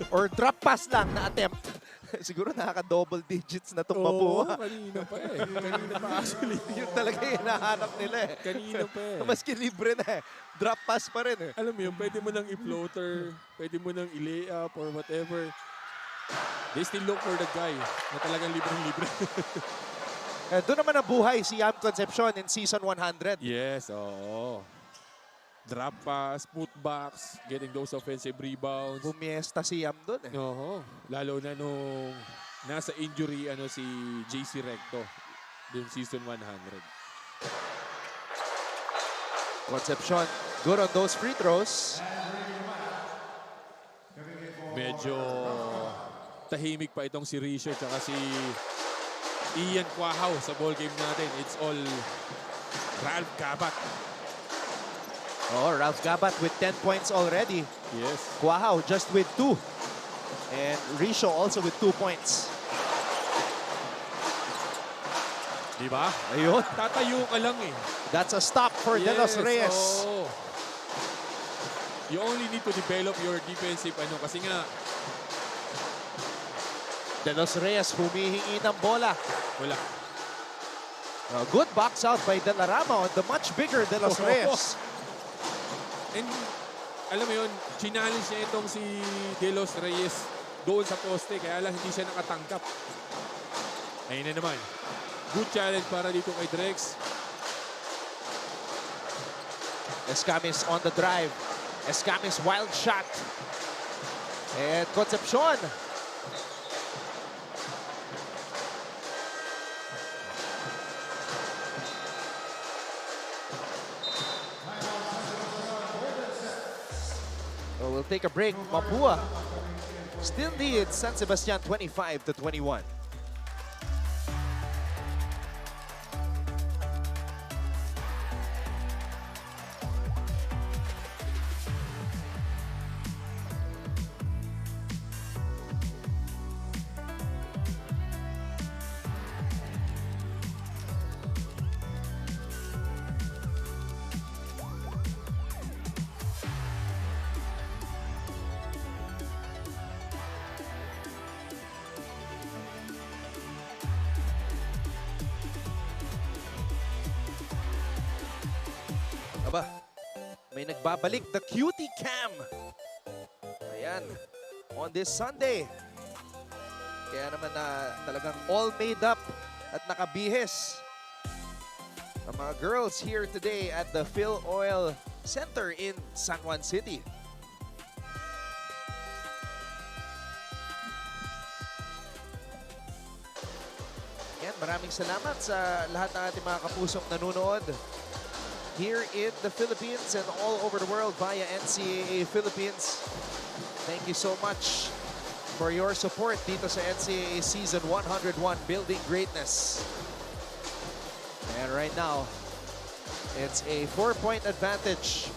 or drop pass lang na attempt, siguro nakaka-double digits na itong Mapua. Kanina pa eh. Kanina pa actually. Yun talaga yung hinahanap nila eh. Kanina pa eh. Maski libre na eh. Drop pass pa rin eh. Alam mo yun, pwede mo nang i-floater, pwede mo nang i-lay up or whatever. They still look for the guy na talagang libreng-libre. Doon naman nabuhay si Yam Concepcion in season 100. Yes, oo. Drop pass, putbacks, getting those offensive rebounds. Bumiesta si Yam doon eh. Oo. Lalo na nung nasa injury si JC Recto dun season 100. Concepcion, good on those free throws. Medyo tahimik pa itong si Risho tsaka si Ian Cuajo sa ball game natin. It's all Ralph Cabat. Oh, Ralph Gabat with 10 points already. Yes. Cuajo just with 2. And Risho also with 2 points. Diba? Ayun. Tatayo ka lang eh. That's a stop for De Los Reyes. Oh. You only need to develop your defensive kasi nga De Los Reyes humihingi ng bola. wala. A good box out by De La Rama on the much bigger De Los Reyes. And alam mo yun, challenge niya itong si De Los Reyes doon sa poste, kaya lang hindi siya nakatangkap. Ayun na naman. Good challenge para dito kay Drex. Escamis on the drive. Escamis wild shot. And Concepcion. Well, we'll take a break. Mapua still leads San Sebastian 25-21. May nagbabalik, the cutie cam. Ayan, on this Sunday. Kaya naman na talagang all made up at nakabihis ang mga girls here today at the Phil Oil Center in San Juan City. Yan, maraming salamat sa lahat ng ating mga kapusong nanonood here in the Philippines and all over the world via NCAA Philippines. Thank you so much for your support dito sa NCAA Season 101, Building Greatness. And right now, it's a 4-point advantage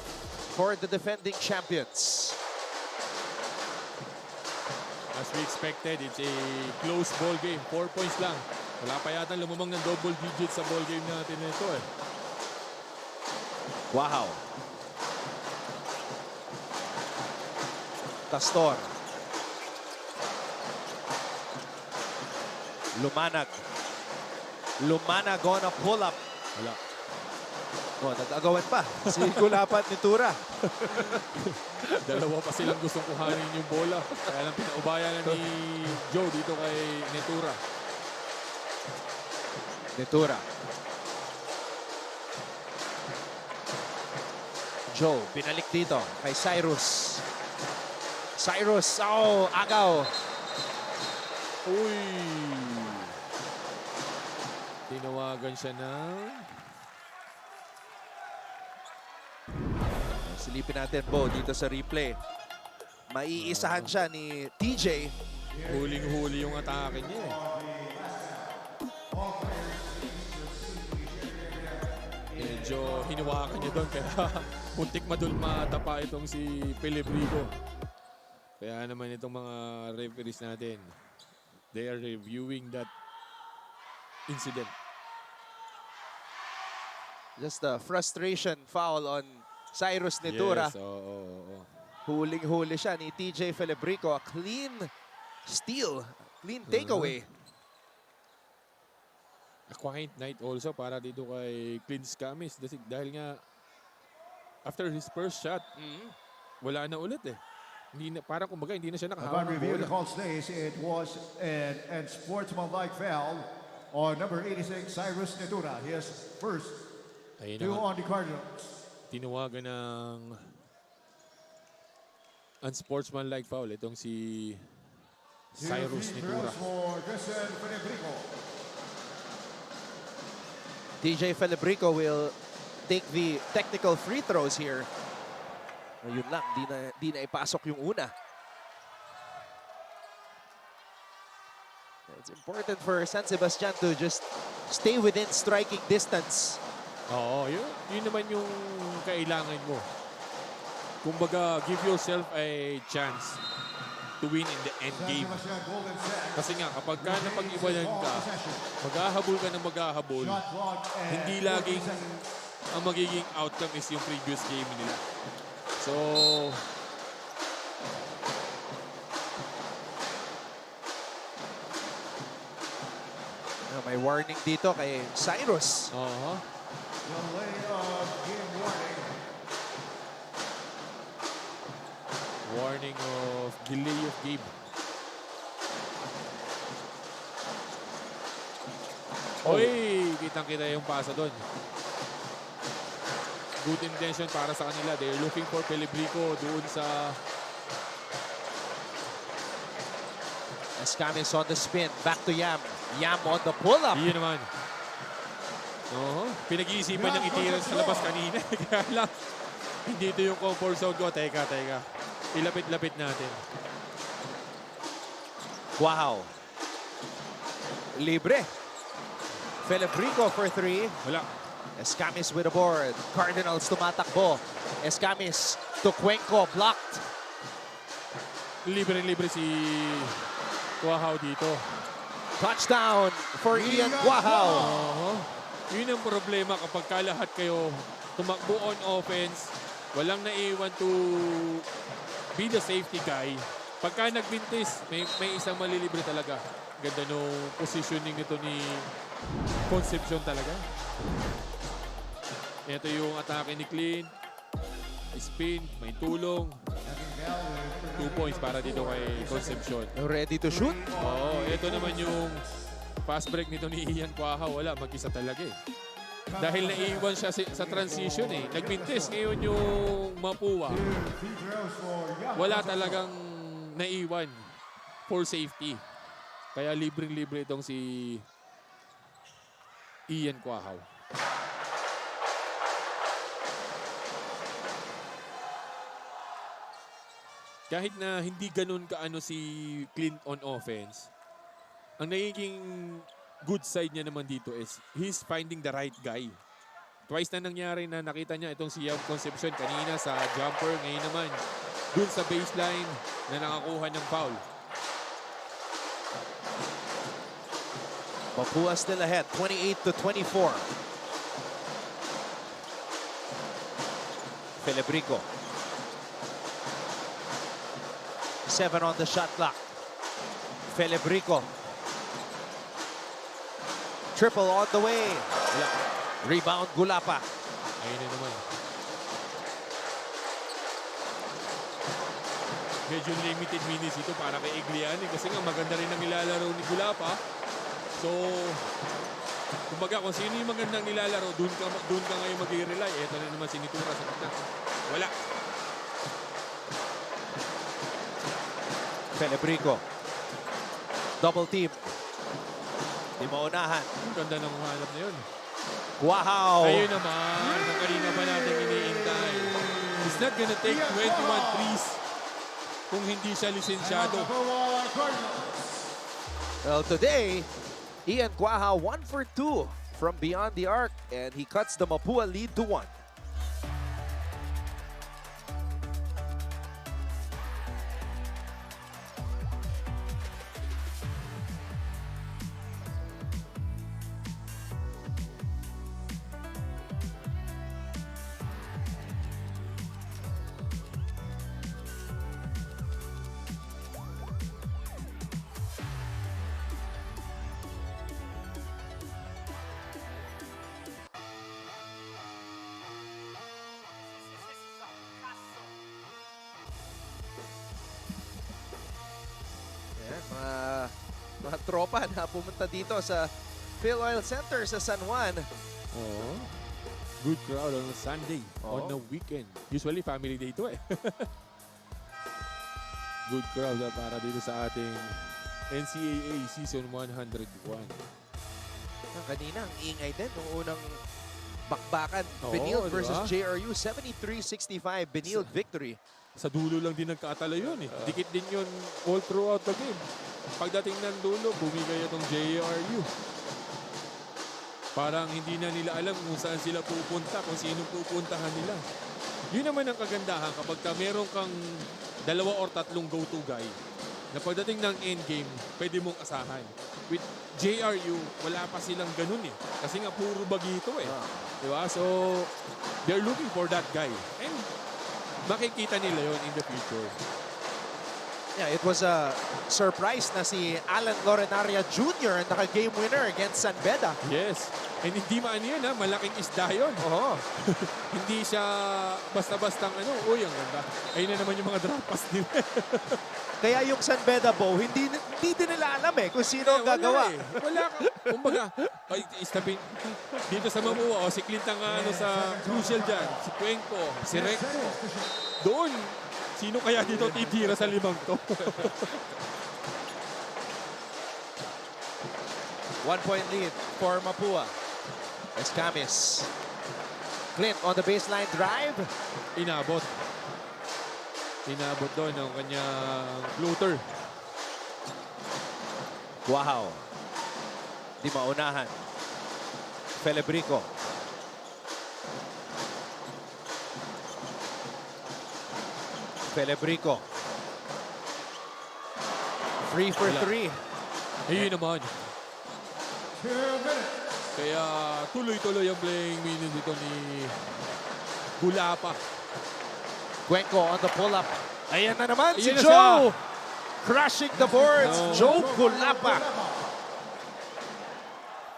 for the defending champions. As we expected, it's a close ball game. 4 points lang. Wala pa yata lumamang ng double digits sa ball game natin nito eh. Wow. Castor. Lumanag. Lumanag on a pull-up. Wala. Oh, nag-agawan pa. Si Gulapat ni Tura. Dalawa pa silang gustong kuhanin yung bola. Kaya lang pinaubayan na ni Joe dito kay Netura. Netura. Joe, binalik dito kay Cyrus. Cyrus, oh, agaw. Uy! Tinawagan siya ng... Silipin natin, Bo, dito sa replay. Maiisahan siya ni TJ. Huling-huli yung atake niya eh. Medyo hinawakan niya doon kaya puntik madulmata itong si Pelebrico. Kaya naman itong mga referees natin, they are reviewing that incident. Just a frustration foul on Cyrus Netura. Yes, oo. Huling-huli siya ni TJ Felebrico. A clean steal, clean takeaway. A quiet night also para dito kay Clint Scamis. Dahil nga, after his first shot, wala na ulit eh. Hindi na, parang kumbaga, hindi na siya nakahawak Upon ng review, bola. the call states it was an unsportsmanlike foul on number 86, Cyrus Netura. His first Ayun two na nga, on the Cardinals. tinawagan ng unsportsmanlike foul itong si Cyrus Netura. TJ Felebrico will take the technical free throws here. Ayun lang, di na ipasok yung una. It's important for San Sebastian to just stay within striking distance. Oo, yun naman yung kailangan mo. Kumbaga, give yourself a chance to win in the end game. Kasi nga, kapag ka napag-iwanan ka, maghahabol ka na maghahabol, hindi laging ang magiging outcome is yung previous game nila. So, may warning dito kay Cyrus. Warning of delay of game. Oy, kitang-kita yung pasa doon. Good intention para sa kanila. They're looking for Pelebrico doon sa... Escamis on the spin. Back to Yam. Yam on the pull-up. Iyon naman. Pinag-iisipan niyang itiran sa labas kanina. Kaya lang, hindi ito yung comfort zone ko. Teka. Ilapit-lapit natin. Wow. Libre. Felebrico for three. Wala. Escamis with a board. Cardinals tumatakbo. Escamis to Cuenco. Blocked. Libre si Cuahao dito. Touchdown for Ian Cuahao. Yun ang problema kapag lahat kayo tumakbo on offense. Walang naiwan to be the safety guy. Pagka nagbintis, may isang malilibre talaga. Ganda no positioning nito ni Concepcion talaga. Ito yung atake ni Clint. spin, may tulong. 2 points para dito kay Concepcion. Ready to shoot? Oo, ito naman yung fast break nito ni Ian Quaha. Wala, mag-isa talaga eh. Dahil naiiwan siya sa transition eh. Nagmintis ngayon yung Mapua. Wala talagang naiwan for safety. Kaya libreng-libre itong si Ian Quahaw. Kahit na hindi ganun kaano si Clint on offense, ang nagiging good side niya naman dito is he's finding the right guy. Twice na nangyari na nakita niya itong si Young Concepcion kanina sa jumper, ngayon naman dun sa baseline na nakakuha ng foul. Mapua still ahead, 28-24. Felebrico. 7 on the shot clock. Felebrico. Triple on the way. Rebound Gulapa. Ayun na naman. Medyo limited minutes ito para kay Iglian kasi nga maganda rin ang nilalaro ni Gulapa. So, kumbaga kung sino yung magandang nilalaro, doon ka ngayon mag-i-rely. Ito na naman sinitura sa gitna. Wala. Felebrico. Double team. Di maunahan. Ganda ng hanap na yun. Wow! Ayun naman, ang kanina pa natin iniintay. He's not gonna take 21 threes kung hindi siya lisensyado. Well, today, Ian Quaha 1 for 2 from beyond the arc, and he cuts the Mapua lead to 1. Mga tropa na pumunta dito sa Phil Oil Center sa San Juan. Oh, good crowd on a Sunday, on a weekend. Usually family day ito eh. Good crowd para dito sa ating NCAA Season 101. Kanina, ang ingay din nung unang bakbakan. Oo, Benilde versus diba? JRU, 73-65. Benilde victory. Sa dulo lang din nagkatalo yun eh. Dikit din yun all throughout the game. Pagdating ng dulo, bumigay itong JRU. Parang hindi na nila alam kung saan sila pupunta, kung sino pupuntahan nila. Yun naman ang kagandahan kapag meron kang 2 or 3 go-to guy na pagdating ng endgame, pwede mong asahan. With JRU, wala pa silang ganun eh. Kasi nga puro bagito eh. Diba? So, they're looking for that guy. And makikita nila yon in the future. Yeah, it was a surprise na si Alan Lorenaria Jr. ang naka-game winner against San Beda. Yes. And hindi maano yun ha, malaking isda yun. Oo. Hindi siya basta-bastang uy, ang ganda. Ayun na naman yung mga drop pass nila. Kaya yung San Beda Bow, hindi din nila alam eh kung sino ang gagawa. Wala ka. Kumbaga, ay, istapin. Dito sa Mapua, si Clint ang sa crucial dyan. Si Cuenco, si Recto. Doon, sino kaya dito titira sa 5 to? 1-point lead for Mapua. Escamis. Clint on the baseline drive. Inabot. Inabot doon ang kanyang floater. Wow. Di maunahan. Felebrico. Felebrico. 3 for 3. Ayun naman. Kaya tuloy-tuloy ang playing minute dito ni Gulapa. Cuenco on the pull-up. Ayan na naman si Ayan na Joe. siya. Crushing the boards. Joe Gulapa.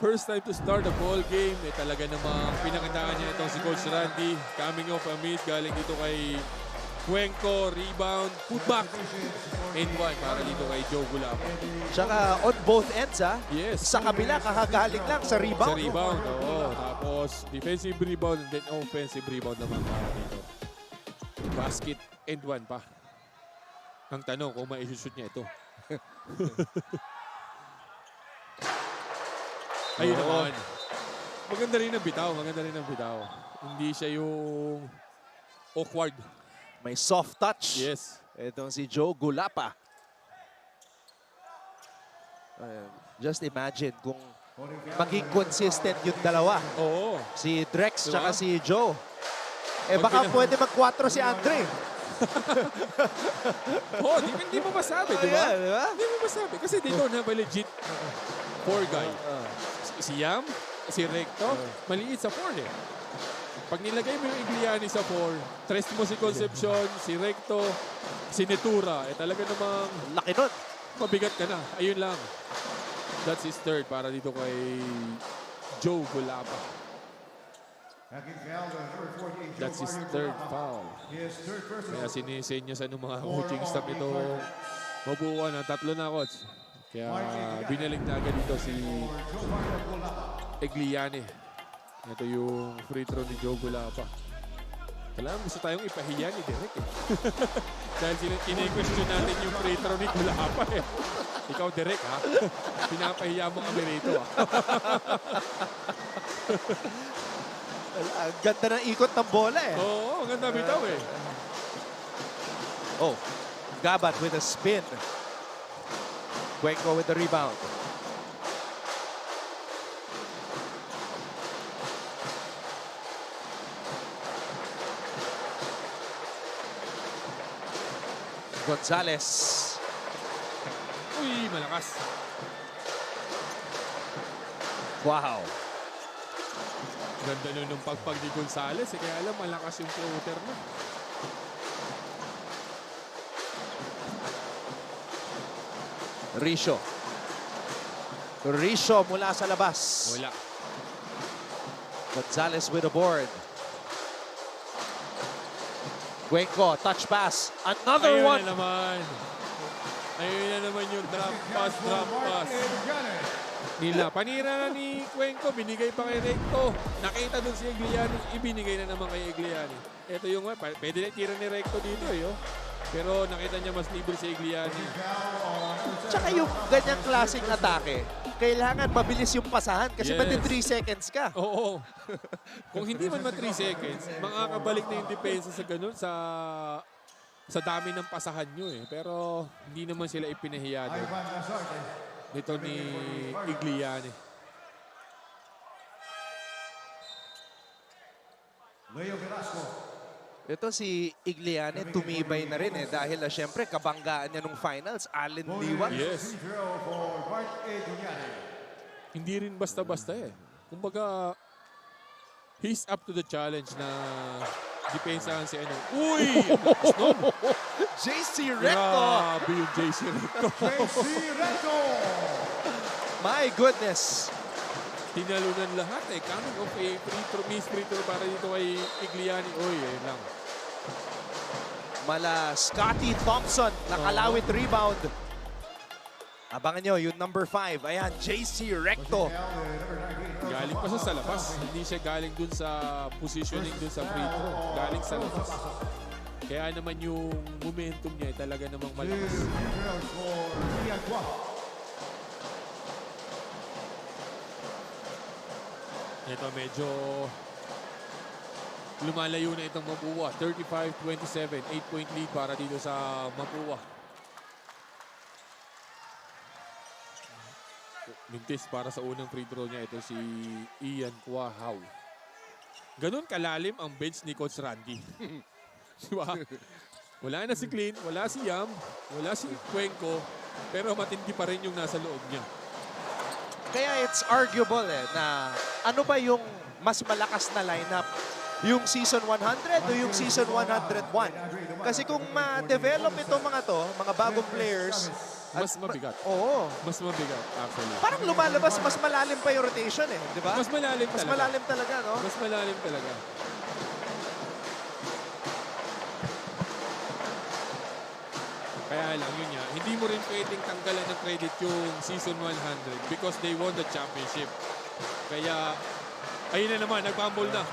first time to start a ball game, talaga namang pinakandaan niya itong si Coach Randy. Coming off a miss, galing dito kay Cuenco, rebound, putback, and one para dito kay Joe Gulapa. Tsaka on both ends, ha? Yes. Sa kabila, kakagaling lang sa rebound. Sa rebound, oo. Tapos, defensive rebound and then offensive rebound naman para dito. Basket and one pa. Ang tanong kung ma-shoot niya ito. Ayun naman. Maganda rin ang bitaw, maganda rin ang bitaw. Hindi siya yung awkward. May soft touch. Yes. Itong si Joe Gulapa. Just imagine kung maging consistent yung dalawa. Oo. Si Drex Diba? tsaka si Joe. Baka pwede mag-4 si Andre. Oh, hindi mo masabi, di ba? Yeah, diba? Hindi mo masabi. Kasi they don't have a legit 4 guy. Si Yam, si Recto, maliit sa 4 eh. Pag nilagay mo yung Igliani sa 4, tres mo si Concepcion, si Recto, si Netura, talaga namang laki nun. Mabigat ka na. Ayun lang. That's his third para dito kay Joe Gulapa. That's his third foul. Kaya sinisenyasan ng mga coaching staff ito. Mapua na, 3 na, coach. Kaya binalig na agad dito si Igliani. Ito yung free throw ni Joe Gulapa. Kailangan gusto tayong ipahiya ni Derek eh. Dahil kine-question natin yung free throw ni Gulapa eh. Ikaw Derek ha? Pinapahiya mo kami rito ha? Ang ganda ng ikot ng bola eh. Oo, ang ganda bitaw eh. Oh, Gabat with a spin. Cuenco with the rebound. Gonzalez. Uy, malakas. Wow. Ganda nun ng pagpag ni Gonzalez. Kaya alam, malakas yung floater mo. Risho mula sa labas. Wala. Gonzalez with a board. Cuenco, touch pass. Another one. Ayun na naman yung drop pass. Panira na ni Cuenco, binigay pa kay Recto. Nakita dun si Igliani, ibinigay na naman kay Igliani. Ito yung, pwede na tira ni Recto dito eh. Oh. Pero nakita niya mas libre si Igliani. Tsaka yung ganyang klaseng atake, kailangan mabilis yung pasahan kasi pati 3 seconds ka. Oo. Kung hindi man 3 seconds, makakabalik na yung depensa sa ganun sa dami ng pasahan nyo eh. Pero hindi naman sila ipinahiya doon. Dito ni Igliani. Ito si Igliani, tumibay na rin eh dahil syempre kabanggaan niya nung finals, Allen Liwan. Yes. Hindi rin basta-basta eh. Kumbaga, he's up to the challenge na depensahan si ano. Uy! JC Recto! Grabe yung JC Recto. My goodness! Tinalunan lahat eh. Coming off a free throw para dito kay Igliani. Uy, ayun lang. Mala Scotty Thompson, nakalawit rebound. Abangan nyo, yung number 5. Ayan, JC Recto. Galing pa siya sa labas. Hindi siya galing dun sa positioning dun sa free throw. Galing sa labas. Kaya naman yung momentum niya talaga namang malakas. Ito medyo lumalayo na itong Mapua. 35-27. 8-point lead para dito sa Mapua. Mintis para sa unang free throw niya. Ito si Ian Quahaw. Ganun kalalim ang bench ni Coach Randy. Diba? Wala na si Clint, wala si Yam, wala si Cuenco, pero matindi pa rin yung nasa loob niya. Kaya it's arguable eh na ano ba yung mas malakas na lineup? Yung season 100 o yung season 101? Kasi kung ma-develop itong mga to, mga bagong players, Mas mabigat. Oo. Mas mabigat, actually. Parang lumalabas, mas malalim pa yung rotation eh. Di ba? Mas malalim Mas talaga. malalim talaga, no? Mas malalim talaga. Kaya lang, yun nga, hindi mo rin pwedeng tanggalan ng credit yung season 100 because they won the championship. Kaya, ayun na naman, nagpambol na.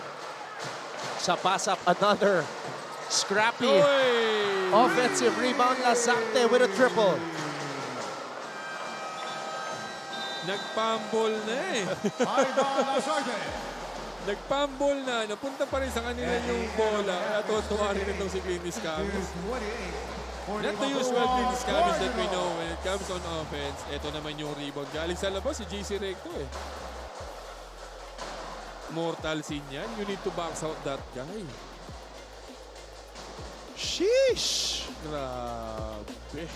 Sa pass up, another scrappy offensive rebound. Lasarte with a triple. Nagpambol na eh. Nagpambol na. Napunta pa rin sa kanila yung bola. Natutuwa rin itong si Clinis Camis. Not the usual Clinis Camis that we know when it comes on offense. Ito naman yung rebound. Galing sa labas si JC Recto eh. Mortal scene yan. You need to box out that guy. Sheesh! Grabe.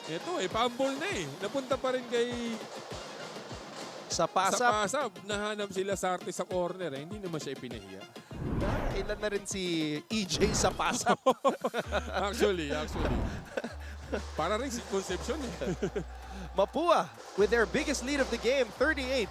Ito eh, pambol na eh. Napunta pa rin kay... Sa pass Sa up. pass-up, nahanap sila Sarte sa corner eh. Hindi naman siya ipinahiya. Ilan na rin si EJ sa pass up. Actually. Para rin si Concepcion eh. Mapua with their biggest lead of the game, 38-28.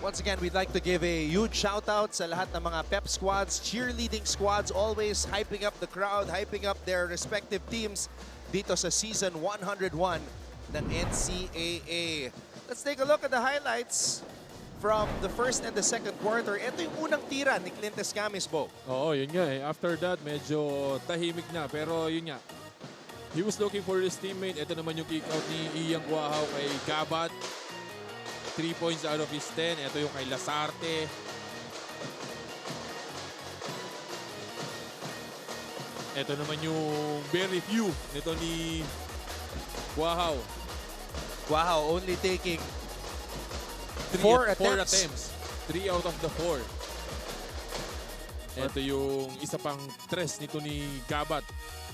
Once again, we'd like to give a huge shout out sa lahat ng mga pep squads, cheerleading squads, always hyping up the crowd, hyping up their respective teams dito sa season 101 ng NCAA. Let's take a look at the highlights from the first and the second quarter. Ito yung unang tira ni Clint Escamis, Bo. Oo, yun nga eh. After that, medyo tahimik na. Pero yun nga, he was looking for his teammate. Ito naman yung kick out ni Ian Guahaw kay Gabat. 3 points out of his 10. Ito yung kay Lasarte. Ito naman yung very few nito ni Guahaw. Guahaw only taking 4 attempts. 3 out of the 4. Ito yung isa pang tres nito ni Gabat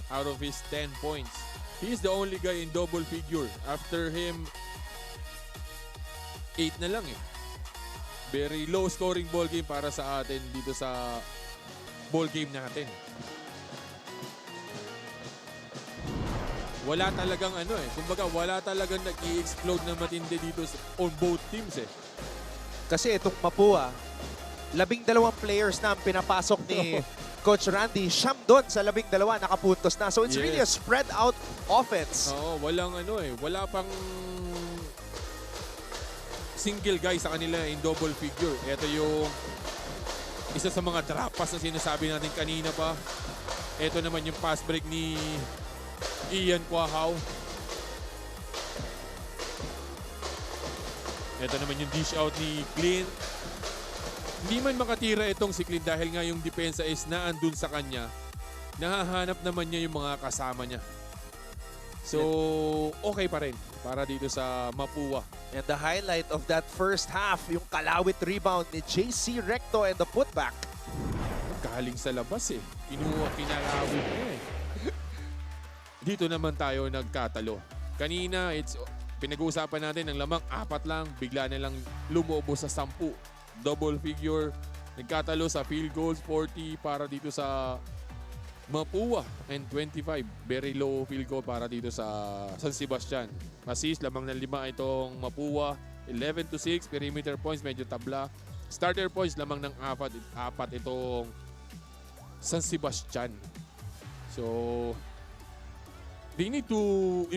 out of his 10 points. He's the only guy in double figure. After him, 8 na lang eh. Very low scoring ball game para sa atin dito sa ball game natin. Wala talagang ano eh. Kumbaga wala talagang nag-i-explode na matindi dito on both teams eh. Kasi itong Mapua, 12 players na ang pinapasok ni Coach Randy. Siyam doon sa 12 nakapuntos na. So it's really a spread out offense. Oo, walang ano eh. Wala pang single guy sa kanila in double figure. Ito yung isa sa mga drop pass na sinasabi natin kanina pa. Ito naman yung pass break ni Ian Guahaw. Ito naman yung dish out ni Clint. Hindi man makatira itong si Clint dahil nga yung depensa is naandun sa kanya. Nahahanap naman niya yung mga kasama niya. So, okay pa rin para dito sa Mapua. And the highlight of that first half, yung kalawit rebound ni JC Recto and the putback. Galing sa labas eh. Kinalawit niya eh. Dito naman tayo nagkatalo. Kanina, pinag-uusapan natin ng lamang 4 lang. Bigla na lang lumubo sa 10. Double figure. Nagkatalo sa field goals, 40 para dito sa Mapua and 25. Very low field goal para dito sa San Sebastian. Assist, lamang ng 5 itong Mapua. 11-6, perimeter points, medyo tabla. Starter points, lamang ng 4 itong San Sebastian. So, they need to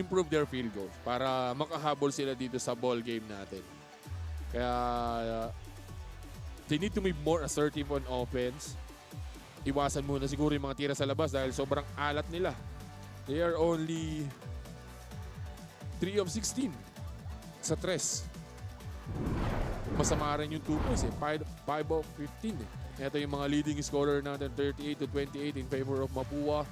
improve their field goals para makahabol sila dito sa ball game natin. Kaya, they need to be more assertive on offense. Iwasan muna siguro yung mga tira sa labas dahil sobrang alat nila. They are only 3 of 16 sa 3. Masama rin yung 2 points eh. 5 of 15 eh. Ito yung mga leading scorer natin, 38-28 in favor of Mapua.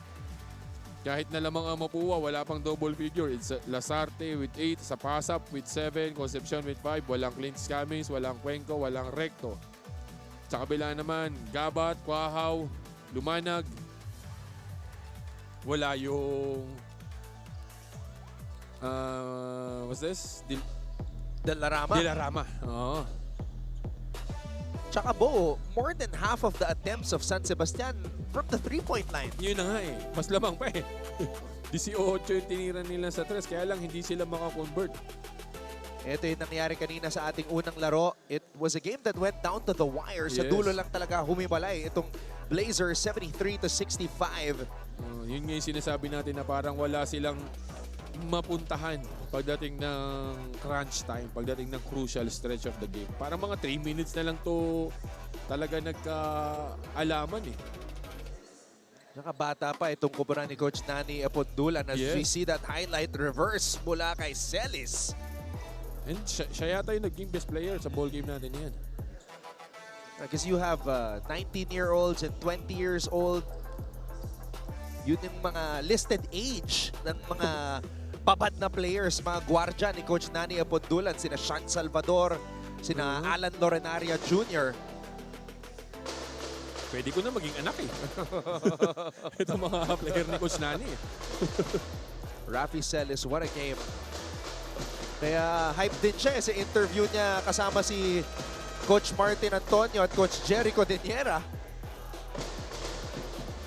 Kahit na lamang ang Mapua, wala pang double figure. It's Lasarte with 8, sa Pasap with 7, Concepcion with 5, walang Clint Escamis, walang Cuenco, walang Recto. Sa kabila naman, Gabat, Guahaw, Lumanag. Wala yung what's this? Delarama. Delarama. Oo. Tsaka Bo, more than half of the attempts of San Sebastian from the 3-point line. Yun na nga eh. Mas lamang pa eh. 18 yung tinira nila sa 3, kaya lang hindi sila makakonvert. Ito yung nangyari kanina sa ating unang laro. It was a game that went down to the wire. Sa dulo lang talaga humibalay itong Blazers 73-65. Yun nga yung sinasabi natin na parang wala silang mapuntahan pagdating ng crunch time, pagdating ng crucial stretch of the game. Parang mga 3 minutes na lang to talaga nagka-alaman eh. Nakabata pa itong kubra ni Coach Nani Apondulan as we see that highlight reverse mula kay Celis. And siya yata yung naging best player sa ball game natin yan. Because you have 19-year-olds and 20 years old. Yun yung mga listed age ng mga babad na players, mga gwardya ni Coach Nani Apondulan. Sina Sean Salvador, sina Alan Lorenaria Jr. Pwede ko na maging anak eh. Ito mga player ni Coach Nani. Rafi Celis, what a game. Kaya hype din siya sa interview niya kasama si Coach Martin Antonio at Coach Jericho Deniera.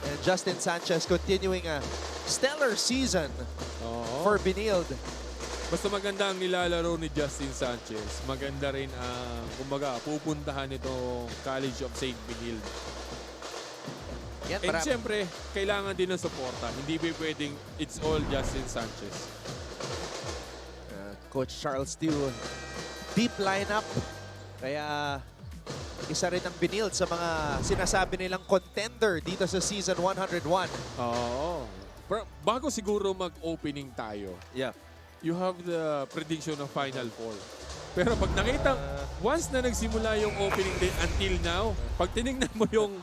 And Justin Sanchez continuing a stellar season for Benilde. Basta maganda ang nilalaro ni Justin Sanchez. Maganda rin ang, kumbaga, pupuntahan itong College of St. Benilde. Yan, And siyempre, kailangan din ng suporta. Hindi ba pwedeng it's all Justin Sanchez. Coach Charles Tiu, deep lineup. Kaya isa rin ang Benilde sa mga sinasabi nilang contender dito sa Season 101. Oo. Pero bago siguro mag-opening tayo, Yeah. you have the prediction of Final Four. Pero pag nakita, once na nagsimula yung opening day until now, pag tinignan mo yung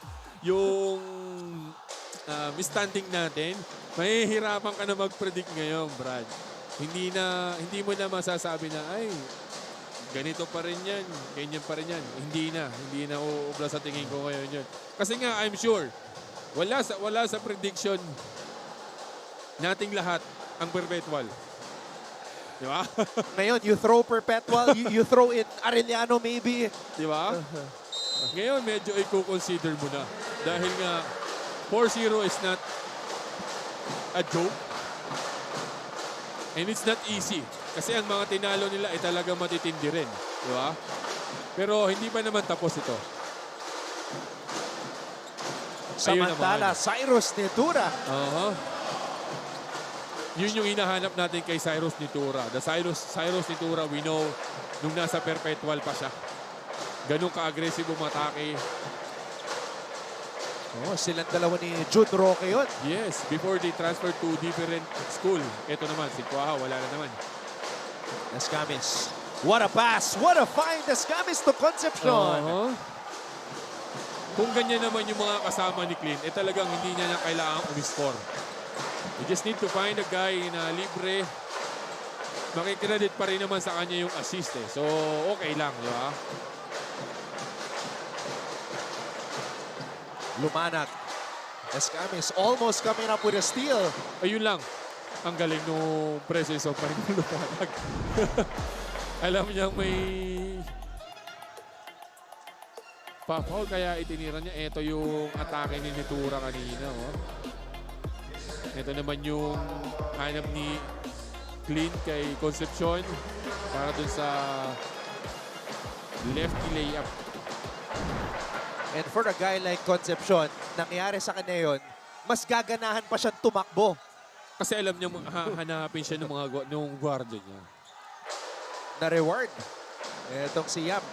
standing natin, mahihirapan ka na mag-predict ngayon, Brad. Hindi mo na masasabi na, ay, ganito pa rin yan, ganyan pa rin yan. Hindi na uubra sa tingin ko ngayon yun. Kasi nga, I'm sure, wala sa prediction nating lahat ang perpetual. Di ba? Ngayon, you throw Perpetual, you throw in Arellano maybe. Di ba? Ngayon, medyo i-consider mo na. Dahil nga, 4-0 is not a joke. And it's not easy. Kasi ang mga tinalo nila ay talaga matitindi rin. Di ba? Pero hindi pa naman tapos ito. Samantala, Cyrus Nitura. Yun yung hinahanap natin kay Cyrus Nitura. The Cyrus Nitura, we know, nung nasa Perpetual pa siya. Ganun ka-aggressive umatake. Silang dalawa ni Jude Roque yun. Yes, before they transfer to different school. Ito naman, si Kuaha, wala na naman. Escamis. What a pass! What a find! Escamis to Concepcion. Kung ganyan naman yung mga kasama ni Clint, talagang hindi niya na kailangang umiscore. You just need to find a guy na libre. Makikredit pa rin naman sa kanya yung assist eh. So, okay lang, di ba? Lumanag. Escamis almost coming up with a steal. Ayun lang. Ang galing nung presence of mind ng Lumanag. Alam niya may pa-foul kaya itinira niya. Ito yung atake ni Nitura kanina. Oh. Ito naman yung hanap ni Clint kay Concepcion para dun sa lefty layup. And for a guy like Concepcion, nangyari sa kanya yun, mas gaganahan pa siyang tumakbo. Kasi alam niya hanapin siya ng nung guardia niya. Na reward. Etong si Yam.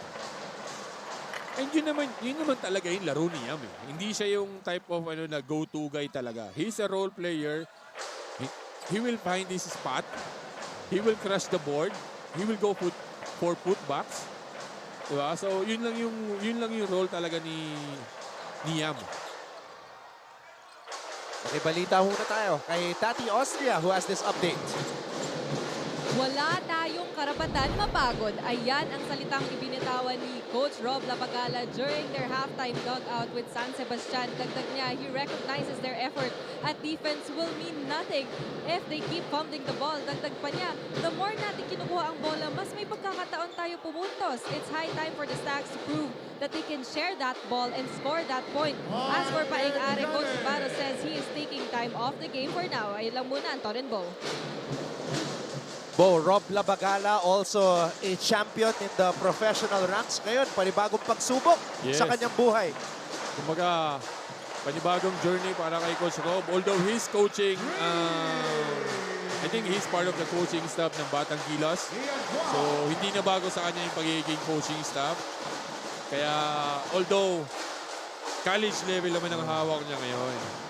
And yun naman talaga yung laro ni Yam eh. Hindi siya yung type of na go-to guy talaga. He's a role player. He will find his spot. He will crush the board. He will go for putbacks. Diba? So yun lang yung role talaga ni Yam. Okay, balita muna tayo kay Tati Austria who has this update. Wala tayong karapatan mapagod. Ayan ang salitang ibinitawan ni Coach Rob Labagala during their halftime dugout with San Sebastian. Dagdag niya, he recognizes their effort at defense will mean nothing if they keep fumbling the ball. Dagdag pa niya, the more natin kinukuha ang bola, mas may pagkakataon tayo pumuntos. It's high time for the Stags to prove that they can share that ball and score that point. As for Paeng-Are, Coach Navarro says he is taking time off the game for now. Ayun lang muna, Anton and Bo. Bo, Rob Labagala, also a champion in the professional ranks. Ngayon, panibagong pagsubok sa kanyang buhay. Kumbaga, panibagong journey para kay Coach Rob. Although he's coaching, I think he's part of the coaching staff ng Batang Gilas. So, hindi na bago sa kanya yung pagiging coaching staff. Kaya, although college level naman ang hawak niya ngayon.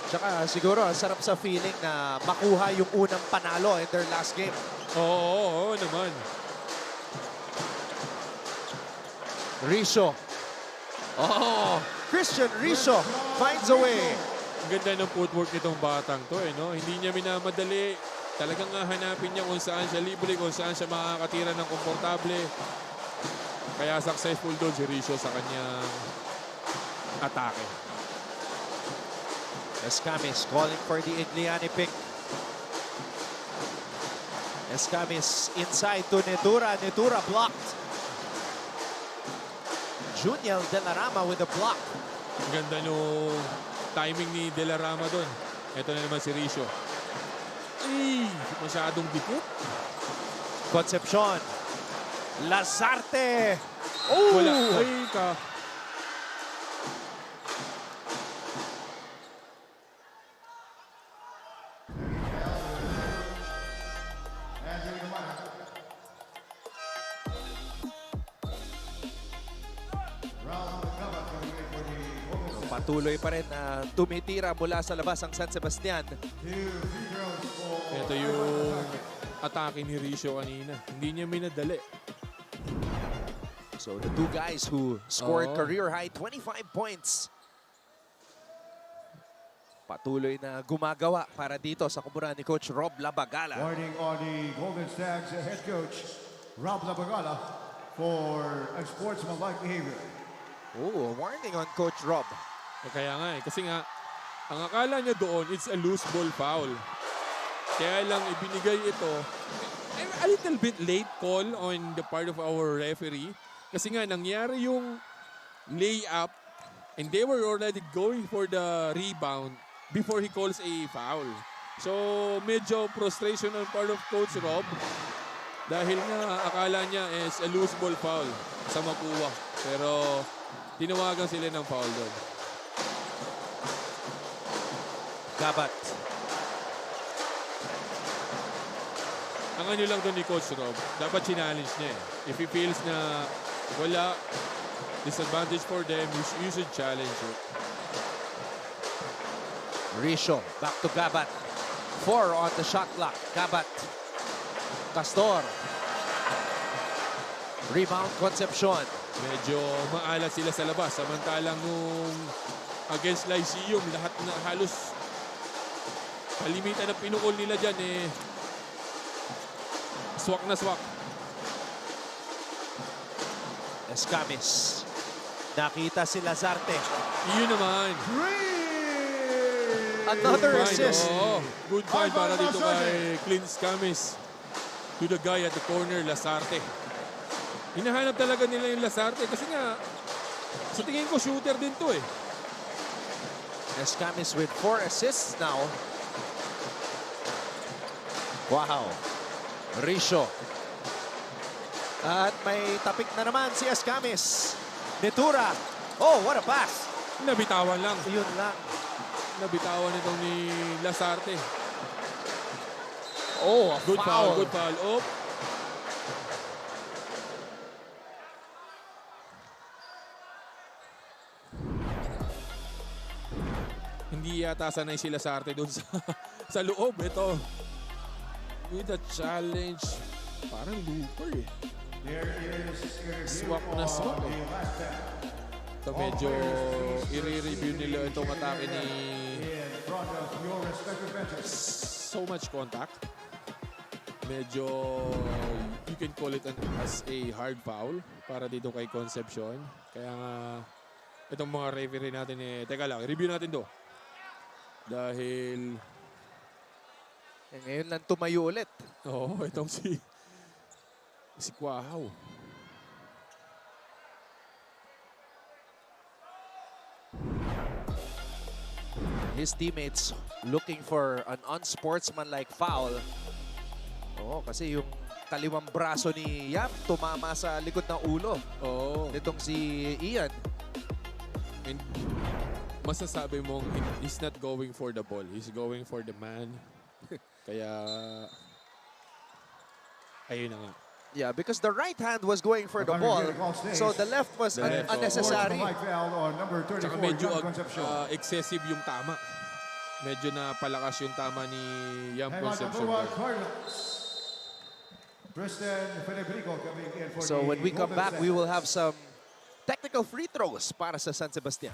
Tsaka siguro, sarap sa feeling na makuha yung unang panalo in their last game. Oo naman. Risho. Christian Risho finds a way. Ang ganda ng footwork nitong batang to eh, no? Hindi niya minamadali. Talagang hanapin niya kung saan siya libre, kung saan siya makakatira ng komportable. Kaya successful doon si Risho sa kanyang atake. Escamis calling for the Igliani pick. Escamis inside to Nitura. Nitura blocked. Juniel De La Rama with a block. Ang ganda nung timing ni De La Rama doon. Ito na naman si Risho. Masyadong dikit. Concepcion. Lazarte. Wala. Ay, ka. Patuloy pa rin na tumitira mula sa labas ang San Sebastian. Ito yung atake ni Ricio kanina. Hindi niya minadali. So the two guys who scored career high 25 points. Patuloy na gumagawa para dito sa kumuran ni Coach Rob Labagala. Warning on the Golden Stags head coach, Rob Labagala, for unsportsmanlike behavior. Oh, warning on Coach Rob. Kaya nga kasi nga, ang akala niya doon, it's a loose ball foul. Kaya lang ibinigay ito, a little bit late call on the part of our referee. Kasi nga, nangyari yung layup and they were already going for the rebound before he calls a foul. So, medyo frustration on part of Coach Rob dahil nga akala niya is a loose ball foul sa Mapua. Pero, tinawagan sila ng foul doon. Gabat. Ang ano lang doon ni Coach Rob, dapat challenge niya eh. If he feels na wala disadvantage for them, you should challenge it. Ricio, back to Gabat. 4 on the shot clock. Gabat. Castor. Rebound, Concepcion. Medyo maalat sila sa labas. Samantalang nung against Lyceum, lahat na halos kalimitan na pinukol nila dyan eh. Swak na swak. Escamis. Nakita si Lazarte. Iyon naman. Another assist. Oh, good find para dito kay Clint Escamis. To the guy at the corner, Lazarte. Hinahanap talaga nila yung Lazarte kasi nga sa tingin ko shooter din to eh. Escamis with 4 assists now. Wow. Ricio. At may tapik na naman si Escamis. Netura. Oh, what a pass. Nabitawan lang. Yun lang. Nabitawan itong ni Lazarte. Oh, a good foul. Good foul. Oh. Hindi yata sanay si Lazarte doon sa loob. Ito. With a challenge. Parang looper eh. Swak na swak eh. Ito medyo i-review nila itong atake ni so much contact. Medyo you can call it as a hard foul para dito kay Concepcion. Kaya nga itong mga referee natin eh, teka lang, review natin to. Dahil ngayon lang tumayo ulit. Oo, itong si Quahaw. His teammates looking for an unsportsmanlike foul. Oo, kasi yung kaliwang braso ni Yap tumama sa likod ng ulo. Oo. Nitong si Ian. And masasabi mong he's not going for the ball. He's going for the man. Kaya ayun na nga. Yeah, because the right hand was going for the ball. So the left was unnecessary. Tsaka medyo excessive yung tama. Medyo na palakas yung tama ni Yam Concepcion. So when we come back, we will have some technical free throws para sa San Sebastian.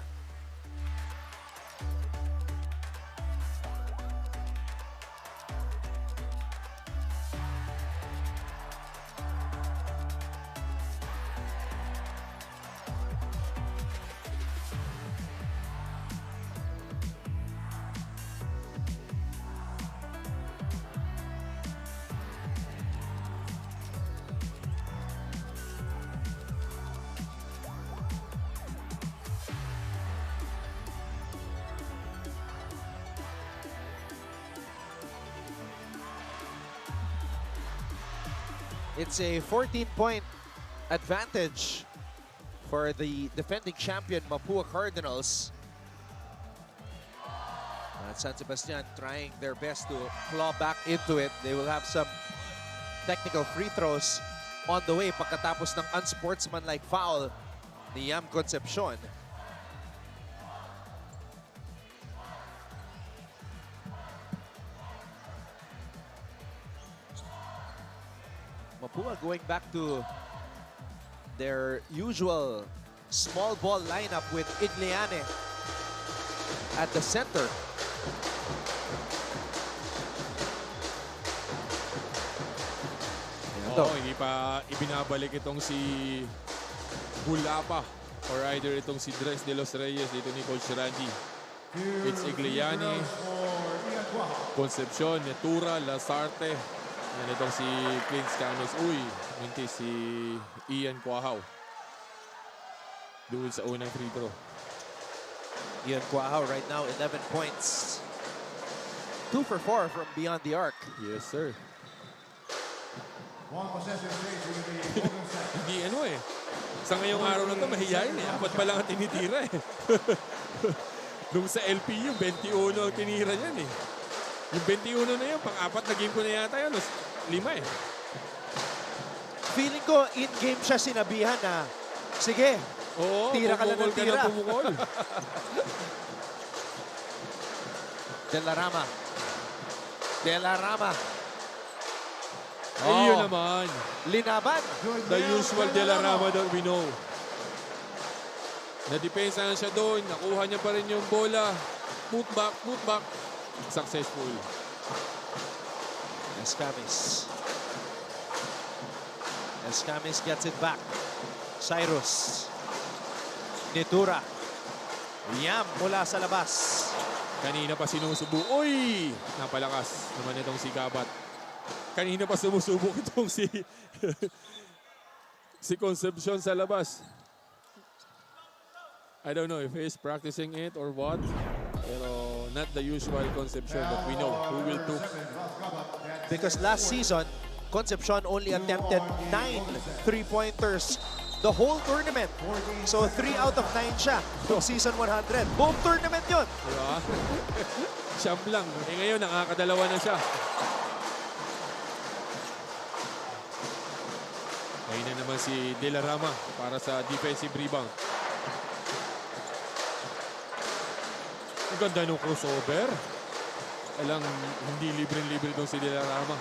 It's a 14-point advantage for the defending champion Mapua Cardinals. And San Sebastian trying their best to claw back into it. They will have some technical free throws on the way pagkatapos ng unsportsmanlike foul ni Yam Concepcion. Mapua going back to their usual small ball lineup with Igliane at the center. Hindi pa ibinabalik itong si Bulapa or either itong si Dres de los Reyes dito ni Coach Randy. It's Igliane, Concepcion, Netura, Lasarte, and itong si Clint Canos. Uy, minti si Ian Quahaw. Doon sa unang free throw. Ian Quahaw right now 11 points. 2 for 4 from beyond the arc. Yes, sir. Hindi ano eh. Sa ngayong araw na ito, mahihayin eh. Apat pa lang ang tinitira eh. Nung sa LPU, 21 ang tinira niyan eh. Yung 21 na yan, pang-apat na game ko na yata yan. 5 eh. Feeling ko, in-game siya sinabihan na, sige, tira ka lang ng tira. De La Rama. De La Rama. Ayun naman. Linaban. The usual De La Rama that we know. Nadepensahan siya doon. Nakuha niya pa rin yung bola. Put back. Successful. Escamis gets it back. Cyrus. Netura. Yam mula sa labas. Kanina pa sinusubo. Uy! Napalakas naman itong si Gabat. Kanina pa sumusubok itong si si Concepcion sa labas. I don't know if he's practicing it or what. Pero not the usual Concepcion that we know. Who will do? Because last season, Concepcion only attempted 9 3-pointers the whole tournament. So 3 out of 9 siya from season 100. Buong tournament yun. Diba? Siyam lang. Eh ngayon, nakakadalawa na siya. Ayun na naman si De La Rama para sa defensive rebound. Ang ganda ng crossover. Alang hindi libre-libre doon si De La Rama.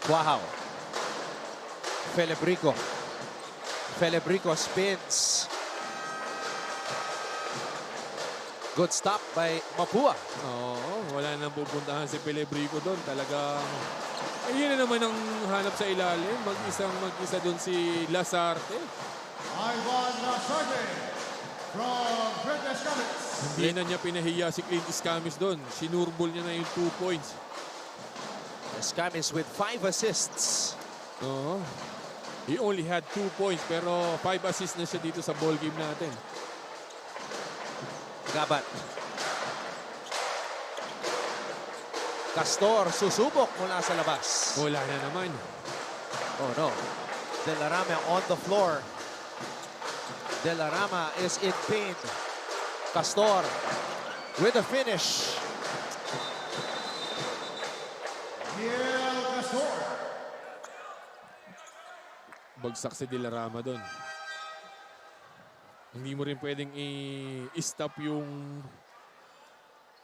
Wow. Felebrico spins. Good stop by Mapua. Wala nang pupuntahan si Felebrico doon. Talagang ayun na naman ang hanap sa ilalim. Mag-isa doon si Lasarte. Ivan Lasarte from Clint Escamis. Hindi na niya pinahiya si Clint Escamis doon. Sinurbol niya na yung 2 points. Escamis with 5 assists. He only had 2 points pero 5 assists na siya dito sa ball game natin. Gabat. Castor susubok mula sa labas. Wala na naman. Oh no. De La Rama on the floor. De La Rama is in pain. Castor with a finish. Bagsak si De La Rama doon. Hindi mo rin pwedeng i-stop yung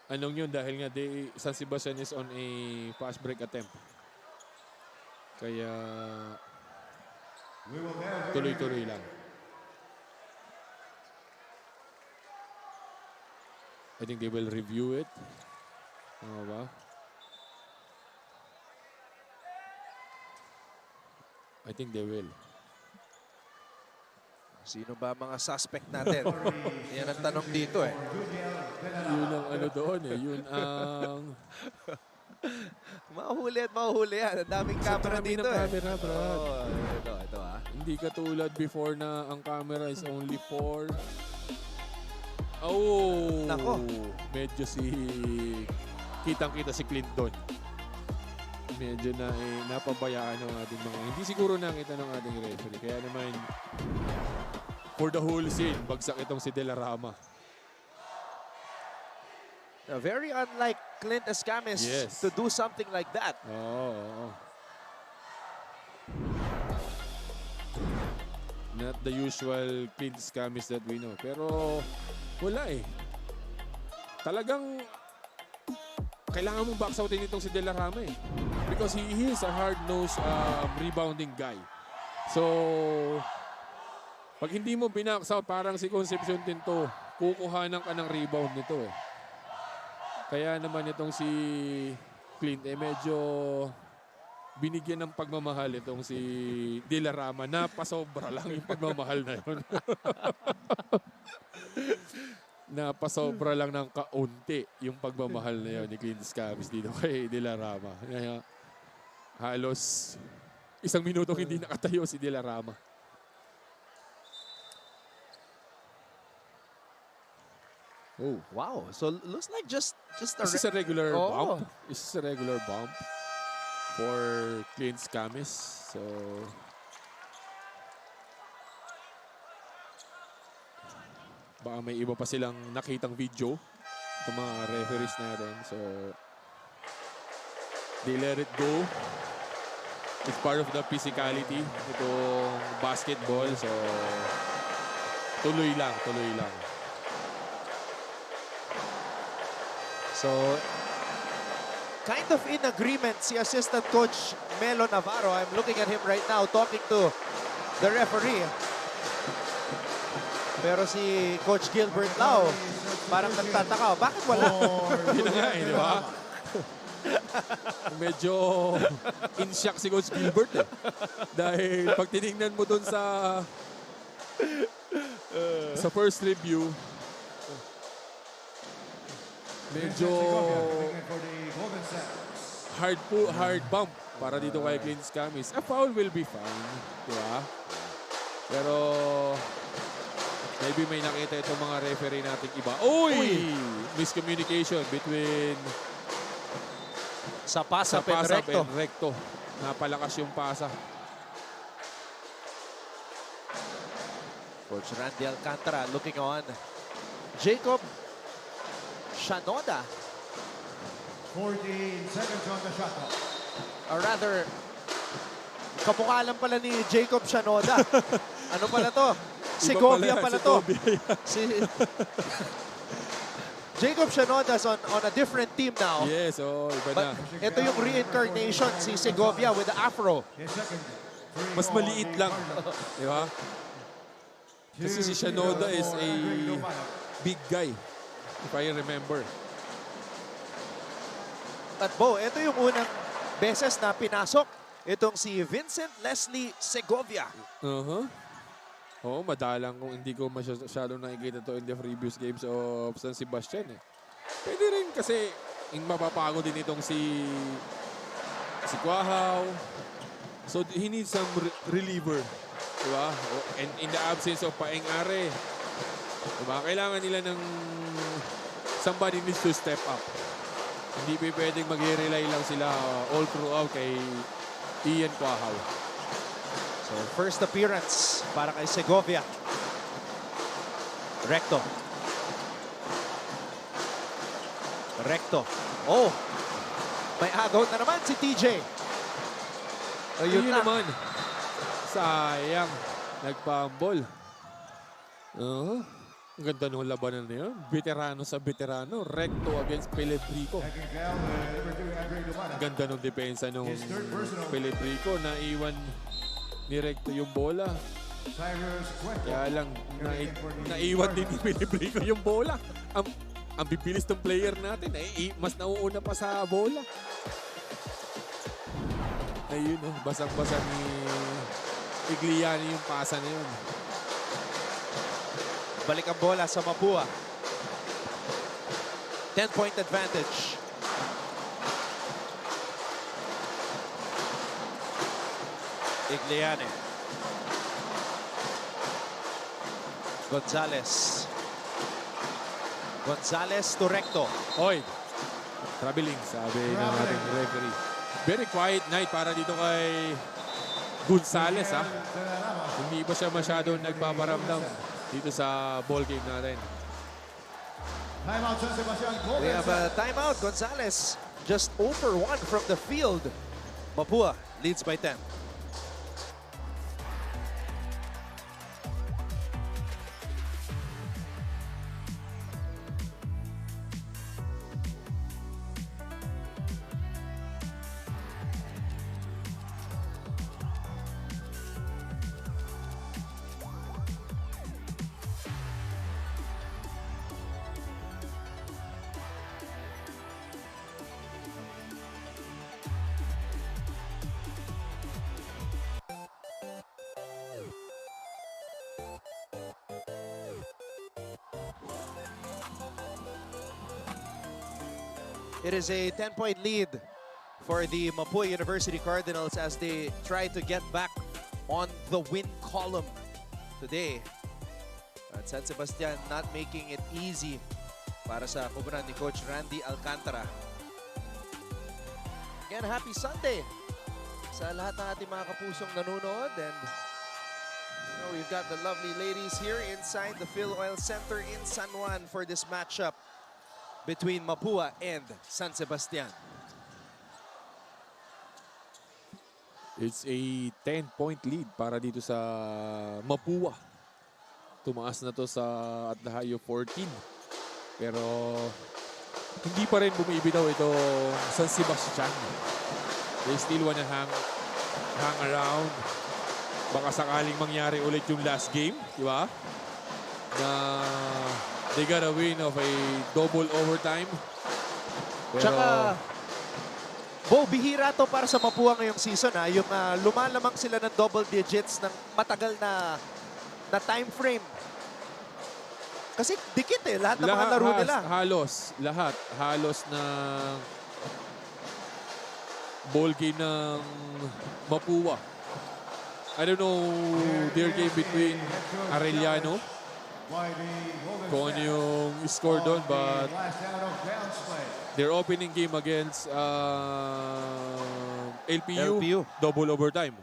anong yun dahil nga San Sebastian is on a fast break attempt. Kaya tuloy-tuloy lang. I think they will review it. Tama ba? I think they will. Sino ba mga suspect natin? Yan ang tanong dito eh. Yun ang ano doon eh. Yun ang... Mahuli at mahuli yan. Ang daming camera dito eh. Camera, Brad. Ito ah. Hindi katulad before na ang camera is only for... Oh! Nako. Medyo kitang-kita si Clinton. medyo napabayaan ng ating mga, hindi siguro nakita ng ating referee. Kaya naman, for the whole scene, bagsak itong si De La Rama. Very unlike Clint Escamis to do something like that. Oo. Not the usual Clint Escamis that we know. Pero wala eh. Talagang kailangan mong box outin itong si De La Rama eh. Because he is a hard-nosed rebounding guy. So, pag hindi mo binax out, parang si Concepcion Tinto, kukuhanan ka ng rebound nito eh. Kaya naman itong si Clint medyo binigyan ng pagmamahal itong si De La Rama na pasobra lang yung pagmamahal na yun. Napasobra lang ng kaunti yung pagmamahal na yun ni Clint Escamis dito kay De La Rama. Kaya halos 1 minutong hindi nakatayo si De La Rama. Oh, wow. So looks like just This is a regular bump. This is a regular bump for Clint Escamis. So baka may iba pa silang nakitang video ng mga referees natin. So they let it go. It's part of the physicality itong basketball. So tuloy lang. So, kind of in agreement si assistant coach Melo Navarro. I'm looking at him right now talking to the referee. Pero si Coach Gilbert Lau, parang nagtataka, bakit wala? Yun nga eh, di ba? Medyo in shock si Coach Gilbert eh. Dahil pag tinignan mo dun sa first review, medyo hard bump para dito kay Clint Escamis. A foul will be fine, di ba? Pero maybe may nakita itong mga referee nating iba. Uy! Miscommunication between sa pasa and recto. Napalakas yung pasa. Coach Randy Alcantara looking on. Jacob Shanoda. 14 seconds on the shot clock. Or rather, kamukha lang pala ni Jacob Shanoda. Ano pala to? Segovia pala to. Jacob Shanoda's on a different team now. Yes, iba na. Ito yung reincarnation, si Segovia with the afro. Mas maliit lang. Di ba? Kasi si Shanoda is a big guy, if I remember. At Bo, ito yung unang beses na pinasok itong si Vincent Leslie Segovia. Oo, madalang kung hindi ko masyadong nakikita to in the previous games of San Sebastian eh. Pwede rin kasi mapapago din itong si Quahaw. So he needs some reliever. Diba? And in the absence of Paeng-Are, diba? Kailangan nila ng somebody needs to step up. Hindi pwedeng mag-rely lang sila all throughout kay Ian Quahaw. So first appearance para kay Segovia. Recto. Oh! May agaw na naman si TJ. Ayun naman. Sayang. Nagpambol. Ang ganda ng labanan na yun. Veterano sa veterano. Recto against Pelebrico. Ang ganda ng depensa ng Pelebrico. Naiwan ni Recto yung bola. Kaya lang, naiwan din ni Pelebrico yung bola. Ang bibilis ng player natin. Mas nauuna pa sa bola. Ayun, basang-basa ni Igliani yung pasa na yun. Balik ang bola sa Mapua. 10-point advantage. Igliani. Gonzales to Recto. Oy, traveling, sabi ng ating referee. Very quiet night para dito kay Gonzales, ha? Hindi ba siya masyadong nagpaparamdam dito sa ball game natin. Timeout, San Sebastian. We have a timeout. Gonzales just 0 for 1 from the field. Mapua leads by 10. It is a 10-point lead for the Mapua University Cardinals as they try to get back on the win column today. At San Sebastian not making it easy para sa kubunan ni Coach Randy Alcantara. Again, happy Sunday sa lahat ng ating mga kapusong nanonood. And we've got the lovely ladies here inside the Phil Oil Center in San Juan for this matchup between Mapua and San Sebastian. It's a 10-point lead para dito sa Mapua. Tumaas na to sa at the high of 14. Pero hindi pa rin bumibitaw ito San Sebastian. They still wanna hang around. Baka sakaling mangyari ulit yung last game, di ba? Na they got a win of a double overtime. Pero, tsaka, Bo, bihira to para sa Mapua ngayong season. Yung lumalamang sila ng double digits ng matagal na time frame. Kasi dikit lahat ng mga laro nila. Halos na ball game ng Mapua. I don't know their game between Arellano kung ano yung score doon, but their opening game against LPU, double overtime.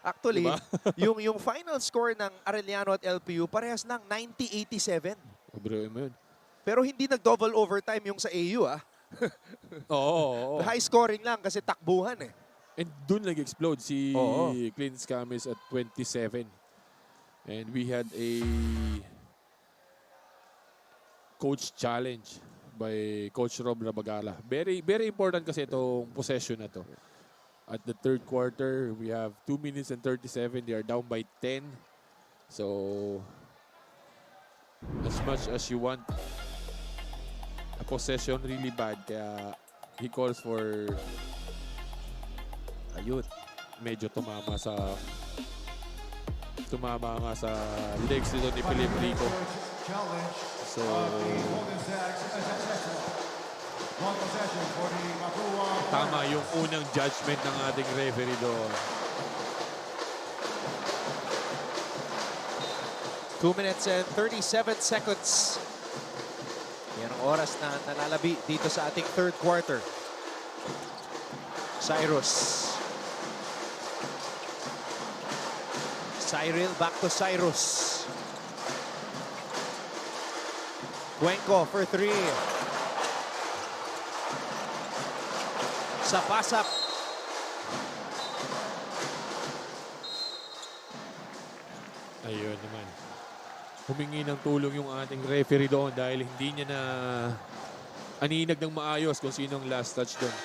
Actually, diba? yung final score ng Arellano at LPU parehas ng 90-87. Pero hindi nag-double overtime yung sa AU, Oo. High scoring lang kasi takbuhan And dun nag-explode si Clint Scamis at 27. And we had a coach challenge by Coach Rob Labagala. Very, very important kasi itong possession na to. At the third quarter, we have 2 minutes and 37. They are down by 10. So, as much as you want a possession really bad, kaya he calls for medyo tumama nga sa legs nito ni Philip Rico. So, tama yung unang judgment ng ating referee doon. 2 minutes and 37 seconds. Yan ang oras na nalalabi dito sa ating third quarter. Cyril back to Cyrus. Cuenco for 3. Sa pasak. Ayun naman. Humingi ng tulong yung ating referee doon dahil hindi niya na aninag ng maayos kung sinong last touch doon.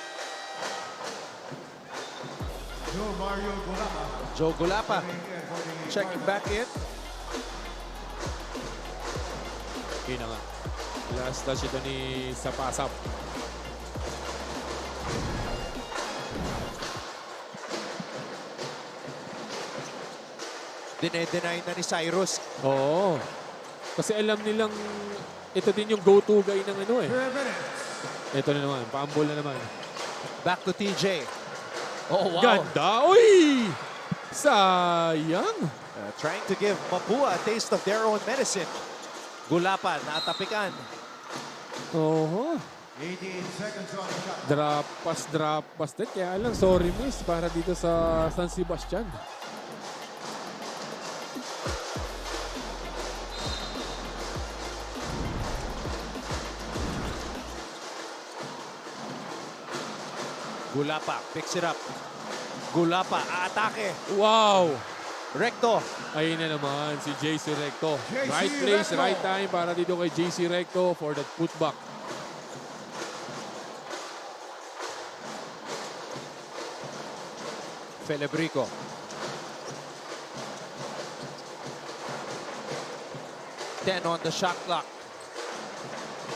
Joe Gulapa checking back in. Yun na nga. Last touch ito ni Sapasap. Dine-deny na ni Cyrus. Oo. Kasi alam nilang ito din yung go-to guy ng ano eh. Ito na naman. Paambol na naman. Back to TJ. Oh, wow. Ganda. Uy! Sayang. Trying to give Mapua a taste of their own medicine. Gulapa, natapikan. Oo. 18 seconds on the shot. Drop pass din. Kaya lang, sorry miss para dito sa San Sebastian. Gulapa picks it up. Gulapa, aatake. Wow! Recto. Ayun na naman si JC Recto. JC Right place, Recto. right time para dito kay JC Recto for that putback. Felebrico. Ten on the shot clock.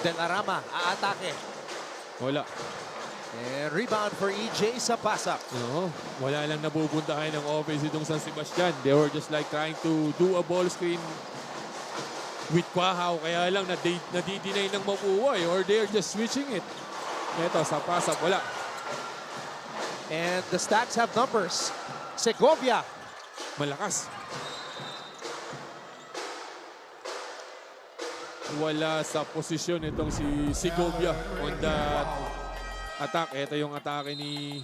Delarama, aatake. Wala. And rebound for EJ sa pasak. No, wala lang nabubuntahan ng offense itong San Sebastian. They were just like trying to do a ball screen with Quahao. Kaya lang nadidinay ng Mapua or they're just switching it. Ito, sa pasak, wala. And the stats have numbers. Segovia. Malakas. Wala sa posisyon itong si Segovia on that attack. Ito yung atake ni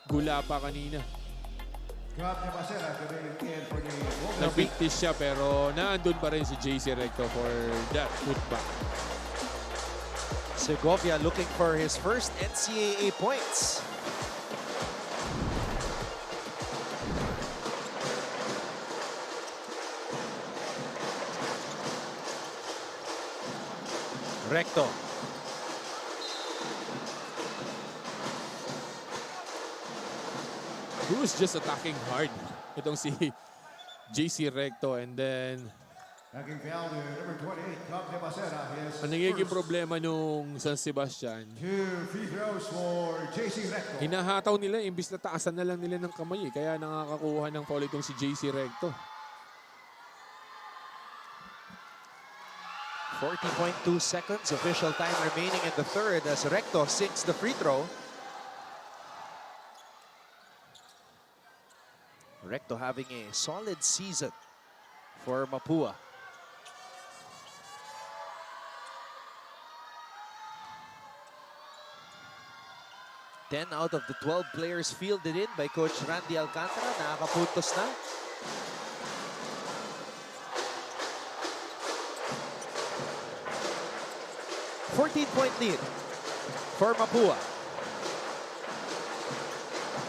Gulapa kanina. Nabigtis siya pero naandun pa rin si JC Recto for that putback. Segovia looking for his first NCAA points. Recto. He was just attacking hard. Itong si JC Recto and then Taking foul to number 28, Cobb de Macera. ang nagiging problema nung San Sebastian, 2 free throws for JC Recto. hinahataw nila, imbis na taasan na lang nila ng kamay. Kaya nakakakuha ng foul itong si JC Recto. 40.2 seconds, official time remaining in the third as Recto sinks the free throw. Recto having a solid season for Mapua. Ten out of the 12 players fielded in by Coach Randy Alcantara. Nakakapuntos na. .14 lead for Mapua.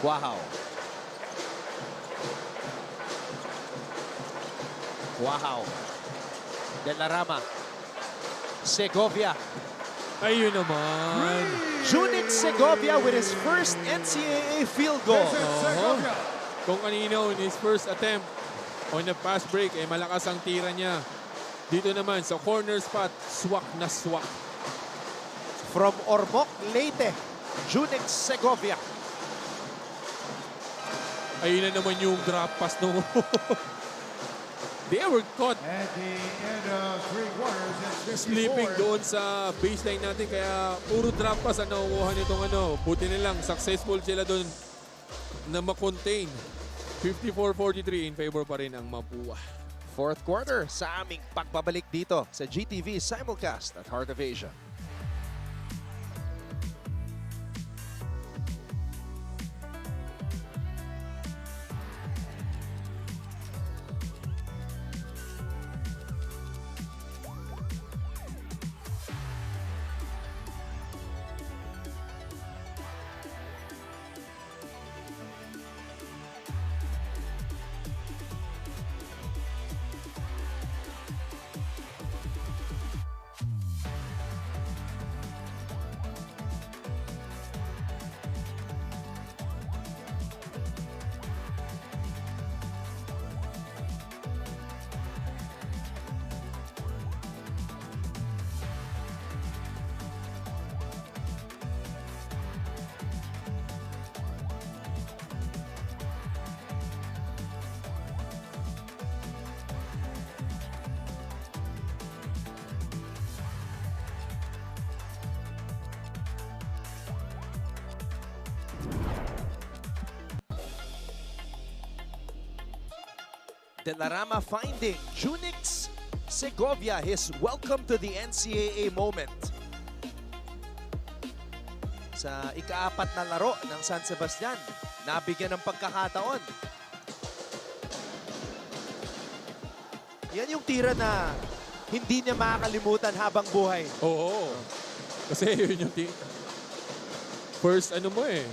Quahao. Quahao. Delarama. Segovia. Ayun naman. Junit Segovia with his first NCAA field goal. Kung kanino in his first attempt on the fast break, malakas ang tira niya. Dito naman sa corner spot, swak na swak. From Ormoc, Leyte, Junit Segovia. Ayun na naman yung drop pass no. They were caught At the end of 3 quarters, it's 54. sleeping doon sa baseline natin. Kaya puro drop pass ang nakukuha nitong Buti nilang successful sila doon na makontain. 54-43 in favor pa rin ang Mapua. Fourth quarter sa aming pagbabalik dito sa GTV simulcast at Heart of Asia. Delarama finding Junix Segovia his welcome to the NCAA moment. sa ika-4 na laro ng San Sebastian. Nabigyan ng pagkakataon. Yan yung tira na hindi niya makakalimutan habang buhay. Oo. Kasi yun yung first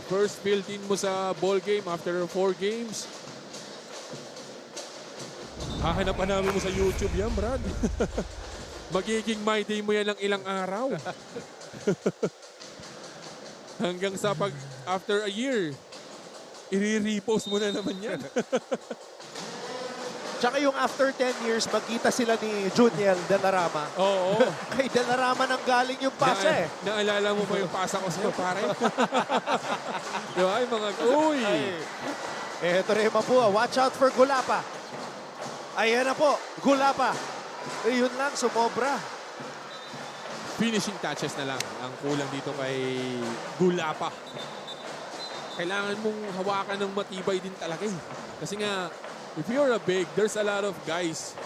first field team mo sa ball game after 4 games. Hahanapan namin mo sa YouTube yan, Brad. Magiging my day mo yan ng ilang araw. Hanggang sa after a year, i-repost mo na naman yan. Tsaka yung after 10 years, magkita sila ni Juniel Delarama. Oo. Kay Delarama nang galing yung pasa eh. Naalala mo ba yung pasa ko sa'yo, pare? Di ba? Yung mga, uy! Eto rin Mapua, watch out for Gulapa. Ayan na po, Gulapa. Yun lang, sumobra. Finishing touches na lang ang kulang dito kay Gulapa. Kailangan mong hawakan ng matibay din talaga eh. Kasi nga, if you're a big, there's a lot of guys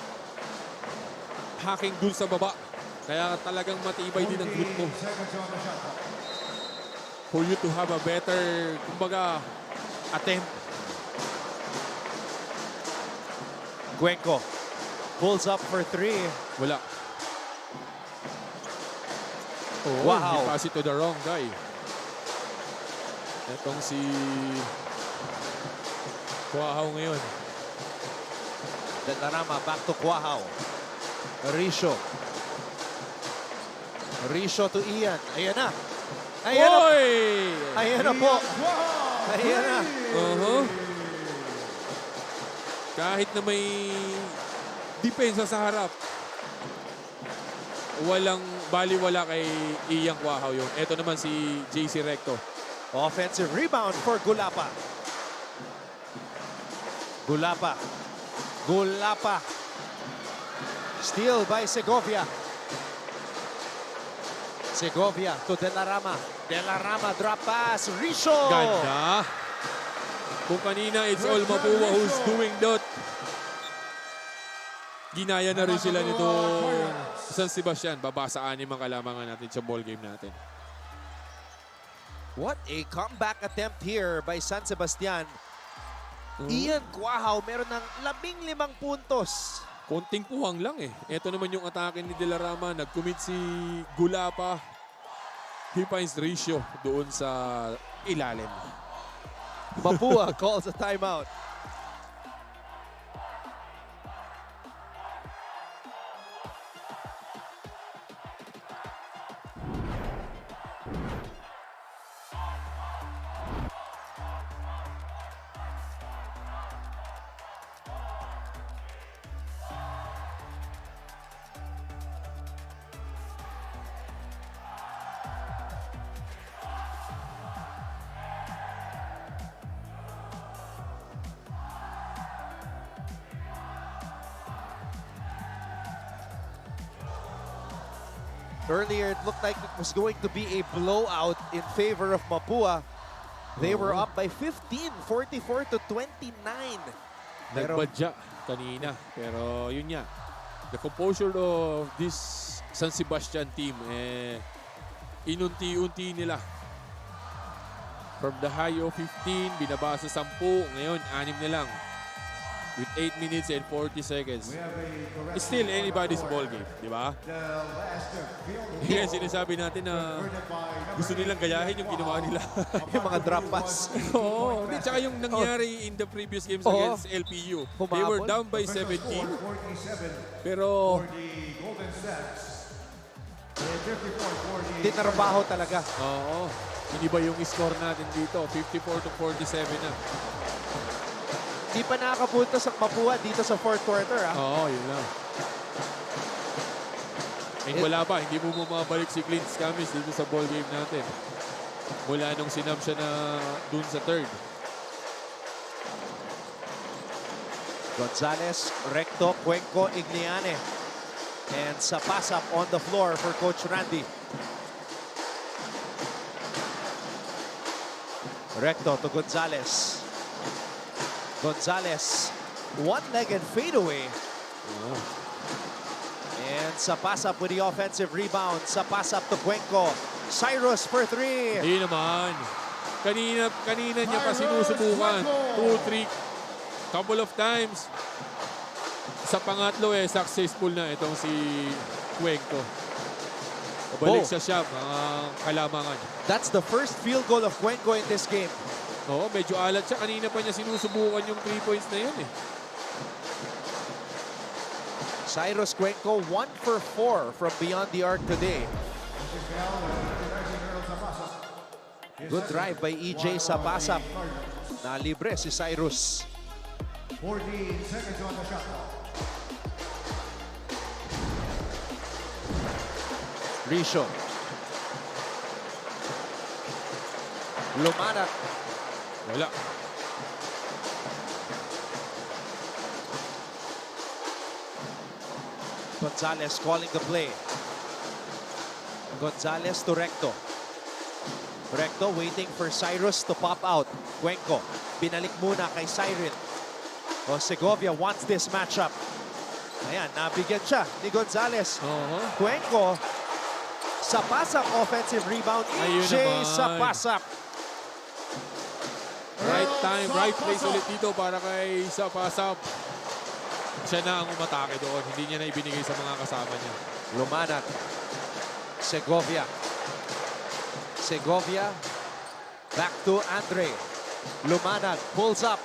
hacking dun sa baba. Kaya talagang matibay din ang grip mo. For you to have a better, kumbaga, attempt. Cuenco pulls up for 3. Wala. Oh, wow. He pass it to the wrong guy. Etong si Kuahaw ngayon. Delarama back to Kuahaw. Risho. Risho to Ian. Ayan na. Ayan na. Ayan na po. Ayan na. Kahit na may depensa sa harap, walang baliwala kay Iyang Kuahaw yun. Ito naman si JC Recto. Offensive rebound for Gulapa. Gulapa. Gulapa. Steal by Segovia. Segovia to Delarama. Delarama drop pass. Risho. Ganda. Kung kanina, it's all Mapua who's doing that. Ginaya na rin sila nito San Sebastian. Babasa 6 ang kalamangan natin sa ball game natin. What a comeback attempt here by San Sebastian. Ian Kuahaw meron ng 15 puntos. Konting puwang lang eh. Ito naman yung atake ni Delarama. Nag-commit si Gulapa. He finds ratio doon sa ilalim. Mapua calls a timeout. Earlier, it looked like it was going to be a blowout in favor of Mapua. They were up by 15, 44-29. Nagbadya kanina. Pero yun nga, the composure of this San Sebastian team, inunti-unti nila. From the high of 15, binaba sa 10. Ngayon, 6 na lang. With 8 minutes and 40 seconds. It's still anybody's ball game, di ba? Kaya sinasabi natin na gusto nilang gayahin yung ginawa nila. Yung mga drop pass. Oo. Tsaka yung nangyari in the previous games against LPU. They were down by 17. Pero tinarbaho talaga. Oo. Hindi ba yung score natin dito? 54-47 na. Hindi pa nakakapunta sa Mapua dito sa fourth quarter. Oo, yun lang. And wala pa, hindi mo mabalik si Clint Scamis dito sa ball game natin. Mula nung sinam siya na dun sa third. Gonzalez, Recto, Cuenco, Igliane. And sa pass up on the floor for Coach Randy. Recto to Gonzalez. Gonzalez, one-legged fadeaway. And sa pass up with the offensive rebound. Sa pass up to Cuenco. Cyrus for three. Hindi naman. Kanina niya pa sinusubukan. 2, 3, couple of times. Sa pangatlo successful na itong si Cuenco. Balik sa shop, mga kalamangan. That's the first field goal of Cuenco in this game. Oo, medyo alat siya. Kanina pa niya sinusubukan yung 3 points na yun Cyrus Cuenco 1 for 4 from beyond the arc today. Good drive by EJ Sapasap. Nalibre si Cyrus. 14 seconds on the shot clock. Risho. Lumanak. Wala. Gonzalez calling the play. Gonzalez to Recto. Recto waiting for Cyrus to pop out. Cuenco, binalik muna kay Siren. Segovia wants this matchup. Ayan, nabigyan siya ni Gonzalez. Cuenco, Sapasap offensive rebound. EJ Sapasap. Right time, right place ulit dito para kay Sapasap. Siya na ang umatake doon. Hindi niya na ibinigay sa mga kasama niya. Lumanag. Segovia. Segovia. Back to Andre. Lumanag pulls up.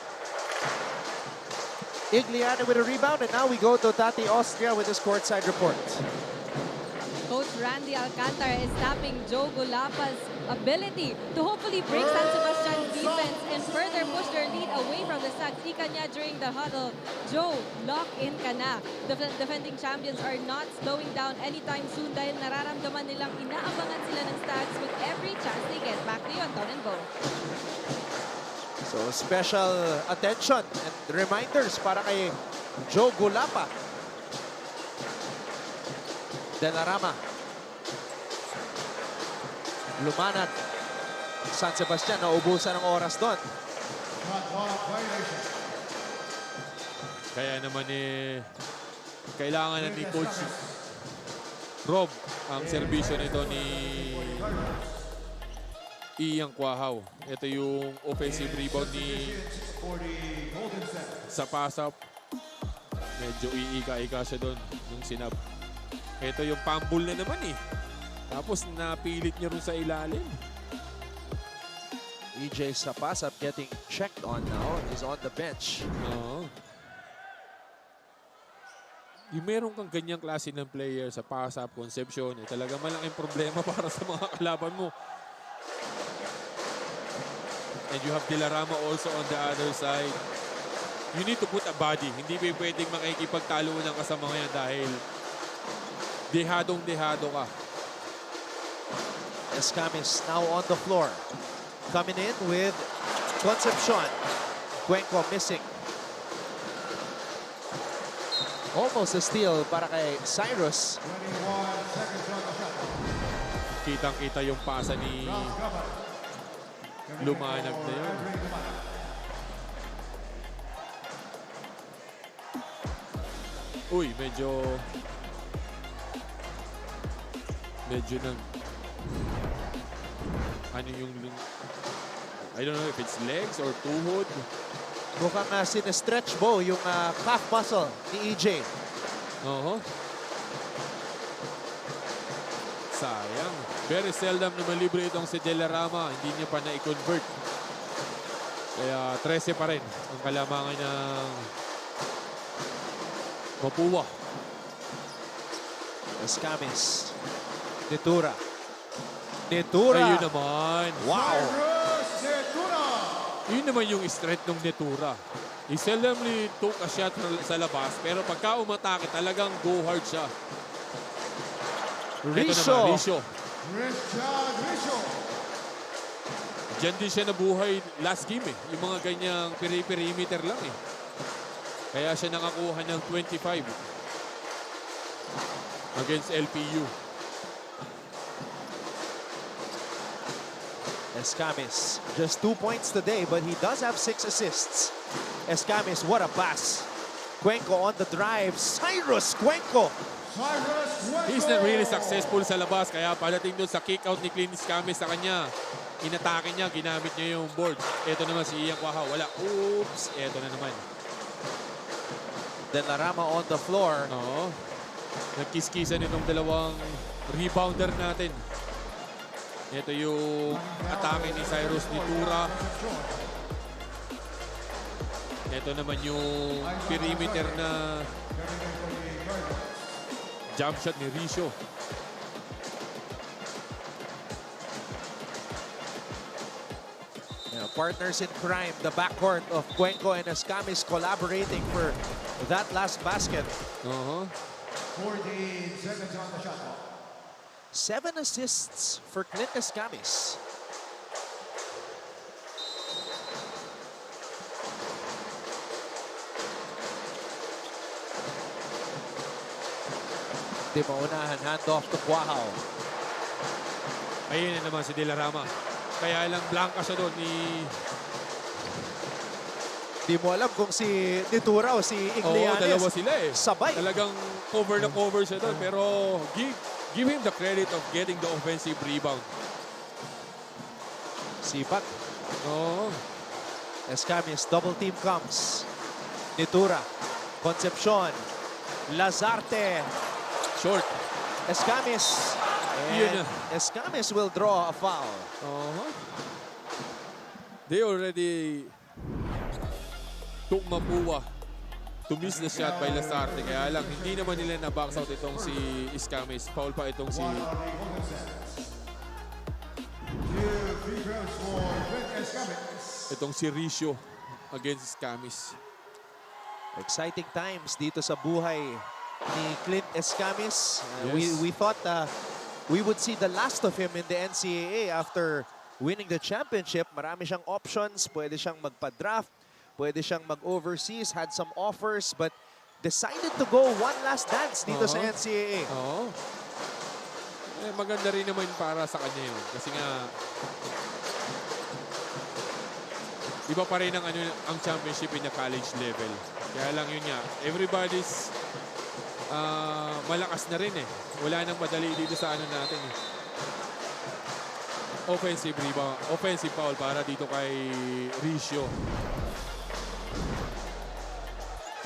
Igliana with a rebound, and now we go to Tati Austria with his courtside report. Coach Randy Alcantar is tapping Joe Gulapa's ability to hopefully break San Sebastian's defense and further push their lead away from the Stags. Ika niya during the huddle, Joe, lock in ka na. The defending champions are not slowing down anytime soon dahil nararamdaman nilang inaabangan sila ng Stags with every chance they get. Back to you, Anton and Bo. So special attention and reminders para kay Joe Gulapa. Delarama. Lumanag. San Sebastian, naubusan ng oras doon. Kaya naman kailangan na ni Coach Rob ang serbisyo nito ni Iyang Quahaw. Ito yung offensive rebound ni Sapasap. Medyo iika-ika siya doon nung sinab. Ito yung pambul na naman Tapos napilit niya rin sa ilalim. EJ Sapasap getting checked on now. He's on the bench. Yung meron kang ganyang klase ng player sa Pasap, Concepcion, talaga malaking problema para sa mga kalaban mo. And you have Delarama also on the other side. You need to put a body. Hindi pa pwedeng makikipagtalunan ka sa mga yan dahil dehadong-dehado ka. Escamis now on the floor. Coming in with Concepcion. Cuenco missing. Almost a steal para kay Cyrus. 21 seconds on the shot clock. Kitang-kita yung pasa ni Lumanag na yun. Uy, medyo nang ano yung I don't know if it's legs or tuhod. Mukhang sinestretch Bo yung calf muscle ni EJ. Sayang. Very seldom na malibre itong si Delarama. Hindi niya pa na-convert. Kaya 13 pa rin ang kalamangan ng Mapua. Escamis. Netura. Netura. Ayun naman. Wow. Yun naman yung strength ng Netura. He seldomly took a shot sa labas, pero pagka umatake, talagang go hard siya. Risho. Risho. Diyan din siya nabuhay last game Yung mga ganyang perimeter lang Kaya siya nakakuha ng 25 against LPU. Escamis, just 2 points today, but he does have 6 assists. Escamis, what a pass. Cuenco on the drive. Cyrus Cuenco. He's not really successful sa labas, kaya padating doon sa kick-out ni Clint Escames sa kanya. Inatake niya, ginamit niya yung board. Ito naman si Ian Quaha, wala. Oops, ito na naman. Then Larama on the floor. Oo. Nagkiskisan itong dalawang rebounder natin. Ito yung atake ni Cyrus Nitura. Ito naman yung perimeter na jump shot ni Ricio. Partners in crime, the backcourt of Cuenco and Escamis collaborating for that last basket. 14 seconds on the shot clock. 7 assists for Clint Escamis. Di maunahan, handoff to Quahao. Ayun na naman si De La Rama. Kaya lang blanca siya doon ni... Di mo alam kung si Nitura o si Iglianes. Oo, dalawa sila eh. Sabay. Talagang cover na cover siya doon. Pero give him the credit of getting the offensive rebound. Sipat. Oo. Escamis, double team comes. Nitura, Concepcion, Lazarte. Short. Escamis. Yun And Escamis will draw a foul. They already took Mapua to miss the shot by Lazarte. Kaya lang, hindi naman nila na-box out itong si Escamis. Foul pa itong si... Itong si Ricio against Escamis. Exciting times dito sa buhay ni Clint Escamis. Yes. We thought we would see the last of him in the NCAA after winning the championship. Marami siyang options. Pwede siyang magpa-draft. Pwede siyang mag-overseas. Had some offers but decided to go one last dance dito sa NCAA. Oo. Eh, maganda rin naman para sa kanya yun. Kasi nga, iba pa rin ang championship in the college level. Kaya lang yun nga, everybody's malakas na rin eh. Wala nang madali dito sa natin eh. Offensive rebound, offensive foul para dito kay Ricio.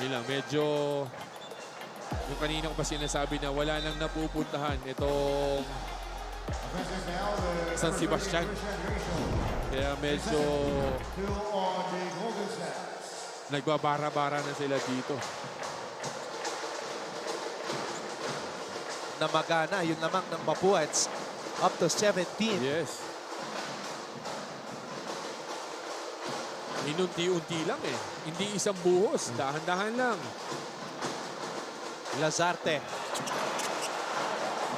Yun lang, medyo yung kanina ko pa sinasabi na wala nang napupuntahan itong San Sebastian. Kaya medyo nagbabara-bara na sila dito. Namagana, yun lamang ng Mapua. It's up to 17. Yes. Inunti-unti lang eh. Hindi isang buhos. Dahan-dahan lang. Lazarte.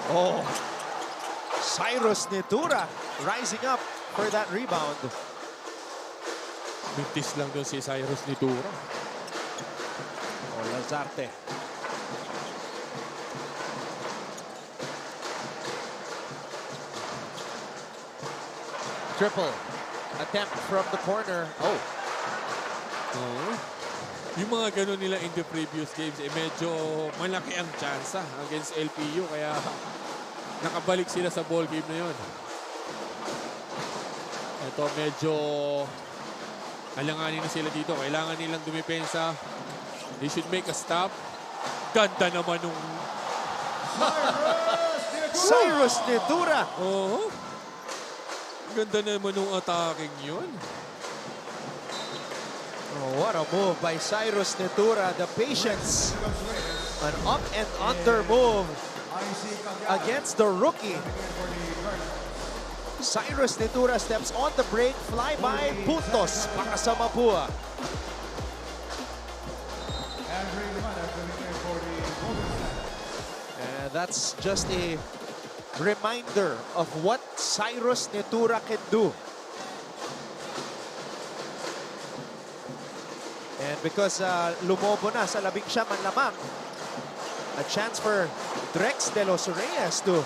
Oh. Cyrus Nitura rising up for that rebound. Mintis lang doon si Cyrus Nitura. Oh, Lazarte. Triple attempt from the corner. Oh. Yung mga ganun nila in the previous games, eh medyo malaki ang chance against LPU. Kaya nakabalik sila sa ball game na yun. Ito medyo alanganin na sila dito. Kailangan nilang dumipensa. They should make a stop. Ganda naman nung... Cyrus Nitura. Oo. Ganda naman nung attacking yun. Oh, what a move by Cyrus Nitura. The patience. An up and under move against the rookie. Cyrus Nitura steps on the break. Fly-by puntos para sa Mapua. And that's just a reminder of what Cyrus Nitura can do. And because lumobo na sa 11 man lamang, a chance for Drex de los Reyes to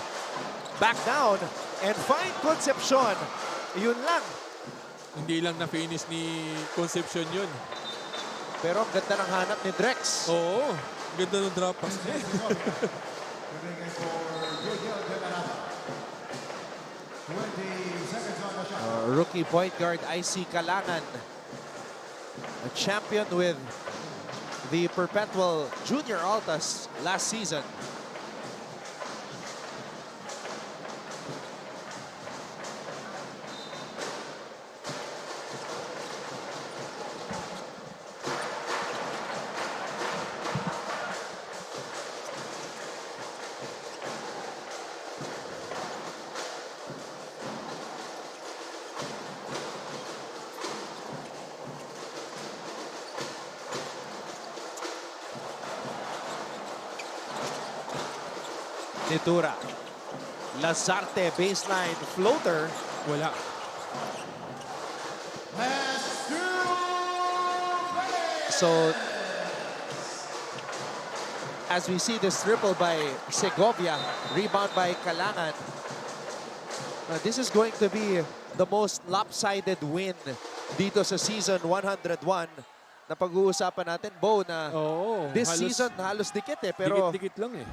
back down and find Concepcion. Yun lang. Hindi lang na-finish ni Concepcion yun. Pero ang ganda ng hanap ni Drex. Oo. Ganda ng drop pass niya. Coming in for Gugel Gagarata. 20 seconds on the shot. Rookie point guard IC Kalangan, a champion with the Perpetual Junior Altas last season. Nitura. Lazarte baseline floater. Wala. So, as we see this triple by Segovia, rebound by Kalangan. This is going to be the most lopsided win dito sa season 101. Na pag-uusapan natin, Bo, na this season halos dikit eh. Pero dikit lang eh.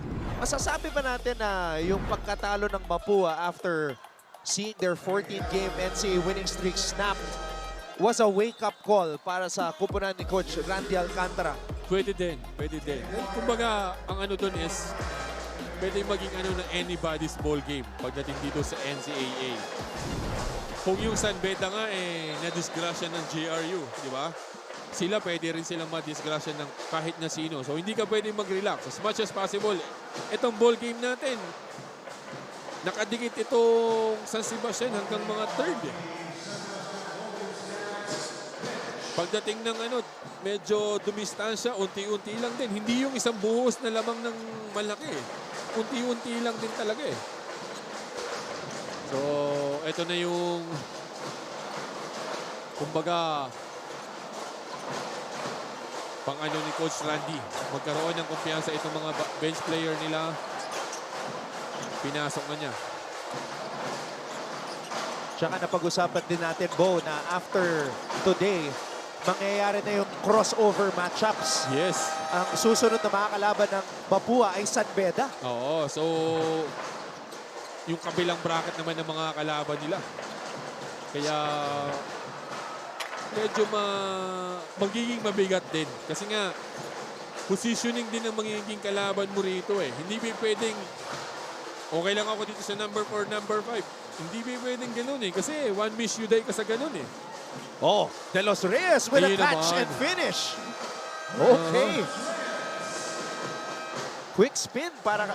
masasabi ba natin na yung pagkatalo ng Mapua after seeing their 14-game NCAA winning streak snapped was a wake-up call para sa kupunan ni Coach Randy Alcantara? Pwede din, pwede din. Kumbaga, ang ano doon is, pwede maging ano na anybody's ball game pagdating dito sa NCAA. Kung yung San Beda nga eh, na-disgrasya ng JRU, di ba? Sila pwede rin silang ma-disgrasya ng kahit na sino. So hindi ka pwede mag-relax. As much as possible, itong ball game natin, nakadikit itong San Sebastian hanggang mga third eh. Pagdating ng ano, medyo dumistansya, unti-unti lang din. Hindi yung isang buhos na lamang ng malaki eh. Unti-unti lang din talaga eh. So, ito na yung kumbaga pang ano ni Coach Randy. Magkaroon ng kumpiyansa itong mga bench player nila. Pinasok na niya. Tsaka napag-usapan din natin, Bo, na after today, mangyayari na yung crossover matchups. Yes. Ang susunod na mga kalaban ng Mapua ay San Beda. Oo, so yung kabilang bracket naman ng mga kalaban nila. Kaya medyo magiging mabigat din. Kasi nga, positioning din ang magiging kalaban mo rito eh. Hindi pwedeng, okay lang ako dito sa number 4, number 5. Hindi pwedeng ganun eh. Kasi one miss you die ka sa ganun eh. Oh, De Los Reyes with a Ayun catch naman. and finish. Okay. Quick spin para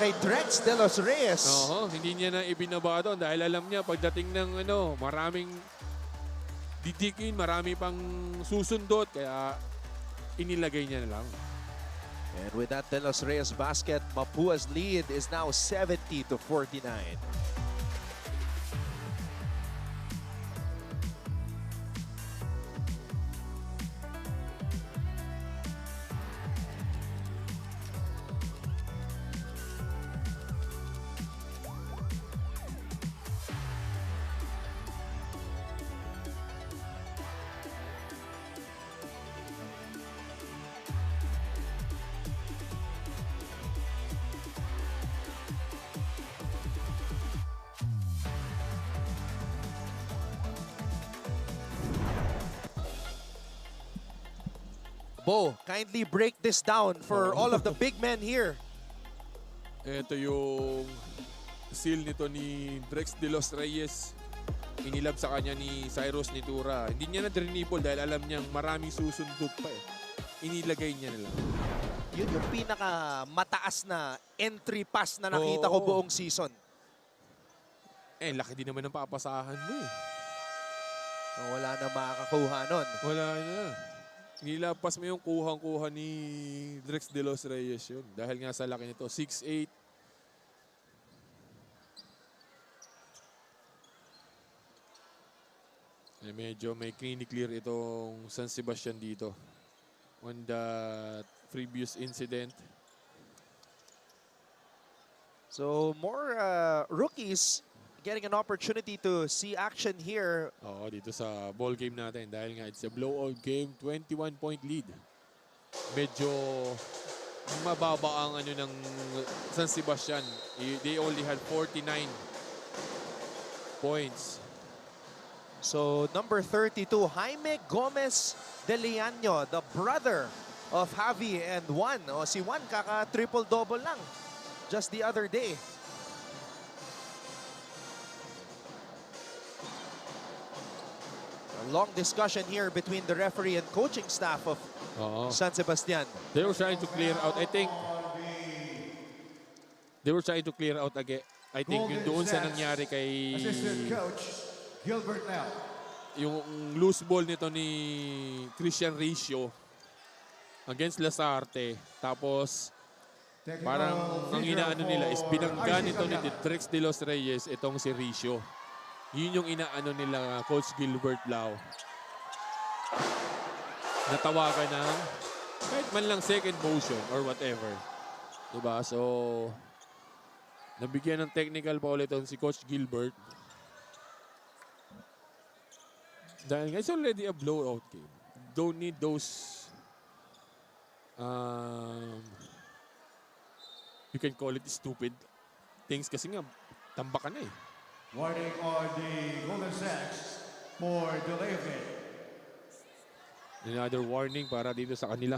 kay Drex De Los Reyes. Oo, hindi niya na ibinaba doon dahil alam niya pagdating ng ano, maraming didikin, marami pang susundot, kaya inilagay niya na lang. And with that De Los Reyes basket, Mapua's lead is now 70-49. Bo, kindly break this down for all of the big men here. Ito yung seal nito ni Drex De Los Reyes. Inilab sa kanya ni Cyrus Nitura. Hindi niya na drinibble dahil alam niyang maraming susundot pa eh. Inilagay niya na lang. Yun yung pinaka mataas na entry pass na nakita ko buong season. Eh, laki din naman ng papasahan mo eh. Wala na makakakuha nun. Wala na. Nilapas mo yung kuhang-kuha ni Drex De Los Reyes yun. Dahil nga sa laki nito, 6'8". Eh, medyo may clear itong San Sebastian dito. On the previous incident. So more rookies getting an opportunity to see action here. Oo, dito sa ball game natin. Dahil nga it's a blowout game, 21-point lead. Medyo mababa ang ano ng San Sebastian. They only had 49 points. So number 32, Jaime Gomez de Leaño, the brother of Javi and Juan. O si Juan kaka-triple-double lang just the other day. A long discussion here between the referee and coaching staff of San Sebastian. They were trying to clear out, I think. They were trying to clear out again. I think yung doon sa nangyari kay Assistant Coach Gilbert Lau. yung loose ball nito ni Christian Ratio against Lasarte. Tapos parang ang inaano nila is binangga nito ni Drex de los Reyes itong si Ratio. Yun yung inaano nila Coach Gilbert Lau. Natawagan ng kahit man lang second motion or whatever. Diba? So, nabigyan ng technical foul ito si Coach Gilbert. Dahil it's already a blowout game. Don't need those you can call it stupid things kasi nga tambakan na eh. Warning on the Golden Sacks for Delevin. Another warning para dito sa kanila.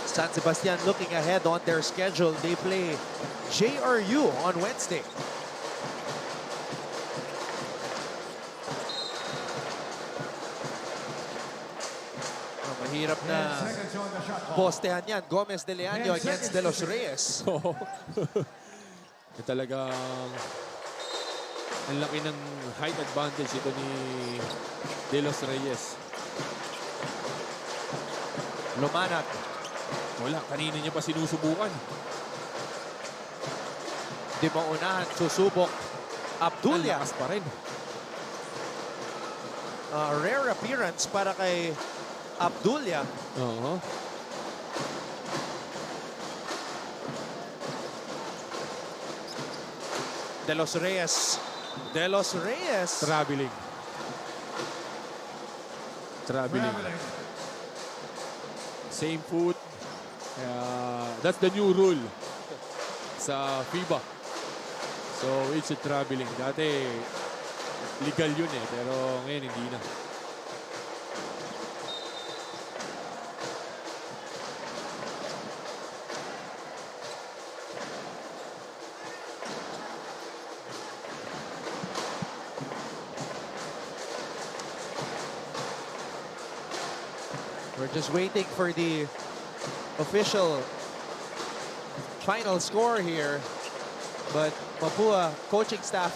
San Sebastian looking ahead on their schedule. They play JRU on Wednesday. Mahirap na postehan yan. Gomez de Leaño against De Los Reyes. Talagang ang laki ng height advantage ito ni De Los Reyes. Lumanag. Wala, kanina niya pa sinusubukan. Di maunahan, susubok. Abdullah. Lakas pa rin. Rare appearance para kay Abdullah. De Los Reyes. De Los Reyes. Traveling. Same foot. That's the new rule sa FIBA. So it's a traveling. Dati legal yun eh, pero ngayon hindi na. We're just waiting for the official final score here. But Mapua coaching staff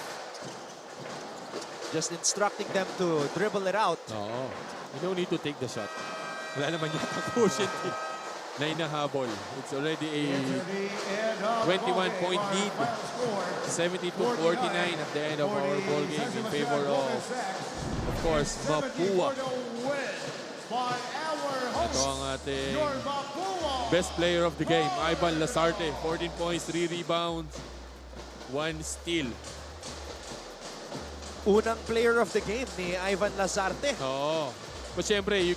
just instructing them to dribble it out. Oo. You don't need to take the shot. Wala naman yata quotient na inahabol. It's already a 21-point lead. 72-49 at the end of our ball game in favor of course, Mapua. Ito ang ating best player of the game, Ivan Lasarte. 14 points, 3 rebounds, 1 steal. Unang player of the game ni Ivan Lasarte. Oo. But syempre, you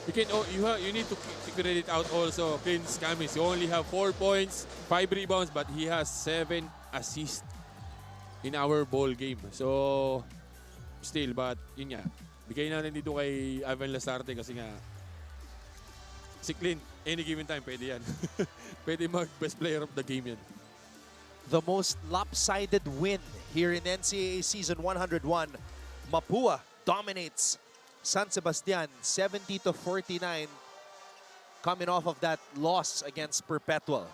need to credit out also Prince Camis. You only have 4 points, 5 rebounds, but he has 7 assists in our ball game. So, still, but yun nga. Bigay natin dito kay Ivan Lasarte kasi nga si Clint, any given time, pwede yan. Pwede mag-best player of the game yan. The most lopsided win here in NCAA Season 101. Mapua dominates San Sebastian 70-49 coming off of that loss against Perpetual.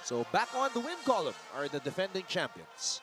So back on the win column are the defending champions.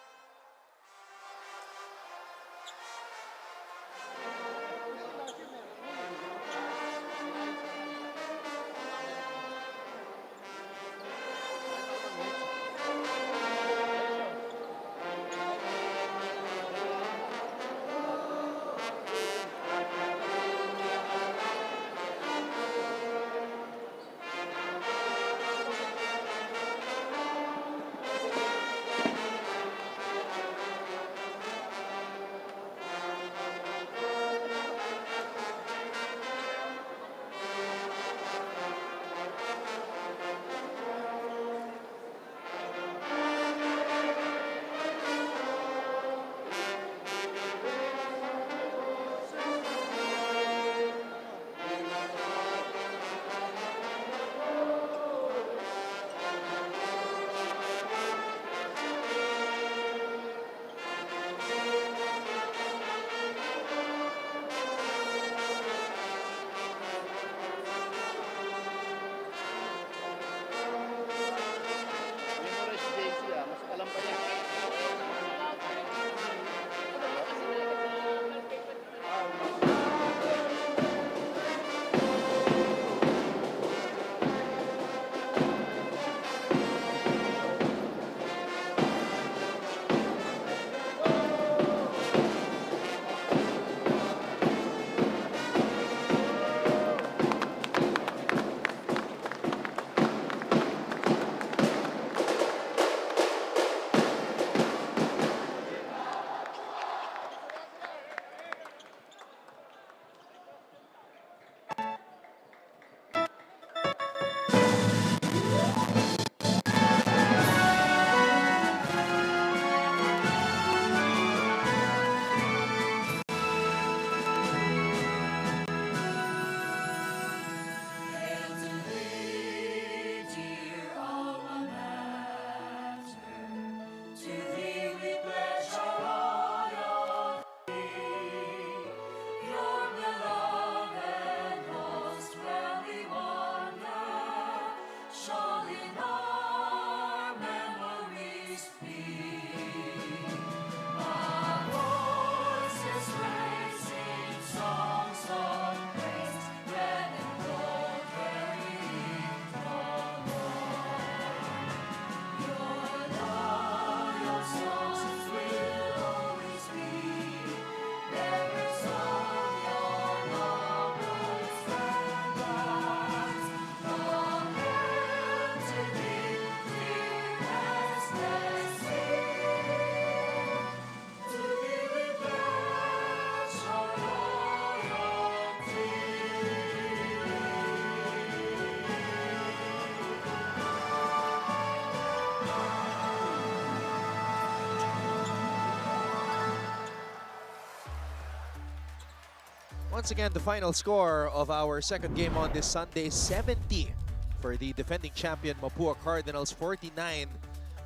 Once again, the final score of our second game on this Sunday, 70 for the defending champion Mapua Cardinals, 49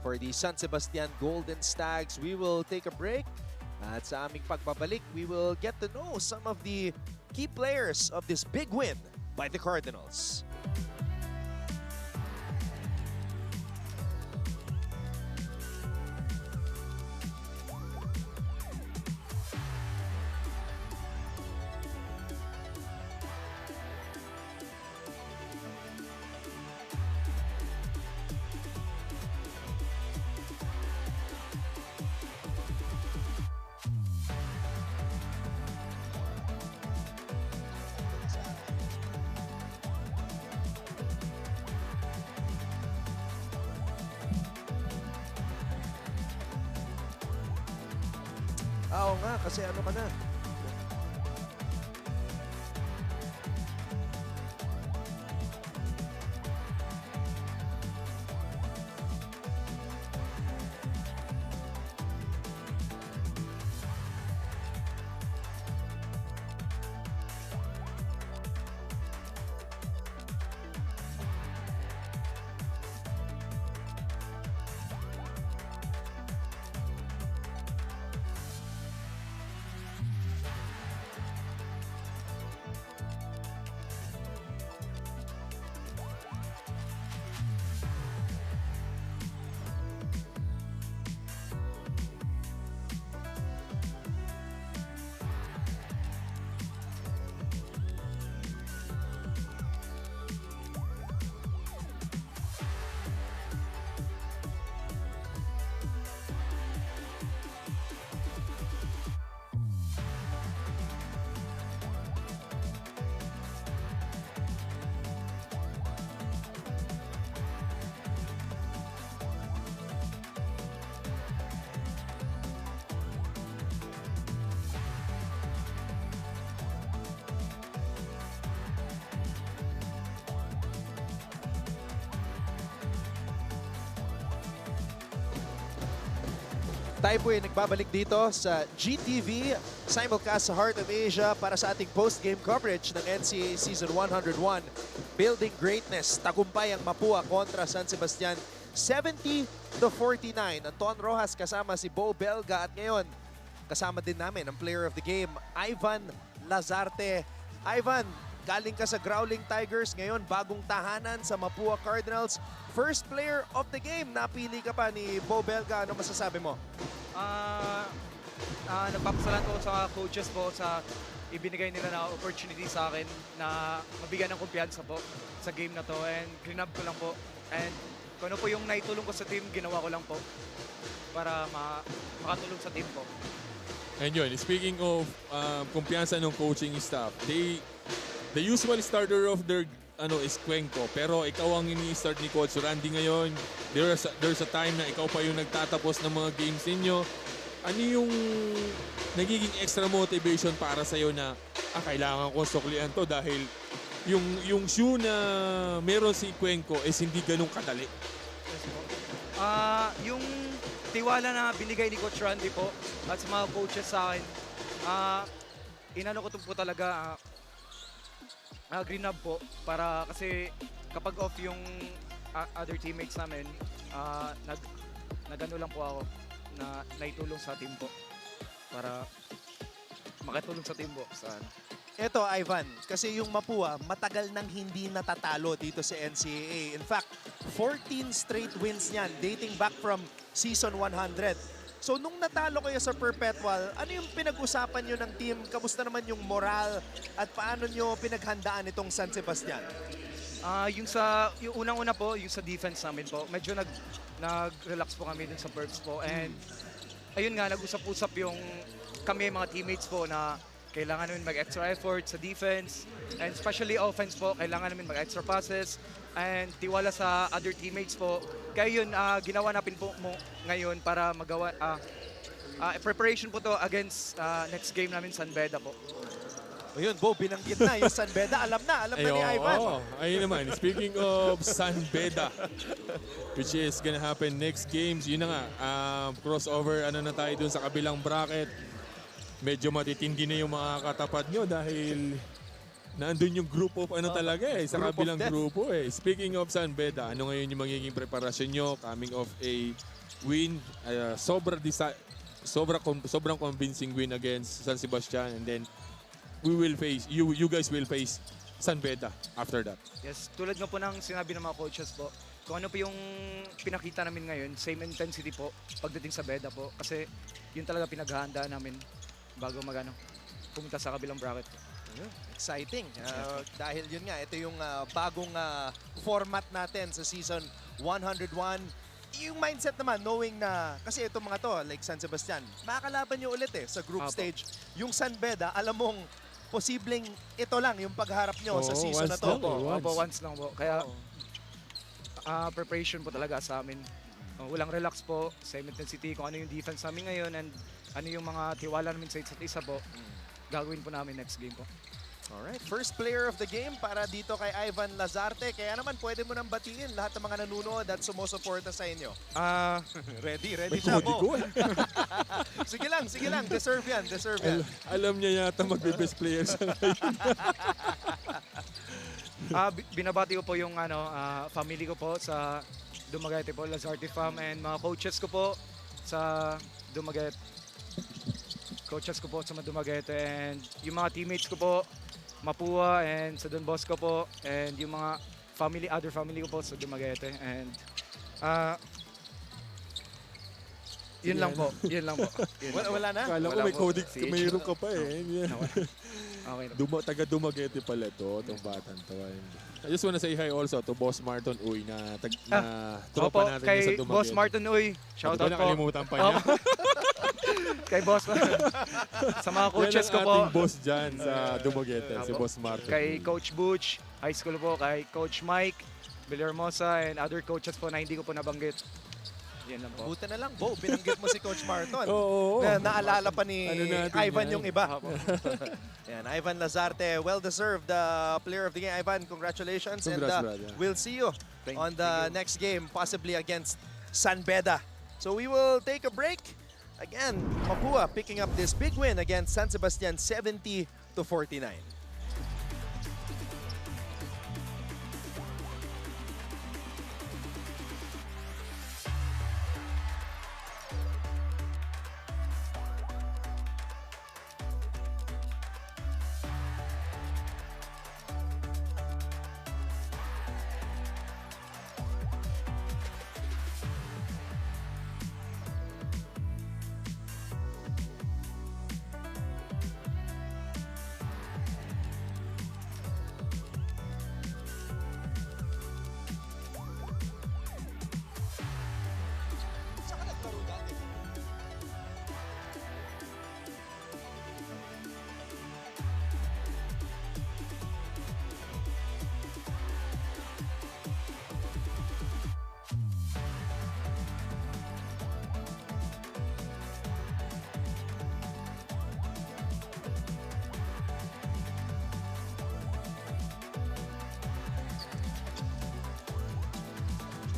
for the San Sebastian Golden Stags. We will take a break. At sa aming pagbabalik, we will get to know some of the key players of this big win by the Cardinals. Oo nga, kasi ano ka na? Tayo po ay nagbabalik dito sa GTV, simulcast sa Heart of Asia para sa ating post-game coverage ng NCAA Season 101. Building Greatness, tagumpay ang Mapua kontra San Sebastian, 70-49. Anton Rojas kasama si Bo Belga at ngayon kasama din namin ang player of the game, Ivan Lazarte. Ivan, galing ka sa Growling Tigers, ngayon bagong tahanan sa Mapua Cardinals. First player of the game, napili ka pa ni Bo Belga. Ano masasabi mo? Nagpapasalamat ko sa coaches po sa ibinigay nila na opportunity sa akin na mabigyan ng kumpiyansa po sa game na to, and clean-up ko lang po. And kung ano po yung naitulong ko sa team, ginawa ko lang po para makatulong sa team po. And yun, speaking of kumpiyansa ng coaching staff, the usual starter of their is Cuenco, pero ikaw ang ini-start ni Coach Randy ngayon. There's a time na ikaw pa yung nagtatapos ng mga games ninyo. Ano yung nagiging extra motivation para sa'yo na kailangan ko suklian to dahil yung shoe na meron si Cuenco is hindi ganun kadali? Yes po. Yung tiwala na binigay ni Coach Randy po at sa mga coaches sa akin, inano ko po talaga green up po para kasi kapag off yung other teammates namin, nagano lang po ako na naitulong sa team po para makatulong sa team po. Ito, Ivan, kasi yung Mapua matagal nang hindi natatalo dito sa NCAA. In fact, 14 straight wins niyan dating back from season 100. So nung natalo kayo sa Perpetual, ano yung pinag-usapan nyo ng team? Kamusta naman yung moral at paano nyo pinaghandaan itong San Sebastian? Yung unang-una po, yung sa defense namin po, medyo nag-relax po kami dun sa Perps po. And ayun nga, nag-usap-usap yung kami mga teammates po na kailangan namin mag-extra effort sa defense. And especially offense po, kailangan namin mag-extra passes. And tiwala sa other teammates po. Kaya yun, ginawa natin po ngayon para magawa, preparation po to against next game namin, San Beda po. Ayun, Bo, binanggit na yung San Beda. Alam na ni Ivan. Ayun naman, speaking of San Beda, which is gonna happen next games, yun na nga, crossover, na tayo dun sa kabilang bracket. medyo matitindi na yung mga katapat nyo dahil nandun yung group of ano talaga sa kabilang grupo Speaking of San Beda, ano ngayon yung magiging preparasyon nyo coming off a win, sobrang convincing win against San Sebastian, and then we will face, you guys will face San Beda after that. Yes, tulad nga po ng sinabi ng mga coaches po, kung ano po yung pinakita namin ngayon, same intensity po pagdating sa Beda po. Kasi yun talaga pinaghahandaan namin bago pumunta sa kabilang bracket. Exciting. Dahil yun nga, ito yung bagong format natin sa season 101. Yung mindset naman, knowing na, kasi itong mga to, like San Sebastian, makakalaban nyo ulit sa group stage. Yung San Beda, alam mong posibleng ito lang yung pagharap nyo sa season na to. Once lang po. Kaya preparation po talaga sa amin. Walang relax po, same intensity, kung ano yung defense namin ngayon and ano yung mga tiwala namin sa isa't isa po, gagawin po namin next game po. Alright, first player of the game para dito kay Ivan Lazarte. Kaya naman pwede mo nang batiin lahat ng mga nanonood at sumusuporta sa inyo. Ready siya po. Sige lang, deserve yan. Alam niya yata magbe-best player sa Binabati ko po yung family ko po sa Dumaguete po, Lazarte Fam, and mga coaches ko po sa Dumaguete. And yung mga teammates ko po, Mapua and sa Don Bosco po, and yung mga other family ko po sa Dumaguete. And yun lang po. Wala na? Kala ko may coding, mayroon ka pa Okay na. Taga Dumaguete pala itong batang to. I just wanna say hi also to Boss Martin Uy na tropa natin kay sa Dumaguete. Boss Martin Uy, shoutout po. Nakalimutan pa niya. Kay Boss sa mga coaches ko po. Ating boss dyan sa Dumaguete, si Boss Martin. Kay Coach Butch, high school po, kay Coach Mike Villarmosa, and other coaches po na hindi ko po nabanggit. Yan lang po. Buti na lang, Bo, binanggit mo si Coach Martin. Oo. Naalala pa ni Ivan yung iba. Yan, Ivan Lazarte, well-deserved player of the game. Ivan, congratulations. Congrats, and we'll see you on the next game, possibly against San Beda. So we will take a break. Again, Mapua picking up this big win against San Sebastian 70-49.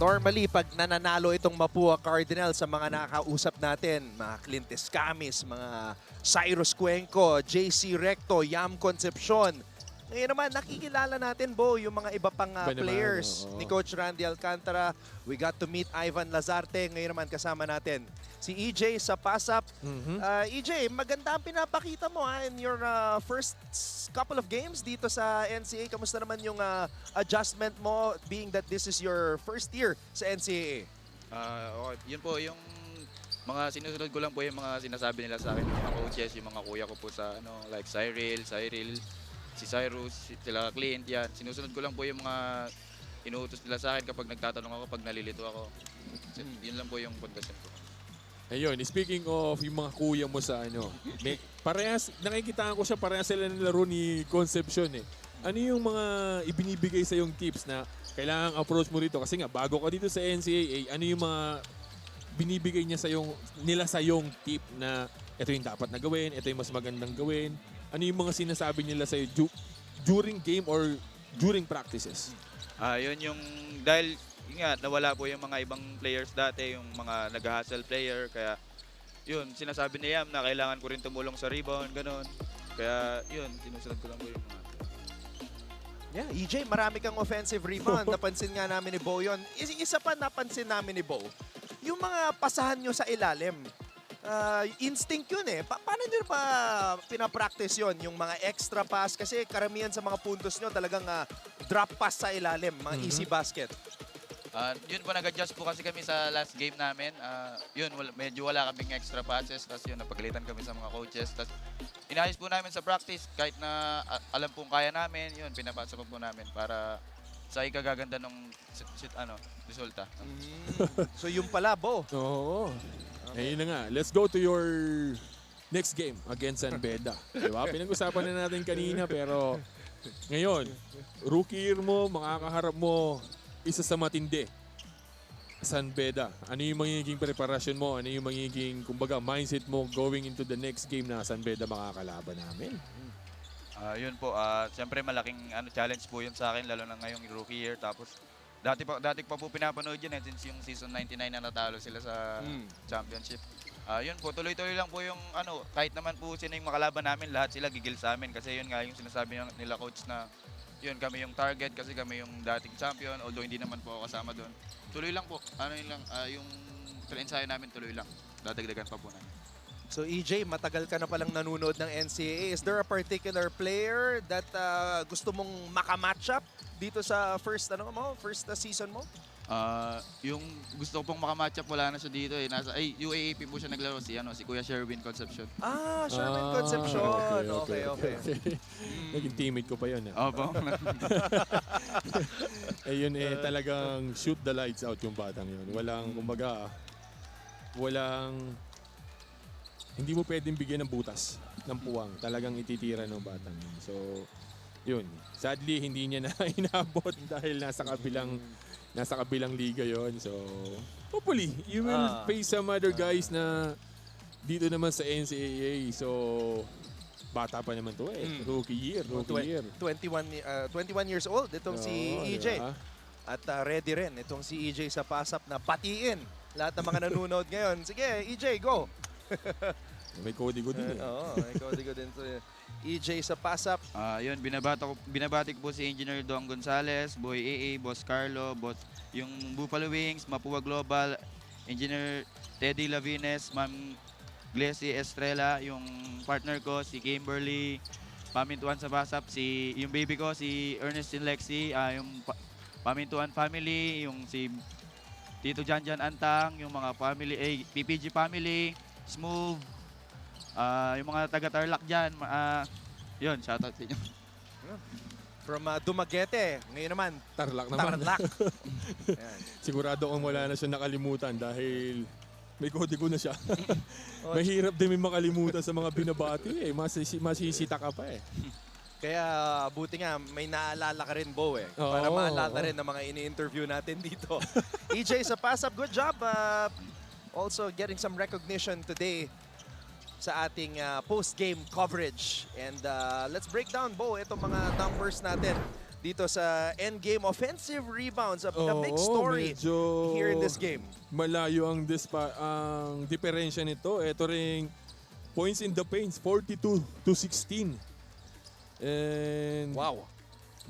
Normally, pag nananalo itong Mapua Cardinal sa mga nakakausap natin, mga Clint Escamis, mga Cyrus Cuenco, JC Recto, Yam Concepcion. Ngayon naman, nakikilala natin, Bo, yung mga iba pang players ni Coach Randy Alcantara. We got to meet Ivan Lazarte. Ngayon naman, kasama natin si EJ sa PASAP. EJ, maganda ang pinapakita mo in your first couple of games dito sa NCAA. Kamusta naman yung adjustment mo being that this is your first year sa NCAA? Yun po, yung mga sinusunod ko lang po yung mga sinasabi nila sa akin, yung mga coaches, yung mga kuya ko po sa like Cyril, si Cyrus, sila Clint, yan. Sinusunod ko lang po yung mga inuutos nila sa akin kapag nagtatanong ako, pag nalilito ako. Yun lang po yung pundasyon ko. Ayun, speaking of yung mga kuya mo sa parehas, nakikitaan ko siya, parehas sila nilaro ni Concepcion Ano yung mga ibinibigay sa yung tips na kailangan approach mo rito? Kasi nga, bago ka dito sa NCAA, ano yung mga binibigay niya nila sa yung tip na ito yung dapat na gawin, ito yung mas magandang gawin? Ano yung mga sinasabi nila sa'yo during game or during practices? Yun yung, dahil yun nga, nawala po yung mga ibang players dati, yung mga nag-hustle player, kaya yun, sinasabi ni Yam na kailangan ko rin tumulong sa rebound, ganun. Kaya yun, sinusunod ko lang po yung mga. Yeah, EJ, marami kang offensive rebound. Napansin nga namin ni Bo yun. Isa pa napansin namin ni Bo, yung mga pasahan nyo sa ilalim. Instinct yun eh. Paano nyo pa pinapractice yun? Yung mga extra pass, kasi karamihan sa mga puntos nyo talagang drop pass sa ilalim, mga easy basket. Yun po, nag-adjust po kasi kami sa last game namin. Yun, medyo wala kaming extra passes. Tapos yun, napagalitan kami sa mga coaches. Tapos inayos po namin sa practice. Kahit na alam pong kaya namin, yun, pinapasa po namin para sa ikagaganda ng resulta. So yung pala, Bo. Oo. Okay. Ayun na nga. Let's go to your next game against San Beda. Diba? Pinag-usapan na natin kanina pero ngayon, rookie year mo, makakaharap mo isa sa matindi, San Beda. Ano yung magiging preparasyon mo? Ano yung magiging, kumbaga, mindset mo going into the next game na San Beda makakalaban namin? Yun po, siyempre malaking challenge po yun sa akin, lalo na ngayong rookie year. Tapos, dati pa po pinapanood yun since yung season 99 na natalo sila sa championship. Yun po, tuloy-tuloy lang po yung kahit naman po sino yung makalaban namin, lahat sila gigil sa amin. Kasi yun nga yung sinasabi nila coach na yun, kami yung target kasi kami yung dating champion, although hindi naman po ako kasama doon. Tuloy lang po. Yung ensayo namin tuloy lang. Dadagdagan pa po namin. So EJ, matagal ka na palang nanonood ng NCAA. Is there a particular player that gusto mong makamatch up dito sa first season mo? Yung gusto ko pong makamatch up, wala na siya dito eh. UAAP po siya naglaro si Kuya Sherwin Concepcion. Sherwin Concepcion. Okay. Naging teammate ko pa yun. Opo. Ayun talagang shoot the lights out yung batang yun. Hindi mo pwedeng bigyan ng butas ng puwang. Talagang ititira ng batang yun. So, yun. Sadly, hindi niya na inabot dahil nasa kabilang liga yon. So, hopefully, you will face some other guys na dito naman sa NCAA. So, bata pa naman to eh. Rookie year. 21 years old itong si EJ. Diba? At ready rin itong si EJ sa pass-up na batiin lahat ng mga nanonood ngayon. Sige, EJ, go! May kodigo din eh. Oo, may kodigo din to EJ sa pass-up. Yun, binabati ko po si Engineer Dong Gonzales, Boy AA, Boss Carlo, yung Buffalo Wings, Mapua Global, Engineer Teddy Lavines, Ma'am Glessy Estrella, yung partner ko, si Kimberly, Pamintuan sa pass-up, yung baby ko, si Ernestine Lexi, yung Pamintuan family, yung si Tito Janjan Antang, yung mga family, PPG family, Smooth, yung mga taga-Tarlac dyan, yun, shoutout sa inyo. From Dumaguete, ngayon naman, Tarlac naman. Tarlac. Sigurado kung wala na siya nakalimutan dahil may kodigo na siya. Mahirap din may makalimutan sa mga binabati eh. Masisita ka pa eh. Kaya buti nga may naalala ka rin, Bo eh. Para maalala rin ng mga ini-interview natin dito. EJ sa pass-up, good job. Also getting some recognition today sa ating post-game coverage. And let's break down, Bo, itong mga numbers natin dito sa endgame offensive rebounds of the big story here in this game. Malayo ang diferensya nito. Ito ring points in the paint, 42-16. And wow,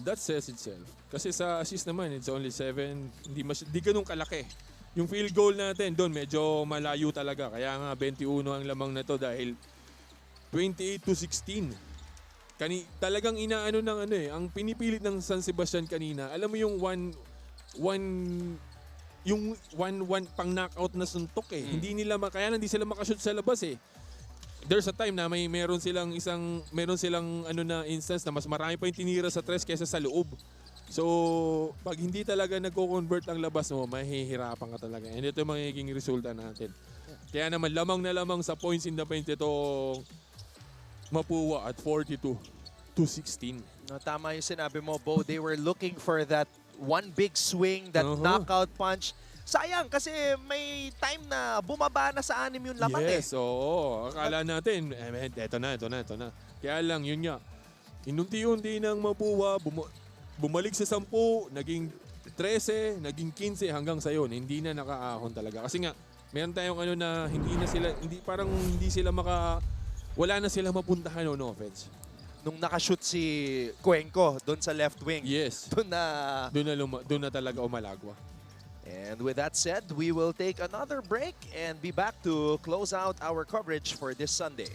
that says itself. Kasi sa assist naman, it's only 7. Hindi ganun kalaki. Yung field goal natin doon medyo malayo talaga. Kaya nga 21 ang lamang na to dahil 28-16. Talagang inaano ng ang pinipilit ng San Sebastian kanina. Alam mo yung one pang knockout na suntok eh. Hindi sila makashoot sa labas eh. There's a time na meron silang instance na mas marami pa yung tinira sa tres kaysa sa loob. So, pag hindi talaga nagko-convert ang labas mo, mahihirapan ka talaga. And ito yung magiging resulta natin. Kaya naman, lamang na lamang sa points in the paint itong Mapua at 42-16. No, tama yung sinabi mo, Bo. They were looking for that one big swing, that knockout punch. Sayang kasi may time na bumaba na sa 6 yung laman eh. Yes, oo. Akala natin, eto na. Kaya lang, yun nga. Inunti-unti ng Mapua, bumalik sa 10, naging 13, naging 15 hanggang sa yun. Hindi na nakaahon talaga. Kasi nga, Meron tayong ano na wala na sila mapuntahan on offense. Nung nakashoot si Cuenco doon sa left wing. Yes. Doon na talaga umalagwa. And with that said, we will take another break and be back to close out our coverage for this Sunday.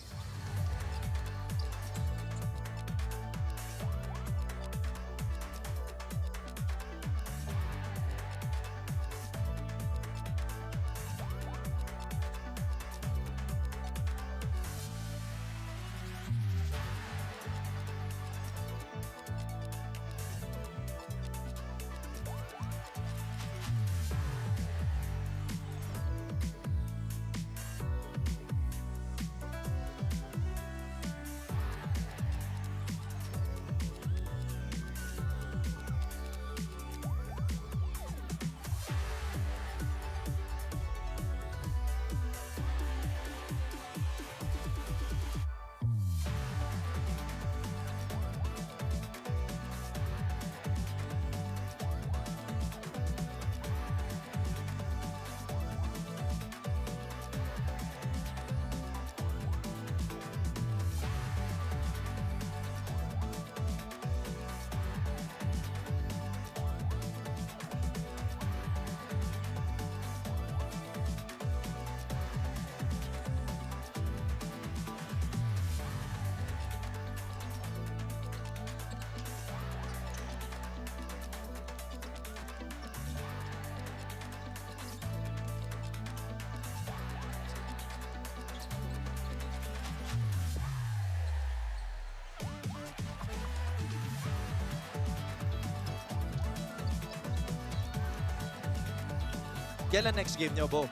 Kailan next game nyo, Bo?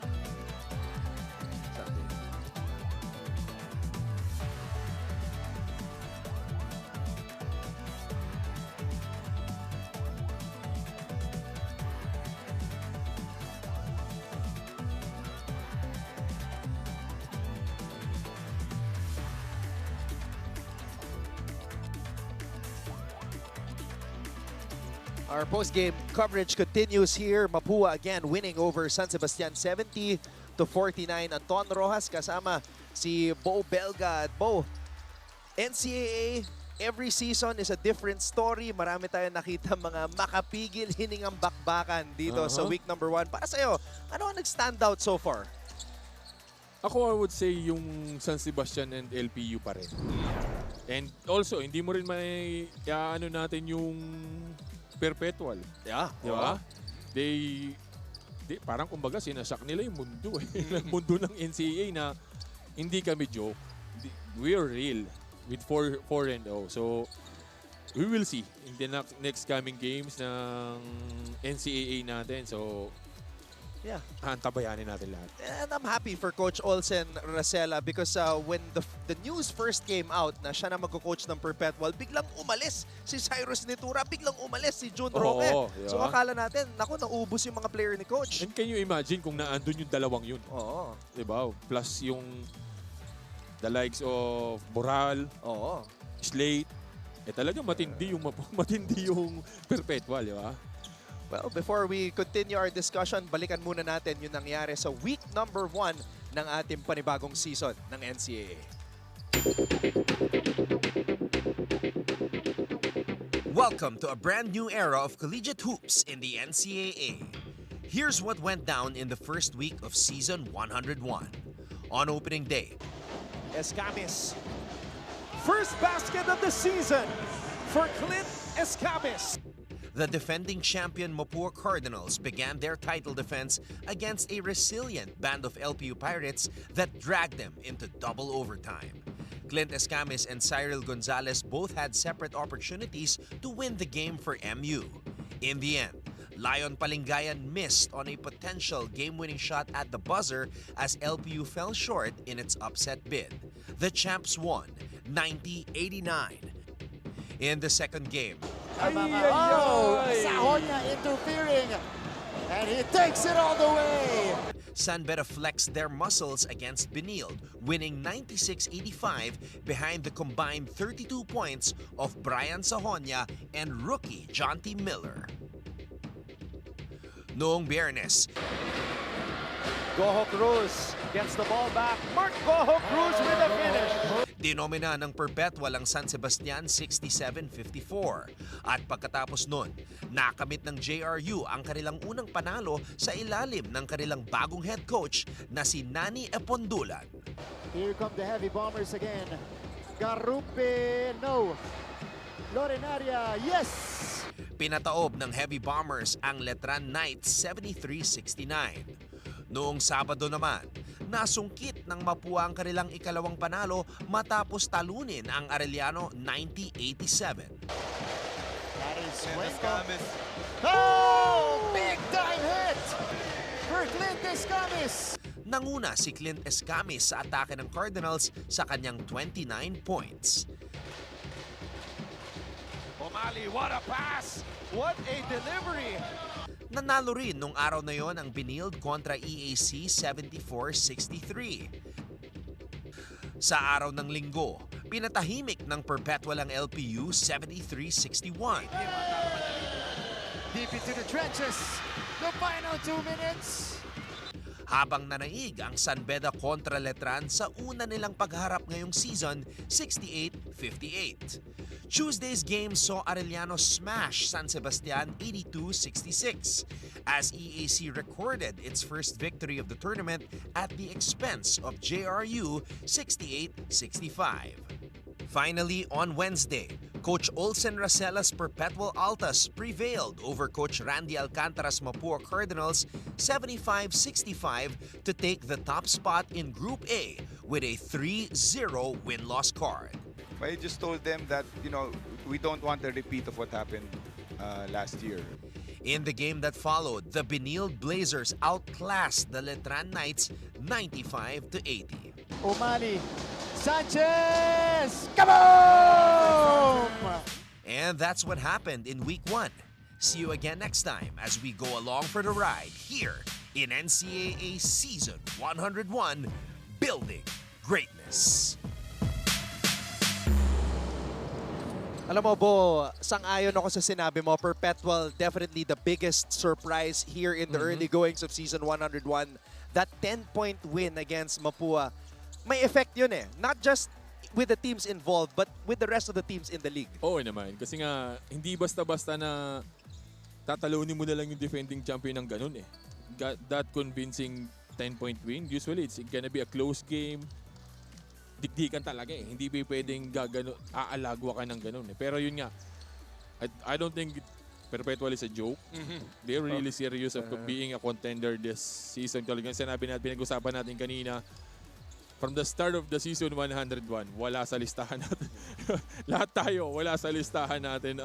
Sunday. Our post-game coverage continues here. Mapua again winning over San Sebastian 70-49. Anton Rojas kasama si Bo Belga. Bo, NCAA, every season is a different story. Marami tayong nakita mga makapigil hiningang bakbakan dito sa week number 1. Para sa'yo, ano ang nag-stand out so far? Ako, I would say yung San Sebastian and LPU pa rin. And also, hindi mo rin ano natin yung perpetual. Yeah. Diba? Parang kumbaga sinasak nila yung mundo eh. Yung mundo ng NCAA na hindi kami joke. We are real with 4-0. So, we will see in the next coming games ng NCAA natin. So, yeah, antabayanin natin lahat. And I'm happy for Coach Olsen Racela because when the news first came out na siya na magko-coach ng Perpetual, biglang umalis si Cyrus Nitura, biglang umalis si June Roque. Yeah. So akala natin, naku, naubos yung mga player ni Coach. And can you imagine kung naandun yung dalawang yun? Oo. Diba? Plus yung the likes of Boral, Slate, talaga matindi yung Perpetual, diba? Well, before we continue our discussion, balikan muna natin yung nangyari sa week number 1 ng ating panibagong season ng NCAA. Welcome to a brand new era of collegiate hoops in the NCAA. Here's what went down in the first week of season 101. On opening day, Escamis. First basket of the season for Clint Escamis. The defending champion Mapua Cardinals began their title defense against a resilient band of LPU Pirates that dragged them into double overtime. Clint Escamis and Cyril Gonzalez both had separate opportunities to win the game for MU. In the end, Lion Palingayan missed on a potential game-winning shot at the buzzer as LPU fell short in its upset bid. The champs won 90-89. In the second game, Sahonia interfering, and he takes it all the way. San Beda flexed their muscles against Benilde, winning 96-85 behind the combined 32 points of Brian Sahonia and rookie Jonty Miller. Noong Biyernes, Goho Cruz gets the ball back. Mark Goho Cruz with a finish. Dinomina ng Perpetual ang San Sebastian 67-54. At pagkatapos nun, nakamit ng JRU ang kanilang unang panalo sa ilalim ng kanilang bagong head coach na si Nani Epondulan. Here come the Heavy Bombers again. Garupe, no. Lorenaria, yes! Pinataob ng Heavy Bombers ang Letran Knights 73-69. Noong Sabado naman, nasungkit ng Mapua ang kanilang ikalawang panalo matapos talunin ang Arellano 90-87. That is Cuenco. Oh! Big time hit for Clint Escamis. Nanguna si Clint Escamis sa atake ng Cardinals sa kanyang 29 points. O'Malley, what a pass! What a delivery! Nanalo rin nung araw na yon ang Benilde kontra EAC 74-63. Sa araw ng linggo, pinatahimik ng Perpetual ang LPU 73-61. Deep into the trenches, the final 2 minutes. Habang nanaig ang San Beda kontra Letran sa una nilang pagharap ngayong season 68-58. Tuesday's game saw Arellano smash San Sebastian 82-66 as EAC recorded its first victory of the tournament at the expense of JRU 68-65. Finally, on Wednesday, Coach Olsen Racella's Perpetual Altas prevailed over Coach Randy Alcantara's Mapua Cardinals 75-65 to take the top spot in Group A with a 3-0 win-loss card. I just told them that, we don't want a repeat of what happened last year. In the game that followed, the Benilde Blazers outclassed the Letran Knights 95-80. O'Malley, Sanchez, kaboom! And that's what happened in Week 1. See you again next time as we go along for the ride here in NCAA Season 101, Building Greatness. Alam mo, Bo, sang-ayon ako sa sinabi mo. Perpetual, definitely the biggest surprise here in the early goings of Season 101. That 10-point win against Mapua, may effect yun eh. Not just with the teams involved, but with the rest of the teams in the league. Oo naman. Kasi nga, hindi basta-basta na tatalunin mo na lang yung defending champion ng ganun eh. That convincing 10-point win, usually it's gonna be a close game. Dikdikan talaga eh. Hindi pwedeng aalagwa ka ng ganun eh. Pero yun nga, I don't think Perpetual is a joke. They're really serious of being a contender this season. Talagang sinabi natin, pinag-usapan natin kanina, from the start of the season 101, wala sa listahan natin. Lahat tayo, wala sa listahan natin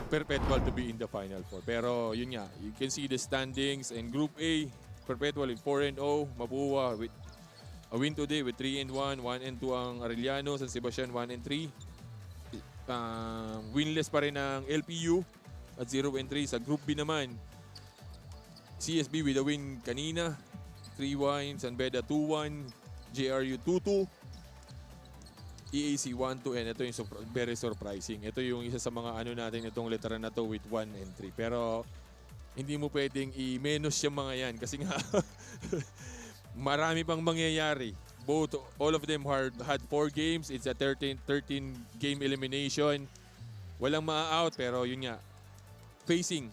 Perpetual to be in the Final Four. Pero yun nga, you can see the standings in Group A, Perpetual with 4-0, Mapua with a win today with 3-1, 1-2 ang Arellano, San Sebastian 1-3. Winless pa rin ang LPU at 0-3. Sa Group B naman, CSB with a win kanina, 3-1, San Beda 2-1, JRU 2-2, EAC 1-2, and ito yung very surprising. Ito yung isa sa mga natin itong letra na to with 1-3. Pero hindi mo pwedeng i-menos yung mga yan kasi nga marami pang mangyayari. All of them had 4 games. It's a 13 game elimination. Walang ma-out pero yun nga, facing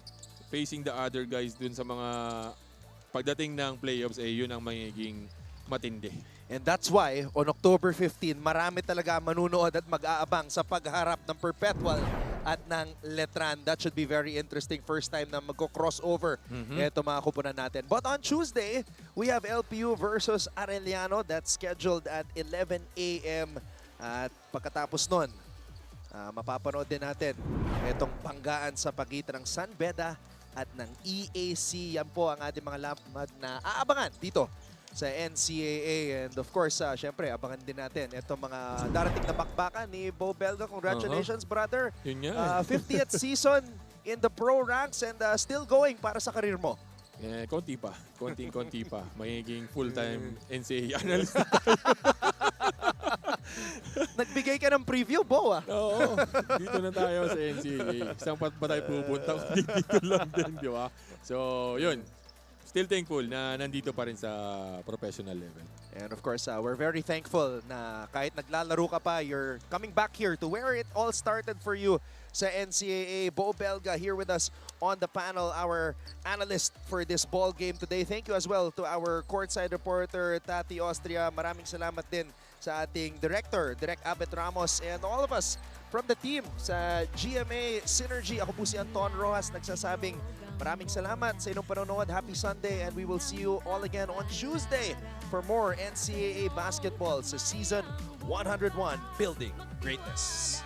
the other guys dun sa mga pagdating ng playoffs, yun ang magiging matindi. And that's why, on October 15, marami talaga manunood at mag-aabang sa pagharap ng Perpetual at ng Letran. That should be very interesting. First time na magko-crossover ito mga kupunan natin. But on Tuesday, we have LPU versus Arellano. That's scheduled at 11 a.m. At pagkatapos nun, mapapanood din natin itong banggaan sa pagitan ng San Beda at ng EAC. Yan po ang ating mga lamad na aabangan dito sa NCAA. And of course, syempre, abangan din natin itong mga darating na bakbakan ni Bo Belga. Congratulations, brother. Yun nga. 50th season in the pro ranks and still going para sa karir mo. Konti pa. Konting-konti pa. Magiging full-time NCAA analyst. Nagbigay ka ng preview, Bo, Oo. Dito na tayo sa NCAA. Isang pa tayo pupunta. Dito lang din, di ba? So, yun. still thankful na nandito pa rin sa professional level. And of course, we're very thankful na kahit naglalaro ka pa, you're coming back here to where it all started for you sa NCAA. Bo Belga here with us on the panel, our analyst for this ball game today. Thank you as well to our courtside reporter, Tati Austria. Maraming salamat din sa ating director, Direk Abet Ramos, and all of us from the team sa GMA Synergy. Ako po si Anton Rojas nagsasabing maraming salamat sa inyong panonood. Happy Sunday, and we will see you all again on Tuesday for more NCAA basketball sa Season 101, Building Greatness.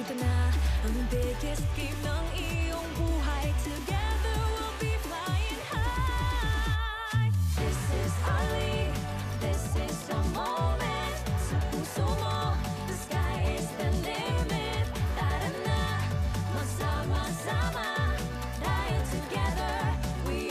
Ito na ang biggest game ng iyong buhay. Together we'll be flying high. This is our league. This is the moment. Sa puso mo, the sky is the limit. Tara na, magsama-sama. Dahil together, we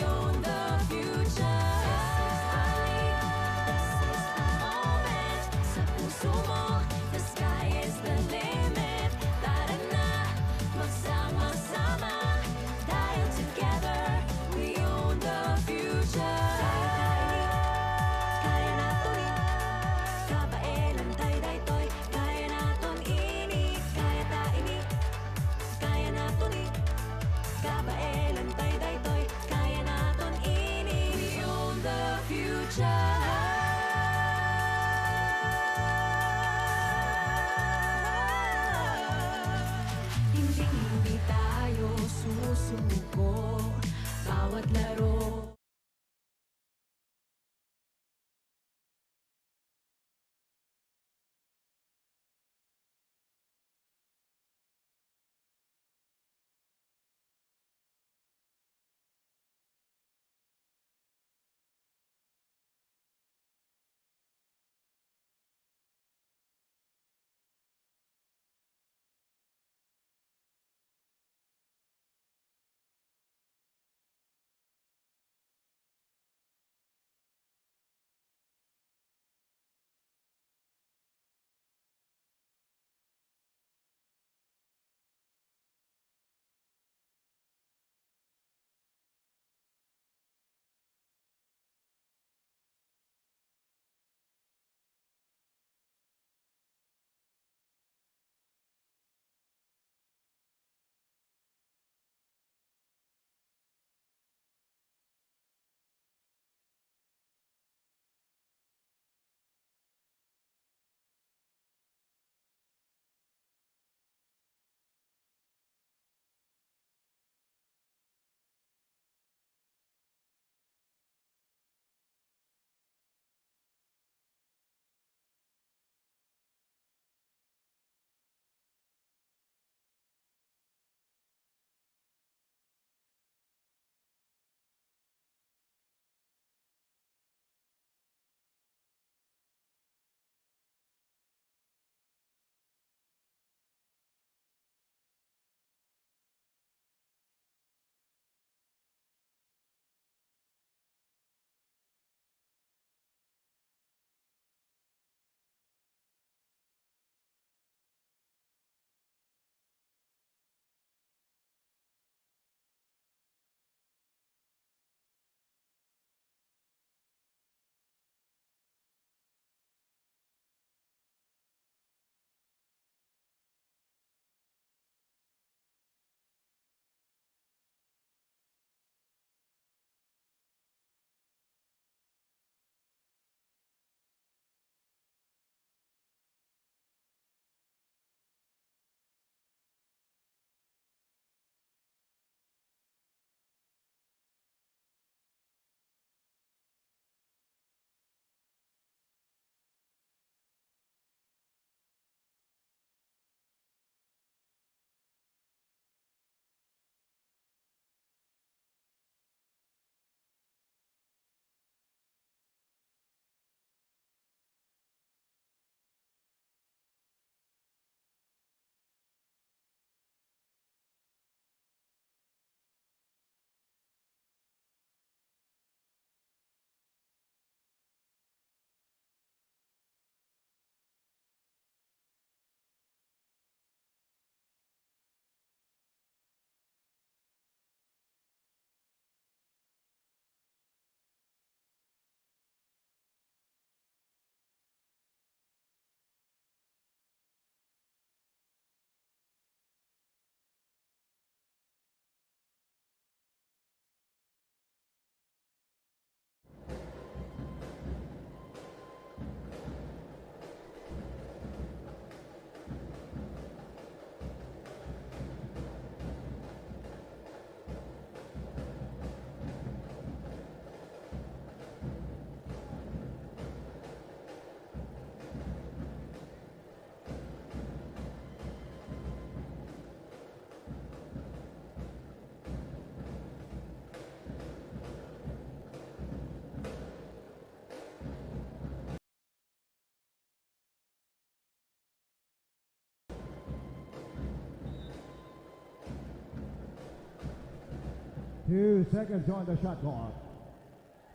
2 seconds on the shot clock.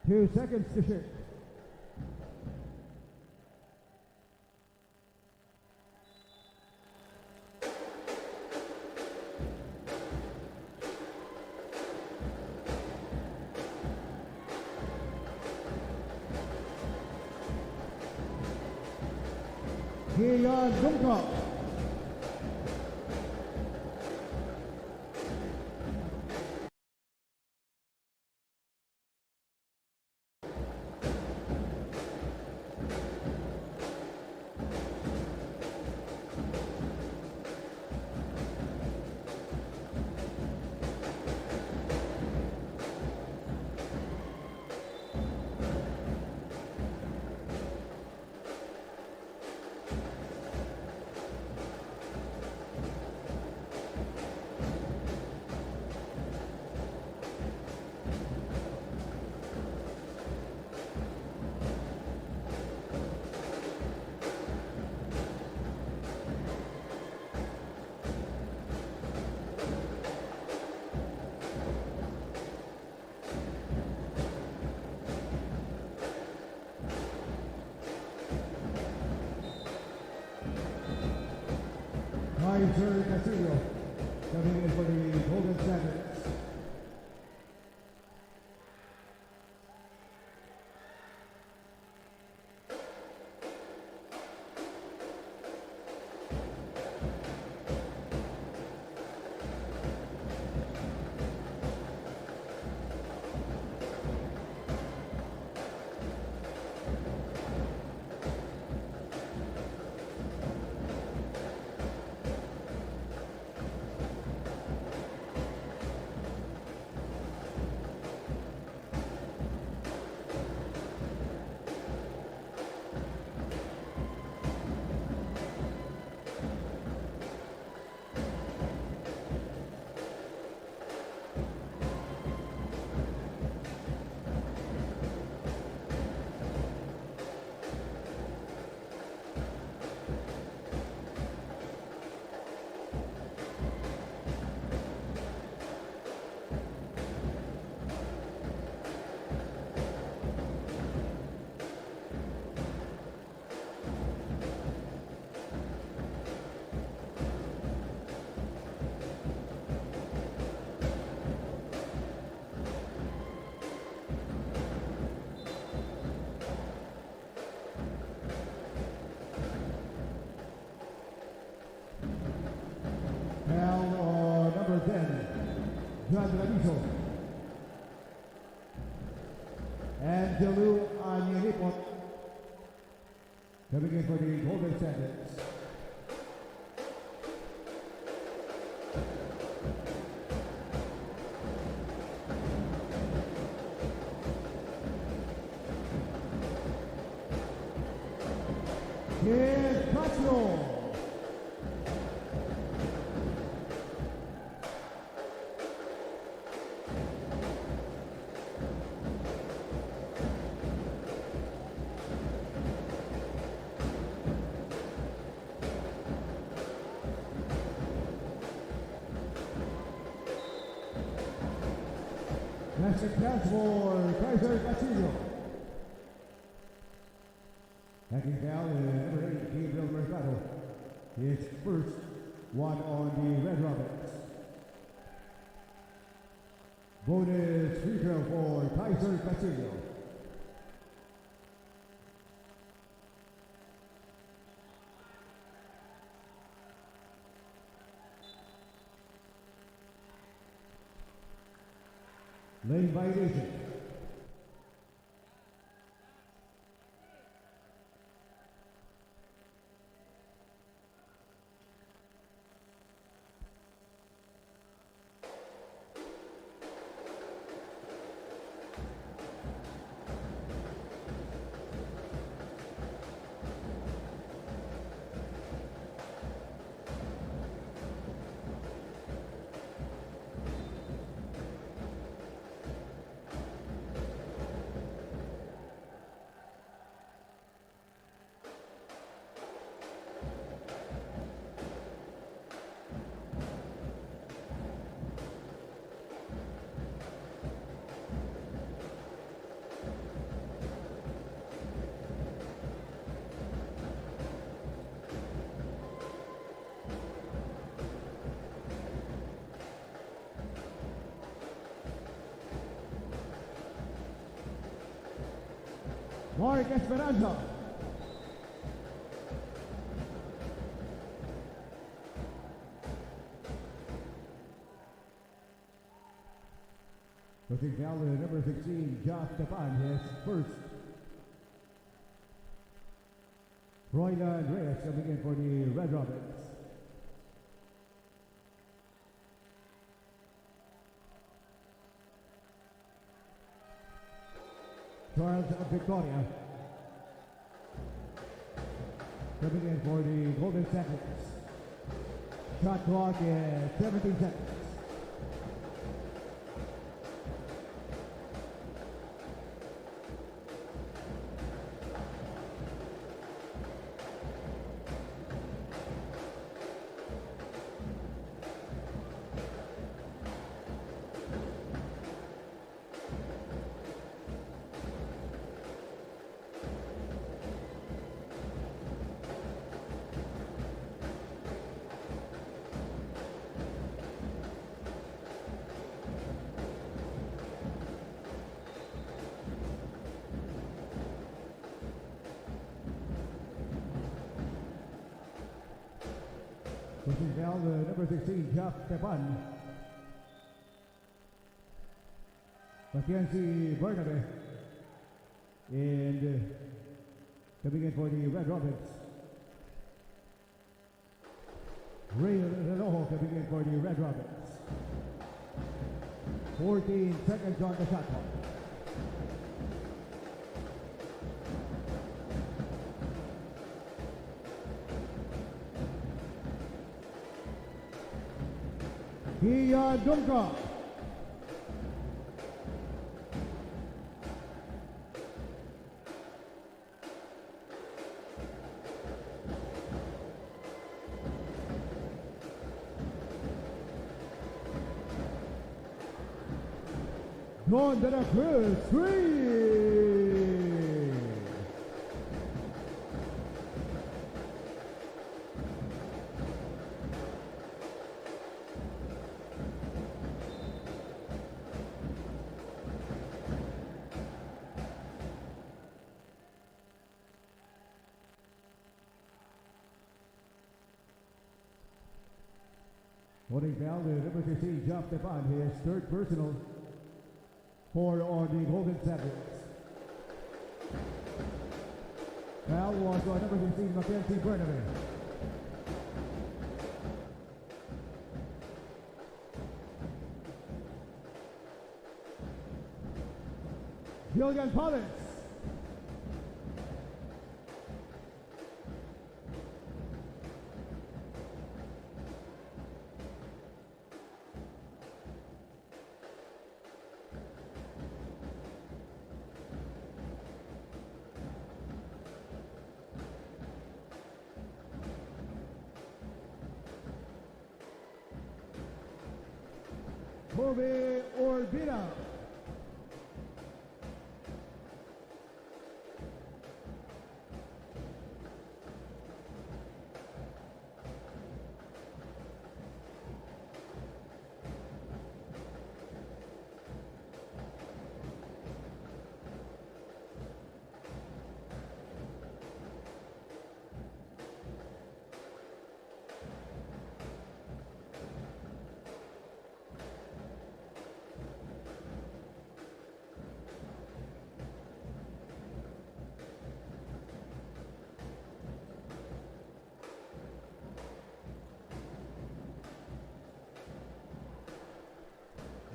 2 seconds to shoot. Kian Dungka. Kaiser Castillo coming in for the Golden Standards. Number 10, Juan Rabiso. And Jalu Anyanipot coming in for the Golden Standards. Kid Castro. That's the catch for Kaiser Castillo. Backing down number 8, Gabriel Mercado. His first one on the Red Rockets. Bonus free throw for Kaiser Castillo. Lane violation. Mark Esperanza. Pushing foul to number 16, Josh Stepan, his first. Royland Reyes coming in for the Red Robins. Charles Victoria coming in for the Golden Seconds. Shot clock is 17 seconds. Pushing foul to number 16, Josh Stepan. Mackenzie Bernabe. And coming in for the Red Robins. Ray Relojo coming in for the Red Robins. 14 seconds on the shot clock. Kia Dunka. Going to the Cruz, three. Holding foul to number 16, Josh Stepan, his third personal. 4 on the Golden Seconds. Foul was on number 16, Mackenzie Bernabe. Gillian Collins. Kobe Orbita.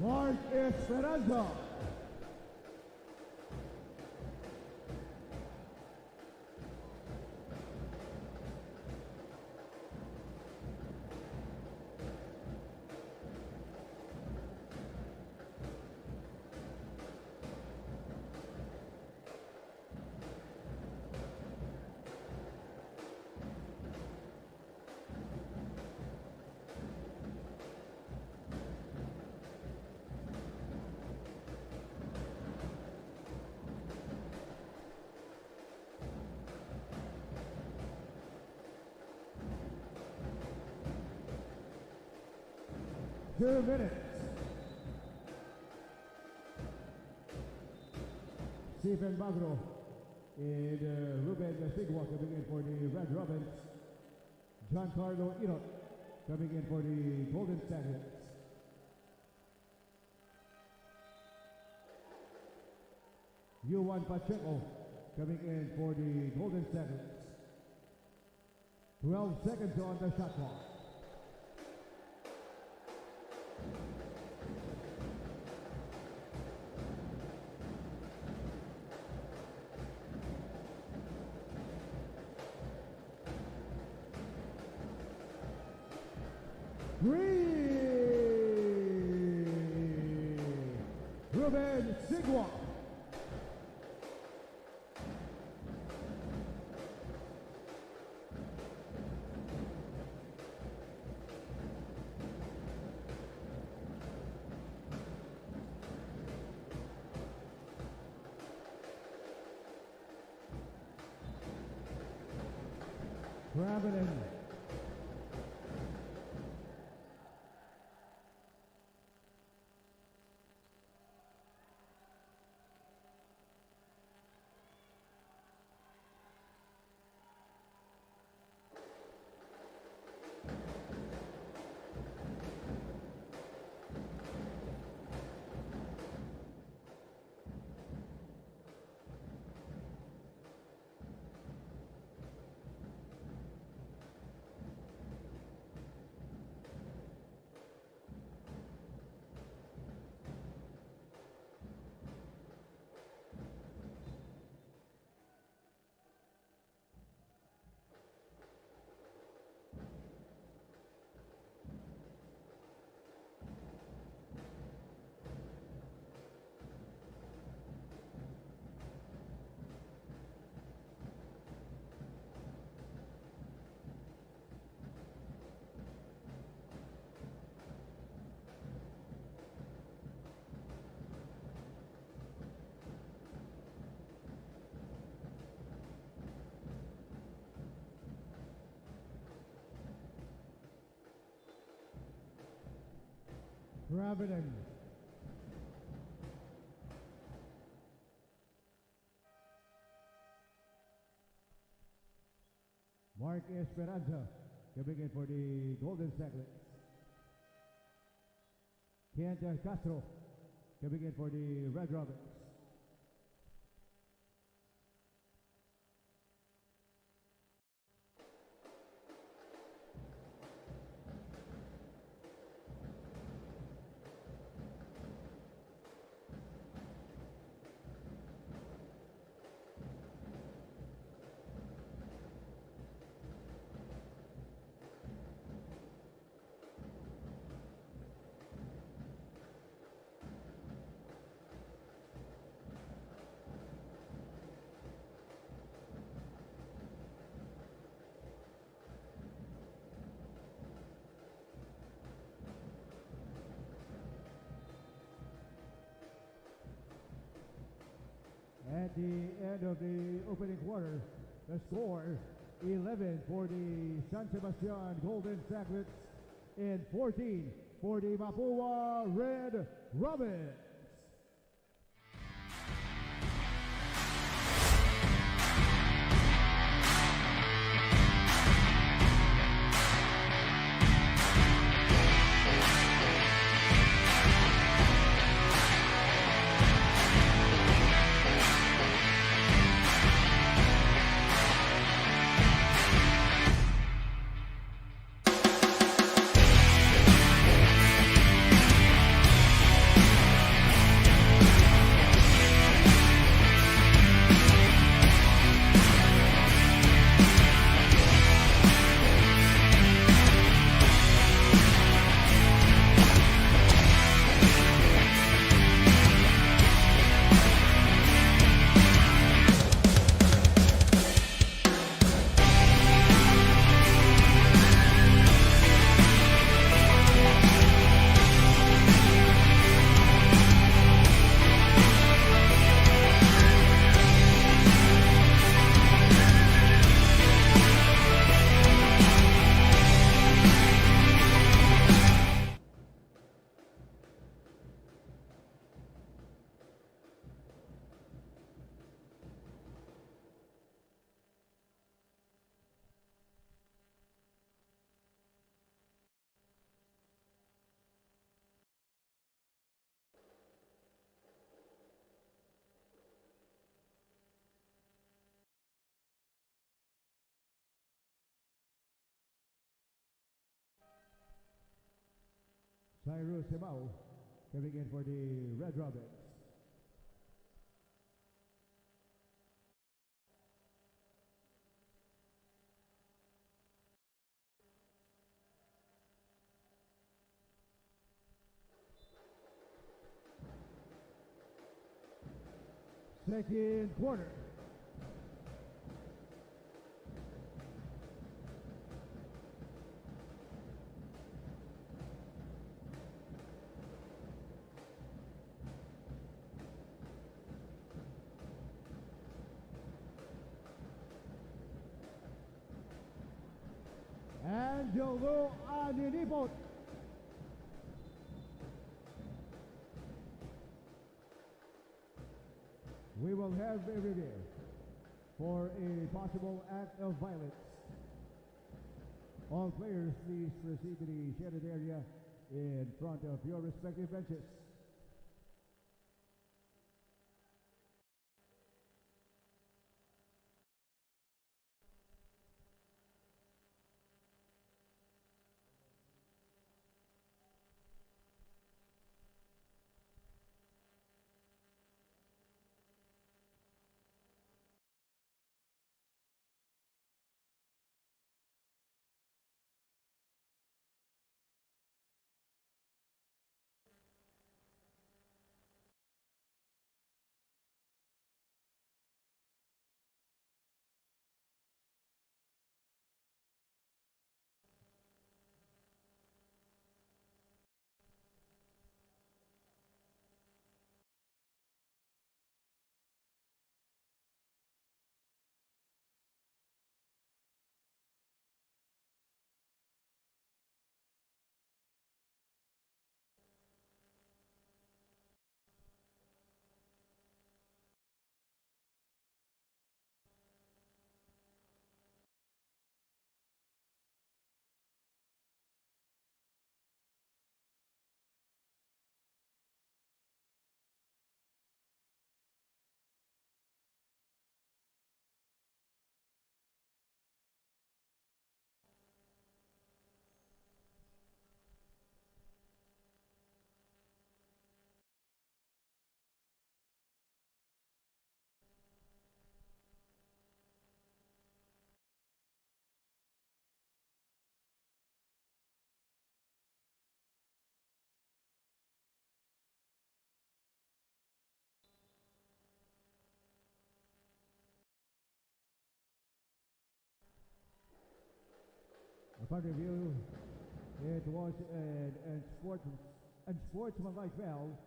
Mark Esperanza. Two minutes. Stephen Magro And Ruben Sigua coming in for the Red Robins. Giancarlo Irot coming in for the Golden Stallions. Yuan Pacheco coming in for the Golden Stallions. 12 seconds on the shot clock. Ruben Sigua. Traveling. Traveling. Mark Esperanza coming in for the Golden Stallions. Kent Castro coming in for the Red Robins. At the end of the opening quarter, the score 11 for the San Sebastian Golden Stallions and 14 for the Mapua Red Robins. Cyrus Himao coming in for the Red Robins. Second quarter. Angelo Aninipot. We will have a review for a possible act of violence. All players, please proceed to the shaded area in front of your respective benches. Upon review, it was an sportsmanlike foul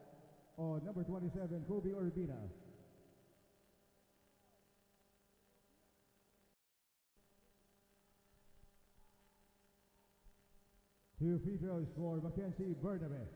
on number 27, Kobe Urbina. Two free throws for Mackenzie Bernabe.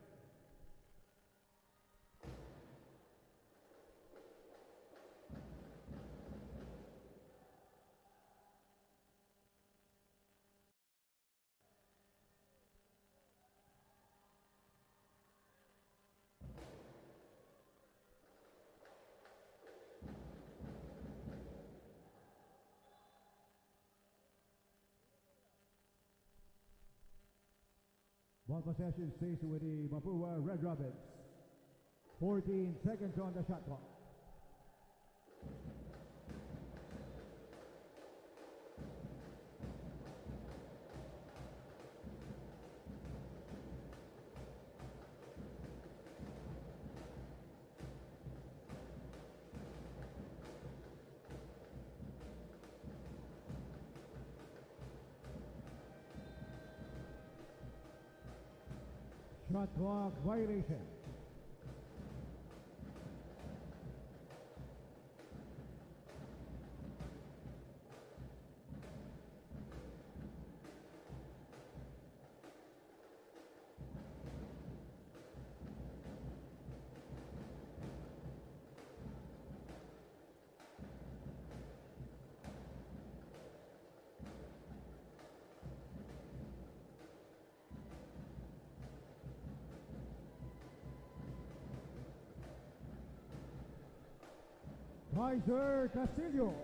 Ball possession stays with the Mapua Red Robins. 14 seconds on the shot clock. Shot clock violation. Kaiser Castillo.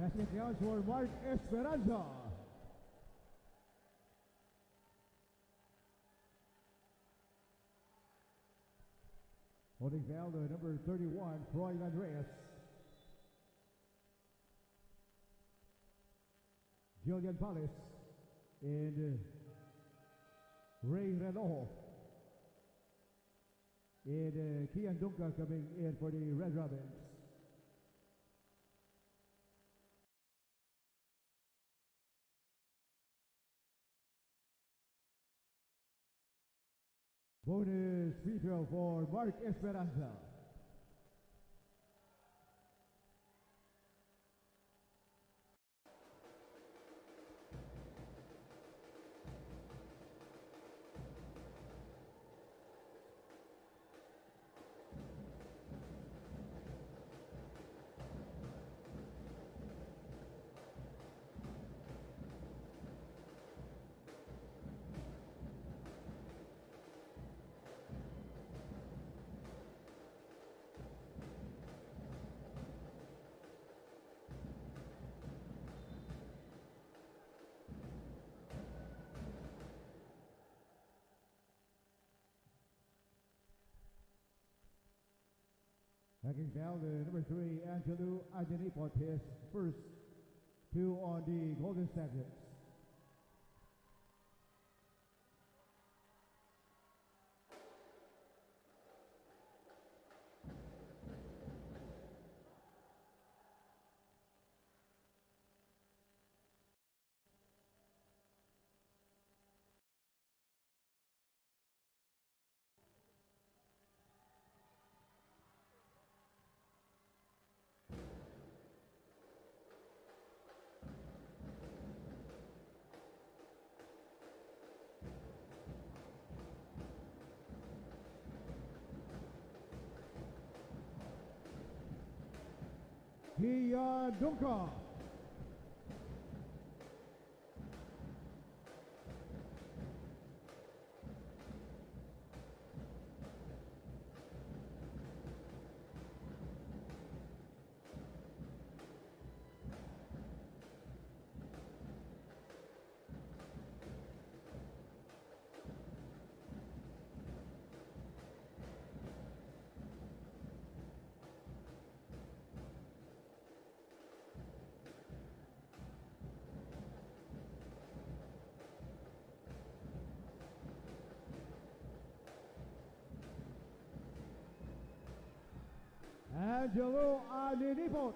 Basket counts for Mark Esperanza. Holding foul to number 31, Freud Andreas. Julian Palis and Ray Renault. And Kian Dunca coming in for the Red Robins. Bonus free throw for Mark Esperanza. Backing down to number 3, Angelo Adenipot, his first 2 on the Golden Stackers. Kian Dunca. Angelo Adenipot.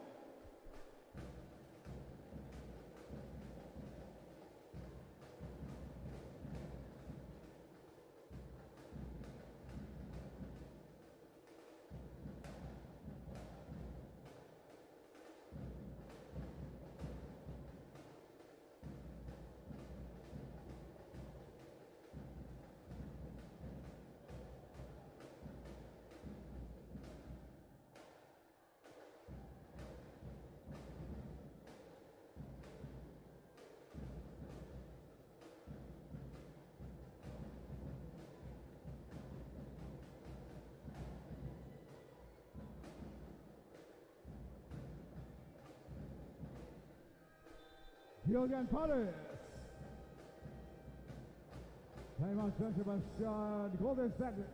Julian Palis. Timeout, San Sebastian, Golden Stackers.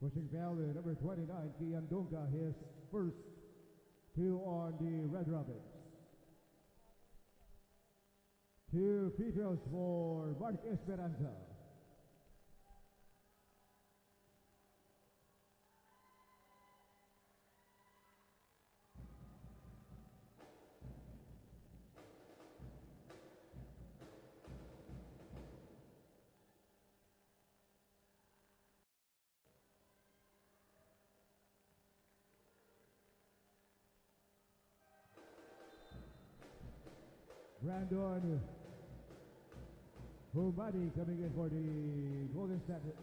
Pushing foul, number 29, Kian Donka, his first 2 on the Red Rapids. 2 free throws for Mark Esperanza. Brandon Humadi coming in for the Golden State.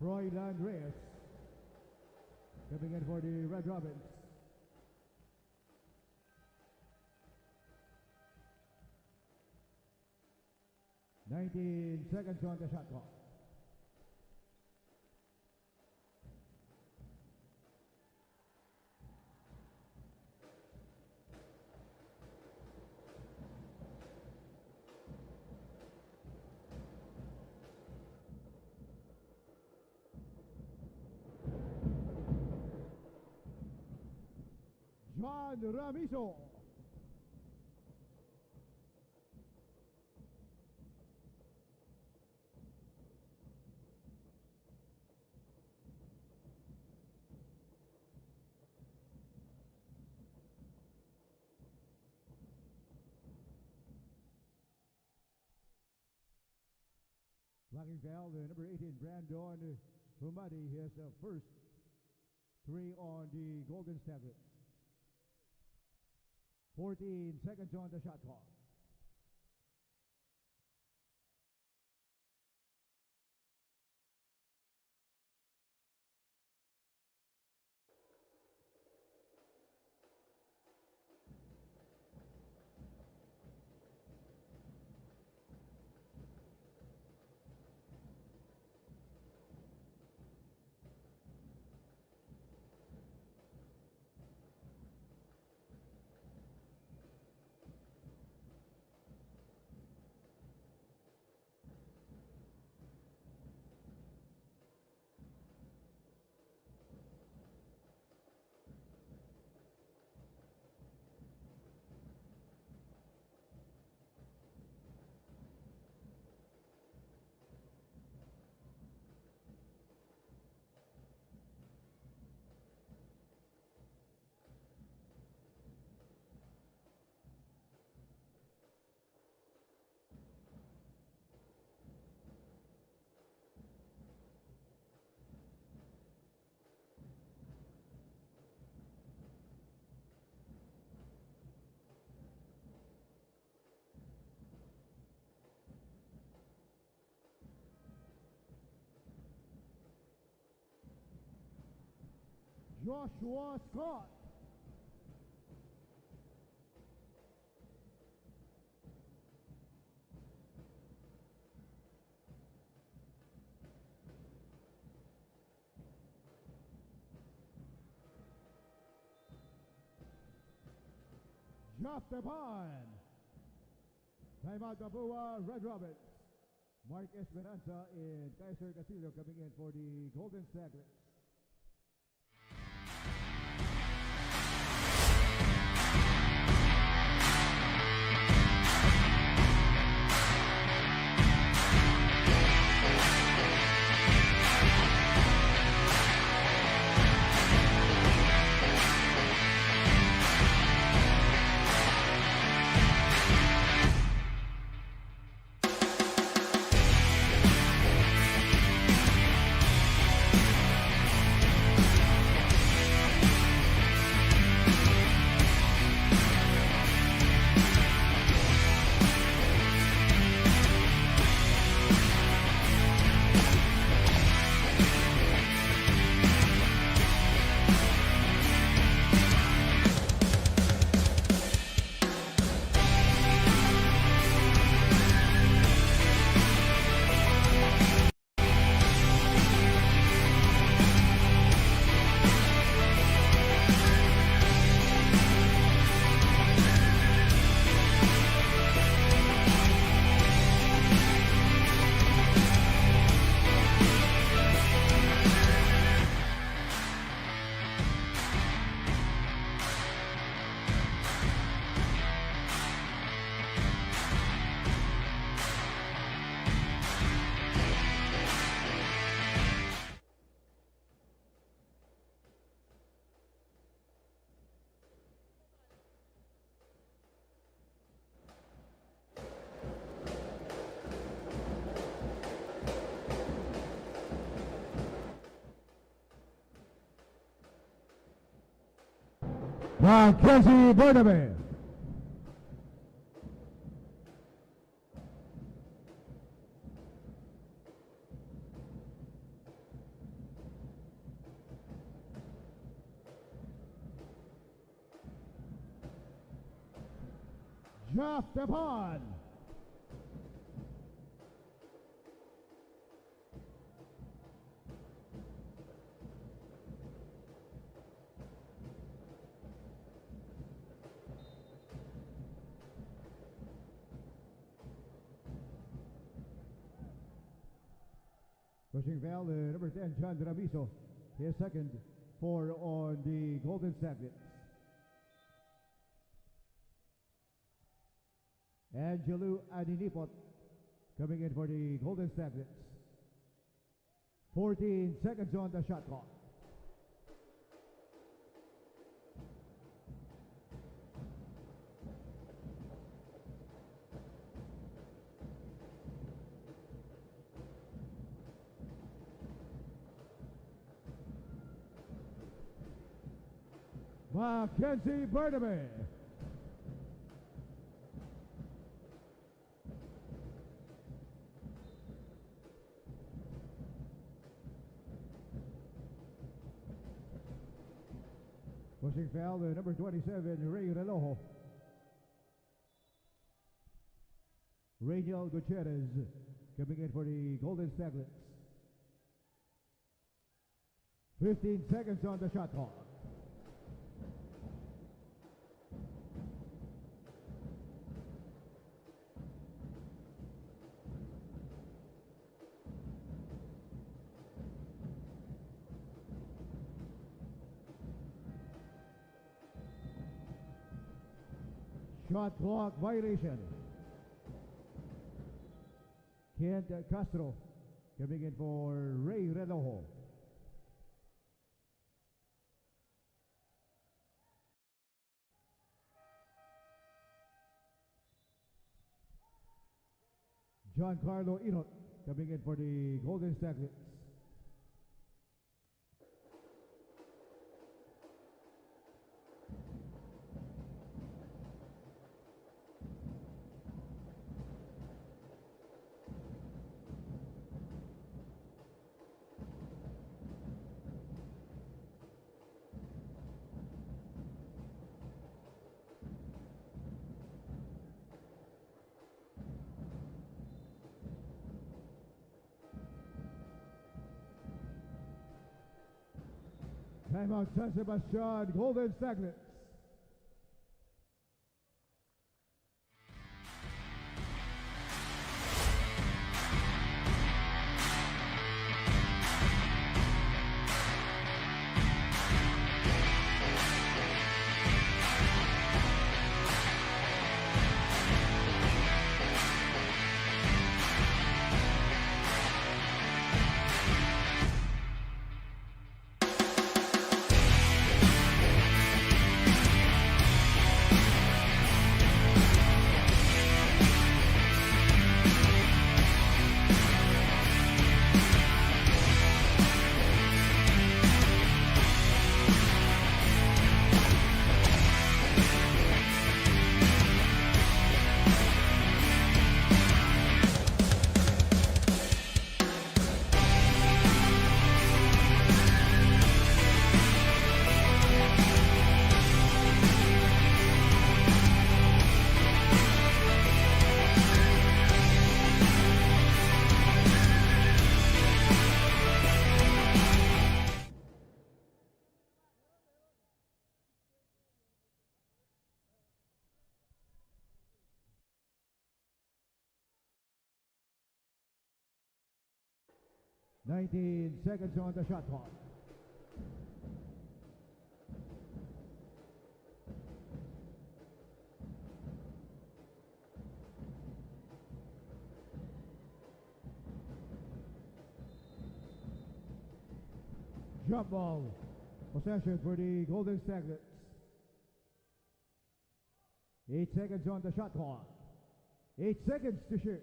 Roy Landres coming in for the Red Robins. "19 seconds on the shot clock. Juan Ramizo. Blocking foul, number 18, Brandon Humadi, his first 3 on the Golden State. 14 seconds on the shot clock. Joshua Scott. Jeff Depan. Timeout Mapua, Red Robins. Mark Esperanza and Kaiser Castillo coming in for the Golden Staglers. Mackenzie Bernabe. Jeff Depon. Pushing foul, number 10, John Dramiso. His second, 4 on the Golden Stagnets. Angelo Adinipot coming in for the Golden Stagnets. 14 seconds on the shot clock. Mackenzie Bernabe. Pushing foul, number 27, Ray Relojo. Raniel Gutierrez coming in for the Golden Stagnets. 15 seconds on the shot clock. Shot clock violation. Kent Castro coming in for Ray Relojo. Giancarlo Inot coming in for the Golden Stagnets. Timeout, San Sebastian, Golden Stagnets. Nineteen seconds on the shot clock. Drop ball. Possession for the Golden Stagnets. 8 seconds on the shot clock. 8 seconds to shoot.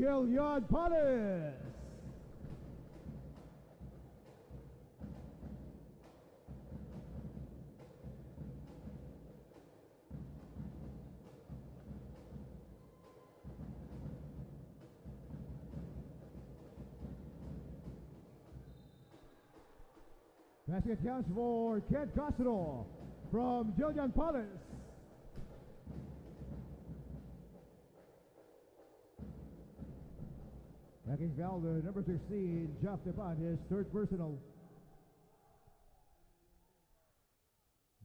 Jillian Palis. Basket counts for Kent Castro from Jillian Palis. Backing foul to number 16, Jeff Depan, his third personal.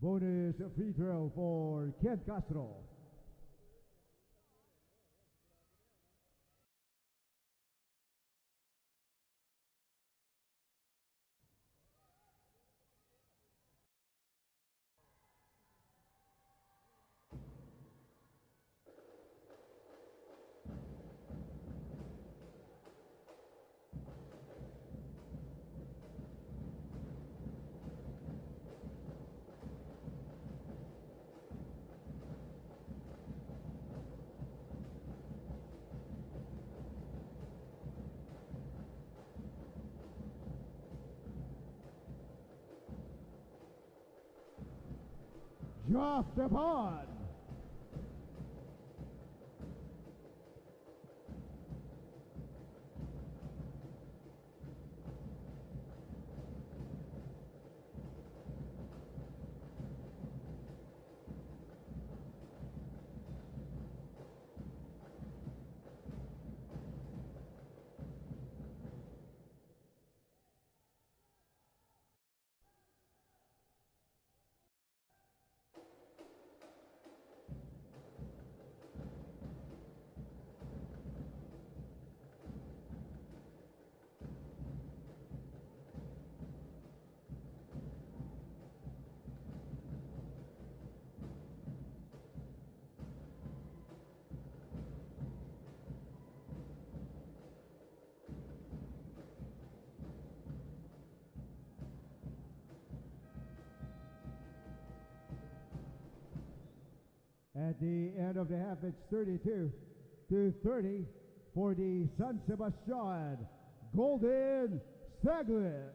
Bonus free throw for Kent Castro. Jeff Depan. At the end of the half, it's 32-30 for the San Sebastian Golden Staglets.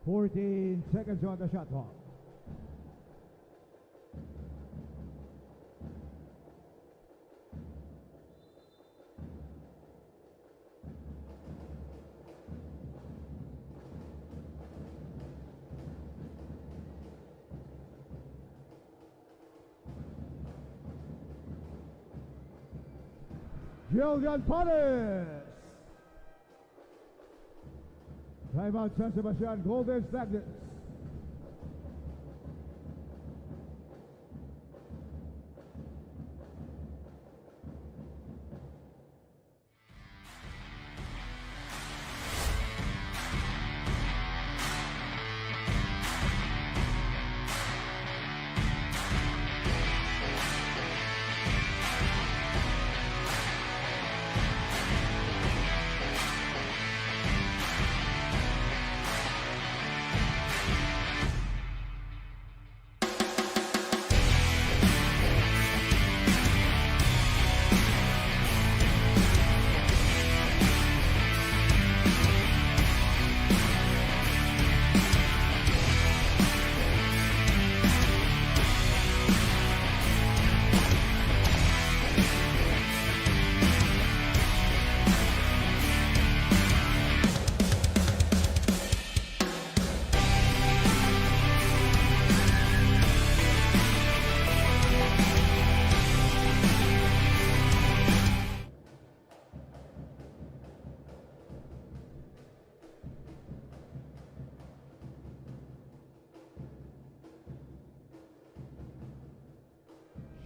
14 seconds on the shot clock. Jillian Paris. Timeout San Sebastian Golden Stagnants.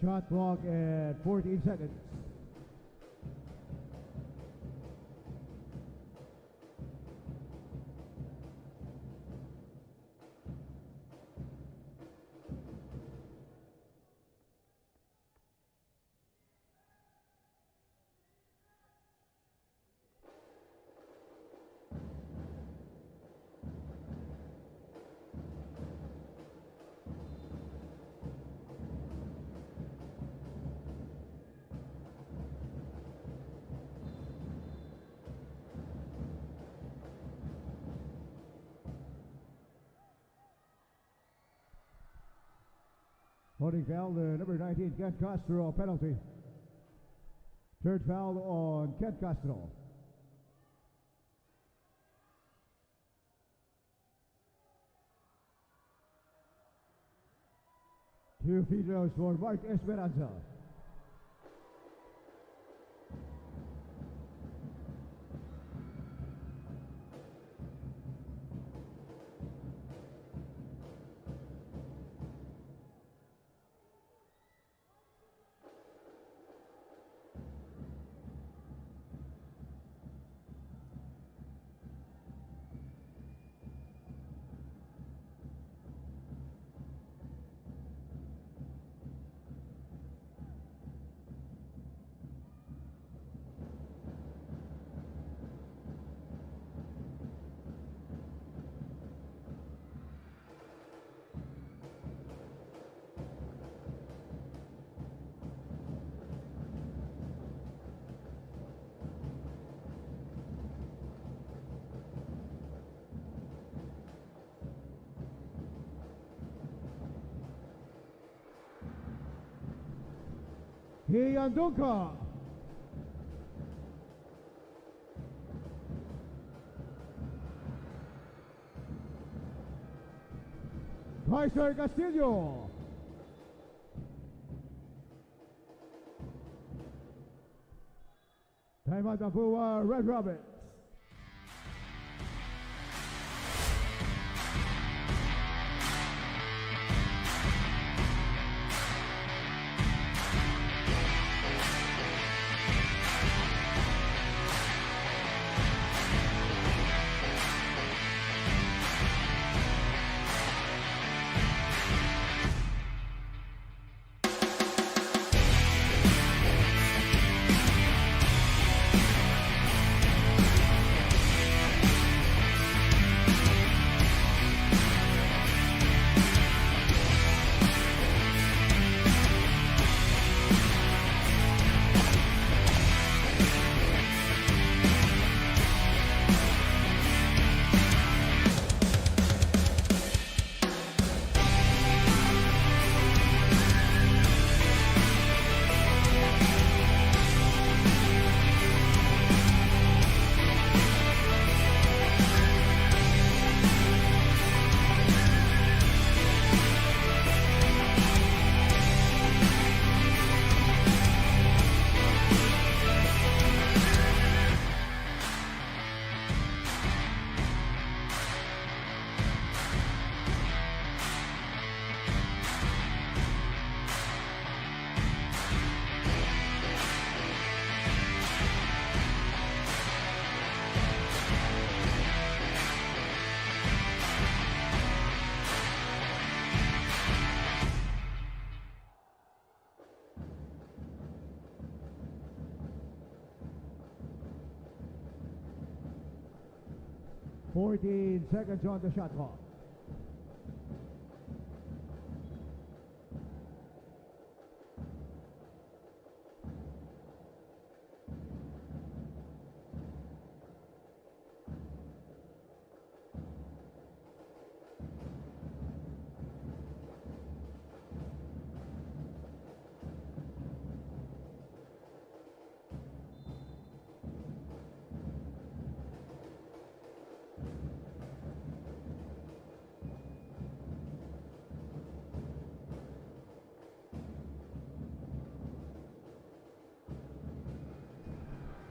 Shot clock at 14 seconds. Holding foul, number 19, Kent Castro, penalty. Third foul on Kent Castro. Two free throws for Mark Esperanza. Hiyandunka. Kaiser Castillo. Timeout Mapua, Red Rabbits. 14 seconds on the shot clock.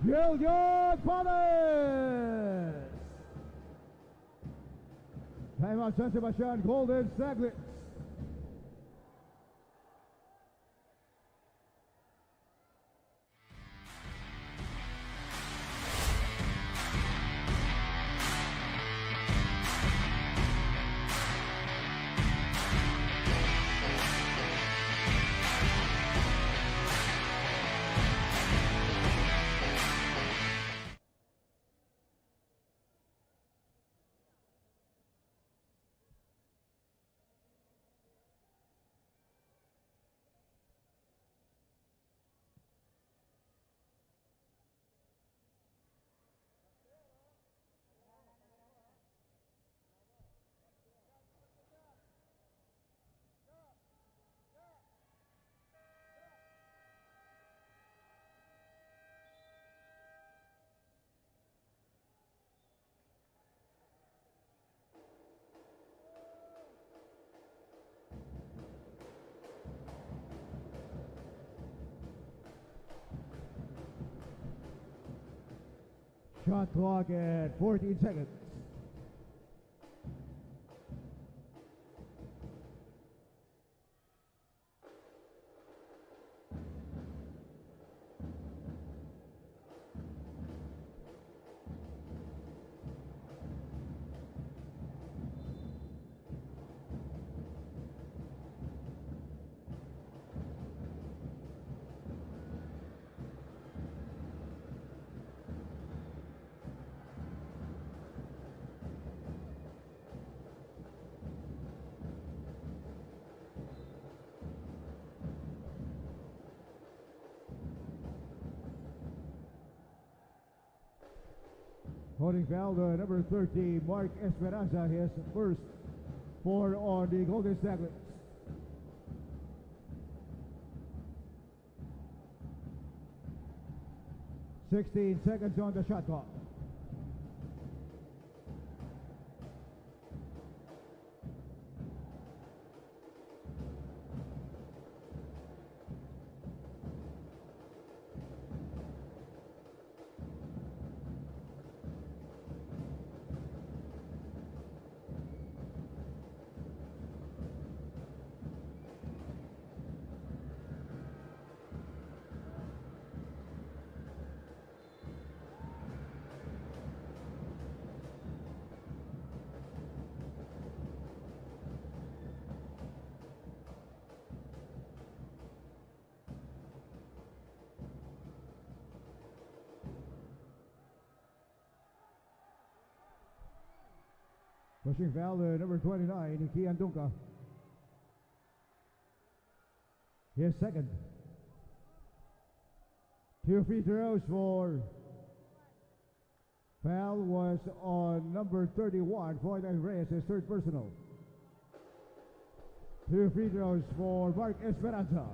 Gillian Palace! Timeout San Sebastian, Golden Saglets. Shot clock at 14 seconds. Holding foul, number 30, Mark Esperanza, his first four on the Golden Saglets. "16 seconds on the shot clock. Pushing foul, number 29, Kian Dunca. His second. 2 free throws for foul was on number 31, Floyd Reyes, his third personal. 2 free throws for Mark Esperanza.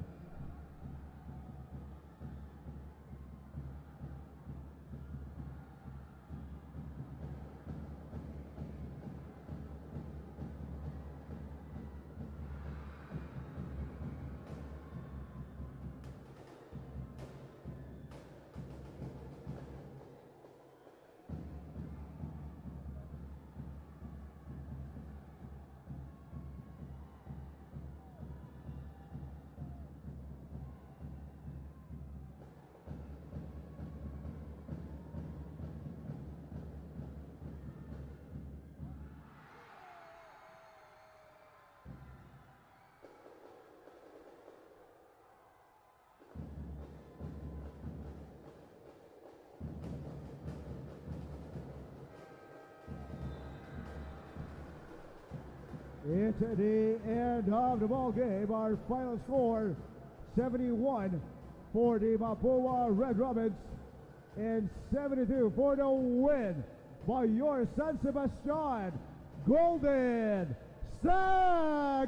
It's the end of the ball game. Our final score, 71 for the Mapua Red Robins and 72 for the win by your San Sebastian Golden Saglit.